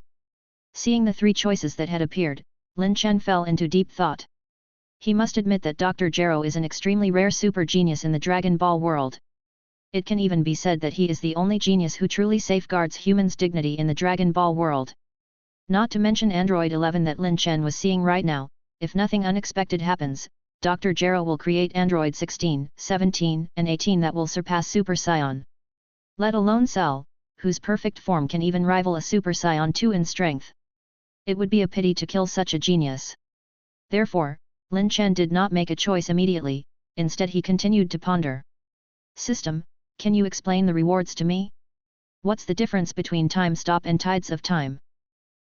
Seeing the 3 choices that had appeared, Lin Chen fell into deep thought. He must admit that Dr. Gero is an extremely rare super genius in the Dragon Ball world. It can even be said that he is the only genius who truly safeguards humans' dignity in the Dragon Ball world. Not to mention Android 11 that Lin Chen was seeing right now, if nothing unexpected happens, Dr. Gero will create Android 16, 17, and 18 that will surpass Super Saiyan. Let alone Cell, whose perfect form can even rival a Super Saiyan 2 in strength. It would be a pity to kill such a genius. Therefore, Lin Chen did not make a choice immediately, instead he continued to ponder. System, can you explain the rewards to me? What's the difference between time stop and tides of time?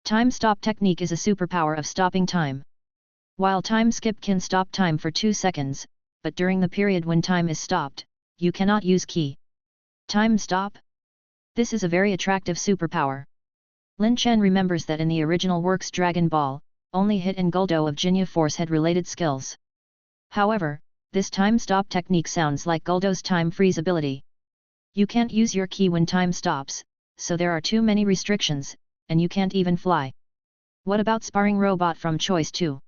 Time stop technique is a superpower of stopping time. While time skip can stop time for 2 seconds, but during the period when time is stopped, you cannot use key. Time stop? This is a very attractive superpower. Lin Chen remembers that in the original works Dragon Ball, only Hit and Guldo of Jinya Force had related skills. However, this time stop technique sounds like Guldo's time freeze ability. You can't use your ki when time stops, so there are too many restrictions, and you can't even fly. What about sparring robot from Choice 2?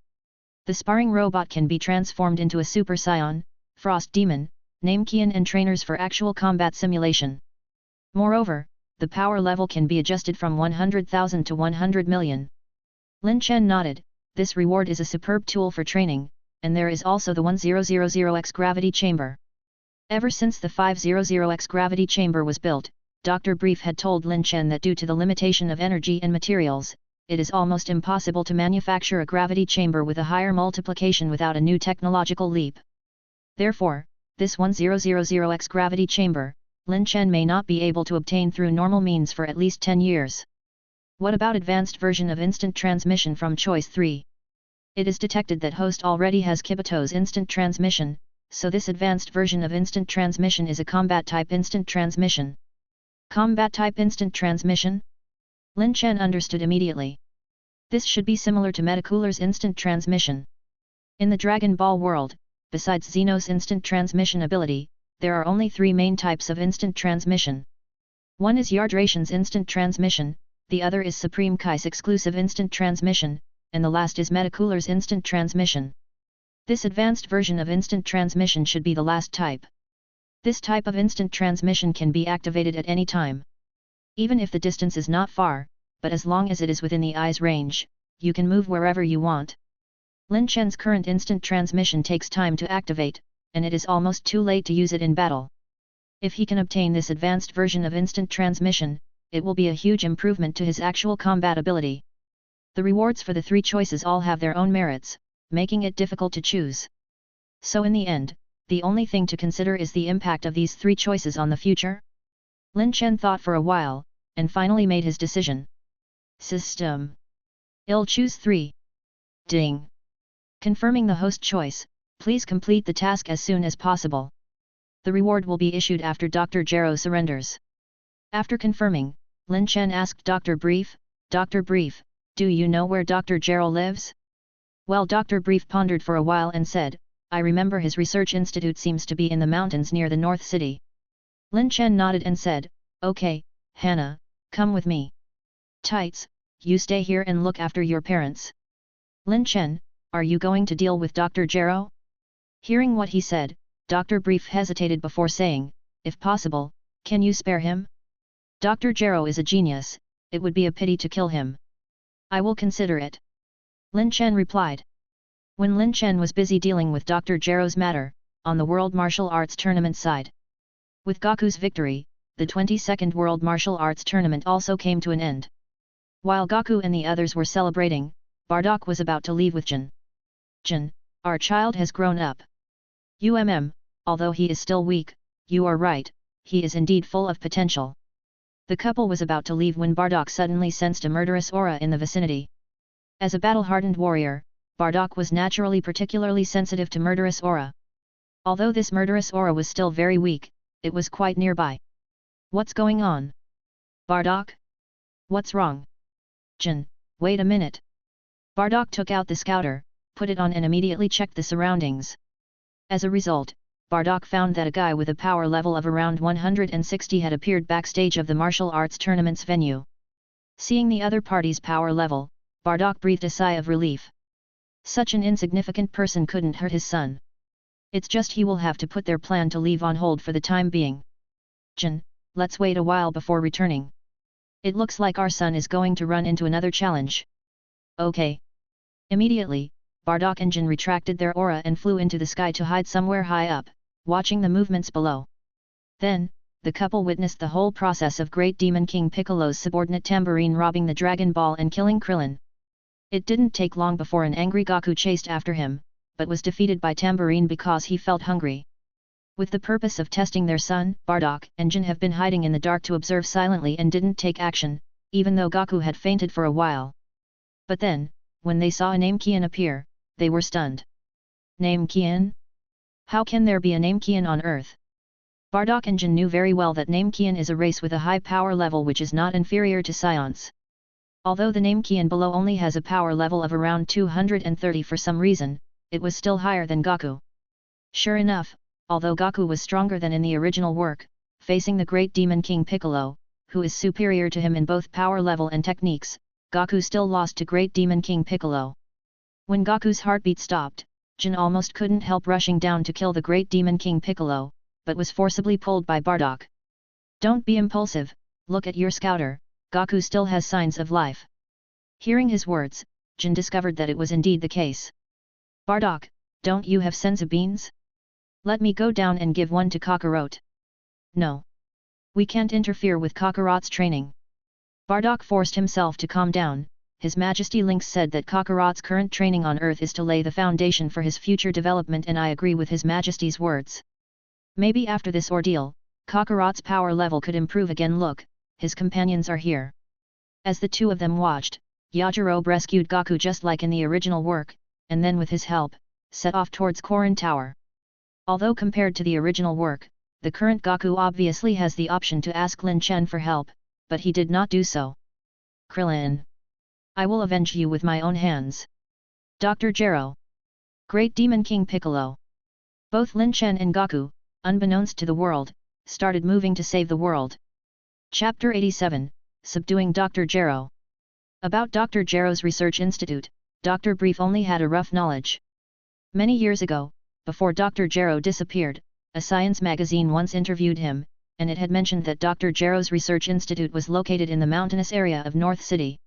The sparring robot can be transformed into a Super Saiyan, Frost Demon, name Kian and trainers for actual combat simulation. Moreover, the power level can be adjusted from 100,000 to 100 million. Lin Chen nodded, this reward is a superb tool for training, and there is also the 1000X gravity chamber. Ever since the 500X gravity chamber was built, Dr. Brief had told Lin Chen that due to the limitation of energy and materials, it is almost impossible to manufacture a gravity chamber with a higher multiplication without a new technological leap. Therefore, this 1000X gravity chamber, Lin Chen may not be able to obtain through normal means for at least 10 years. What about advanced version of instant transmission from Choice 3? It is detected that host already has Kibito's instant transmission, so this advanced version of instant transmission is a combat type instant transmission. Combat type instant transmission? Lin Chen understood immediately. This should be similar to Metacooler's instant transmission. In the Dragon Ball world, besides Xeno's instant transmission ability, there are only 3 main types of instant transmission. One is Yardration's instant transmission, the other is Supreme Kai's exclusive instant transmission, and the last is Metacooler's instant transmission. This advanced version of instant transmission should be the last type. This type of instant transmission can be activated at any time. Even if the distance is not far, but as long as it is within the eye's range, you can move wherever you want. Lin Chen's current instant transmission takes time to activate, and it is almost too late to use it in battle. If he can obtain this advanced version of instant transmission, it will be a huge improvement to his actual combat ability. The rewards for the 3 choices all have their own merits, making it difficult to choose. So in the end, the only thing to consider is the impact of these 3 choices on the future. Lin Chen thought for a while, and finally made his decision. System. I'll choose 3. Ding. Confirming the host choice, please complete the task as soon as possible. The reward will be issued after Dr. Gero surrenders. After confirming, Lin Chen asked Dr. Brief, Dr. Brief, do you know where Dr. Gero lives? Well, Dr. Brief pondered for a while and said, I remember his research institute seems to be in the mountains near the North City. Lin Chen nodded and said, okay, Hannah, come with me. Tights, you stay here and look after your parents. Lin Chen, are you going to deal with Dr. Gero? Hearing what he said, Dr. Brief hesitated before saying, if possible, can you spare him? Dr. Gero is a genius, it would be a pity to kill him. I will consider it. Lin Chen replied. When Lin Chen was busy dealing with Dr. Gero's matter, on the World Martial Arts Tournament side. With Goku's victory, the 22nd World Martial Arts Tournament also came to an end. While Goku and the others were celebrating, Bardock was about to leave with Jin. Jin, our child has grown up. Although he is still weak, you are right, he is indeed full of potential. The couple was about to leave when Bardock suddenly sensed a murderous aura in the vicinity. As a battle-hardened warrior, Bardock was naturally particularly sensitive to murderous aura. Although this murderous aura was still very weak, it was quite nearby. What's going on? Bardock? What's wrong? Jin, wait a minute. Bardock took out the scouter, put it on and immediately checked the surroundings. As a result, Bardock found that a guy with a power level of around 160 had appeared backstage of the martial arts tournament's venue. Seeing the other party's power level, Bardock breathed a sigh of relief. Such an insignificant person couldn't hurt his son. It's just he will have to put their plan to leave on hold for the time being. Jin, let's wait a while before returning. It looks like our son is going to run into another challenge. Okay. Immediately, Bardock and Jin retracted their aura and flew into the sky to hide somewhere high up, watching the movements below. Then, the couple witnessed the whole process of Great Demon King Piccolo's subordinate Tambourine robbing the Dragon Ball and killing Krillin. It didn't take long before an angry Goku chased after him, but was defeated by Tambourine because he felt hungry. With the purpose of testing their son, Bardock and Jin have been hiding in the dark to observe silently and didn't take action, even though Goku had fainted for a while. But then, when they saw a Namekian appear, they were stunned. Namekian? How can there be a Namekian on Earth? Bardock and Jin knew very well that Namekian is a race with a high power level which is not inferior to Saiyans. Although the Namekian below only has a power level of around 230 for some reason, it was still higher than Goku. Sure enough, although Goku was stronger than in the original work, facing the Great Demon King Piccolo, who is superior to him in both power level and techniques, Goku still lost to Great Demon King Piccolo. When Goku's heartbeat stopped, Jin almost couldn't help rushing down to kill the Great Demon King Piccolo, but was forcibly pulled by Bardock. Don't be impulsive, look at your scouter, Goku still has signs of life. Hearing his words, Jin discovered that it was indeed the case. Bardock, don't you have senzu beans? Let me go down and give one to Kakarot. No. We can't interfere with Kakarot's training. Bardock forced himself to calm down. His Majesty Lynx said that Kakarot's current training on Earth is to lay the foundation for his future development, and I agree with His Majesty's words. Maybe after this ordeal, Kakarot's power level could improve again. Look, his companions are here. As the two of them watched, Yajirobe rescued Goku just like in the original work, and then with his help, set off towards Korin Tower. Although compared to the original work, the current Goku obviously has the option to ask Lin Chen for help, but he did not do so. Krillin. I will avenge you with my own hands. Dr. Gero. Great Demon King Piccolo. Both Lin Chen and Goku, unbeknownst to the world, started moving to save the world. Chapter 87, Subduing Dr. Gero. About Dr. Gero's research institute, Dr. Brief only had a rough knowledge. Many years ago, before Dr. Gero disappeared, a science magazine once interviewed him, and it had mentioned that Dr. Gero's research institute was located in the mountainous area of North City.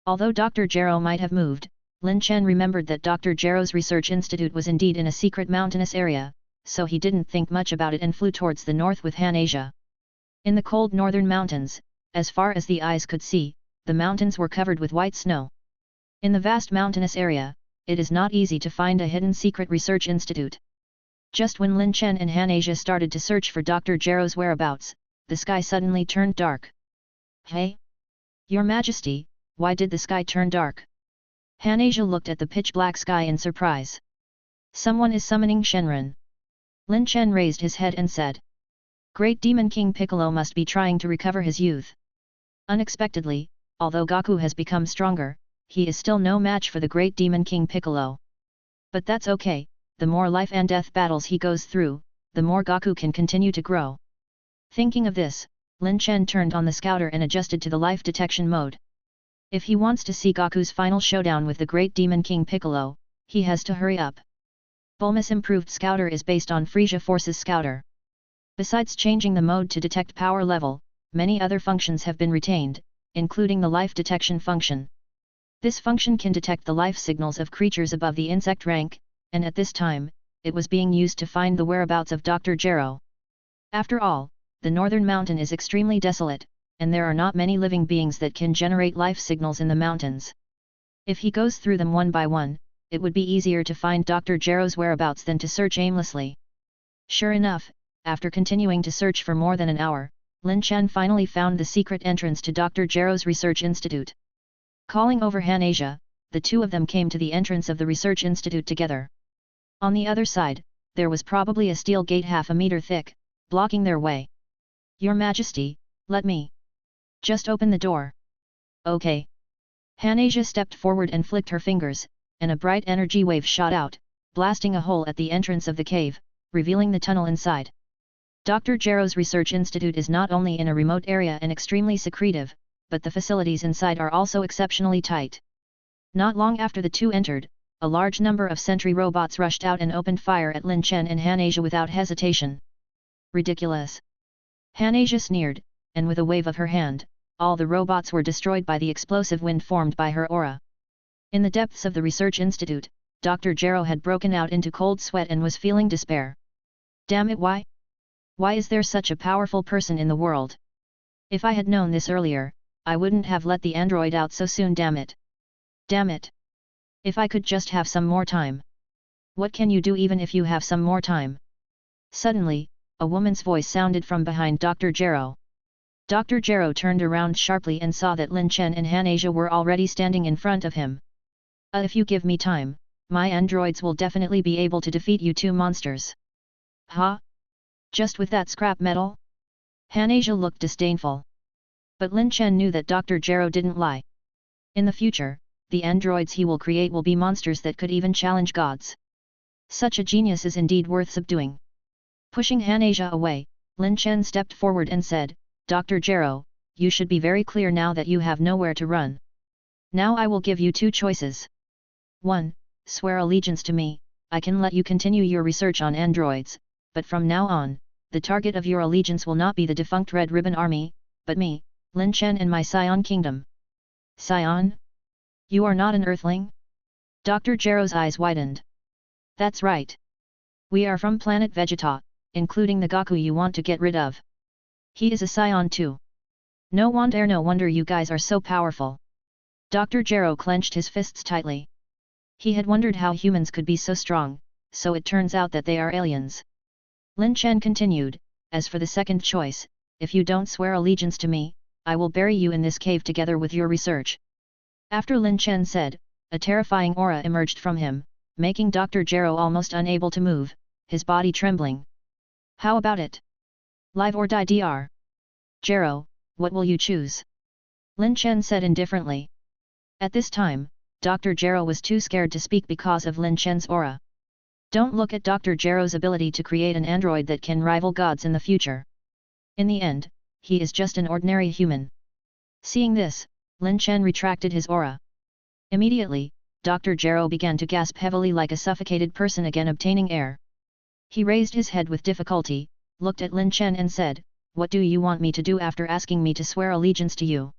Although Dr. Gero might have moved, Lin Chen remembered that Dr. Gero's research institute was indeed in a secret mountainous area, so he didn't think much about it and flew towards the north with Han Asia. In the cold northern mountains, as far as the eyes could see, the mountains were covered with white snow. In the vast mountainous area, it is not easy to find a hidden secret research institute. Just when Lin Chen and Han Asia started to search for Dr. Gero's whereabouts, the sky suddenly turned dark. Hey? Your Majesty, why did the sky turn dark? Han Asia looked at the pitch-black sky in surprise. Someone is summoning Shenron. Lin Chen raised his head and said. Great Demon King Piccolo must be trying to recover his youth. Unexpectedly, although Goku has become stronger, he is still no match for the Great Demon King Piccolo. But that's okay, the more life and death battles he goes through, the more Goku can continue to grow. Thinking of this, Lin Chen turned on the scouter and adjusted to the life detection mode. If he wants to see Goku's final showdown with the Great Demon King Piccolo, he has to hurry up. Bulma's improved scouter is based on Frieza Force's scouter. Besides changing the mode to detect power level, many other functions have been retained, including the life detection function. This function can detect the life signals of creatures above the insect rank, and at this time, it was being used to find the whereabouts of Dr. Gero. After all, the northern mountain is extremely desolate, and there are not many living beings that can generate life signals in the mountains. If he goes through them one by one, it would be easier to find Dr. Gero's whereabouts than to search aimlessly. Sure enough, after continuing to search for more than an hour, Lin Chen finally found the secret entrance to Dr. Gero's research institute. Calling over Han Asia, the two of them came to the entrance of the research institute together. On the other side, there was probably a steel gate half a meter thick, blocking their way. Your Majesty, let me just open the door. Okay. Han Asia stepped forward and flicked her fingers, and a bright energy wave shot out, blasting a hole at the entrance of the cave, revealing the tunnel inside. Dr. Gero's research institute is not only in a remote area and extremely secretive, but the facilities inside are also exceptionally tight. Not long after the two entered, a large number of sentry robots rushed out and opened fire at Lin Chen and Han Asia without hesitation. Ridiculous! Han Asia sneered, and with a wave of her hand, all the robots were destroyed by the explosive wind formed by her aura. In the depths of the research institute, Dr. Gero had broken out into cold sweat and was feeling despair. Damn it, why? Why is there such a powerful person in the world? If I had known this earlier, I wouldn't have let the android out so soon, damn it. Damn it. If I could just have some more time. What can you do even if you have some more time? Suddenly, a woman's voice sounded from behind Dr. Gero. Dr. Gero turned around sharply and saw that Lin Chen and Hanasia were already standing in front of him. If you give me time, my androids will definitely be able to defeat you two monsters. Huh? Just with that scrap metal? Hanasia looked disdainful. But Lin Chen knew that Dr. Gero didn't lie. In the future, the androids he will create will be monsters that could even challenge gods. Such a genius is indeed worth subduing. Pushing Hanasia away, Lin Chen stepped forward and said, Dr. Gero, you should be very clear now that you have nowhere to run. Now I will give you two choices. 1. Swear allegiance to me, I can let you continue your research on androids, but from now on, the target of your allegiance will not be the defunct Red Ribbon Army, but me, Lin Chen and my Saiyan kingdom. Saiyan? You are not an Earthling? Dr. Gero's eyes widened. That's right. We are from Planet Vegeta, including the Goku you want to get rid of. He is a Saiyan too. No wonder you guys are so powerful. Dr. Gero clenched his fists tightly. He had wondered how humans could be so strong, so it turns out that they are aliens. Lin Chen continued, as for the second choice, if you don't swear allegiance to me, I will bury you in this cave together with your research. After Lin Chen said, a terrifying aura emerged from him, making Dr. Gero almost unable to move, his body trembling. How about it? Live or die, Dr. Gero, what will you choose? Lin Chen said indifferently. At this time, Dr. Gero was too scared to speak because of Lin Chen's aura. Don't look at Dr. Gero's ability to create an android that can rival gods in the future. In the end, he is just an ordinary human. Seeing this, Lin Chen retracted his aura. Immediately, Dr. Gero began to gasp heavily like a suffocated person again obtaining air. He raised his head with difficulty, looked at Lin Chen and said, What do you want me to do after asking me to swear allegiance to you?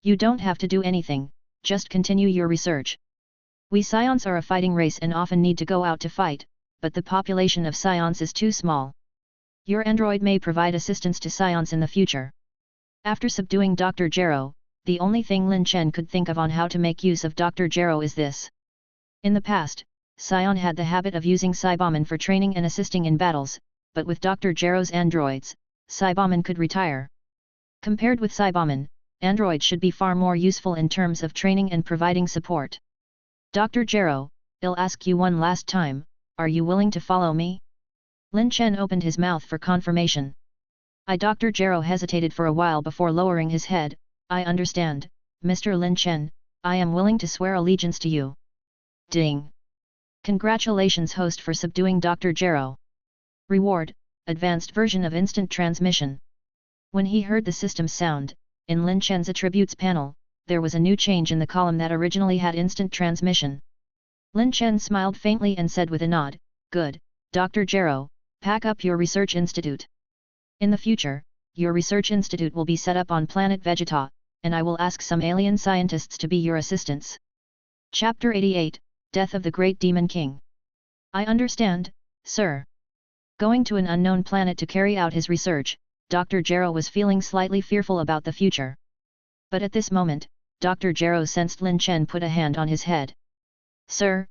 You don't have to do anything, just continue your research. We Saiyans are a fighting race and often need to go out to fight, but the population of Saiyans is too small. Your android may provide assistance to Saiyans in the future. After subduing Dr. Gero, the only thing Lin Chen could think of on how to make use of Dr. Gero is this. In the past, Saiyan had the habit of using Saibaman for training and assisting in battles, but with Dr. Gero's androids, Saibaman could retire. Compared with Saibaman, androids should be far more useful in terms of training and providing support. Dr. Gero, I'll ask you one last time, are you willing to follow me? Lin Chen opened his mouth for confirmation. Dr. Gero hesitated for a while before lowering his head. I understand, Mr. Lin Chen, I am willing to swear allegiance to you. Ding! Congratulations host for subduing Dr. Gero. Reward, advanced version of instant transmission. When he heard the system's sound, in Lin Chen's attributes panel, there was a new change in the column that originally had instant transmission. Lin Chen smiled faintly and said with a nod, Good, Dr. Gero, pack up your research institute. In the future, your research institute will be set up on Planet Vegeta, and I will ask some alien scientists to be your assistants. Chapter 88, Death of the Great Demon King. I understand, sir. Going to an unknown planet to carry out his research, Dr. Gero was feeling slightly fearful about the future. But at this moment, Dr. Gero sensed Lin Chen put a hand on his head. Sir,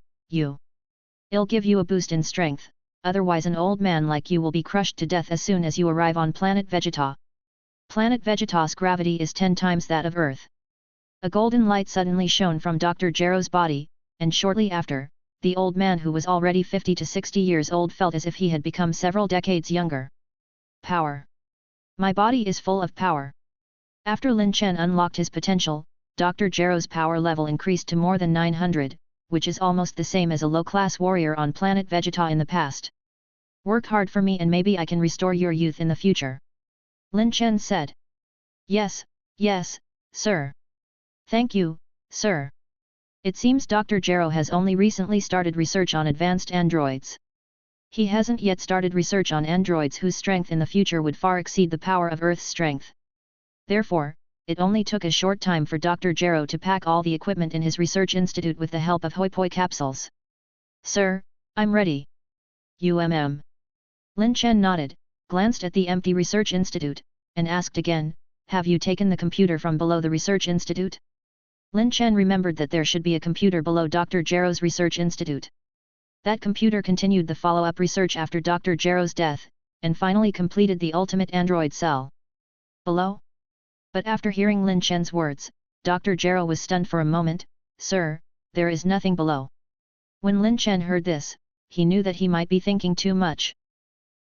I'll give you a boost in strength, otherwise an old man like you will be crushed to death as soon as you arrive on Planet Vegeta. Planet Vegeta's gravity is 10 times that of Earth. A golden light suddenly shone from Dr. Gero's body, and shortly after, the old man who was already 50 to 60 years old felt as if he had become several decades younger. Power. My body is full of power. After Lin Chen unlocked his potential, Dr. Gero's power level increased to more than 900, which is almost the same as a low-class warrior on Planet Vegeta in the past. Work hard for me and maybe I can restore your youth in the future. Lin Chen said. Yes, sir. Thank you, sir. It seems Dr. Gero has only recently started research on advanced androids. He hasn't yet started research on androids whose strength in the future would far exceed the power of Earth's strength. Therefore, it only took a short time for Dr. Gero to pack all the equipment in his research institute with the help of Hoi capsules. Sir, I'm ready. Lin Chen nodded, glanced at the empty research institute, and asked again, "Have you taken the computer from below the research institute?" Lin Chen remembered that there should be a computer below Dr. Gero's research institute. That computer continued the follow-up research after Dr. Gero's death, and finally completed the ultimate android cell. Below? But after hearing Lin Chen's words, Dr. Gero was stunned for a moment. "Sir, there is nothing below." When Lin Chen heard this, he knew that he might be thinking too much.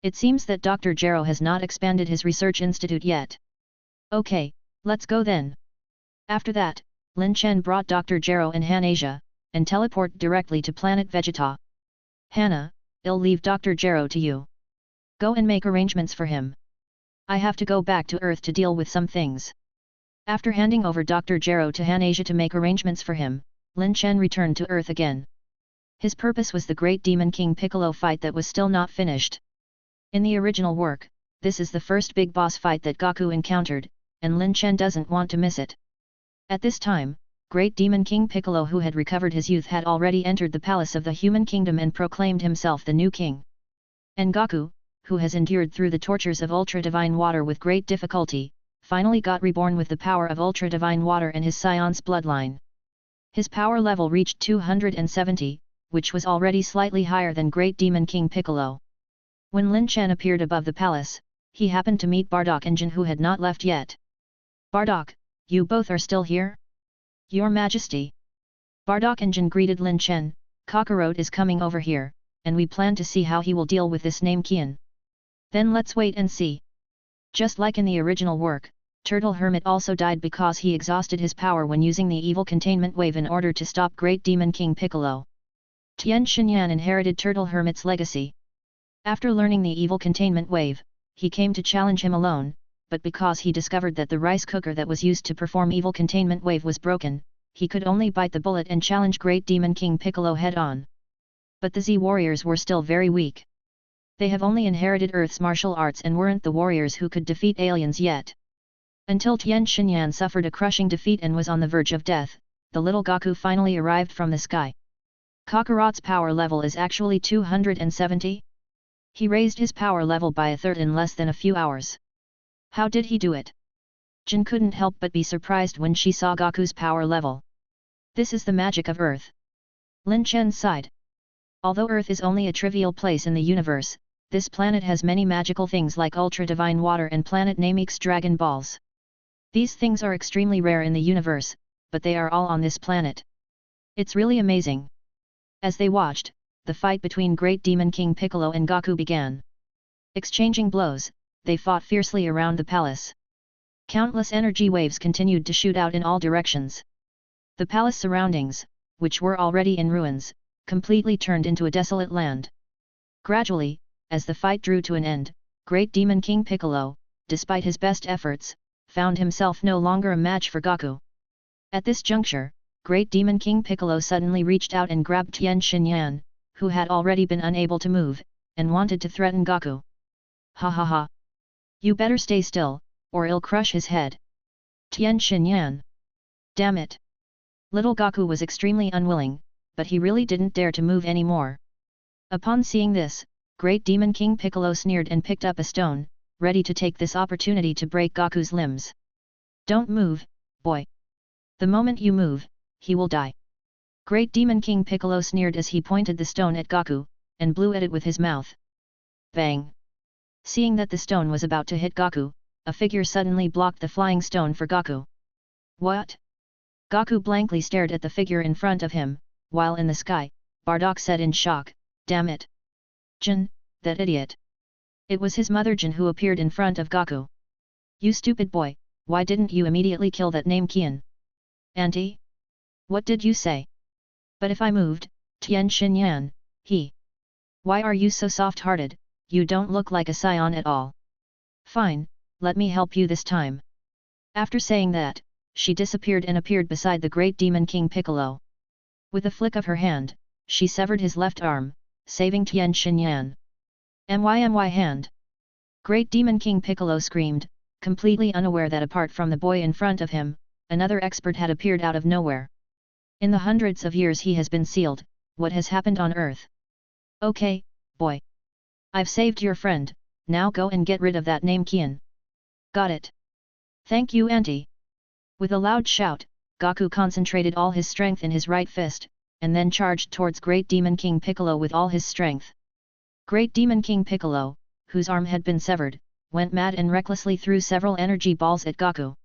It seems that Dr. Gero has not expanded his research institute yet. "Okay, let's go then." After that, Lin Chen brought Dr. Gero and Han Asia, and teleported directly to Planet Vegeta. "Hannah, I'll leave Dr. Gero to you. Go and make arrangements for him. I have to go back to Earth to deal with some things." After handing over Dr. Gero to Han Asia to make arrangements for him, Lin Chen returned to Earth again. His purpose was the Great Demon King Piccolo fight that was still not finished. In the original work, this is the first big boss fight that Goku encountered, and Lin Chen doesn't want to miss it. At this time, Great Demon King Piccolo, who had recovered his youth, had already entered the palace of the human kingdom and proclaimed himself the new king. And Goku, who has endured through the tortures of ultra-divine water with great difficulty, finally got reborn with the power of ultra-divine water and his Saiyans bloodline. His power level reached 270, which was already slightly higher than Great Demon King Piccolo. When Lin Chen appeared above the palace, he happened to meet Bardock and Jin, who had not left yet. "Bardock, you both are still here? Your Majesty." Bardock and Jin greeted Lin Chen. "Kakarot is coming over here, and we plan to see how he will deal with this name Qian. Then let's wait and see." Just like in the original work, Turtle Hermit also died because he exhausted his power when using the evil containment wave in order to stop Great Demon King Piccolo. Tien Shinyan inherited Turtle Hermit's legacy. After learning the evil containment wave, he came to challenge him alone, but because he discovered that the rice cooker that was used to perform evil containment wave was broken, he could only bite the bullet and challenge Great Demon King Piccolo head-on. But the Z warriors were still very weak. They have only inherited Earth's martial arts and weren't the warriors who could defeat aliens yet. Until Tien Shinyan suffered a crushing defeat and was on the verge of death, the little Goku finally arrived from the sky. Kakarot's power level is actually 270? He raised his power level by a third in less than a few hours. How did he do it? Jin couldn't help but be surprised when she saw Goku's power level. This is the magic of Earth. Lin Chen sighed. Although Earth is only a trivial place in the universe, this planet has many magical things like ultra-divine water and planet Nameki's Dragon Balls. These things are extremely rare in the universe, but they are all on this planet. It's really amazing. As they watched, the fight between Great Demon King Piccolo and Goku began. Exchanging blows, they fought fiercely around the palace. Countless energy waves continued to shoot out in all directions. The palace surroundings, which were already in ruins, completely turned into a desolate land. Gradually, as the fight drew to an end, Great Demon King Piccolo, despite his best efforts, found himself no longer a match for Goku. At this juncture, Great Demon King Piccolo suddenly reached out and grabbed Tien Shinyan, who had already been unable to move, and wanted to threaten Goku. "Ha ha ha! You better stay still, or I'll crush his head." Tien Shinyan. Damn it! Little Goku was extremely unwilling, but he really didn't dare to move anymore. Upon seeing this, Great Demon King Piccolo sneered and picked up a stone, ready to take this opportunity to break Goku's limbs. "Don't move, boy. The moment you move, he will die." Great Demon King Piccolo sneered as he pointed the stone at Goku, and blew at it with his mouth. Bang! Seeing that the stone was about to hit Goku, a figure suddenly blocked the flying stone for Goku. "What?" Goku blankly stared at the figure in front of him, while in the sky, Bardock said in shock, "Damn it! Jin, that idiot!" It was his mother Jin who appeared in front of Goku. "You stupid boy, why didn't you immediately kill that name Qian?" "Auntie? What did you say?" "But if I moved, Tien Shinyan, he... Why are you so soft-hearted? You don't look like a Saiyan at all." "Fine, let me help you this time." After saying that, she disappeared and appeared beside the Great Demon King Piccolo. With a flick of her hand, she severed his left arm, saving Tien Shinyan. My hand!" Great Demon King Piccolo screamed, completely unaware that apart from the boy in front of him, another expert had appeared out of nowhere. In the hundreds of years he has been sealed, what has happened on Earth? "Okay, boy. I've saved your friend, now go and get rid of that name Kian. Got it. Thank you auntie. With a loud shout, Goku concentrated all his strength in his right fist, and then charged towards Great Demon King Piccolo with all his strength. Great Demon King Piccolo, whose arm had been severed, went mad and recklessly threw several energy balls at Goku.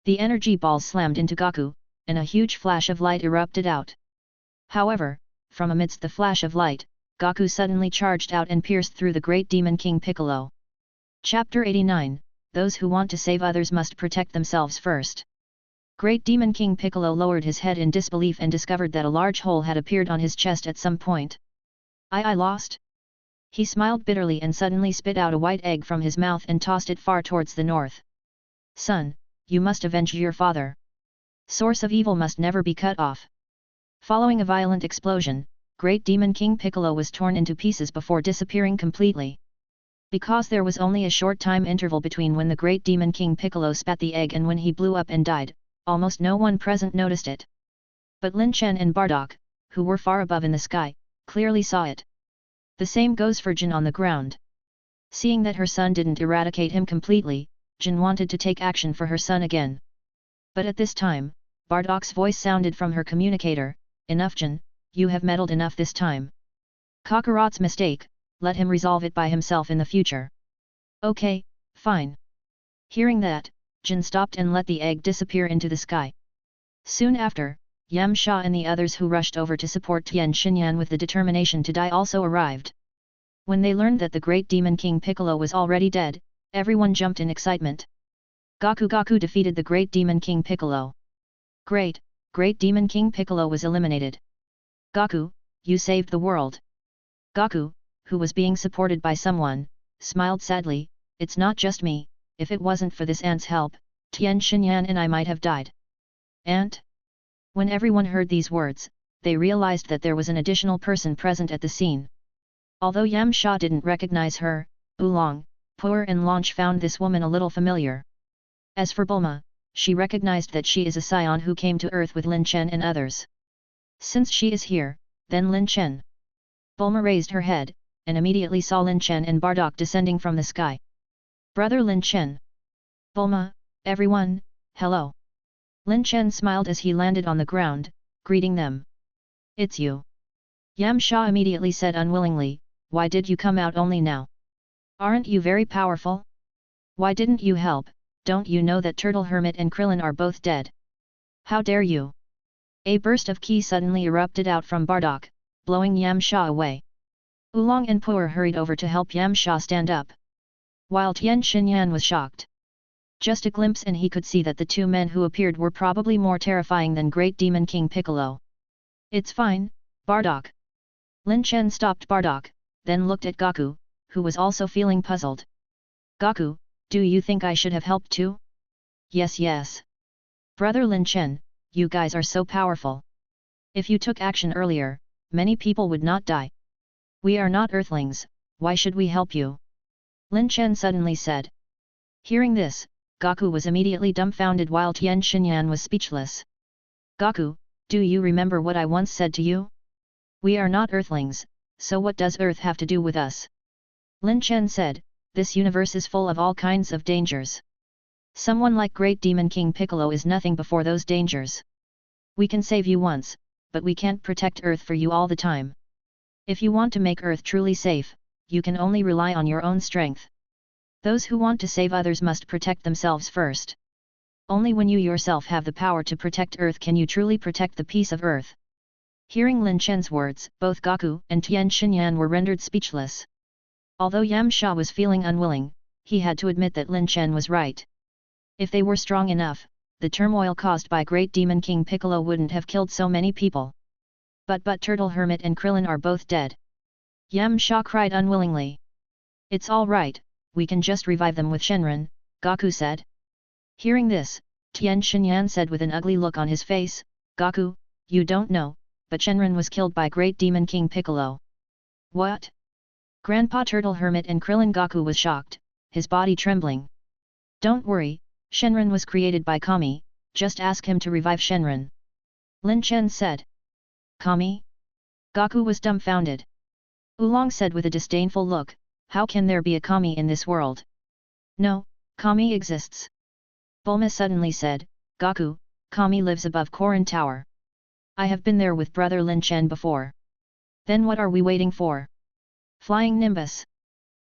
The energy balls slammed into Goku, and a huge flash of light erupted out. However, from amidst the flash of light, Goku suddenly charged out and pierced through the Great Demon King Piccolo. Chapter 89, Those who want to save others must protect themselves first. Great Demon King Piccolo lowered his head in disbelief and discovered that a large hole had appeared on his chest at some point. I lost? He smiled bitterly and suddenly spit out a white egg from his mouth and tossed it far towards the north. Son, you must avenge your father. Source of evil must never be cut off. Following a violent explosion, Great Demon King Piccolo was torn into pieces before disappearing completely. Because there was only a short time interval between when the Great Demon King Piccolo spat the egg and when he blew up and died, almost no one present noticed it. But Lin Chen and Bardock, who were far above in the sky, clearly saw it. The same goes for Jin on the ground. Seeing that her son didn't eradicate him completely, Jin wanted to take action for her son again. But at this time, Bardock's voice sounded from her communicator, "Enough Jin, you have meddled enough this time. Kakarot's mistake, let him resolve it by himself in the future." Okay, fine. Hearing that, Jin stopped and let the egg disappear into the sky. Soon after, Yamcha and the others who rushed over to support Tien Shinyan with the determination to die also arrived. When they learned that the Great Demon King Piccolo was already dead, everyone jumped in excitement. Goku defeated the Great Demon King Piccolo. Great Demon King Piccolo was eliminated. Goku, you saved the world. Goku, who was being supported by someone, smiled sadly, "It's not just me, if it wasn't for this ant's help, Tien Shinyan and I might have died." Ant? When everyone heard these words, they realized that there was an additional person present at the scene. Although Yamcha didn't recognize her, Oolong, Puer and Launch found this woman a little familiar. As for Bulma, she recognized that she is a Saiyan who came to Earth with Lin Chen and others. Since she is here, then Lin Chen. Bulma raised her head, and immediately saw Lin Chen and Bardock descending from the sky. "Brother Lin Chen." "Bulma, everyone, hello." Lin Chen smiled as he landed on the ground, greeting them. "It's you." Yamcha immediately said unwillingly, "Why did you come out only now? Aren't you very powerful? Why didn't you help? Don't you know that Turtle Hermit and Krillin are both dead? How dare you?" A burst of ki suddenly erupted out from Bardock, blowing Yamcha away. Oolong and Puer hurried over to help Yamcha stand up. While Tien Shinyan was shocked. Just a glimpse and he could see that the two men who appeared were probably more terrifying than Great Demon King Piccolo. "It's fine, Bardock." Lin Chen stopped Bardock, then looked at Goku, who was also feeling puzzled. "Goku, do you think I should have helped too?" Yes. Brother Lin Chen, you guys are so powerful. If you took action earlier, many people would not die. We are not Earthlings, why should we help you?" Lin Chen suddenly said. Hearing this, Goku was immediately dumbfounded while Tien Shinyan was speechless. "Goku, do you remember what I once said to you? We are not Earthlings, so what does Earth have to do with us?" Lin Chen said, "This universe is full of all kinds of dangers. Someone like Great Demon King Piccolo is nothing before those dangers. We can save you once, but we can't protect Earth for you all the time. If you want to make Earth truly safe, you can only rely on your own strength. Those who want to save others must protect themselves first. Only when you yourself have the power to protect Earth can you truly protect the peace of Earth." Hearing Lin Chen's words, both Goku and Tien Shinyan were rendered speechless. Although Yamcha was feeling unwilling, he had to admit that Lin Chen was right. If they were strong enough, the turmoil caused by Great Demon King Piccolo wouldn't have killed so many people. But Turtle Hermit and Krillin are both dead. Yamcha cried unwillingly. "It's all right, we can just revive them with Shenron," Goku said. Hearing this, Tien Shinyan said with an ugly look on his face, "Goku, you don't know, but Shenron was killed by Great Demon King Piccolo." "What?" Grandpa Turtle Hermit and Krillin. Goku was shocked, his body trembling. "Don't worry, Shenron was created by Kami, just ask him to revive Shenron," Lin Chen said. "Kami?" Goku was dumbfounded. Oolong said with a disdainful look, How can there be a kami in this world? No, kami exists. Bulma suddenly said, Goku, kami lives above Korin Tower. I have been there with brother Lin Chen before. Then what are we waiting for? Flying Nimbus.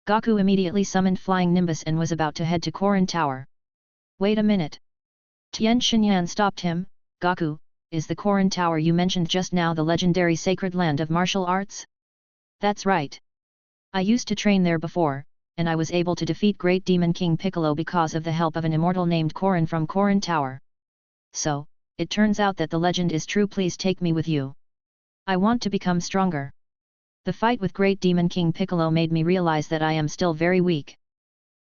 Goku immediately summoned Flying Nimbus and was about to head to Korin Tower. Wait a minute. Tien Shinyan stopped him. Goku, is the Korin Tower you mentioned just now the legendary sacred land of martial arts? That's right. I used to train there before, and I was able to defeat Great Demon King Piccolo because of the help of an immortal named Korin from Korin Tower. So, it turns out that the legend is true. Please take me with you. I want to become stronger. The fight with Great Demon King Piccolo made me realize that I am still very weak.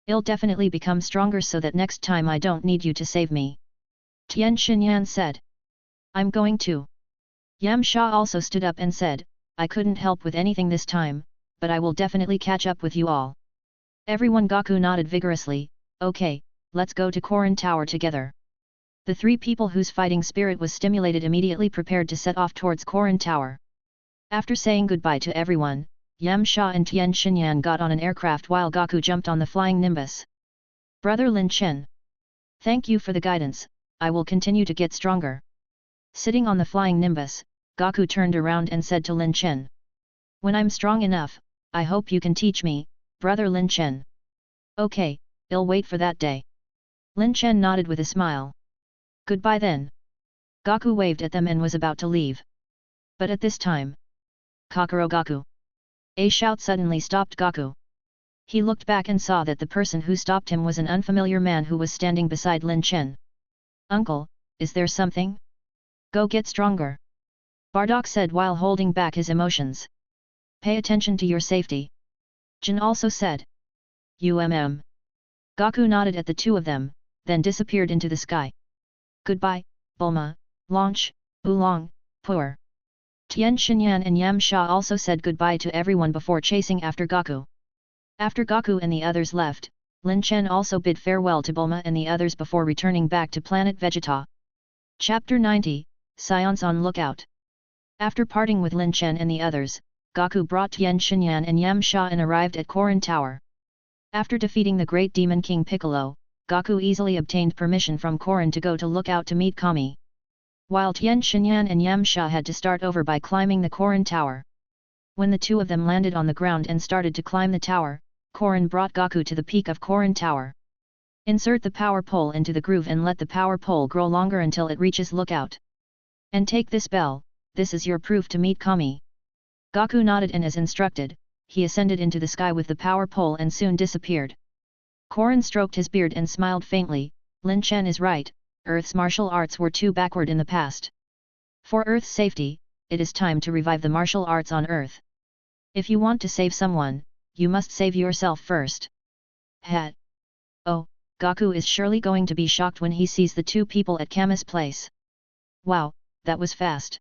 I'll definitely become stronger so that next time I don't need you to save me. Tien Shinyan said. I'm going to. Yamcha also stood up and said, I couldn't help with anything this time, but I will definitely catch up with you all. Everyone Goku nodded vigorously, okay, let's go to Korin Tower together. The three people whose fighting spirit was stimulated immediately prepared to set off towards Korin Tower. After saying goodbye to everyone, Yamcha and Tien Shinyan got on an aircraft while Goku jumped on the flying Nimbus. Brother Lin Chen. Thank you for the guidance, I will continue to get stronger. Sitting on the flying Nimbus, Goku turned around and said to Lin Chen. When I'm strong enough, I hope you can teach me, brother Lin Chen. Okay, I'll wait for that day. Lin Chen nodded with a smile. Goodbye then. Goku waved at them and was about to leave. But at this time, Kokoro Goku. A shout suddenly stopped Goku. He looked back and saw that the person who stopped him was an unfamiliar man who was standing beside Lin Chen. Uncle, is there something? Go get stronger. Bardock said while holding back his emotions. Pay attention to your safety. Jin also said. Goku nodded at the two of them, then disappeared into the sky. Goodbye, Bulma, Launch, Oolong, Puer. Tien Shinyan and Yamcha also said goodbye to everyone before chasing after Goku. After Goku and the others left, Lin Chen also bid farewell to Bulma and the others before returning back to Planet Vegeta. Chapter 90, Saiyans on Lookout. After parting with Lin Chen and the others, Goku brought Tien Shinyan and Yamcha and arrived at Korin Tower. After defeating the Great Demon King Piccolo, Goku easily obtained permission from Korin to go to Lookout to meet Kami. While Tien Shinyan and Yamcha had to start over by climbing the Korin Tower. When the two of them landed on the ground and started to climb the tower, Korin brought Goku to the peak of Korin Tower. Insert the power pole into the groove and let the power pole grow longer until it reaches Lookout. And take this bell, this is your proof to meet Kami. Goku nodded and as instructed, he ascended into the sky with the power pole and soon disappeared. Korin stroked his beard and smiled faintly, Lin Chen is right, Earth's martial arts were too backward in the past. For Earth's safety, it is time to revive the martial arts on Earth. If you want to save someone, you must save yourself first. Hat. Oh, Goku is surely going to be shocked when he sees the two people at Kami's place. Wow, that was fast.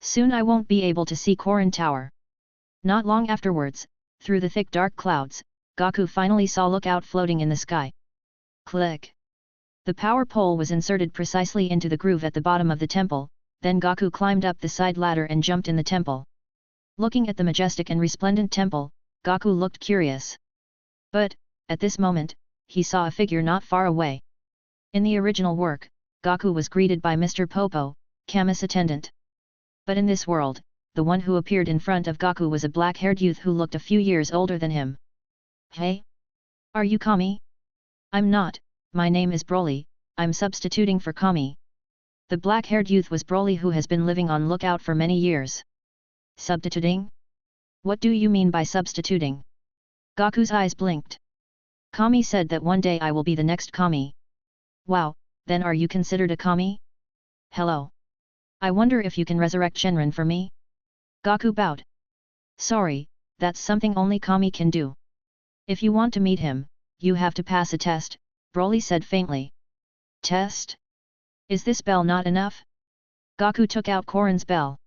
Soon I won't be able to see Korin Tower. Not long afterwards, through the thick dark clouds, Goku finally saw Lookout floating in the sky. Click. The power pole was inserted precisely into the groove at the bottom of the temple, then Goku climbed up the side ladder and jumped in the temple. Looking at the majestic and resplendent temple, Goku looked curious. But, at this moment, he saw a figure not far away. In the original work, Goku was greeted by Mr. Popo, Kami's attendant. But in this world, the one who appeared in front of Goku was a black-haired youth who looked a few years older than him. Hey? Are you Kami? I'm not, my name is Broly, I'm substituting for Kami. The black-haired youth was Broly who has been living on Lookout for many years. Substituting? What do you mean by substituting? Goku's eyes blinked. Kami said that one day I will be the next Kami. Wow, then are you considered a Kami? Hello. I wonder if you can resurrect Shenron for me? Goku bowed. Sorry, that's something only Kami can do. If you want to meet him, you have to pass a test, Broly said faintly. Test? Is this bell not enough? Goku took out Korin's bell.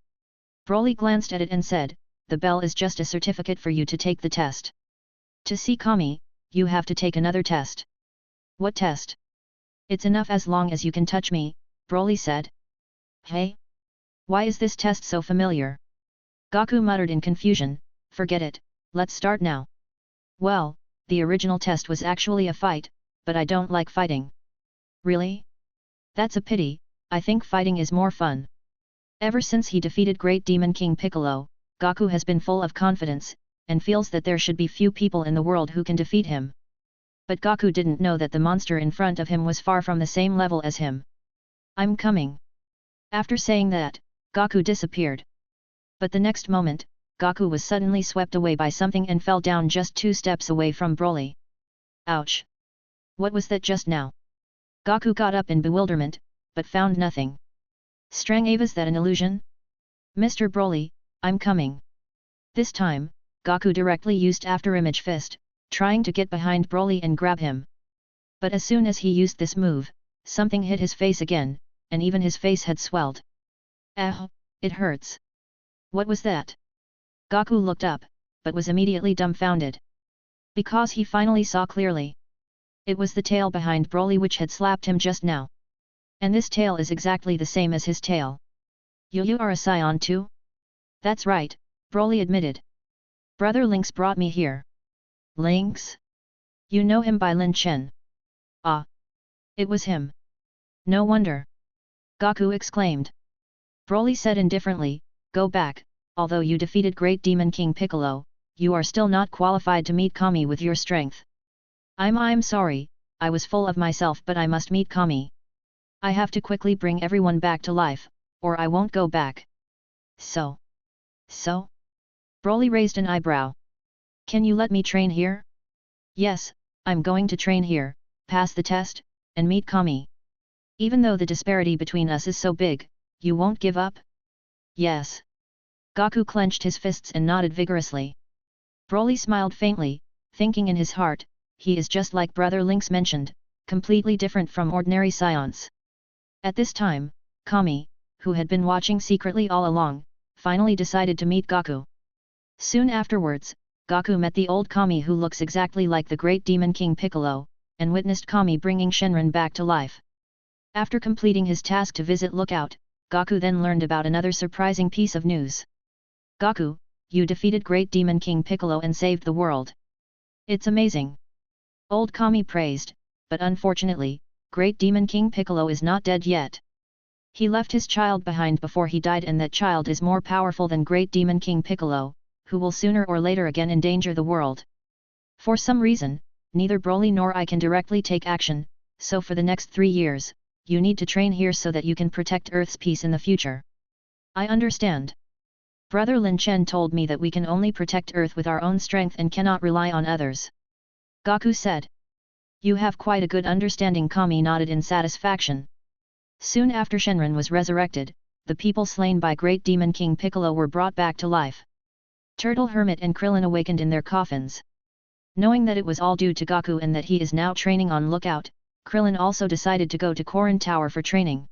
Broly glanced at it and said, the bell is just a certificate for you to take the test. To see Kami, you have to take another test. What test? It's enough as long as you can touch me, Broly said. Hey? Why is this test so familiar? Goku muttered in confusion, forget it, let's start now. Well, the original test was actually a fight, but I don't like fighting. Really? That's a pity, I think fighting is more fun. Ever since he defeated Great Demon King Piccolo, Goku has been full of confidence, and feels that there should be few people in the world who can defeat him. But Goku didn't know that the monster in front of him was far from the same level as him. I'm coming. After saying that, Goku disappeared. But the next moment, Goku was suddenly swept away by something and fell down just 2 steps away from Broly. Ouch! What was that just now? Goku got up in bewilderment, but found nothing. Was that an illusion? Mr. Broly, I'm coming. This time, Goku directly used Afterimage Fist, trying to get behind Broly and grab him. But as soon as he used this move, something hit his face again, and even his face had swelled. Ah, it hurts. What was that? Goku looked up, but was immediately dumbfounded. Because he finally saw clearly. It was the tail behind Broly which had slapped him just now. And this tail is exactly the same as his tail. You are a Saiyan too? That's right, Broly admitted. Brother Lynx brought me here. Lynx? You know him by Lin Chen. Ah. It was him. No wonder. Goku exclaimed. Broly said indifferently, go back, although you defeated Great Demon King Piccolo, you are still not qualified to meet Kami with your strength. I'm sorry, I was full of myself but I must meet Kami. I have to quickly bring everyone back to life, or I won't go back. So? Broly raised an eyebrow. Can you let me train here? Yes, I'm going to train here, pass the test, and meet Kami. Even though the disparity between us is so big, you won't give up? Yes. Goku clenched his fists and nodded vigorously. Broly smiled faintly, thinking in his heart, he is just like Brother Lynx mentioned, completely different from ordinary Saiyans. At this time, Kami, who had been watching secretly all along, finally decided to meet Goku. Soon afterwards, Goku met the old Kami who looks exactly like the Great Demon King Piccolo, and witnessed Kami bringing Shenron back to life. After completing his task to visit Lookout, Goku then learned about another surprising piece of news. Goku, you defeated Great Demon King Piccolo and saved the world. It's amazing. Old Kami praised, but unfortunately, Great Demon King Piccolo is not dead yet. He left his child behind before he died and that child is more powerful than Great Demon King Piccolo, who will sooner or later again endanger the world. For some reason, neither Broly nor I can directly take action, so for the next 3 years, you need to train here so that you can protect Earth's peace in the future. I understand. Brother Lin Chen told me that we can only protect Earth with our own strength and cannot rely on others. Goku said. You have quite a good understanding. Kami nodded in satisfaction. Soon after Shenron was resurrected, the people slain by Great Demon King Piccolo were brought back to life. Turtle Hermit and Krillin awakened in their coffins. Knowing that it was all due to Goku and that he is now training on Lookout, Krillin also decided to go to Korin Tower for training.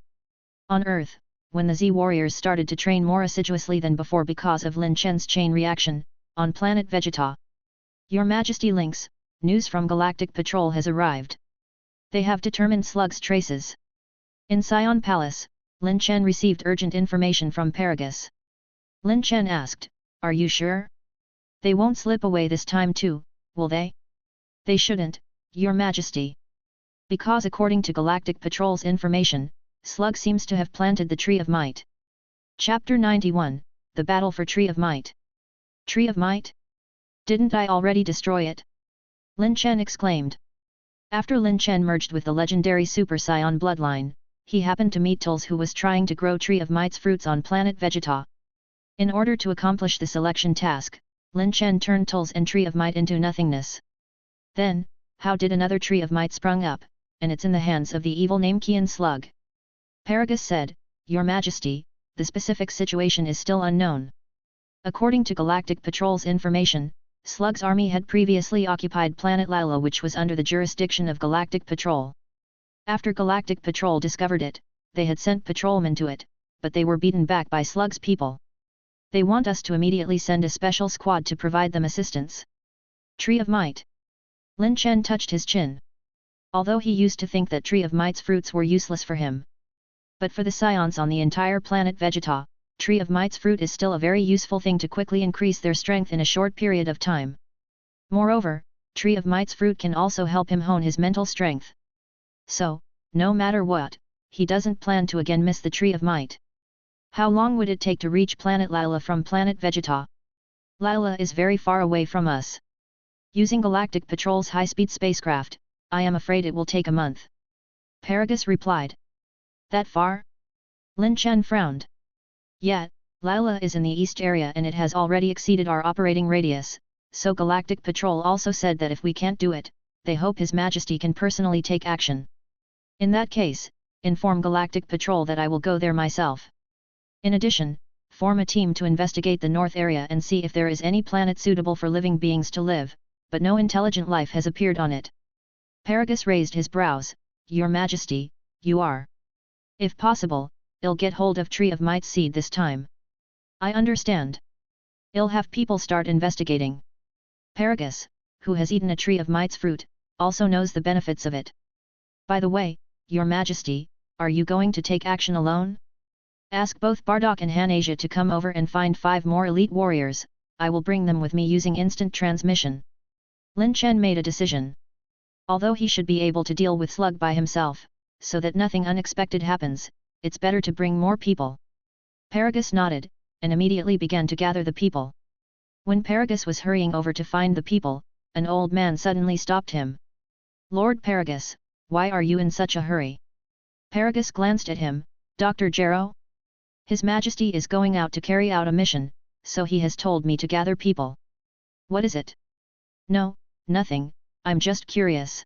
On Earth, when the Z-Warriors started to train more assiduously than before because of Lin Chen's chain reaction, on Planet Vegeta. Your Majesty Lynx, news from Galactic Patrol has arrived. They have determined Slug's traces. In Saiyan Palace, Lin Chen received urgent information from Paragus. Lin Chen asked, are you sure? They won't slip away this time too, will they? They shouldn't, Your Majesty. Because according to Galactic Patrol's information, Slug seems to have planted the Tree of Might. Chapter 91, The Battle for Tree of Might. Tree of Might? Didn't I already destroy it? Lin Chen exclaimed. After Lin Chen merged with the legendary Super Saiyan bloodline, he happened to meet Tulls who was trying to grow Tree of Might's fruits on Planet Vegeta. In order to accomplish the selection task, Lin Chen turned Tulls and Tree of Might into nothingness. Then, how did another Tree of Might sprung up, and it's in the hands of the evil Namekian Slug? Paragus said, Your Majesty, the specific situation is still unknown. According to Galactic Patrol's information, Slug's army had previously occupied Planet Lila, which was under the jurisdiction of Galactic Patrol. After Galactic Patrol discovered it, they had sent patrolmen to it, but they were beaten back by Slug's people. They want us to immediately send a special squad to provide them assistance. Tree of Might. Lin Chen touched his chin. Although he used to think that Tree of Might's fruits were useless for him. But for the Saiyans on the entire Planet Vegeta, Tree of Might's fruit is still a very useful thing to quickly increase their strength in a short period of time. Moreover, Tree of Might's fruit can also help him hone his mental strength. So, no matter what, he doesn't plan to again miss the Tree of Might. How long would it take to reach Planet Lila from Planet Vegeta? Lila is very far away from us. Using Galactic Patrol's high-speed spacecraft, I am afraid it will take a month. Paragus replied. That far? Lin Chen frowned. Yet, Lila is in the east area and it has already exceeded our operating radius, so Galactic Patrol also said that if we can't do it, they hope His Majesty can personally take action. In that case, inform Galactic Patrol that I will go there myself. In addition, form a team to investigate the north area and see if there is any planet suitable for living beings to live, but no intelligent life has appeared on it. Paragus raised his brows. Your Majesty, you are. If possible, I'll get hold of Tree of Might's seed this time. I understand. I'll have people start investigating. Paragus, who has eaten a Tree of Might's fruit, also knows the benefits of it. By the way, Your Majesty, are you going to take action alone? Ask both Bardock and Hanasia to come over and find 5 more elite warriors, I will bring them with me using instant transmission. Lin Chen made a decision. Although he should be able to deal with Slug by himself, so that nothing unexpected happens, it's better to bring more people. Paragus nodded, and immediately began to gather the people. When Paragus was hurrying over to find the people, an old man suddenly stopped him. Lord Paragus, why are you in such a hurry? Paragus glanced at him. Dr. Gero? His Majesty is going out to carry out a mission, so he has told me to gather people. What is it? No, nothing, I'm just curious.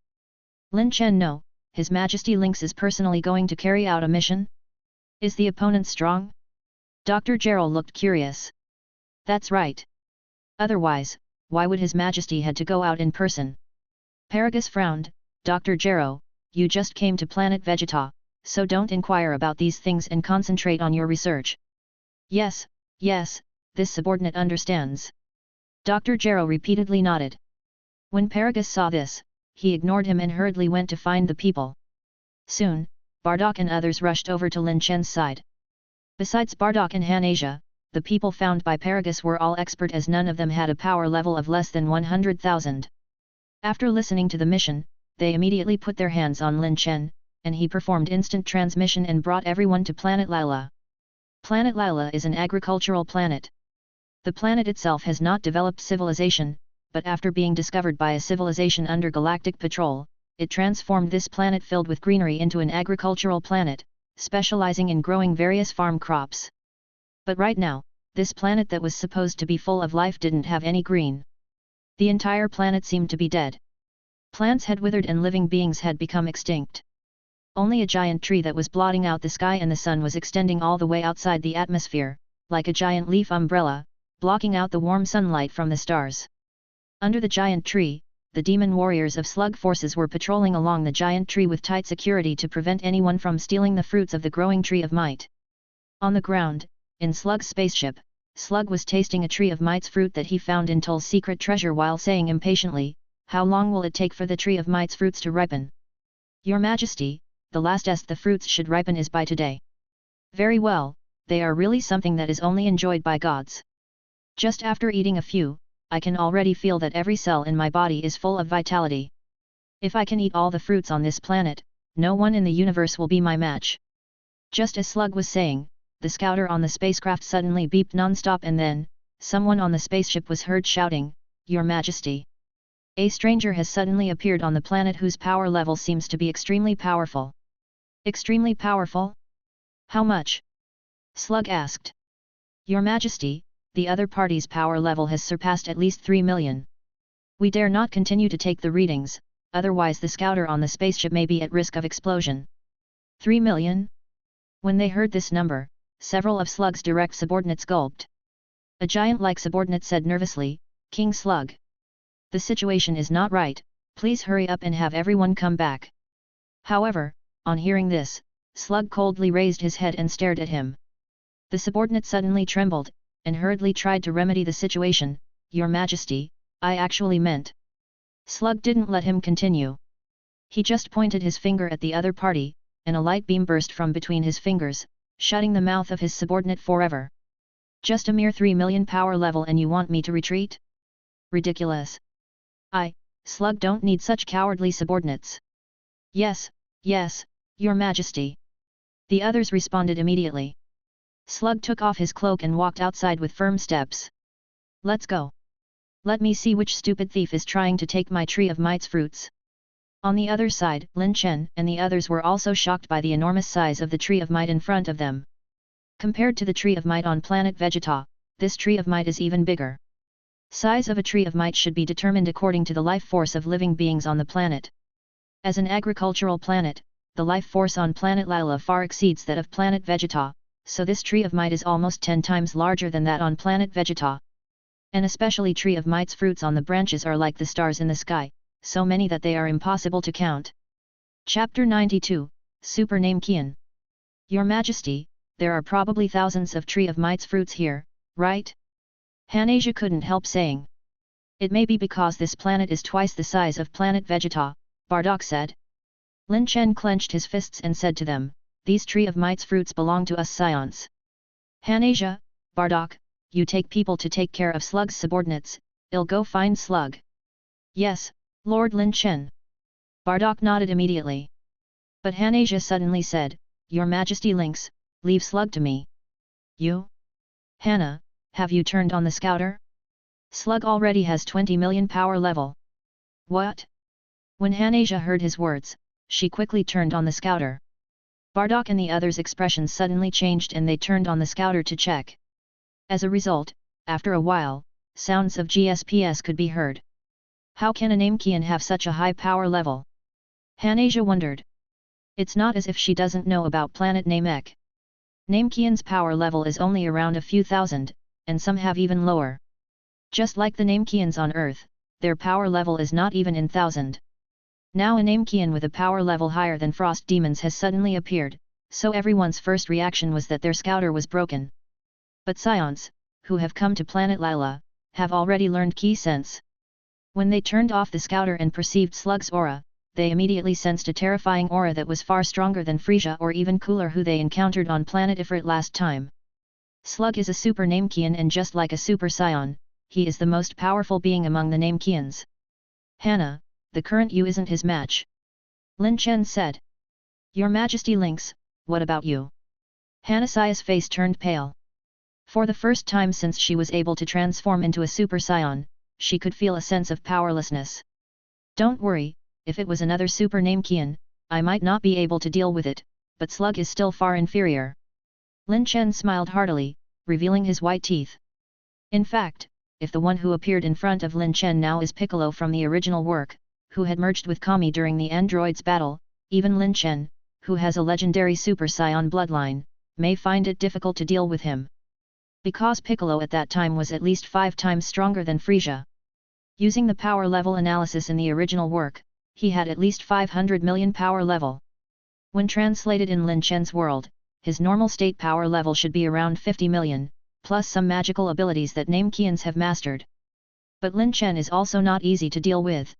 Lin Chen, no, His Majesty Lynx is personally going to carry out a mission? Is the opponent strong? Dr. Gero looked curious. That's right. Otherwise, why would His Majesty had to go out in person? Paragus frowned. Dr. Gero, you just came to Planet Vegeta, so don't inquire about these things and concentrate on your research. Yes, this subordinate understands. Dr. Gero repeatedly nodded. When Paragus saw this, he ignored him and hurriedly went to find the people. Soon, Bardock and others rushed over to Lin Chen's side. Besides Bardock and Hanasia, the people found by Paragus were all expert as none of them had a power level of less than 100,000. After listening to the mission, they immediately put their hands on Lin Chen, and he performed instant transmission and brought everyone to Planet Lila. Planet Lila is an agricultural planet. The planet itself has not developed civilization, but after being discovered by a civilization under Galactic Patrol, it transformed this planet filled with greenery into an agricultural planet, specializing in growing various farm crops. But right now, this planet that was supposed to be full of life didn't have any green. The entire planet seemed to be dead. Plants had withered and living beings had become extinct. Only a giant tree that was blotting out the sky and the sun was extending all the way outside the atmosphere, like a giant leaf umbrella, blocking out the warm sunlight from the stars. Under the giant tree, the demon warriors of Slug forces were patrolling along the giant tree with tight security to prevent anyone from stealing the fruits of the growing Tree of Might. On the ground, in Slug's spaceship, Slug was tasting a Tree of Might's fruit that he found in Tull's secret treasure while saying impatiently, "How long will it take for the Tree of Might's fruits to ripen?" Your Majesty, the lastest the fruits should ripen is by today. Very well, they are really something that is only enjoyed by gods. Just after eating a few, I can already feel that every cell in my body is full of vitality. If I can eat all the fruits on this planet, no one in the universe will be my match. Just as Slug was saying, the scouter on the spacecraft suddenly beeped non-stop and then, someone on the spaceship was heard shouting, "Your Majesty! A stranger has suddenly appeared on the planet whose power level seems to be extremely powerful." Extremely powerful? How much? Slug asked. Your Majesty, the other party's power level has surpassed at least 3 million. We dare not continue to take the readings, otherwise the scouter on the spaceship may be at risk of explosion. 3 million? When they heard this number, several of Slug's direct subordinates gulped. A giant-like subordinate said nervously, "King Slug. The situation is not right, please hurry up and have everyone come back." However, on hearing this, Slug coldly raised his head and stared at him. The subordinate suddenly trembled, and hurriedly tried to remedy the situation. "Your Majesty, I actually meant..." Slug didn't let him continue. He just pointed his finger at the other party, and a light beam burst from between his fingers, shutting the mouth of his subordinate forever. "Just a mere 3 million power level and you want me to retreat? Ridiculous. Slug don't need such cowardly subordinates. Yes, yes, Your Majesty. The others responded immediately. Slug took off his cloak and walked outside with firm steps. Let's go. Let me see which stupid thief is trying to take my Tree of Might's fruits. On the other side, Lin Chen and the others were also shocked by the enormous size of the Tree of Might in front of them. Compared to the Tree of Might on Planet Vegeta, this Tree of Might is even bigger. Size of a Tree of Might should be determined according to the life force of living beings on the planet. As an agricultural planet, the life force on Planet Lila far exceeds that of Planet Vegeta, so this Tree of Might is almost 10 times larger than that on Planet Vegeta. And especially Tree of Might's fruits on the branches are like the stars in the sky, so many that they are impossible to count. Chapter 92, Super Name Kian. Your Majesty, there are probably thousands of Tree of Might's fruits here, right? Hanasia couldn't help saying. It may be because this planet is twice the size of Planet Vegeta, Bardock said. Lin Chen clenched his fists and said to them, these Tree of Might's fruits belong to us Saiyans. Hanasia, Bardock, you take people to take care of Slug's subordinates, I'll go find Slug. Yes, Lord Lin Chen. Bardock nodded immediately. But Hanasia suddenly said, Your Majesty Lynx, leave Slug to me. You? Hana, have you turned on the scouter? Slug already has 20 million power level. What? When Hanasia heard his words, she quickly turned on the scouter. Bardock and the others' expressions suddenly changed and they turned on the scouter to check. As a result, after a while, sounds of GSPS could be heard. How can a Namekian have such a high power level? Hanasia wondered. It's not as if she doesn't know about planet Namek. Namekian's power level is only around a few thousand, and some have even lower. Just like the Namekians on Earth, their power level is not even in thousand. Now a Namekian with a power level higher than Frost Demons has suddenly appeared, so everyone's first reaction was that their scouter was broken. But Saiyans, who have come to Planet Lila, have already learned key sense. When they turned off the scouter and perceived Slug's aura, they immediately sensed a terrifying aura that was far stronger than Frieza or even cooler who they encountered on Planet Ifrit last time. Slug is a super Namekian and just like a super Saiyan, he is the most powerful being among the Namekians. Hana, the current you isn't his match. Lin Chen said. Your Majesty Lynx, what about you? Hanasia's face turned pale. For the first time since she was able to transform into a Super Saiyan, she could feel a sense of powerlessness. Don't worry, if it was another Super Namekian, I might not be able to deal with it, but Slug is still far inferior. Lin Chen smiled heartily, revealing his white teeth. In fact, if the one who appeared in front of Lin Chen now is Piccolo from the original work, who had merged with Kami during the androids' battle, even Lin Chen, who has a legendary Super Saiyan bloodline, may find it difficult to deal with him. Because Piccolo at that time was at least 5 times stronger than Frieza. Using the power level analysis in the original work, he had at least 500 million power level. When translated in Lin Chen's world, his normal state power level should be around 50 million, plus some magical abilities that Namekians have mastered. But Lin Chen is also not easy to deal with.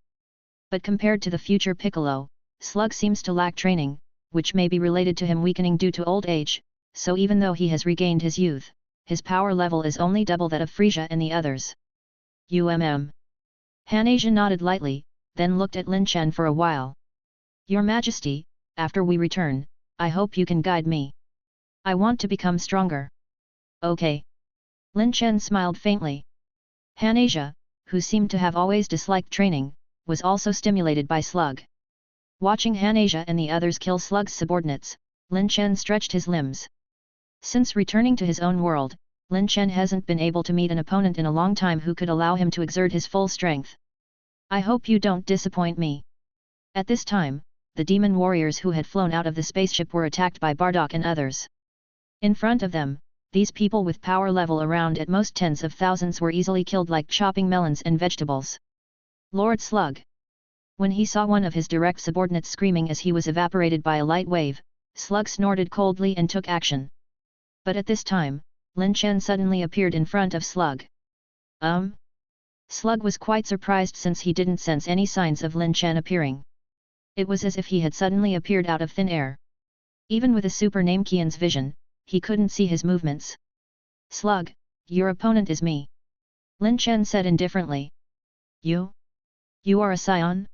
But compared to the future Piccolo, Slug seems to lack training, which may be related to him weakening due to old age, so even though he has regained his youth, his power level is only double that of Frieza and the others. Hanasia nodded lightly, then looked at Lin Chen for a while. Your Majesty, after we return, I hope you can guide me. I want to become stronger. Okay. Lin Chen smiled faintly. Hanasia, who seemed to have always disliked training, was also stimulated by Slug. Watching Hanasia and the others kill Slug's subordinates, Lin Chen stretched his limbs. Since returning to his own world, Lin Chen hasn't been able to meet an opponent in a long time who could allow him to exert his full strength. I hope you don't disappoint me. At this time, the demon warriors who had flown out of the spaceship were attacked by Bardock and others. In front of them, these people with power level around at most tens of thousands were easily killed like chopping melons and vegetables. Lord Slug. When he saw one of his direct subordinates screaming as he was evaporated by a light wave, Slug snorted coldly and took action. But at this time, Lin Chen suddenly appeared in front of Slug. Slug was quite surprised since he didn't sense any signs of Lin Chen appearing. It was as if he had suddenly appeared out of thin air. Even with a Super Namekian's vision, he couldn't see his movements. Slug, your opponent is me. Lin Chen said indifferently. You? You are a Saiyan?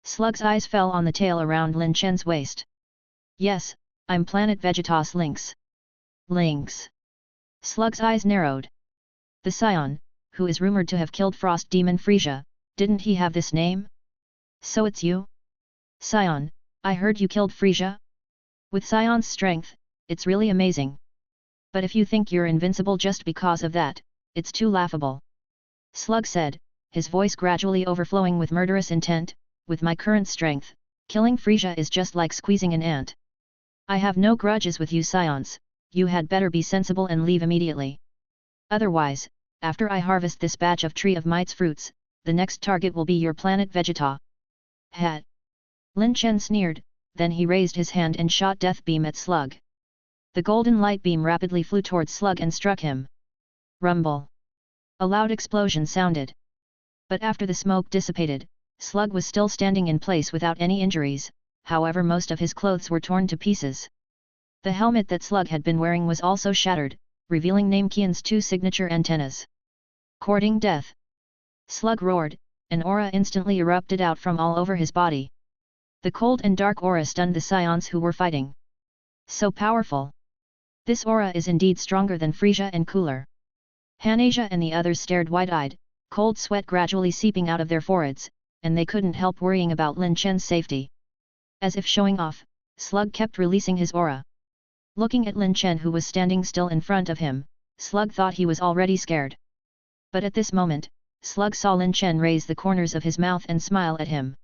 Slug's eyes fell on the tail around Lin Chen's waist. Yes, I'm Planet Vegeta's Lynx. Lynx. Slug's eyes narrowed. The Saiyan, who is rumored to have killed Frost Demon Frieza, didn't he have this name? So it's you? Saiyan, I heard you killed Frieza? With Saiyan's strength, it's really amazing. But if you think you're invincible just because of that, it's too laughable. Slug said, his voice gradually overflowing with murderous intent. With my current strength, killing Frieza is just like squeezing an ant. I have no grudges with you Saiyans, you had better be sensible and leave immediately. Otherwise, after I harvest this batch of Tree of Might's fruits, the next target will be your Planet Vegeta. Hat. Lin Chen sneered, then he raised his hand and shot Death Beam at Slug. The golden light beam rapidly flew towards Slug and struck him. Rumble. A loud explosion sounded. But after the smoke dissipated, Slug was still standing in place without any injuries, however most of his clothes were torn to pieces. The helmet that Slug had been wearing was also shattered, revealing Namekian's 2 signature antennas. Courting death. Slug roared, an aura instantly erupted out from all over his body. The cold and dark aura stunned the Saiyans who were fighting. So powerful! This aura is indeed stronger than Frieza and cooler. Hanasia and the others stared wide-eyed, cold sweat gradually seeping out of their foreheads, and they couldn't help worrying about Lin Chen's safety. As if showing off, Slug kept releasing his aura. Looking at Lin Chen who was standing still in front of him, Slug thought he was already scared. But at this moment, Slug saw Lin Chen raise the corners of his mouth and smile at him.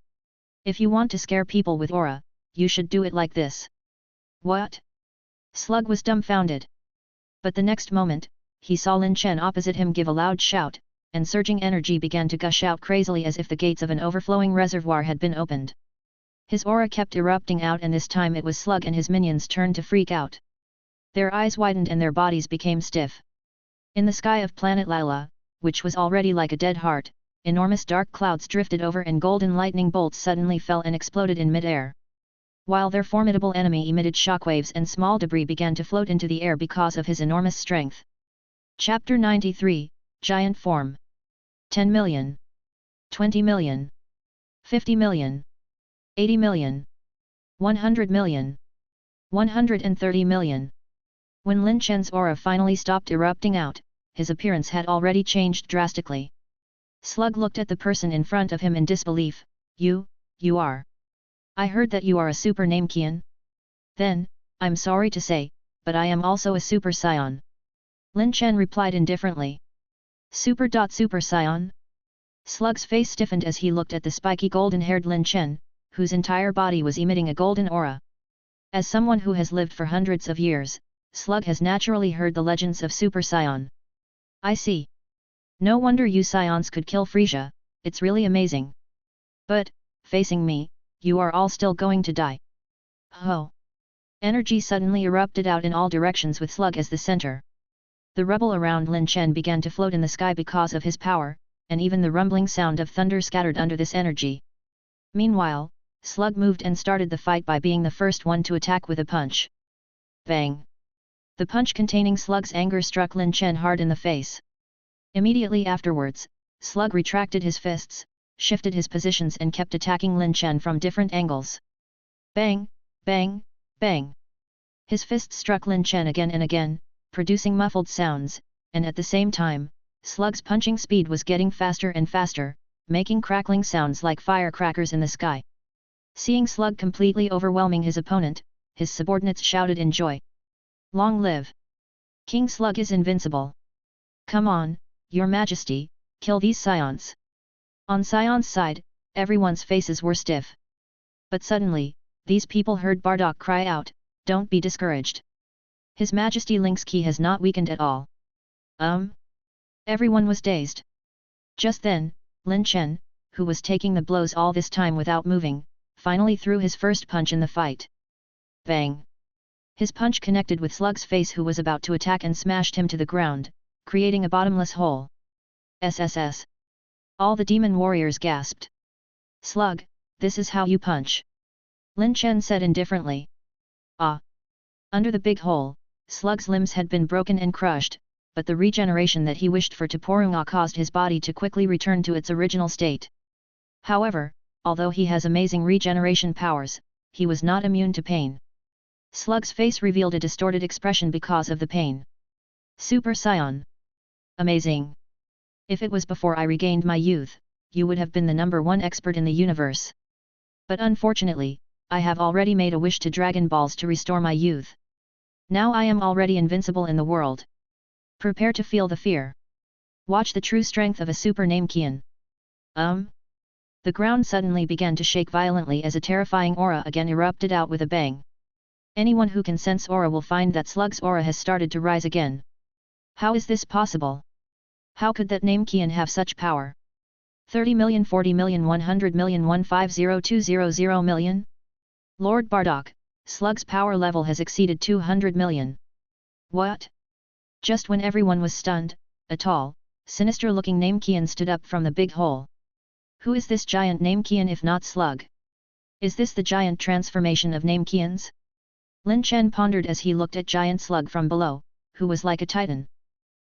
If you want to scare people with aura, you should do it like this. What? Slug was dumbfounded. But the next moment, he saw Lin Chen opposite him give a loud shout, and surging energy began to gush out crazily as if the gates of an overflowing reservoir had been opened. His aura kept erupting out and this time it was Slug and his minions' turn to freak out. Their eyes widened and their bodies became stiff. In the sky of planet Lila, which was already like a dead heart, enormous dark clouds drifted over and golden lightning bolts suddenly fell and exploded in mid-air. While their formidable enemy emitted shockwaves and small debris began to float into the air because of his enormous strength. Chapter 93, Giant Form. 10 million. 20 million. 50 million. 80 million. 100 million. 130 million. When Lin Chen's aura finally stopped erupting out, his appearance had already changed drastically. Slug looked at the person in front of him in disbelief. You are. I heard that you are a Super Namekian. Then, I'm sorry to say, but I am also a Super Saiyan. Lin Chen replied indifferently. Super Saiyan? Slug's face stiffened as he looked at the spiky golden-haired Lin Chen, whose entire body was emitting a golden aura. As someone who has lived for hundreds of years, Slug has naturally heard the legends of Super Saiyan. I see. No wonder you Saiyans could kill Frieza, it's really amazing. But, facing me, you are all still going to die. Ho! Energy suddenly erupted out in all directions with Slug as the center. The rubble around Lin Chen began to float in the sky because of his power, and even the rumbling sound of thunder scattered under this energy. Meanwhile, Slug moved and started the fight by being the first one to attack with a punch. Bang! The punch containing Slug's anger struck Lin Chen hard in the face. Immediately afterwards, Slug retracted his fists, shifted his positions and kept attacking Lin Chen from different angles. Bang! Bang! Bang! His fists struck Lin Chen again and again, producing muffled sounds, and at the same time, Slug's punching speed was getting faster and faster, making crackling sounds like firecrackers in the sky. Seeing Slug completely overwhelming his opponent, his subordinates shouted in joy. Long live! King Slug is invincible! Come on, Your Majesty, kill these Saiyans! On Saiyans' side, everyone's faces were stiff. But suddenly, these people heard Bardock cry out, "Don't be discouraged! His Majesty Link's ki has not weakened at all." Everyone was dazed. Just then, Lin Chen, who was taking the blows all this time without moving, finally threw his first punch in the fight. Bang! His punch connected with Slug's face who was about to attack and smashed him to the ground, creating a bottomless hole. SSS! All the demon warriors gasped. Slug, this is how you punch. Lin Chen said indifferently. Ah! Under the big hole, Slug's limbs had been broken and crushed, but the regeneration that he wished for to Porunga caused his body to quickly return to its original state. However, although he has amazing regeneration powers, he was not immune to pain. Slug's face revealed a distorted expression because of the pain. Super Saiyan. Amazing. If it was before I regained my youth, you would have been the #1 expert in the universe. But unfortunately, I have already made a wish to Dragon Balls to restore my youth. Now I am already invincible in the world. Prepare to feel the fear. Watch the true strength of a super Namekian. The ground suddenly began to shake violently as a terrifying aura again erupted out with a bang. Anyone who can sense aura will find that Slug's aura has started to rise again. How is this possible? How could that Namekian have such power? 30 million, 40 million, 100 million, 150,200 million? Lord Bardock, Slug's power level has exceeded 200 million. What? Just when everyone was stunned, a tall, sinister-looking Namekian stood up from the big hole. Who is this giant Namekian if not Slug? Is this the giant transformation of Namekians? Lin Chen pondered as he looked at giant Slug from below, who was like a titan.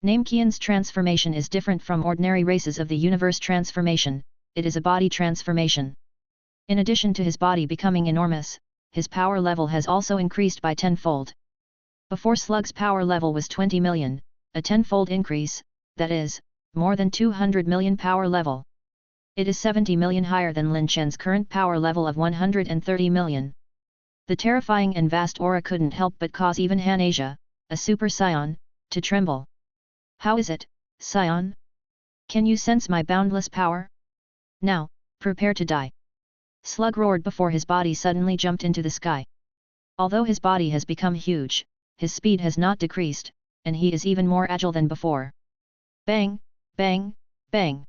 Namekian's transformation is different from ordinary races of the universe transformation, it is a body transformation. In addition to his body becoming enormous, his power level has also increased by 10-fold. Before Slug's power level was 20 million, a 10-fold increase, that is, more than 200 million power level. It is 70 million higher than Lin Chen's current power level of 130 million. The terrifying and vast aura couldn't help but cause even Han Asia, a Super Saiyan, to tremble. How is it, Saiyan? Can you sense my boundless power? Now, prepare to die. Slug roared before his body suddenly jumped into the sky. Although his body has become huge, his speed has not decreased, and he is even more agile than before. Bang, bang, bang.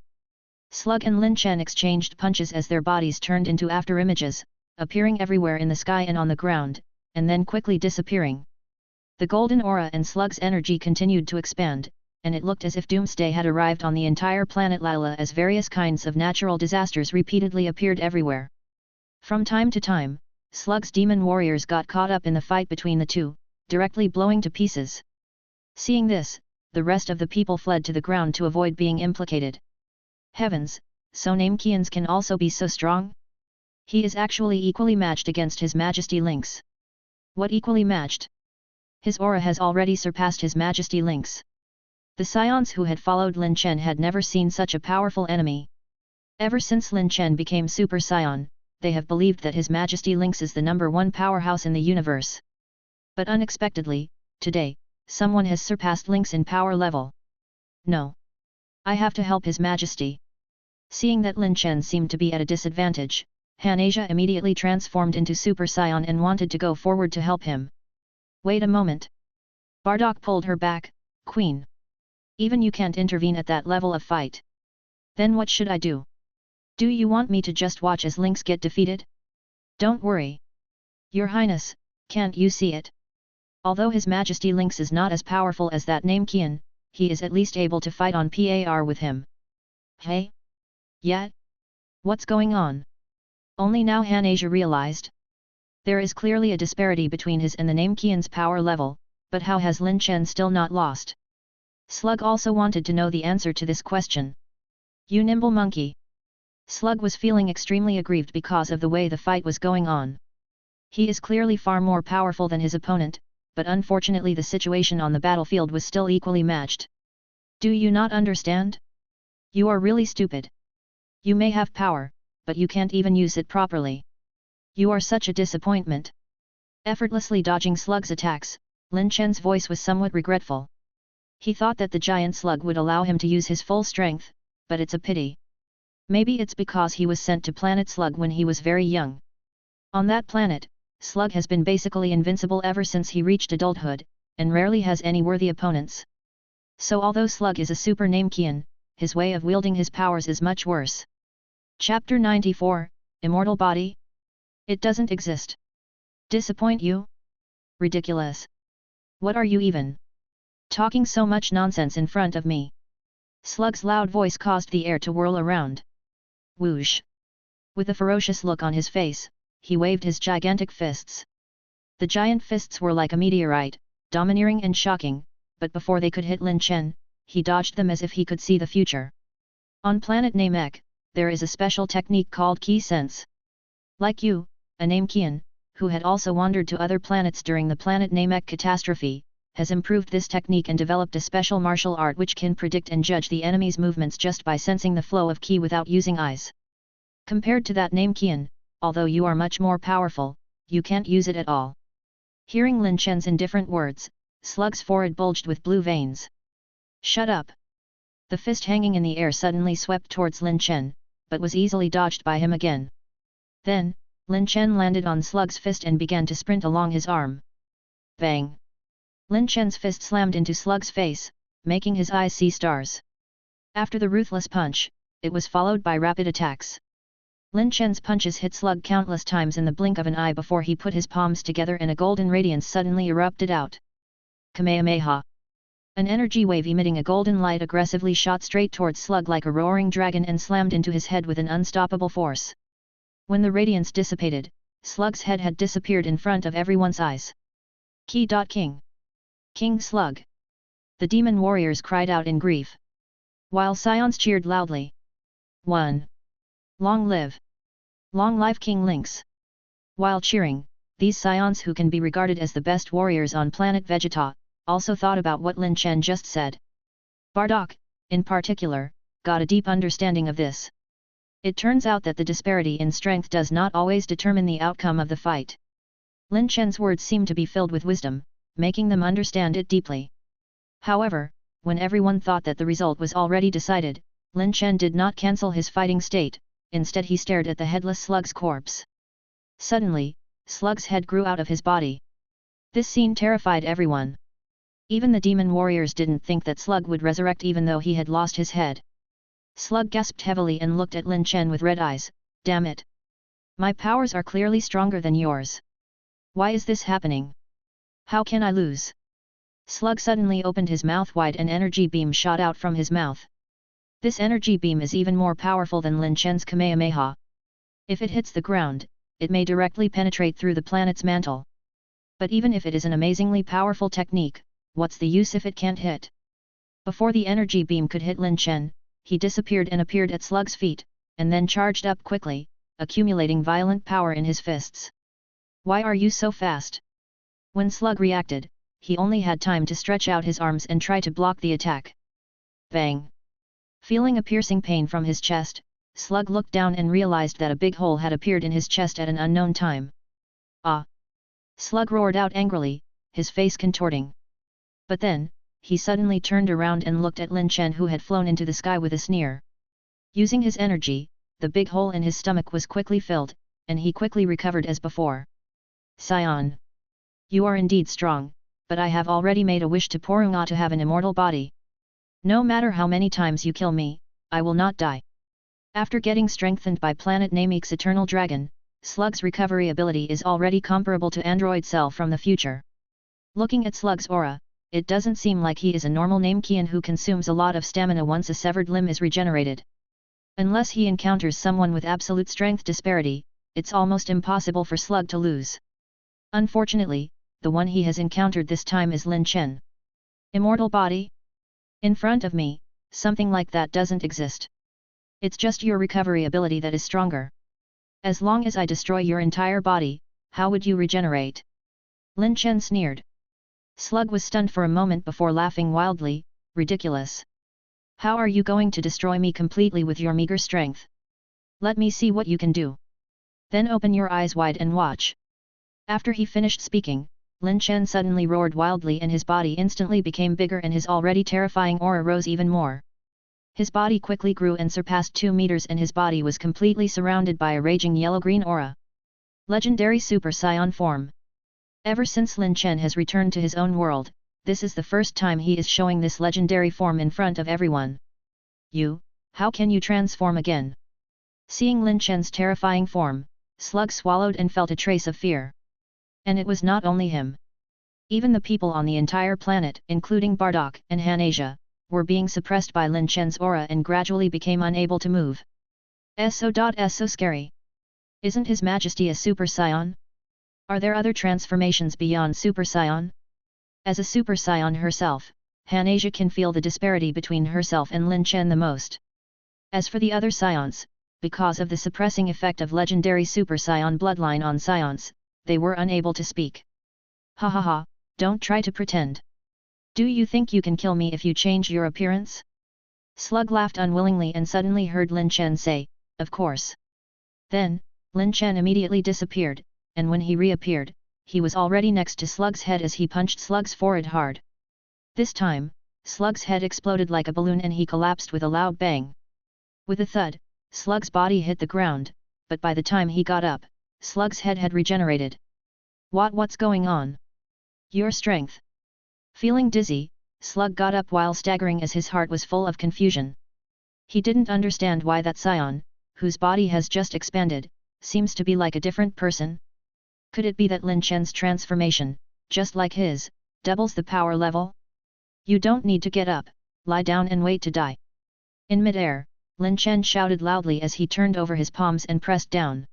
Slug and Lin Chen exchanged punches as their bodies turned into afterimages, appearing everywhere in the sky and on the ground, and then quickly disappearing. The golden aura and Slug's energy continued to expand, and it looked as if doomsday had arrived on the entire planet Lila as various kinds of natural disasters repeatedly appeared everywhere. From time to time, Slug's demon warriors got caught up in the fight between the two, directly blowing to pieces. Seeing this, the rest of the people fled to the ground to avoid being implicated. Heavens, so Namekians can also be so strong? He is actually equally matched against His Majesty Lynx. What equally matched? His aura has already surpassed His Majesty Lynx. The Saiyans who had followed Lin Chen had never seen such a powerful enemy. Ever since Lin Chen became Super Saiyan, they have believed that His Majesty Lynx is the #1 powerhouse in the universe. But unexpectedly, today, someone has surpassed Lynx in power level. No. I have to help His Majesty. Seeing that Lin Chen seemed to be at a disadvantage, Han Asia immediately transformed into Super Saiyan and wanted to go forward to help him. Wait a moment. Bardock pulled her back, Queen. Even you can't intervene at that level of fight. Then what should I do? Do you want me to just watch as Lynx get defeated? Don't worry. Your Highness, can't you see it? Although His Majesty Lynx is not as powerful as that Namekian, he is at least able to fight on par with him. Hey? Yet? What's going on? Only now Han Asia realized. There is clearly a disparity between his and the Namekian's power level, but how has Lin Chen still not lost? Slug also wanted to know the answer to this question. You nimble monkey. Slug was feeling extremely aggrieved because of the way the fight was going on. He is clearly far more powerful than his opponent, but unfortunately the situation on the battlefield was still equally matched. Do you not understand? You are really stupid. You may have power, but you can't even use it properly. You are such a disappointment. Effortlessly dodging Slug's attacks, Lin Chen's voice was somewhat regretful. He thought that the giant Slug would allow him to use his full strength, but it's a pity. Maybe it's because he was sent to Planet Slug when he was very young. On that planet, Slug has been basically invincible ever since he reached adulthood, and rarely has any worthy opponents. So although Slug is a super Namekian, his way of wielding his powers is much worse. Chapter 94, Immortal Body? It doesn't exist. Disappoint you? Ridiculous. What are you even talking so much nonsense in front of me? Slug's loud voice caused the air to whirl around. Whoosh! With a ferocious look on his face, he waved his gigantic fists. The giant fists were like a meteorite, domineering and shocking, but before they could hit Lin Chen, he dodged them as if he could see the future. On planet Namek, there is a special technique called Ki sense. Like you, a Namekian, who had also wandered to other planets during the planet Namek catastrophe, has improved this technique and developed a special martial art which can predict and judge the enemy's movements just by sensing the flow of Ki without using eyes. Compared to that Namekian, although you are much more powerful, you can't use it at all. Hearing Lin Chen's indifferent words, Slug's forehead bulged with blue veins. Shut up! The fist hanging in the air suddenly swept towards Lin Chen, but was easily dodged by him again. Then, Lin Chen landed on Slug's fist and began to sprint along his arm. Bang! Lin Chen's fist slammed into Slug's face, making his eyes see stars. After the ruthless punch, it was followed by rapid attacks. Lin Chen's punches hit Slug countless times in the blink of an eye before he put his palms together and a golden radiance suddenly erupted out. Kamehameha! An energy wave emitting a golden light aggressively shot straight towards Slug like a roaring dragon and slammed into his head with an unstoppable force. When the radiance dissipated, Slug's head had disappeared in front of everyone's eyes. King! King Slug! The demon warriors cried out in grief, while Saiyans cheered loudly. 1. Long live! Long live King Lynx! While cheering, these Saiyans who can be regarded as the best warriors on Planet Vegeta, also thought about what Lin Chen just said. Bardock, in particular, got a deep understanding of this. It turns out that the disparity in strength does not always determine the outcome of the fight. Lin Chen's words seem to be filled with wisdom, making them understand it deeply. However, when everyone thought that the result was already decided, Lin Chen did not cancel his fighting state, instead he stared at the headless Slug's corpse. Suddenly, Slug's head grew out of his body. This scene terrified everyone. Even the demon warriors didn't think that Slug would resurrect even though he had lost his head. Slug gasped heavily and looked at Lin Chen with red eyes. Damn it! My powers are clearly stronger than yours. Why is this happening? How can I lose? Slug suddenly opened his mouth wide and energy beam shot out from his mouth. This energy beam is even more powerful than Lin Chen's Kamehameha. If it hits the ground, it may directly penetrate through the planet's mantle. But even if it is an amazingly powerful technique, what's the use if it can't hit? Before the energy beam could hit Lin Chen, he disappeared and appeared at Slug's feet, and then charged up quickly, accumulating violent power in his fists. Why are you so fast? When Slug reacted, he only had time to stretch out his arms and try to block the attack. Bang! Feeling a piercing pain from his chest, Slug looked down and realized that a big hole had appeared in his chest at an unknown time. Ah! Slug roared out angrily, his face contorting. But then, he suddenly turned around and looked at Lin Chen who had flown into the sky with a sneer. Using his energy, the big hole in his stomach was quickly filled, and he quickly recovered as before. Saiyan! You are indeed strong, but I have already made a wish to Porunga to have an immortal body. No matter how many times you kill me, I will not die. After getting strengthened by Planet Namek's Eternal Dragon, Slug's recovery ability is already comparable to Android Cell from the future. Looking at Slug's aura, it doesn't seem like he is a normal Namekian who consumes a lot of stamina once a severed limb is regenerated. Unless he encounters someone with absolute strength disparity, it's almost impossible for Slug to lose. Unfortunately, the one he has encountered this time is Lin Chen. Immortal body? In front of me, something like that doesn't exist. It's just your recovery ability that is stronger. As long as I destroy your entire body, how would you regenerate? Lin Chen sneered. Slug was stunned for a moment before laughing wildly. Ridiculous. How are you going to destroy me completely with your meager strength? Let me see what you can do. Then open your eyes wide and watch. After he finished speaking, Lin Chen suddenly roared wildly and his body instantly became bigger and his already terrifying aura rose even more. His body quickly grew and surpassed 2 meters and his body was completely surrounded by a raging yellow-green aura. Legendary Super Saiyan form. Ever since Lin Chen has returned to his own world, this is the first time he is showing this legendary form in front of everyone. How can you transform again? Seeing Lin Chen's terrifying form, Slug swallowed and felt a trace of fear. And it was not only him. Even the people on the entire planet, including Bardock and Hanasia, were being suppressed by Lin Chen's aura and gradually became unable to move. So scary. Isn't His Majesty a Super Saiyan? Are there other transformations beyond Super Saiyan? As a Super Saiyan herself, Hanasia can feel the disparity between herself and Lin Chen the most. As for the other Saiyans, because of the suppressing effect of legendary Super Saiyan bloodline on Saiyans, they were unable to speak. Ha ha ha, don't try to pretend. Do you think you can kill me if you change your appearance? Slug laughed unwillingly and suddenly heard Lin Chen say, of course. Then, Lin Chen immediately disappeared, and when he reappeared, he was already next to Slug's head as he punched Slug's forehead hard. This time, Slug's head exploded like a balloon and he collapsed with a loud bang. With a thud, Slug's body hit the ground, but by the time he got up, Slug's head had regenerated. What's going on? Your strength. Feeling dizzy, Slug got up while staggering as his heart was full of confusion. He didn't understand why that Saiyan, whose body has just expanded, seems to be like a different person. Could it be that Lin Chen's transformation, just like his, doubles the power level? You don't need to get up, lie down and wait to die. In mid-air, Lin Chen shouted loudly as he turned over his palms and pressed down.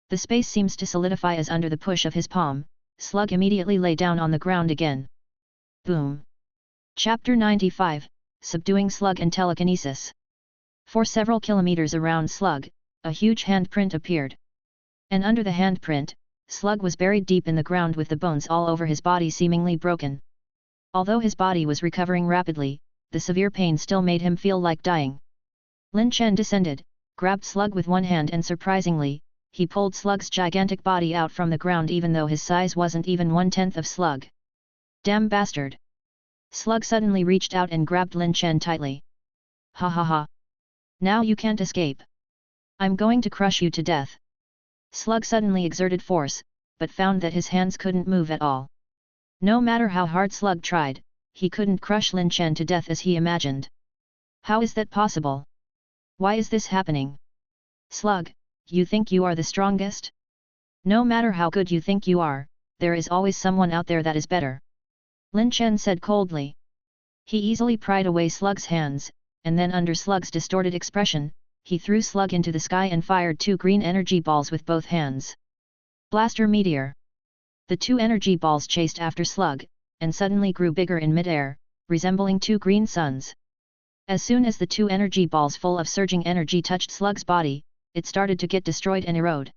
The space seems to solidify as under the push of his palm, Slug immediately lay down on the ground again. Boom! Chapter 95, Subduing Slug and Telekinesis. For several kilometers around Slug, a huge handprint appeared. And under the handprint, Slug was buried deep in the ground with the bones all over his body seemingly broken. Although his body was recovering rapidly, the severe pain still made him feel like dying. Lin Chen descended, grabbed Slug with one hand and surprisingly, he pulled Slug's gigantic body out from the ground even though his size wasn't even 1/10 of Slug. Damn bastard! Slug suddenly reached out and grabbed Lin Chen tightly. Ha ha ha! Now you can't escape. I'm going to crush you to death. Slug suddenly exerted force, but found that his hands couldn't move at all. No matter how hard Slug tried, he couldn't crush Lin Chen to death as he imagined. How is that possible? Why is this happening? Slug, you think you are the strongest? No matter how good you think you are, there is always someone out there that is better. Lin Chen said coldly. He easily pried away Slug's hands, and then under Slug's distorted expression, he threw Slug into the sky and fired 2 green energy balls with both hands. Blaster Meteor. The 2 energy balls chased after Slug, and suddenly grew bigger in mid-air, resembling 2 green suns. As soon as the 2 energy balls full of surging energy touched Slug's body, it started to get destroyed and erode.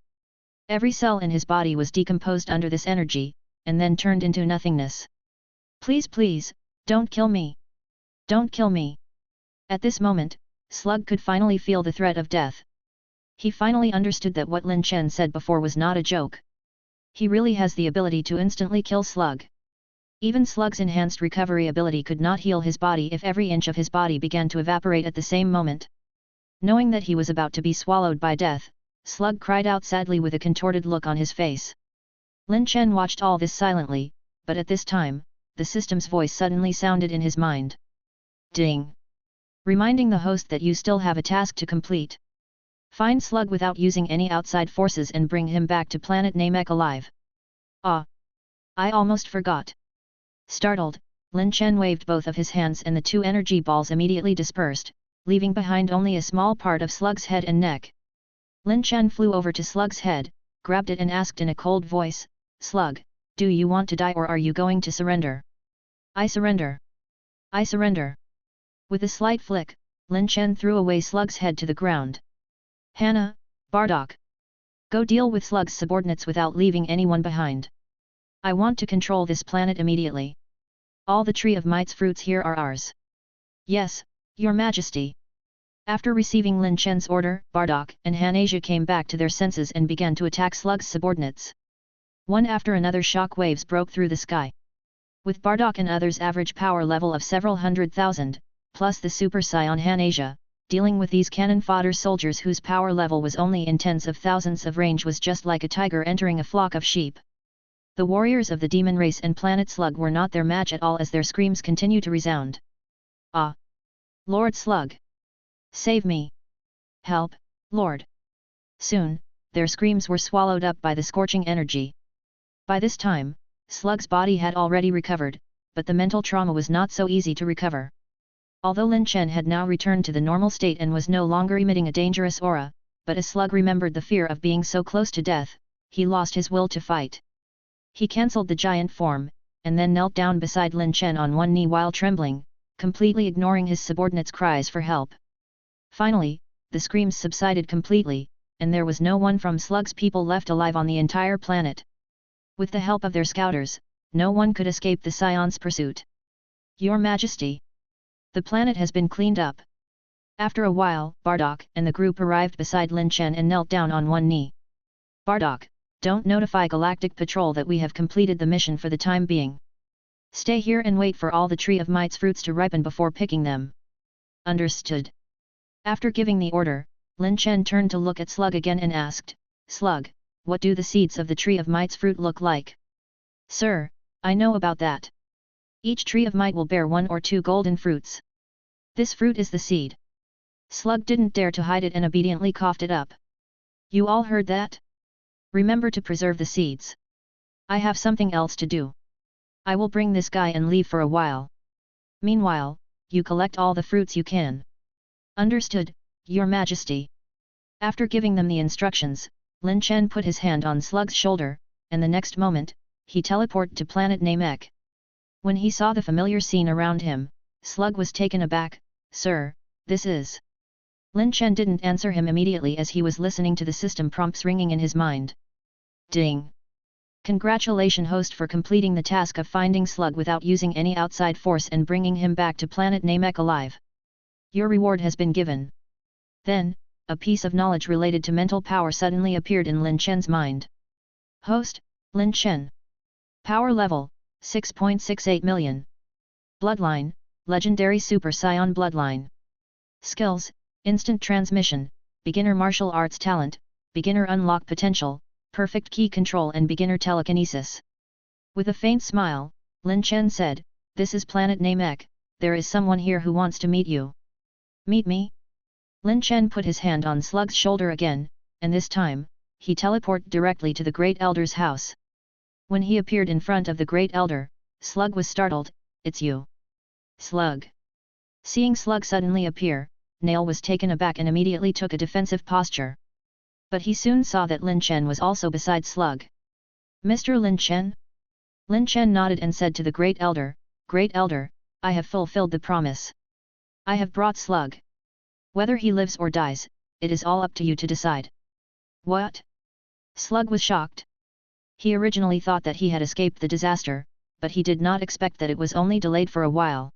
Every cell in his body was decomposed under this energy, and then turned into nothingness. Please, don't kill me. Don't kill me. At this moment, Slug could finally feel the threat of death. He finally understood that what Lin Chen said before was not a joke. He really has the ability to instantly kill Slug. Even Slug's enhanced recovery ability could not heal his body if every inch of his body began to evaporate at the same moment. Knowing that he was about to be swallowed by death, Slug cried out sadly with a contorted look on his face. Lin Chen watched all this silently, but at this time, the system's voice suddenly sounded in his mind. Ding! Reminding the host that you still have a task to complete. Find Slug without using any outside forces and bring him back to planet Namek alive. Ah! I almost forgot. Startled, Lin Chen waved both of his hands and the 2 energy balls immediately dispersed, leaving behind only a small part of Slug's head and neck. Lin Chen flew over to Slug's head, grabbed it and asked in a cold voice, Slug, do you want to die or are you going to surrender? I surrender. I surrender. With a slight flick, Lin Chen threw away Slug's head to the ground. Hannah, Bardock. Go deal with Slug's subordinates without leaving anyone behind. I want to control this planet immediately. All the Tree of Might's fruits here are ours. Yes, Your Majesty. After receiving Lin Chen's order, Bardock and Hanasia came back to their senses and began to attack Slug's subordinates. One after another shock waves broke through the sky. With Bardock and others' average power level of several 100,000, plus the Super Saiyan Hanasia, dealing with these cannon fodder soldiers whose power level was only in tens of thousands of range was just like a tiger entering a flock of sheep. The warriors of the demon race and planet Slug were not their match at all as their screams continued to resound. Ah! Lord Slug! Save me! Help, Lord! Soon, their screams were swallowed up by the scorching energy. By this time, Slug's body had already recovered, but the mental trauma was not so easy to recover. Although Lin Chen had now returned to the normal state and was no longer emitting a dangerous aura, but as Slug remembered the fear of being so close to death, he lost his will to fight. He cancelled the giant form, and then knelt down beside Lin Chen on one knee while trembling, completely ignoring his subordinates' cries for help. Finally, the screams subsided completely, and there was no one from Slug's people left alive on the entire planet. With the help of their scouters, no one could escape the Saiyans' pursuit. Your Majesty! The planet has been cleaned up. After a while, Bardock and the group arrived beside Lin Chen and knelt down on one knee. Bardock, don't notify Galactic Patrol that we have completed the mission for the time being. Stay here and wait for all the Tree of Might's fruits to ripen before picking them. Understood. After giving the order, Lin Chen turned to look at Slug again and asked, Slug, what do the seeds of the Tree of Might's fruit look like? Sir, I know about that. Each Tree of Might will bear 1 or 2 golden fruits. This fruit is the seed. Slug didn't dare to hide it and obediently coughed it up. You all heard that? Remember to preserve the seeds. I have something else to do. I will bring this guy and leave for a while. Meanwhile, you collect all the fruits you can. Understood, Your Majesty. After giving them the instructions, Lin Chen put his hand on Slug's shoulder, and the next moment, he teleported to Planet Namek. When he saw the familiar scene around him, Slug was taken aback. Sir, this is... Lin Chen didn't answer him immediately as he was listening to the system prompts ringing in his mind. Ding! Congratulations host for completing the task of finding Slug without using any outside force and bringing him back to Planet Namek alive. Your reward has been given. Then, a piece of knowledge related to mental power suddenly appeared in Lin Chen's mind. Host, Lin Chen. Power level, 6.68 million. Bloodline, Legendary Super Saiyan Bloodline. Skills, Instant Transmission, Beginner Martial Arts Talent, Beginner Unlock Potential, Perfect Key Control and Beginner Telekinesis. With a faint smile, Lin Chen said, This is Planet Namek, there is someone here who wants to meet you. Meet me? Lin Chen put his hand on Slug's shoulder again, and this time, he teleported directly to the Great Elder's house. When he appeared in front of the Great Elder, Slug was startled. It's you. Slug. Seeing Slug suddenly appear, Nail was taken aback and immediately took a defensive posture. But he soon saw that Lin Chen was also beside Slug. Mr. Lin Chen? Lin Chen nodded and said to the Great Elder, Great Elder, I have fulfilled the promise. I have brought Slug. Whether he lives or dies, it is all up to you to decide. What? Slug was shocked. He originally thought that he had escaped the disaster, but he did not expect that it was only delayed for a while.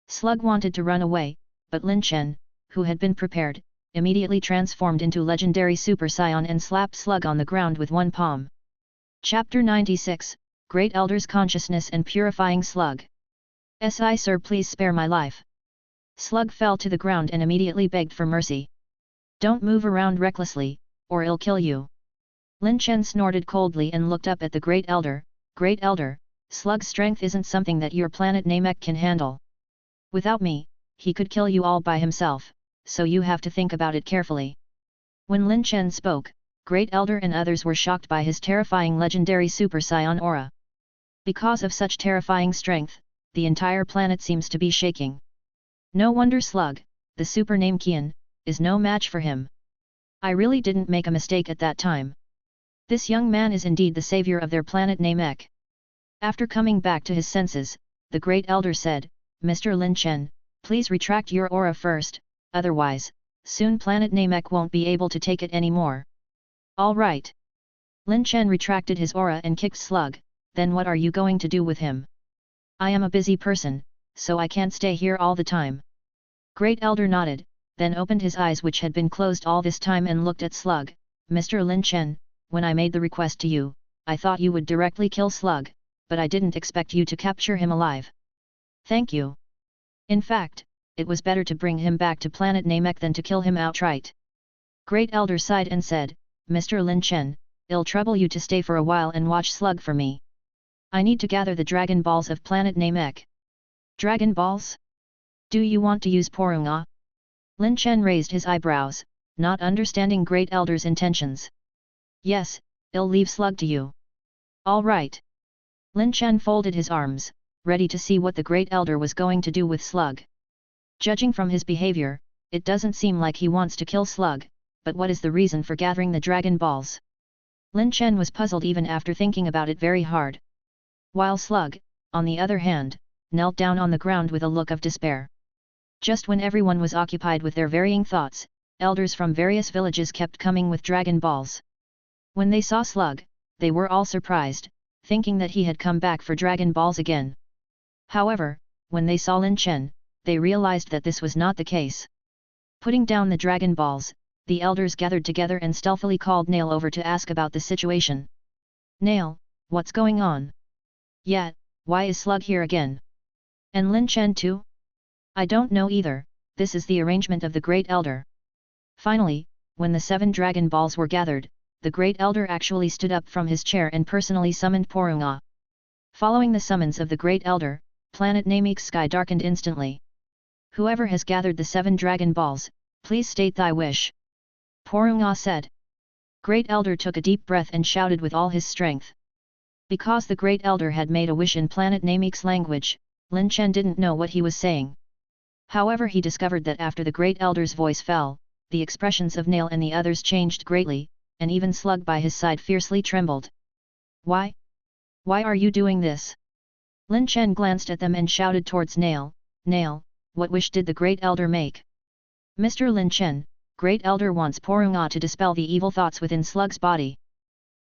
Slug wanted to run away, but Lin Chen, who had been prepared, immediately transformed into Legendary Super Saiyan and slapped Slug on the ground with one palm. Chapter 96, Great Elder's Consciousness and Purifying Slug. Si sir, please spare my life. Slug fell to the ground and immediately begged for mercy. Don't move around recklessly, or I'll kill you. Lin Chen snorted coldly and looked up at the Great Elder. Great Elder, Slug's strength isn't something that your Planet Namek can handle. Without me, he could kill you all by himself, so you have to think about it carefully. When Lin Chen spoke, Great Elder and others were shocked by his terrifying Legendary Super Saiyan aura. Because of such terrifying strength, the entire planet seems to be shaking. No wonder Slug, the super name Qian, is no match for him. I really didn't make a mistake at that time. This young man is indeed the savior of their Planet Namek. After coming back to his senses, the Great Elder said, Mr. Lin Chen, please retract your aura first, otherwise, soon Planet Namek won't be able to take it anymore. All right. Lin Chen retracted his aura and kicked Slug. Then what are you going to do with him? I am a busy person, so I can't stay here all the time. Great Elder nodded, then opened his eyes which had been closed all this time and looked at Slug. Mr. Lin Chen, when I made the request to you, I thought you would directly kill Slug, but I didn't expect you to capture him alive. Thank you. In fact, it was better to bring him back to Planet Namek than to kill him outright. Great Elder sighed and said, Mr. Lin Chen, I'll trouble you to stay for a while and watch Slug for me. I need to gather the Dragon Balls of Planet Namek. Dragon Balls? Do you want to use Porunga? Lin Chen raised his eyebrows, not understanding Great Elder's intentions. Yes, I'll leave Slug to you. All right. Lin Chen folded his arms, ready to see what the Great Elder was going to do with Slug. Judging from his behavior, it doesn't seem like he wants to kill Slug, but what is the reason for gathering the Dragon Balls? Lin Chen was puzzled even after thinking about it very hard. While Slug, on the other hand, knelt down on the ground with a look of despair. Just when everyone was occupied with their varying thoughts, elders from various villages kept coming with Dragon Balls. When they saw Slug, they were all surprised, thinking that he had come back for Dragon Balls again. However, when they saw Lin Chen, they realized that this was not the case. Putting down the Dragon Balls, the elders gathered together and stealthily called Nail over to ask about the situation. Nail, what's going on? Yet, why is Slug here again? And Lin Chen too? I don't know either, this is the arrangement of the Great Elder. Finally, when the 7 Dragon Balls were gathered, the Great Elder actually stood up from his chair and personally summoned Porunga. Following the summons of the Great Elder, Planet Nameek's sky darkened instantly. Whoever has gathered the 7 Dragon Balls, please state thy wish. Porunga said. Great Elder took a deep breath and shouted with all his strength. Because the Great Elder had made a wish in Planet Nameek's language, Lin Chen didn't know what he was saying. However, he discovered that after the Great Elder's voice fell, the expressions of Nail and the others changed greatly, and even Slug by his side fiercely trembled. Why? Why are you doing this? Lin Chen glanced at them and shouted towards Nail, Nail, what wish did the Great Elder make? Mr. Lin Chen, Great Elder wants Porunga to dispel the evil thoughts within Slug's body.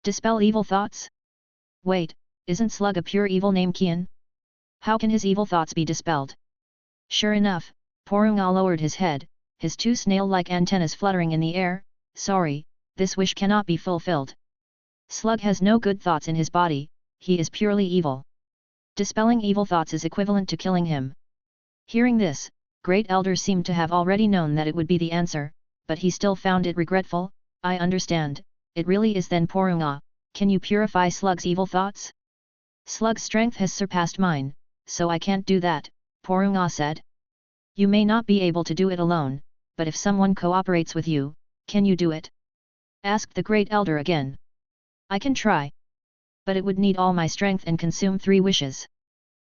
Dispel evil thoughts? Wait, isn't Slug a pure evil name Qian? How can his evil thoughts be dispelled? Sure enough, Porunga lowered his head, his 2 snail-like antennas fluttering in the air. Sorry, this wish cannot be fulfilled. Slug has no good thoughts in his body, he is purely evil. Dispelling evil thoughts is equivalent to killing him. Hearing this, Great Elder seemed to have already known that it would be the answer, but he still found it regretful. I understand, it really is then Porunga, can you purify Slug's evil thoughts? Slug's strength has surpassed mine, so I can't do that, Porunga said. You may not be able to do it alone, but if someone cooperates with you, can you do it? Asked the Great Elder again. I can try. But it would need all my strength and consume 3 wishes.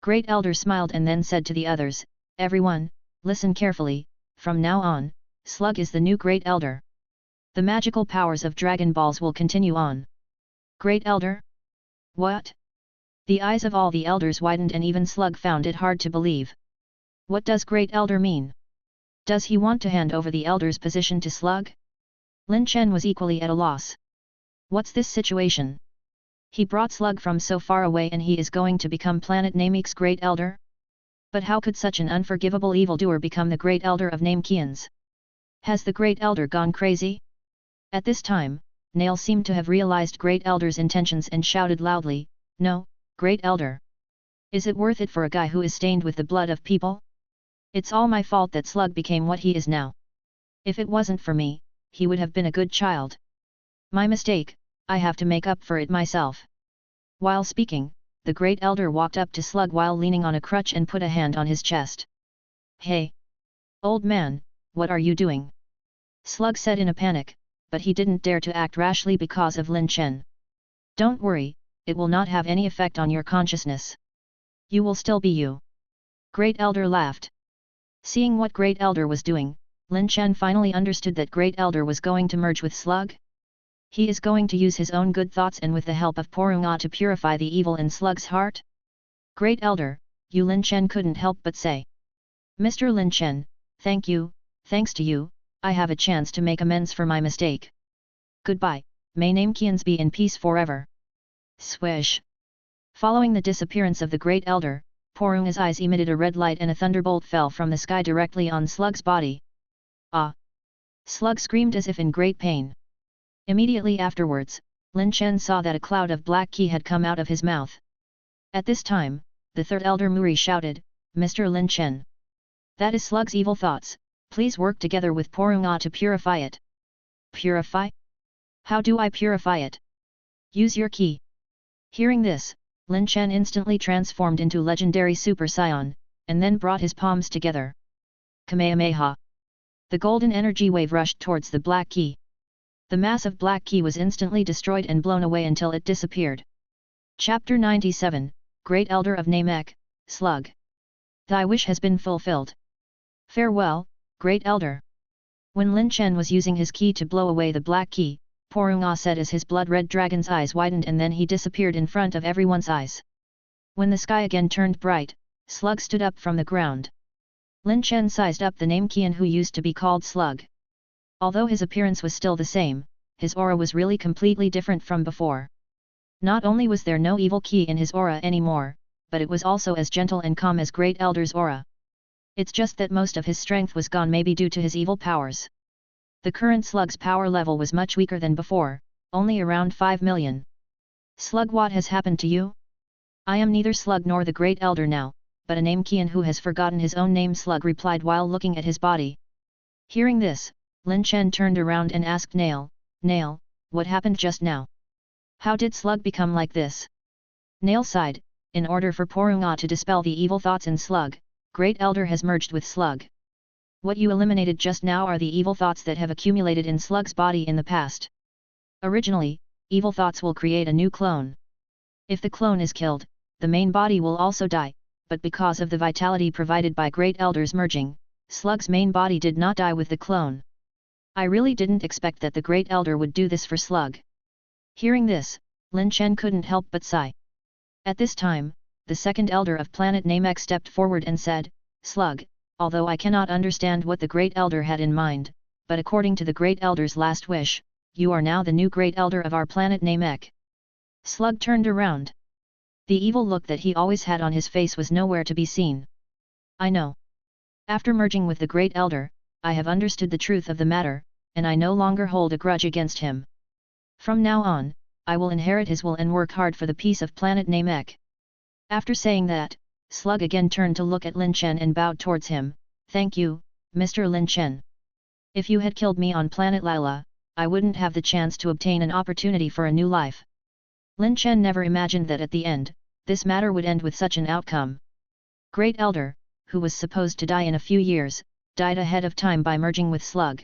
Great Elder smiled and then said to the others, everyone, listen carefully, from now on, Slug is the new Great Elder. The magical powers of Dragon Balls will continue on. Great Elder? What? The eyes of all the elders widened and even Slug found it hard to believe. What does Great Elder mean? Does he want to hand over the Elder's position to Slug? Lin Chen was equally at a loss. What's this situation? He brought Slug from so far away and he is going to become Planet Nameek's Great Elder? But how could such an unforgivable evildoer become the Great Elder of Namekians? Has the Great Elder gone crazy? At this time, Nail seemed to have realized Great Elder's intentions and shouted loudly, no, Great Elder. Is it worth it for a guy who is stained with the blood of people? It's all my fault that Slug became what he is now. If it wasn't for me, he would have been a good child. My mistake, I have to make up for it myself. While speaking, the Great Elder walked up to Slug while leaning on a crutch and put a hand on his chest. Hey! Old man, what are you doing? Slug said in a panic, but he didn't dare to act rashly because of Lin Chen. Don't worry, it will not have any effect on your consciousness. You will still be you. Great Elder laughed. Seeing what Great Elder was doing, Lin Chen finally understood that Great Elder was going to merge with Slug. He is going to use his own good thoughts and with the help of Porunga to purify the evil in Slug's heart? Great Elder, you Lin Chen couldn't help but say. Mr. Lin Chen, thank you, thanks to you, I have a chance to make amends for my mistake. Goodbye, may Namekians be in peace forever. Swish. Following the disappearance of the Great Elder, Porunga's eyes emitted a red light and a thunderbolt fell from the sky directly on Slug's body. Ah! Slug screamed as if in great pain. Immediately afterwards, Lin Chen saw that a cloud of black qi had come out of his mouth. At this time, the 3rd Elder Muri shouted, Mr. Lin Chen. That is Slug's evil thoughts, please work together with Porunga to purify it. Purify? How do I purify it? Use your qi. Hearing this, Lin Chen instantly transformed into legendary Super Saiyan, and then brought his palms together. Kamehameha. The golden energy wave rushed towards the black qi. The mass of black qi was instantly destroyed and blown away until it disappeared. Chapter 97, Great Elder of Namek, Slug. Thy wish has been fulfilled. Farewell, Great Elder. When Lin Chen was using his qi to blow away the black qi, Porunga said as his blood-red dragon's eyes widened and then he disappeared in front of everyone's eyes. When the sky again turned bright, Slug stood up from the ground. Lin Chen sized up the name Qian who used to be called Slug. Although his appearance was still the same, his aura was really completely different from before. Not only was there no evil key in his aura anymore, but it was also as gentle and calm as Great Elder's aura. It's just that most of his strength was gone, maybe due to his evil powers. The current Slug's power level was much weaker than before, only around 5 million. Slug, what has happened to you? I am neither Slug nor the Great Elder now, but a name Kian who has forgotten his own name, Slug replied while looking at his body. Hearing this, Lin Chen turned around and asked Nail, what happened just now? How did Slug become like this? Nail sighed, in order for Porunga to dispel the evil thoughts in Slug, Great Elder has merged with Slug. What you eliminated just now are the evil thoughts that have accumulated in Slug's body in the past. Originally, evil thoughts will create a new clone. If the clone is killed, the main body will also die, but because of the vitality provided by Great Elder's merging, Slug's main body did not die with the clone. I really didn't expect that the Great Elder would do this for Slug. Hearing this, Lin Chen couldn't help but sigh. At this time, the second Elder of Planet Namek stepped forward and said, Slug, although I cannot understand what the Great Elder had in mind, but according to the Great Elder's last wish, you are now the new Great Elder of our planet Namek. Slug turned around. The evil look that he always had on his face was nowhere to be seen. I know. After merging with the Great Elder, I have understood the truth of the matter, and I no longer hold a grudge against him. From now on, I will inherit his will and work hard for the peace of planet Namek. After saying that, Slug again turned to look at Lin Chen and bowed towards him. Thank you, Mr. Lin Chen. If you had killed me on planet Lila, I wouldn't have the chance to obtain an opportunity for a new life. Lin Chen never imagined that at the end, this matter would end with such an outcome. Great Elder, who was supposed to die in a few years, died ahead of time by merging with Slug.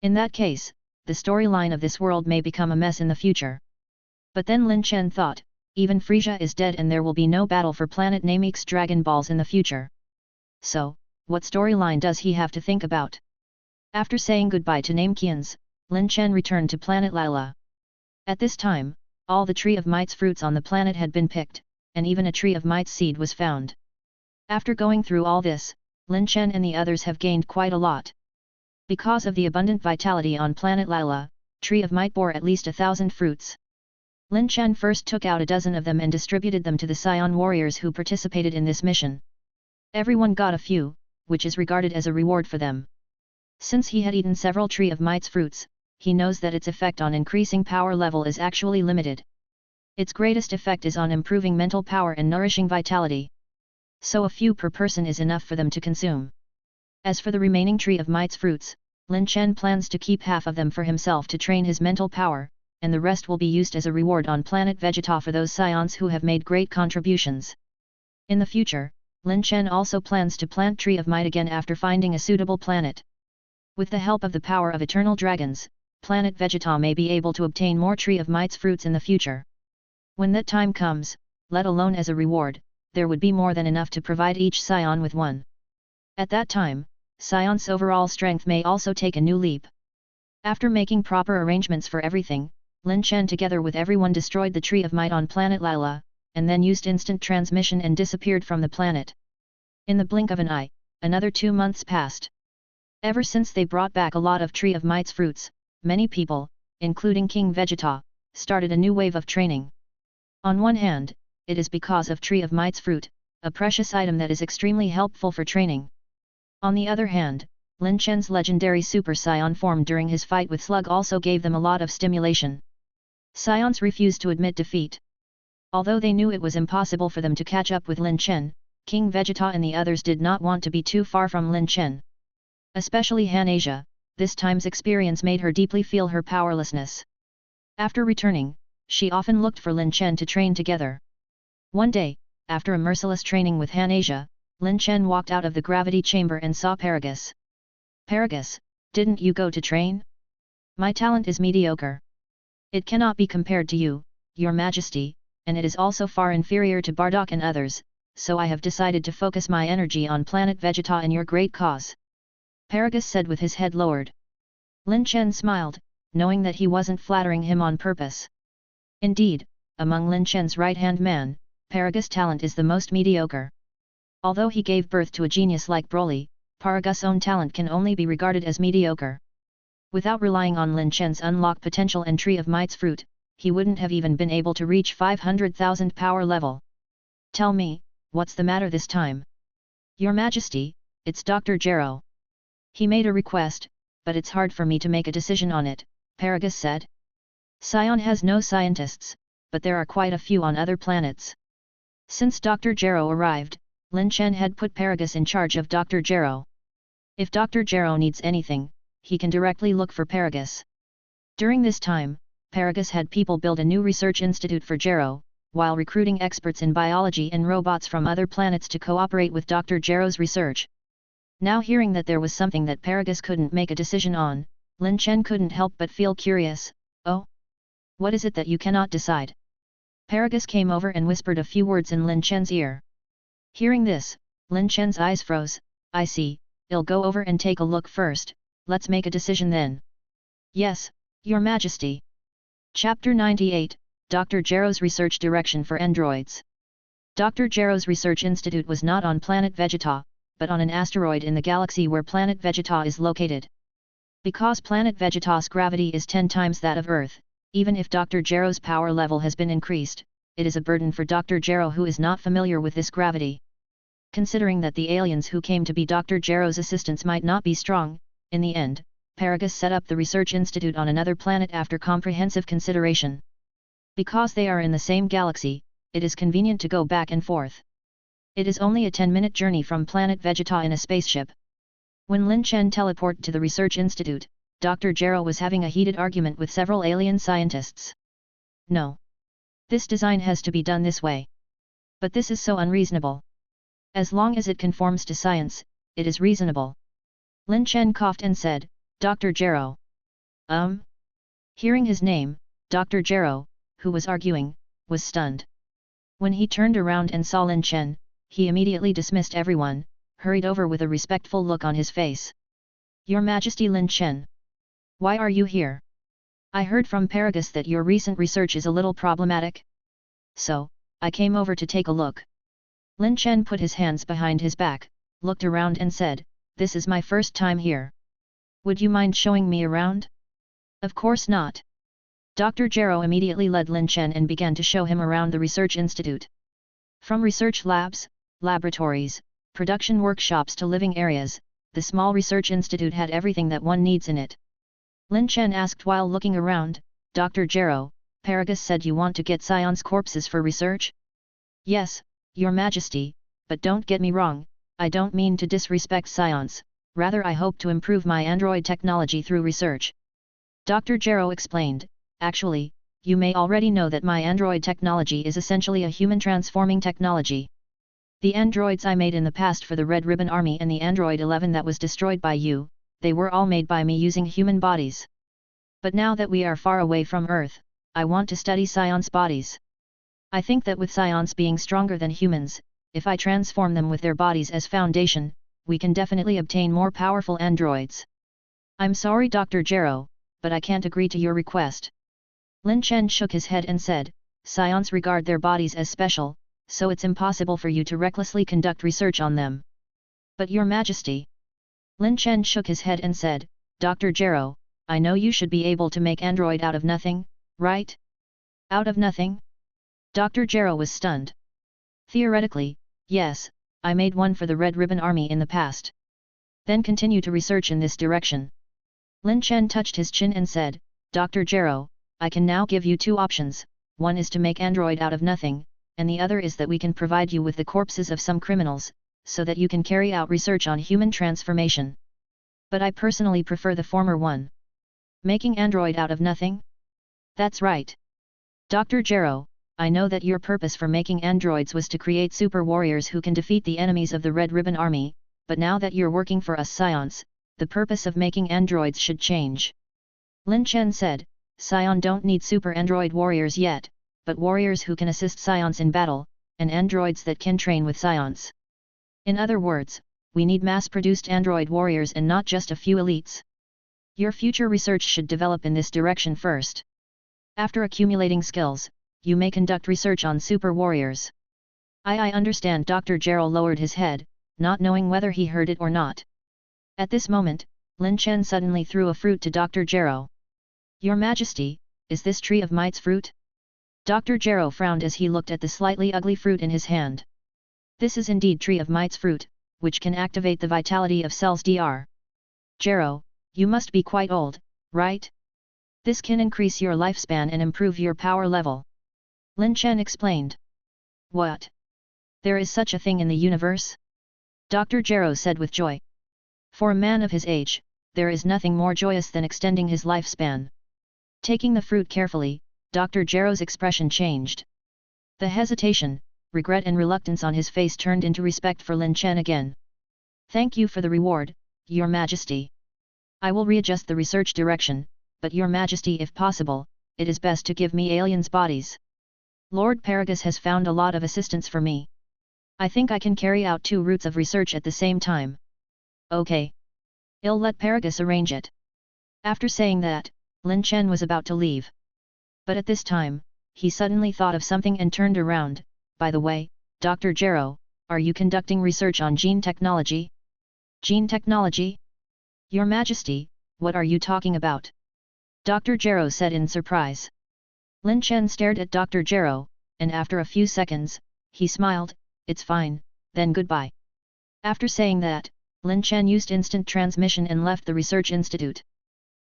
In that case, the storyline of this world may become a mess in the future. But then Lin Chen thought, even Frieza is dead and there will be no battle for Planet Namek's Dragon Balls in the future. So, what storyline does he have to think about? After saying goodbye to Namekians, Lin Chen returned to Planet Lila. At this time, all the Tree of Might's fruits on the planet had been picked, and even a Tree of Might's seed was found. After going through all this, Lin Chen and the others have gained quite a lot. Because of the abundant vitality on planet Lila, Tree of Might bore at least 1,000 fruits. Lin Chen first took out a dozen of them and distributed them to the Saiyan warriors who participated in this mission. Everyone got a few, which is regarded as a reward for them. Since he had eaten several Tree of Might's fruits, he knows that its effect on increasing power level is actually limited. Its greatest effect is on improving mental power and nourishing vitality. So a few per person is enough for them to consume. As for the remaining Tree of Might's fruits, Lin Chen plans to keep half of them for himself to train his mental power, and the rest will be used as a reward on Planet Vegeta for those Saiyans who have made great contributions. In the future, Lin Chen also plans to plant Tree of Might again after finding a suitable planet. With the help of the power of eternal dragons, Planet Vegeta may be able to obtain more Tree of Might's fruits in the future. When that time comes, let alone as a reward, there would be more than enough to provide each Saiyan with one. At that time, Saiyan's overall strength may also take a new leap. After making proper arrangements for everything, Lin Chen together with everyone destroyed the Tree of Might on planet Lila, and then used instant transmission and disappeared from the planet. In the blink of an eye, another 2 months passed. Ever since they brought back a lot of Tree of Might's fruits, many people, including King Vegeta, started a new wave of training. On one hand, it is because of Tree of Might's fruit, a precious item that is extremely helpful for training. On the other hand, Lin Chen's legendary Super Saiyan form during his fight with Slug also gave them a lot of stimulation. Saiyans refused to admit defeat. Although they knew it was impossible for them to catch up with Lin Chen, King Vegeta and the others did not want to be too far from Lin Chen. Especially Han Asia, this time's experience made her deeply feel her powerlessness. After returning, she often looked for Lin Chen to train together. One day, after a merciless training with Han Asia, Lin Chen walked out of the gravity chamber and saw Paragus. Paragus, didn't you go to train? My talent is mediocre. It cannot be compared to you, Your Majesty, and it is also far inferior to Bardock and others, so I have decided to focus my energy on Planet Vegeta and your great cause. Paragus said with his head lowered. Lin Chen smiled, knowing that he wasn't flattering him on purpose. Indeed, among Lin Chen's right-hand man, Paragus' talent is the most mediocre. Although he gave birth to a genius like Broly, Paragus' own talent can only be regarded as mediocre. Without relying on Lin Chen's unlock potential and Tree of Might's fruit, he wouldn't have even been able to reach 500,000 power level. Tell me, what's the matter this time? Your Majesty, it's Dr. Gero. He made a request, but it's hard for me to make a decision on it, Paragus said. Saiyan has no scientists, but there are quite a few on other planets. Since Dr. Gero arrived, Lin Chen had put Paragus in charge of Dr. Gero. If Dr. Gero needs anything, he can directly look for Paragus. During this time, Paragus had people build a new research institute for Gero, while recruiting experts in biology and robots from other planets to cooperate with Dr. Gero's research. Now hearing that there was something that Paragus couldn't make a decision on, Lin Chen couldn't help but feel curious. Oh? What is it that you cannot decide? Paragus came over and whispered a few words in Lin Chen's ear. Hearing this, Lin Chen's eyes froze. I see, I'll go over and take a look first, let's make a decision then. Yes, Your Majesty. Chapter 98, Dr. Gero's Research Direction for Androids. Dr. Gero's Research Institute was not on Planet Vegeta, but on an asteroid in the galaxy where Planet Vegeta is located. Because Planet Vegeta's gravity is 10 times that of Earth, even if Dr. Gero's power level has been increased, it is a burden for Dr. Gero who is not familiar with this gravity. Considering that the aliens who came to be Dr. Gero's assistants might not be strong, in the end, Paragus set up the research institute on another planet after comprehensive consideration. Because they are in the same galaxy, it is convenient to go back and forth. It is only a 10-minute journey from Planet Vegeta in a spaceship. When Lin Chen teleported to the research institute, Dr. Gero was having a heated argument with several alien scientists. No. This design has to be done this way. But this is so unreasonable. As long as it conforms to science, it is reasonable. Lin Chen coughed and said, Dr. Gero. Hearing his name, Dr. Gero, who was arguing, was stunned. When he turned around and saw Lin Chen, he immediately dismissed everyone, hurried over with a respectful look on his face. Your Majesty Lin Chen. Why are you here? I heard from Paragus that your recent research is a little problematic. So, I came over to take a look. Lin Chen put his hands behind his back, looked around and said, this is my first time here. Would you mind showing me around? Of course not. Dr. Gero immediately led Lin Chen and began to show him around the research institute. From research labs, laboratories, production workshops to living areas, the small research institute had everything that one needs in it. Lin Chen asked while looking around, Dr. Gero, Paragus said you want to get Saiyans' corpses for research? Yes, Your Majesty, but don't get me wrong, I don't mean to disrespect Saiyans, rather I hope to improve my android technology through research. Dr. Gero explained, actually, you may already know that my android technology is essentially a human transforming technology. The androids I made in the past for the Red Ribbon Army and the Android 11 that was destroyed by you, they were all made by me using human bodies. But now that we are far away from Earth, I want to study Saiyans' bodies. I think that with Saiyans being stronger than humans, if I transform them with their bodies as foundation, we can definitely obtain more powerful androids. I'm sorry Dr. Gero, but I can't agree to your request. Lin Chen shook his head and said, Saiyans regard their bodies as special, so it's impossible for you to recklessly conduct research on them. But Your Majesty. Lin Chen shook his head and said, Dr. Gero, I know you should be able to make android out of nothing, right? Out of nothing? Dr. Gero was stunned. Theoretically, yes, I made one for the Red Ribbon Army in the past. Then continue to research in this direction. Lin Chen touched his chin and said, Dr. Gero, I can now give you two options, one is to make android out of nothing, and the other is that we can provide you with the corpses of some criminals, so that you can carry out research on human transformation. But I personally prefer the former one. Making android out of nothing? That's right. Dr. Gero, I know that your purpose for making androids was to create super warriors who can defeat the enemies of the Red Ribbon Army, but now that you're working for us Saiyans, the purpose of making androids should change. Lin Chen said, Saiyan don't need super android warriors yet, but warriors who can assist Saiyans in battle, and androids that can train with Saiyans. In other words, we need mass-produced android warriors and not just a few elites. Your future research should develop in this direction first. After accumulating skills, you may conduct research on super warriors. I understand. Dr. Gero lowered his head, not knowing whether he heard it or not. At this moment, Lin Chen suddenly threw a fruit to Dr. Gero. Your Majesty, is this tree of might's fruit? Dr. Gero frowned as he looked at the slightly ugly fruit in his hand. This is indeed tree of might's fruit, which can activate the vitality of cells. Dr. Gero, you must be quite old, right? This can increase your lifespan and improve your power level. Lin Chen explained. What? There is such a thing in the universe? Dr. Gero said with joy. For a man of his age, there is nothing more joyous than extending his lifespan. Taking the fruit carefully, Dr. Gero's expression changed. The hesitation, regret and reluctance on his face turned into respect for Lin Chen again. Thank you for the reward, Your Majesty. I will readjust the research direction, but Your Majesty, if possible, it is best to give me aliens' bodies. Lord Paragus has found a lot of assistance for me. I think I can carry out 2 routes of research at the same time. Okay. I'll let Paragus arrange it. After saying that, Lin Chen was about to leave. But at this time, he suddenly thought of something and turned around. By the way, Dr. Gero, are you conducting research on gene technology? Gene technology? Your Majesty, what are you talking about? Dr. Gero said in surprise. Lin Chen stared at Dr. Gero, and after a few seconds, he smiled. It's fine, then goodbye. After saying that, Lin Chen used instant transmission and left the research institute.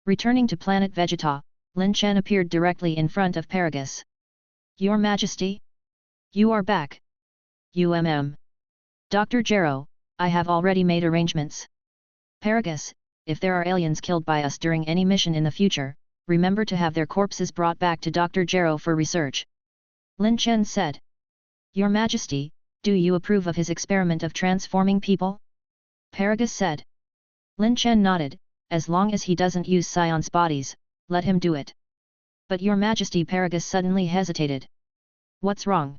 Returning to Planet Vegeta, Lin Chen appeared directly in front of Paragus. Your Majesty? You are back. Dr. Gero, I have already made arrangements. Paragus, if there are aliens killed by us during any mission in the future, remember to have their corpses brought back to Dr. Gero for research. Lin Chen said. Your Majesty, do you approve of his experiment of transforming people? Paragus said. Lin Chen nodded. As long as he doesn't use Saiyans' bodies, let him do it. But Your Majesty, Paragus suddenly hesitated. What's wrong?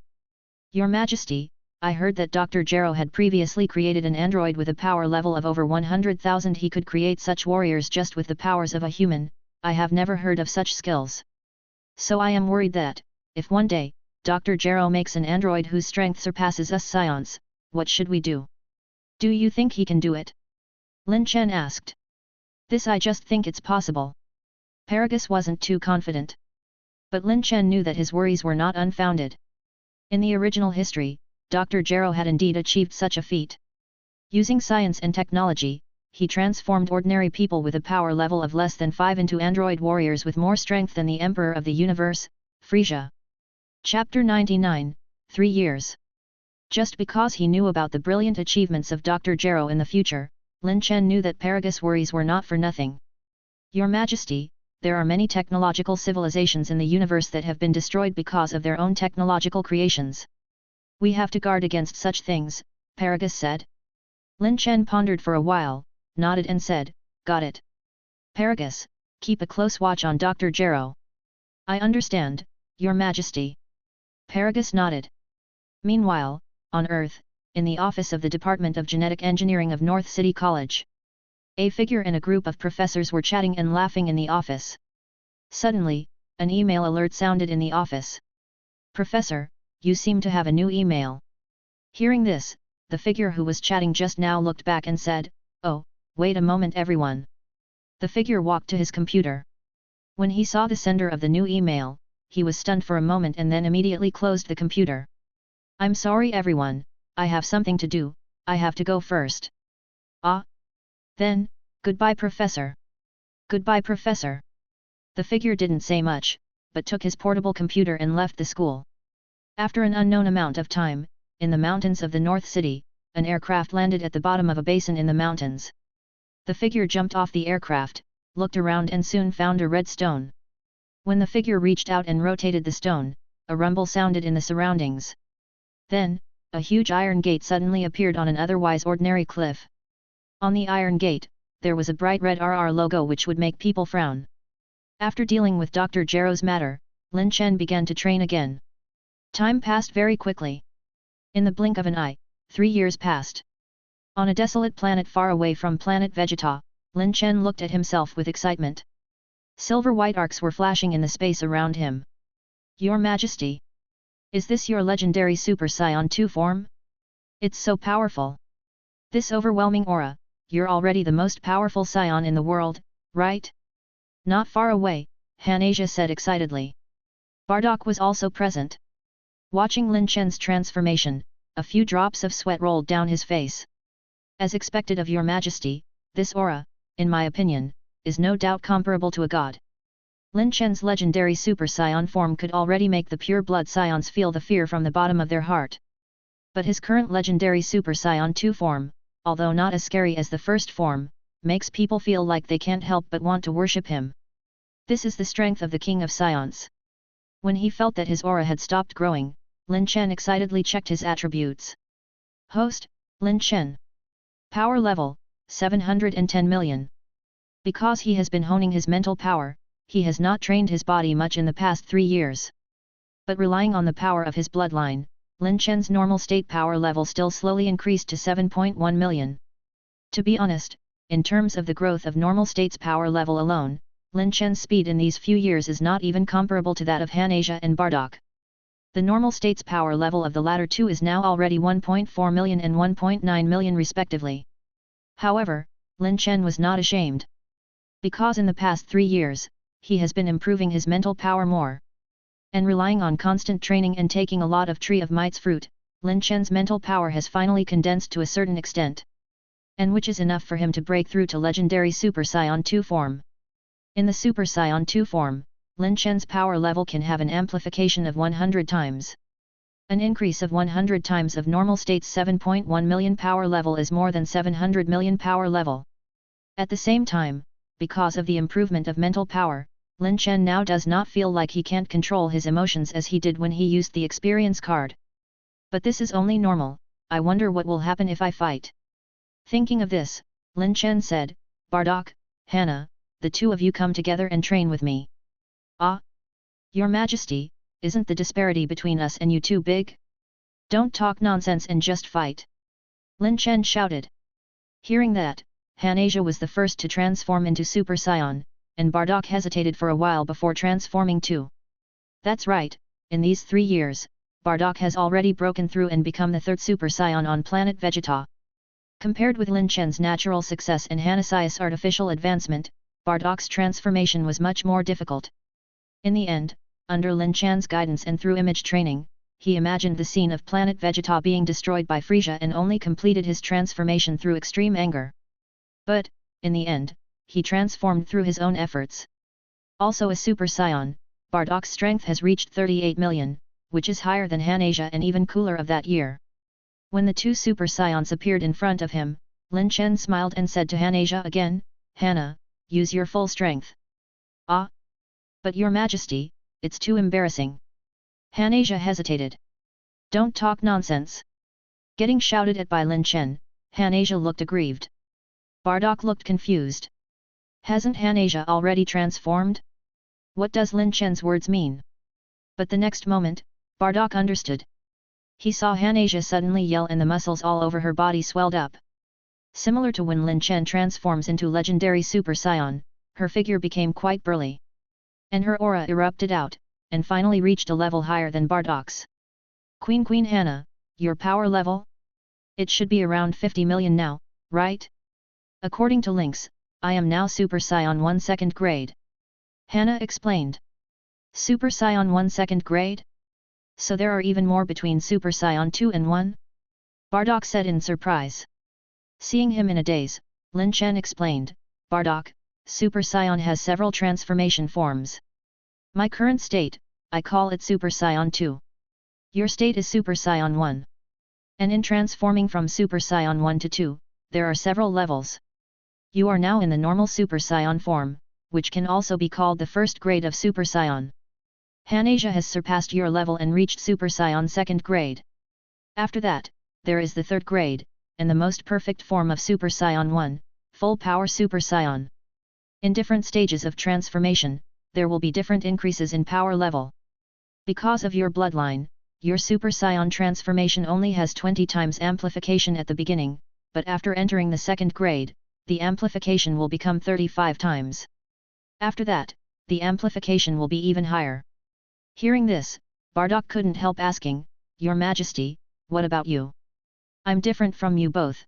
Your Majesty, I heard that Dr. Gero had previously created an android with a power level of over 100,000. He could create such warriors just with the powers of a human. I have never heard of such skills. So I am worried that, if one day, Dr. Gero makes an android whose strength surpasses us Saiyans, what should we do? Do you think he can do it? Lin Chen asked. This I just think it's possible. Paragus wasn't too confident. But Lin Chen knew that his worries were not unfounded. In the original history, Dr. Gero had indeed achieved such a feat. Using science and technology, he transformed ordinary people with a power level of less than 5 into android warriors with more strength than the Emperor of the Universe, Frieza. Chapter 99, 3 years. Just because he knew about the brilliant achievements of Dr. Gero in the future, Lin Chen knew that Paragus' worries were not for nothing. Your Majesty, there are many technological civilizations in the universe that have been destroyed because of their own technological creations. We have to guard against such things, Paragus said. Lin Chen pondered for a while, nodded and said, got it. Paragus, keep a close watch on Dr. Gero. I understand, Your Majesty. Paragus nodded. Meanwhile, on Earth, in the office of the Department of Genetic Engineering of North City College. A figure and a group of professors were chatting and laughing in the office. Suddenly, an email alert sounded in the office. Professor, you seem to have a new email. Hearing this, the figure who was chatting just now looked back and said, oh, wait a moment everyone. The figure walked to his computer. When he saw the sender of the new email, he was stunned for a moment and then immediately closed the computer. I'm sorry everyone, I have something to do, I have to go first. Ah? Then, goodbye Professor. Goodbye Professor. The figure didn't say much, but took his portable computer and left the school. After an unknown amount of time, in the mountains of the North City, an aircraft landed at the bottom of a basin in the mountains. The figure jumped off the aircraft, looked around and soon found a red stone. When the figure reached out and rotated the stone, a rumble sounded in the surroundings. Then, a huge iron gate suddenly appeared on an otherwise ordinary cliff. On the iron gate, there was a bright red RR logo which would make people frown. After dealing with Dr. Gero's matter, Lin Chen began to train again. Time passed very quickly. In the blink of an eye, 3 years passed. On a desolate planet far away from Planet Vegeta, Lin Chen looked at himself with excitement. Silver-white arcs were flashing in the space around him. Your Majesty! Is this your legendary Super Saiyan 2 form? It's so powerful! This overwhelming aura, you're already the most powerful Saiyan in the world, right? Not far away, Hanasia said excitedly. Bardock was also present. Watching Lin Chen's transformation, a few drops of sweat rolled down his face. As expected of your majesty, this aura, in my opinion, is no doubt comparable to a god. Lin Chen's legendary Super Saiyan form could already make the pure-blood Saiyans feel the fear from the bottom of their heart. But his current legendary Super Saiyan 2 form, although not as scary as the first form, makes people feel like they can't help but want to worship him. This is the strength of the King of Saiyans. When he felt that his aura had stopped growing, Lin Chen excitedly checked his attributes. Host, Lin Chen. Power level, 710 million. Because he has been honing his mental power, he has not trained his body much in the past 3 years. But relying on the power of his bloodline, Lin Chen's normal state power level still slowly increased to 7.1 million. To be honest, in terms of the growth of normal state's power level alone, Lin Chen's speed in these few years is not even comparable to that of Hanasia and Bardock. The normal state's power level of the latter two is now already 1.4 million and 1.9 million respectively. However, Lin Chen was not ashamed. Because in the past 3 years, he has been improving his mental power more. And relying on constant training and taking a lot of Tree of Might's fruit, Lin Chen's mental power has finally condensed to a certain extent. And which is enough for him to break through to legendary Super Saiyan 2 form. In the Super Saiyan 2 form, Lin Chen's power level can have an amplification of 100 times. An increase of 100 times of normal state's 7.1 million power level is more than 700 million power level. At the same time, because of the improvement of mental power, Lin Chen now does not feel like he can't control his emotions as he did when he used the experience card. But this is only normal, I wonder what will happen if I fight. Thinking of this, Lin Chen said, Bardock, Hana, the two of you come together and train with me. Ah! Your Majesty, isn't the disparity between us and you too big? Don't talk nonsense and just fight. Lin Chen shouted. Hearing that, Hanasia was the first to transform into Super Saiyan, and Bardock hesitated for a while before transforming too. That's right, in these 3 years, Bardock has already broken through and become the third Super Saiyan on Planet Vegeta. Compared with Lin Chen's natural success and Hanasia's artificial advancement, Bardock's transformation was much more difficult. In the end, under Lin Chen's guidance and through image training, he imagined the scene of Planet Vegeta being destroyed by Frieza and only completed his transformation through extreme anger. But, in the end, he transformed through his own efforts. Also a Super Saiyan, Bardock's strength has reached 38 million, which is higher than Hanasia and even cooler of that year. When the two Super Saiyans appeared in front of him, Lin Chen smiled and said to Hanasia again, Hana, use your full strength. Ah! But your Majesty, it's too embarrassing. Hanasia hesitated. Don't talk nonsense. Getting shouted at by Lin Chen, Hanasia looked aggrieved. Bardock looked confused. Hasn't Hanasia already transformed? What does Lin Chen's words mean? But the next moment, Bardock understood. He saw Hanasia suddenly yell and the muscles all over her body swelled up. Similar to when Lin Chen transforms into legendary Super Saiyan, her figure became quite burly. And her aura erupted out, and finally reached a level higher than Bardock's. Queen Hana, your power level? It should be around 50 million now, right? According to links, I am now Super Saiyan 1 2nd grade. Hana explained. Super Saiyan 1 2nd grade? So there are even more between Super Saiyan 2 and 1? Bardock said in surprise. Seeing him in a daze, Lin Chen explained, Bardock, Super Saiyan has several transformation forms. My current state, I call it Super Saiyan 2. Your state is Super Saiyan 1. And in transforming from Super Saiyan 1 to 2, there are several levels. You are now in the normal Super Saiyan form, which can also be called the first grade of Super Saiyan. Hanasia has surpassed your level and reached Super Saiyan 2nd grade. After that, there is the 3rd grade, and the most perfect form of Super Saiyan 1, full power Super Saiyan. In different stages of transformation, there will be different increases in power level. Because of your bloodline, your Super Saiyan transformation only has 20 times amplification at the beginning, but after entering the 2nd grade, the amplification will become 35 times. After that, the amplification will be even higher. Hearing this, Bardock couldn't help asking, Your Majesty, what about you? I'm different from you both.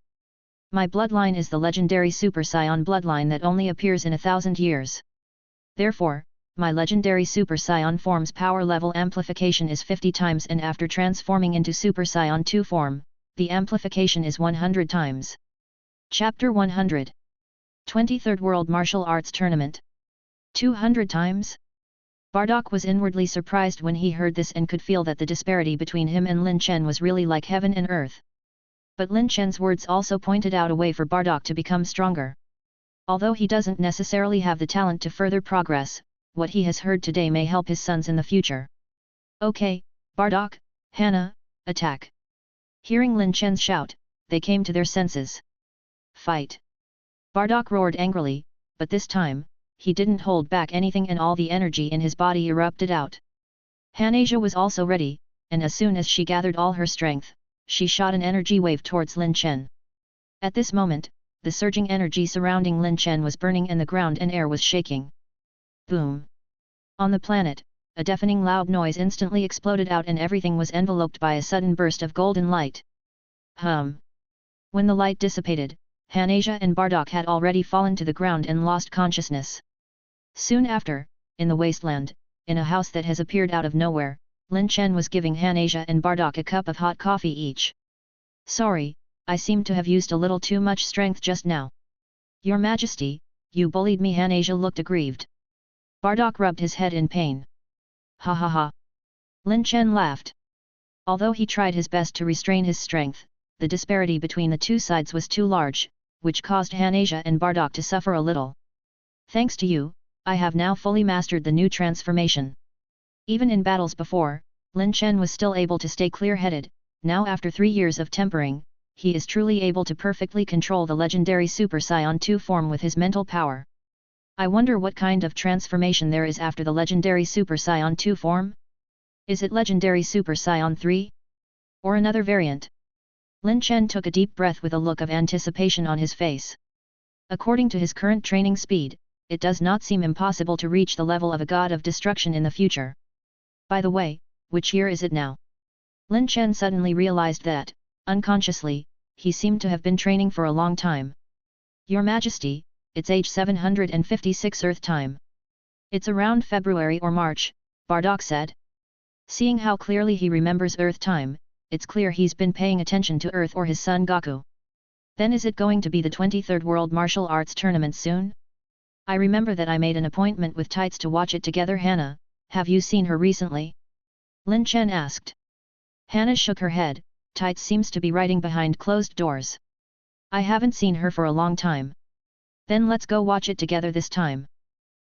My bloodline is the legendary Super Saiyan bloodline that only appears in 1,000 years. Therefore, my legendary Super Saiyan form's power level amplification is 50 times, and after transforming into Super Saiyan 2 form, the amplification is 100 times. Chapter 100. 23rd World Martial Arts Tournament. 200 times? Bardock was inwardly surprised when he heard this and could feel that the disparity between him and Lin Chen was really like heaven and earth. But Lin Chen's words also pointed out a way for Bardock to become stronger. Although he doesn't necessarily have the talent to further progress, what he has heard today may help his sons in the future. Okay, Bardock, Hannah, attack. Hearing Lin Chen's shout, they came to their senses. Fight! Bardock roared angrily, but this time, he didn't hold back anything and all the energy in his body erupted out. Hanasia was also ready, and as soon as she gathered all her strength, she shot an energy wave towards Lin Chen. At this moment, the surging energy surrounding Lin Chen was burning and the ground and air was shaking. Boom! On the planet, a deafening loud noise instantly exploded out and everything was enveloped by a sudden burst of golden light. When the light dissipated, Hanasia and Bardock had already fallen to the ground and lost consciousness. Soon after, in the wasteland, in a house that has appeared out of nowhere, Lin Chen was giving Hanasia and Bardock a cup of hot coffee each. Sorry, I seem to have used a little too much strength just now. Your Majesty, you bullied me. Hanasia looked aggrieved. Bardock rubbed his head in pain. Ha ha ha. Lin Chen laughed. Although he tried his best to restrain his strength, the disparity between the two sides was too large, which caused Hanasia and Bardock to suffer a little. Thanks to you, I have now fully mastered the new transformation. Even in battles before, Lin Chen was still able to stay clear-headed. Now after 3 years of tempering, he is truly able to perfectly control the legendary Super Saiyan 2 form with his mental power. I wonder what kind of transformation there is after the legendary Super Saiyan 2 form? Is it legendary Super Saiyan 3? Or another variant? Lin Chen took a deep breath with a look of anticipation on his face. According to his current training speed, it does not seem impossible to reach the level of a god of destruction in the future. By the way, which year is it now? Lin Chen suddenly realized that, unconsciously, he seemed to have been training for a long time. Your Majesty, it's age 756 Earth time. It's around February or March, Bardock said. Seeing how clearly he remembers Earth time, it's clear he's been paying attention to Earth or his son Goku. Then is it going to be the 23rd World Martial Arts Tournament soon? I remember that I made an appointment with Tights to watch it together. Hannah, have you seen her recently? Lin Chen asked. Hannah shook her head. Tights seems to be writing behind closed doors. I haven't seen her for a long time. Then let's go watch it together this time.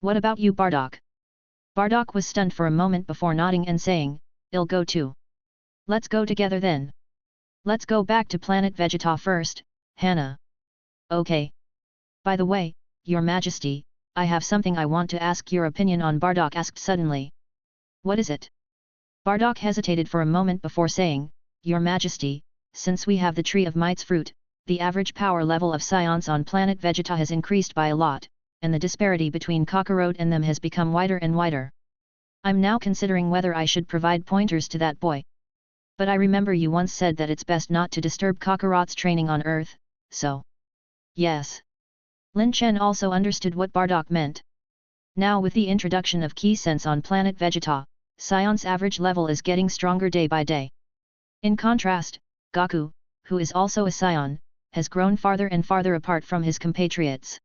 What about you, Bardock? Bardock was stunned for a moment before nodding and saying, I'll go too. Let's go together then. Let's go back to Planet Vegeta first, Hannah. Okay. By the way, Your Majesty, I have something I want to ask your opinion on, Bardock asked suddenly. What is it? Bardock hesitated for a moment before saying, Your Majesty, since we have the Tree of Might's fruit, the average power level of Saiyans on Planet Vegeta has increased by a lot, and the disparity between Kakarot and them has become wider and wider. I'm now considering whether I should provide pointers to that boy. But I remember you once said that it's best not to disturb Kakarot's training on Earth, so... Yes. Lin Chen also understood what Bardock meant. Now with the introduction of Ki Sense on Planet Vegeta, Saiyans' average level is getting stronger day by day. In contrast, Goku, who is also a Saiyan, has grown farther and farther apart from his compatriots.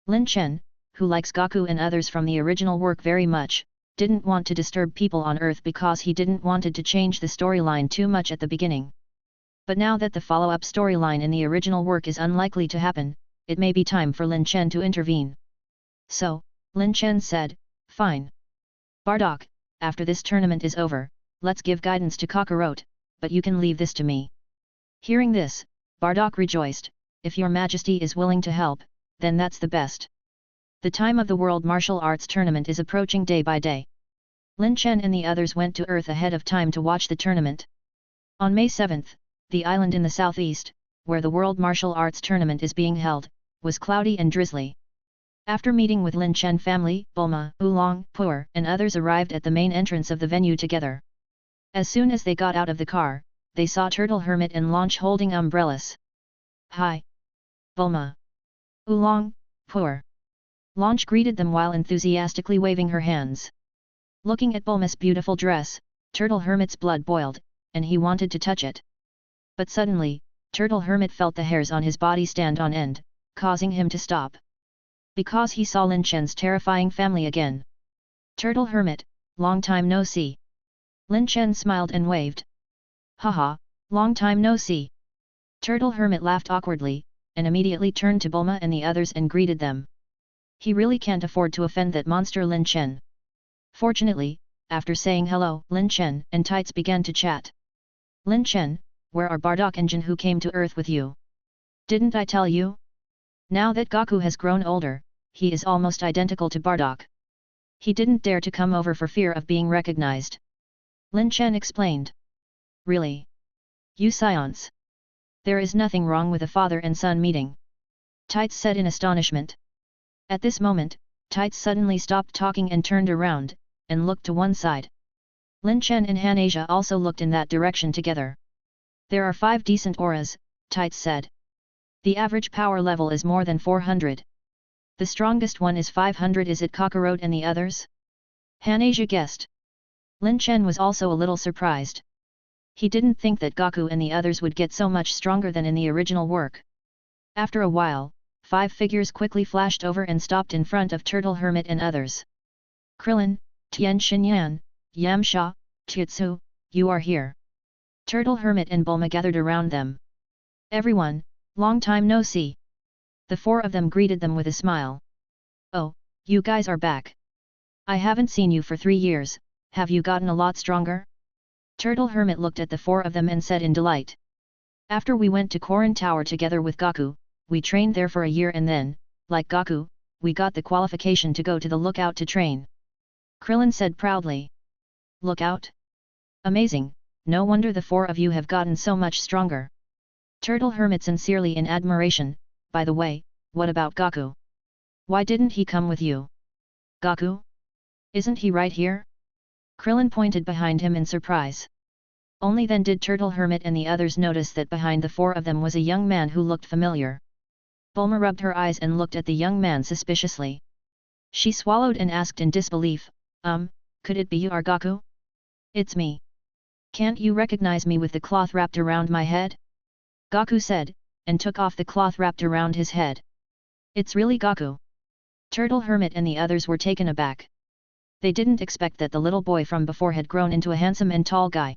Lin Chen, who likes Goku and others from the original work very much, didn't want to disturb people on Earth because he didn't wanted to change the storyline too much at the beginning. But now that the follow-up storyline in the original work is unlikely to happen, it may be time for Lin Chen to intervene. So, Lin Chen said, Fine. Bardock, after this tournament is over, let's give guidance to Kakarot, but you can leave this to me. Hearing this, Bardock rejoiced. If Your Majesty is willing to help, then that's the best. The time of the World Martial Arts Tournament is approaching day by day. Lin Chen and the others went to Earth ahead of time to watch the tournament. On May 7th, the island in the southeast, where the World Martial Arts Tournament is being held, was cloudy and drizzly. After meeting with Lin Chen family, Bulma, Oolong, Puer, and others arrived at the main entrance of the venue together. As soon as they got out of the car, they saw Turtle Hermit and Launch holding umbrellas. Hi! Bulma. Oolong, poor. Launch greeted them while enthusiastically waving her hands. Looking at Bulma's beautiful dress, Turtle Hermit's blood boiled, and he wanted to touch it. But suddenly, Turtle Hermit felt the hairs on his body stand on end, causing him to stop. Because he saw Lin Chen's terrifying family again. Turtle Hermit, long time no see. Lin Chen smiled and waved. Haha, long time no see. Turtle Hermit laughed awkwardly, and immediately turned to Bulma and the others and greeted them. He really can't afford to offend that monster Lin Chen. Fortunately, after saying hello, Lin Chen and Tights began to chat. Lin Chen, where are Bardock and Jin who came to Earth with you? Didn't I tell you? Now that Goku has grown older, he is almost identical to Bardock. He didn't dare to come over for fear of being recognized. Lin Chen explained. Really? You Saiyans? There is nothing wrong with a father and son meeting. Tights said in astonishment. At this moment, Tights suddenly stopped talking and turned around, and looked to one side. Lin Chen and Han Asia also looked in that direction together. There are 5 decent auras, Tights said. The average power level is more than 400. The strongest one is 500. Is it Kakarot and the others? Han Asia guessed. Lin Chen was also a little surprised. He didn't think that Goku and the others would get so much stronger than in the original work. After a while, 5 figures quickly flashed over and stopped in front of Turtle Hermit and others. Krillin, Tien Shinyan, Yamcha, Tietsu, you are here. Turtle Hermit and Bulma gathered around them. Everyone, long time no see. The 4 of them greeted them with a smile. Oh, you guys are back. I haven't seen you for 3 years, have you gotten a lot stronger? Turtle Hermit looked at the 4 of them and said in delight. After we went to Korin Tower together with Goku, we trained there for a year and then, like Goku, we got the qualification to go to the lookout to train. Krillin said proudly. Lookout? Amazing, no wonder the 4 of you have gotten so much stronger. Turtle Hermit sincerely in admiration. By the way, what about Goku? Why didn't he come with you? Goku? Isn't he right here? Krillin pointed behind him in surprise. Only then did Turtle Hermit and the others notice that behind the 4 of them was a young man who looked familiar. Bulma rubbed her eyes and looked at the young man suspiciously. She swallowed and asked in disbelief, could it be you or Goku? It's me. Can't you recognize me with the cloth wrapped around my head? Goku said, and took off the cloth wrapped around his head. It's really Goku. Turtle Hermit and the others were taken aback. They didn't expect that the little boy from before had grown into a handsome and tall guy.